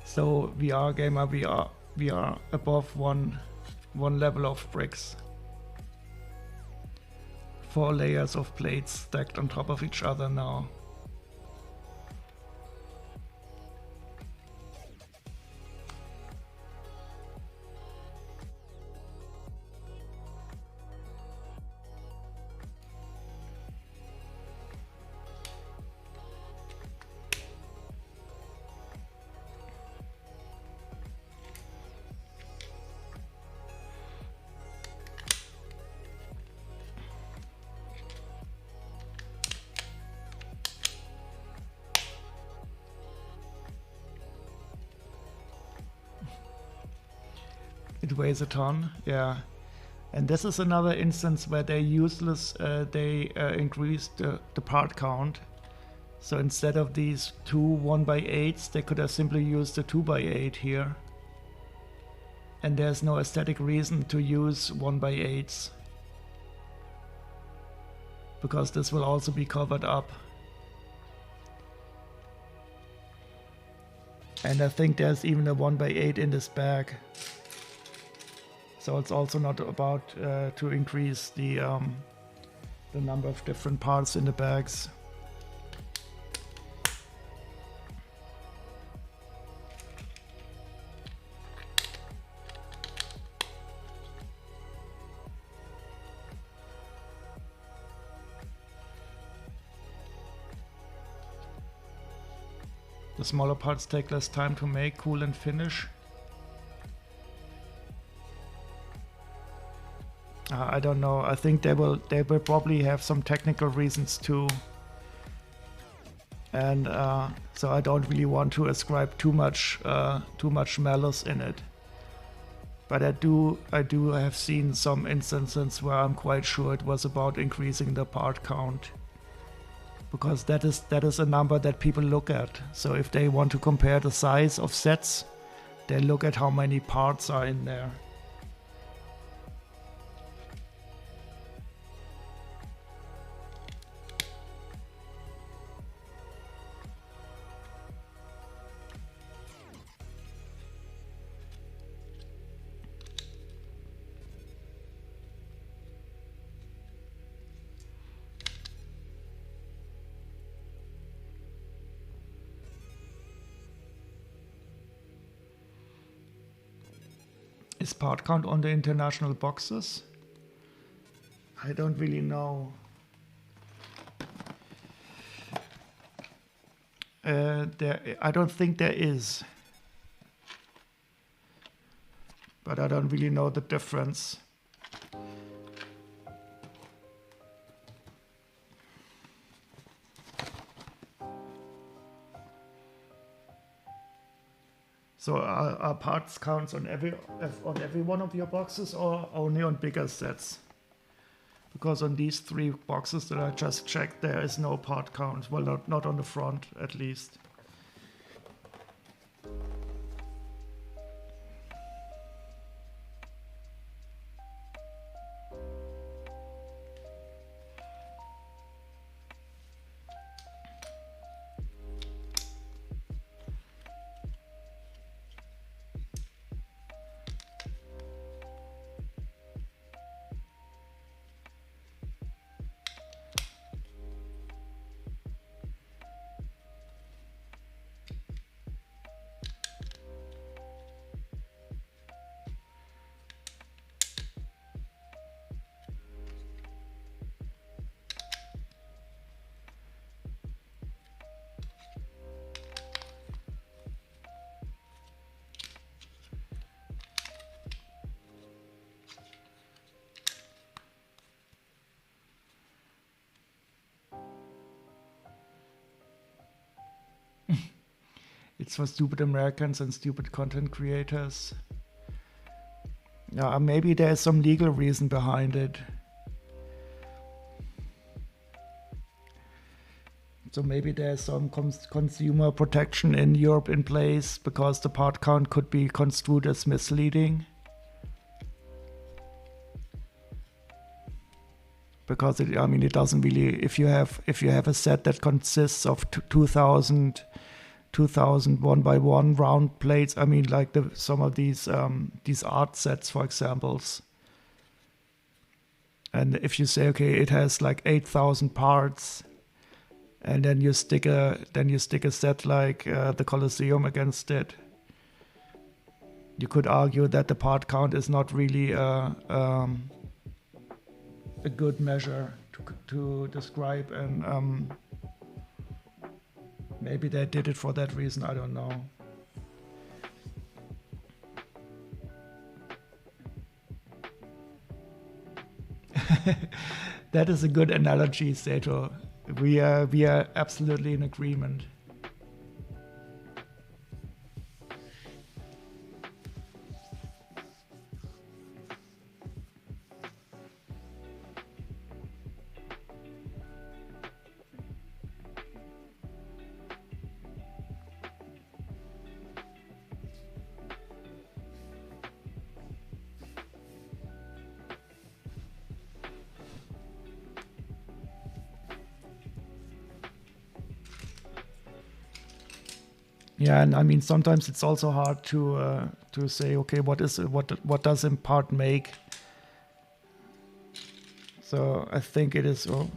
Speaker 1: So VR gamer, we are above one level of bricks. 4 layers of plates stacked on top of each other now. It weighs a ton, yeah. And this is another instance where they increased the part count. So instead of these 2 1x8s, they could have simply used the 2x8 here. And there's no aesthetic reason to use 1x8s. Because this will also be covered up. And I think there's even a 1x8 in this bag. So it's also not about to increase the number of different parts in the bags. The smaller parts take less time to make, cool and finish. I don't know. I think they will probably have some technical reasons too. and so I don't really want to ascribe too much malice in it. But I do have seen some instances where I'm quite sure it was about increasing the part count, because that is a number that people look at. So if they want to compare the size of sets, they look at how many parts are in there. Is part count on the international boxes? I don't really know. I don't think there is. But I don't really know the difference. So are parts counts on every one of your boxes, or only on bigger sets? Because on these 3 boxes that I just checked, there is no part count. Well, not on the front, at least. It's for stupid Americans and stupid content creators. Yeah, maybe there's some legal reason behind it. So maybe there's some consumer protection in Europe in place, because the part count could be construed as misleading. Because it doesn't really. If you have a set that consists of 2,000 1x1 round plates. Like some of these art sets, for examples. And if you say, okay, it has like 8,000 parts, and then you stick a set like the Colosseum against it, you could argue that the part count is not really a good measure to describe, and maybe they did it for that reason, I don't know. That is a good analogy, Sato. We are absolutely in agreement. Yeah, and sometimes it's also hard to say, okay, what does in part make? So I think it is. Oh,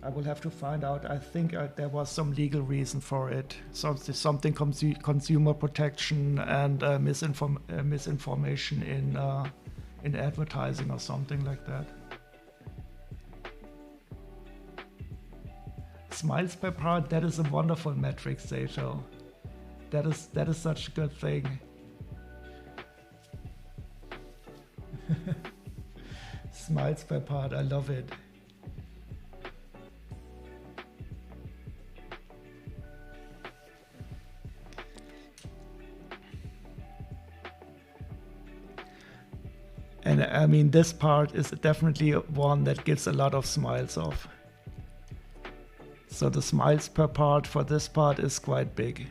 Speaker 1: I will have to find out. I think there was some legal reason for it. Something consumer protection and misinformation in advertising or something like that. Smiles per part, that is a wonderful metric, Seychelles. That is such a good thing. Smiles per part, I love it. mean, this part is definitely one that gives a lot of smiles off. So the smiles per part for this part is quite big.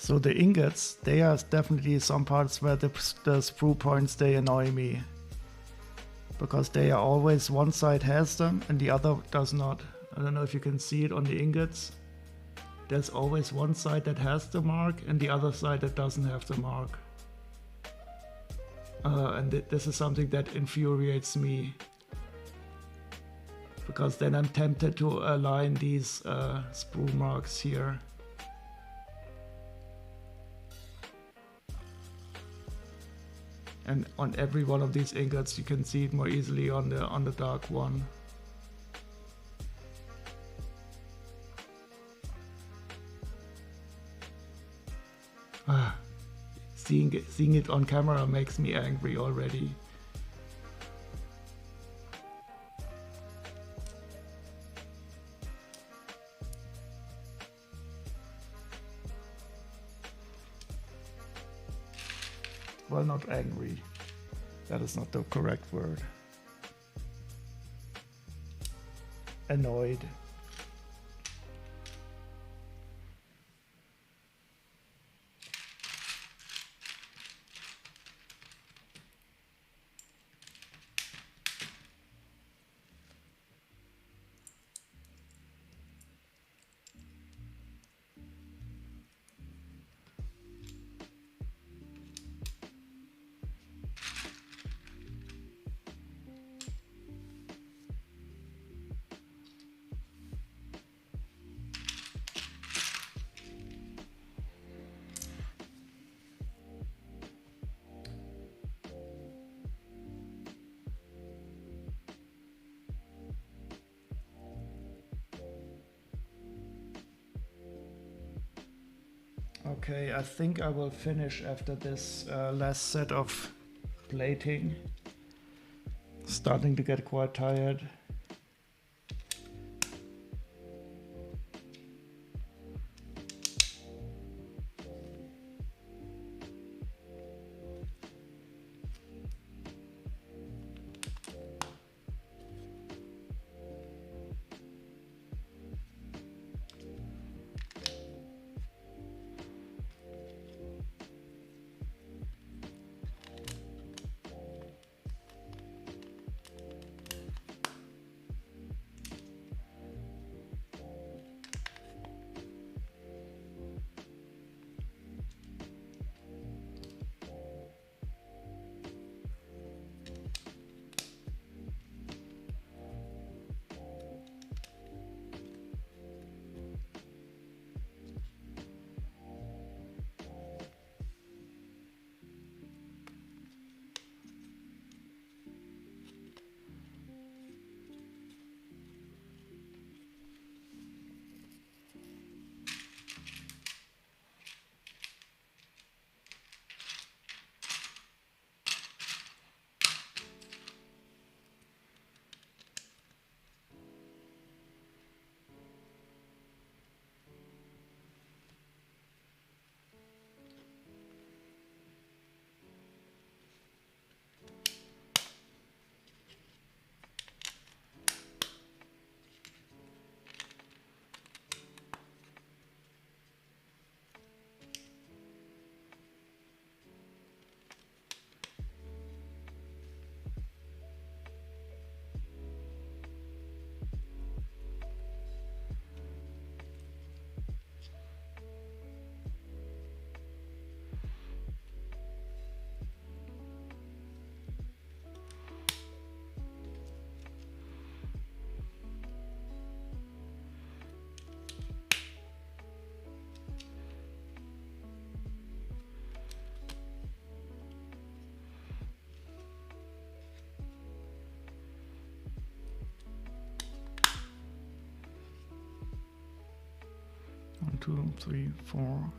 Speaker 1: So the ingots, they are definitely some parts where the sprue points, they annoy me. Because they are always, one side has them and the other does not. I don't know if you can see it on the ingots. There's always one side that has the mark and the other side that doesn't have the mark. And this is something that infuriates me. Because then I'm tempted to align these sprue marks here. And on every one of these ingots, you can see it more easily on the dark one. Seeing it on camera makes me angry already. Well, not angry. That is not the correct word. Annoyed. Okay, I think I will finish after this last set of plating. Starting to get quite tired. 2, 3, 4.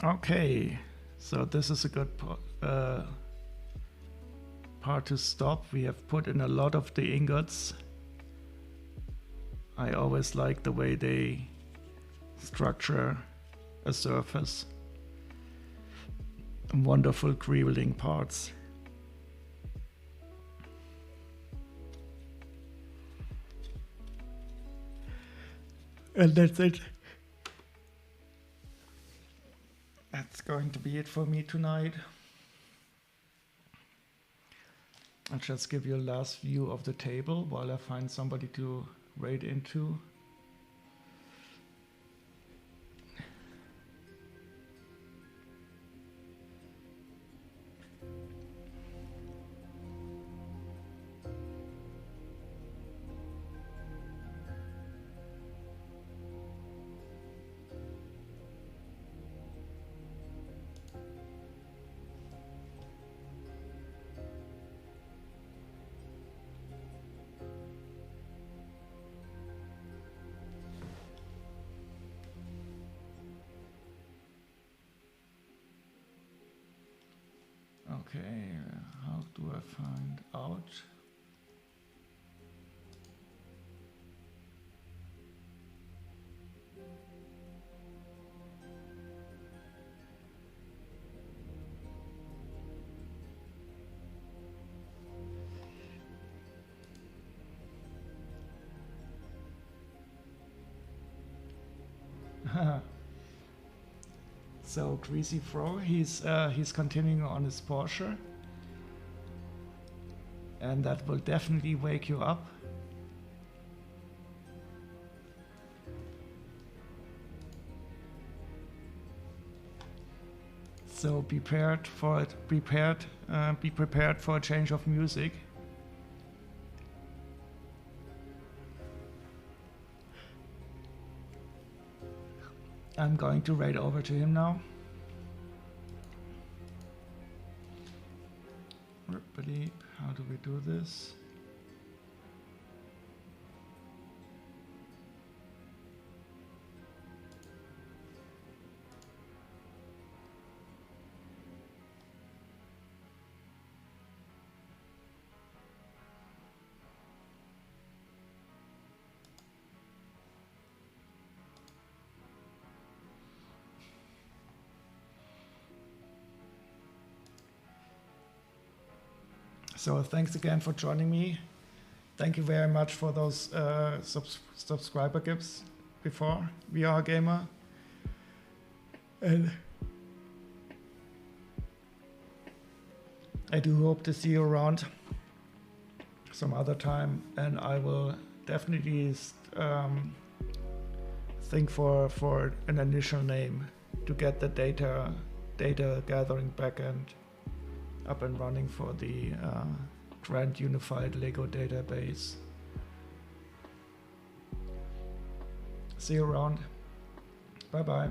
Speaker 1: Okay, so this is a good part to stop. We have put in a lot of the ingots. I always like the way they structure a surface. Wonderful greeveling parts. And that's it. That's going to be it for me tonight. I'll just give you a last view of the table while I find somebody to raid into. Okay, how do I find out? So Greasy Fro, he's continuing on his Porsche, and that will definitely wake you up. So be prepared for it. Be prepared for a change of music. I'm going to raid over to him now. How do we do this? So thanks again for joining me. Thank you very much for those subscriber gifts before, VR Gamer. And I do hope to see you around some other time, and I will definitely think for an initial name to get the data gathering backend up and running for the Grand Unified Lego database. See you around. Bye bye.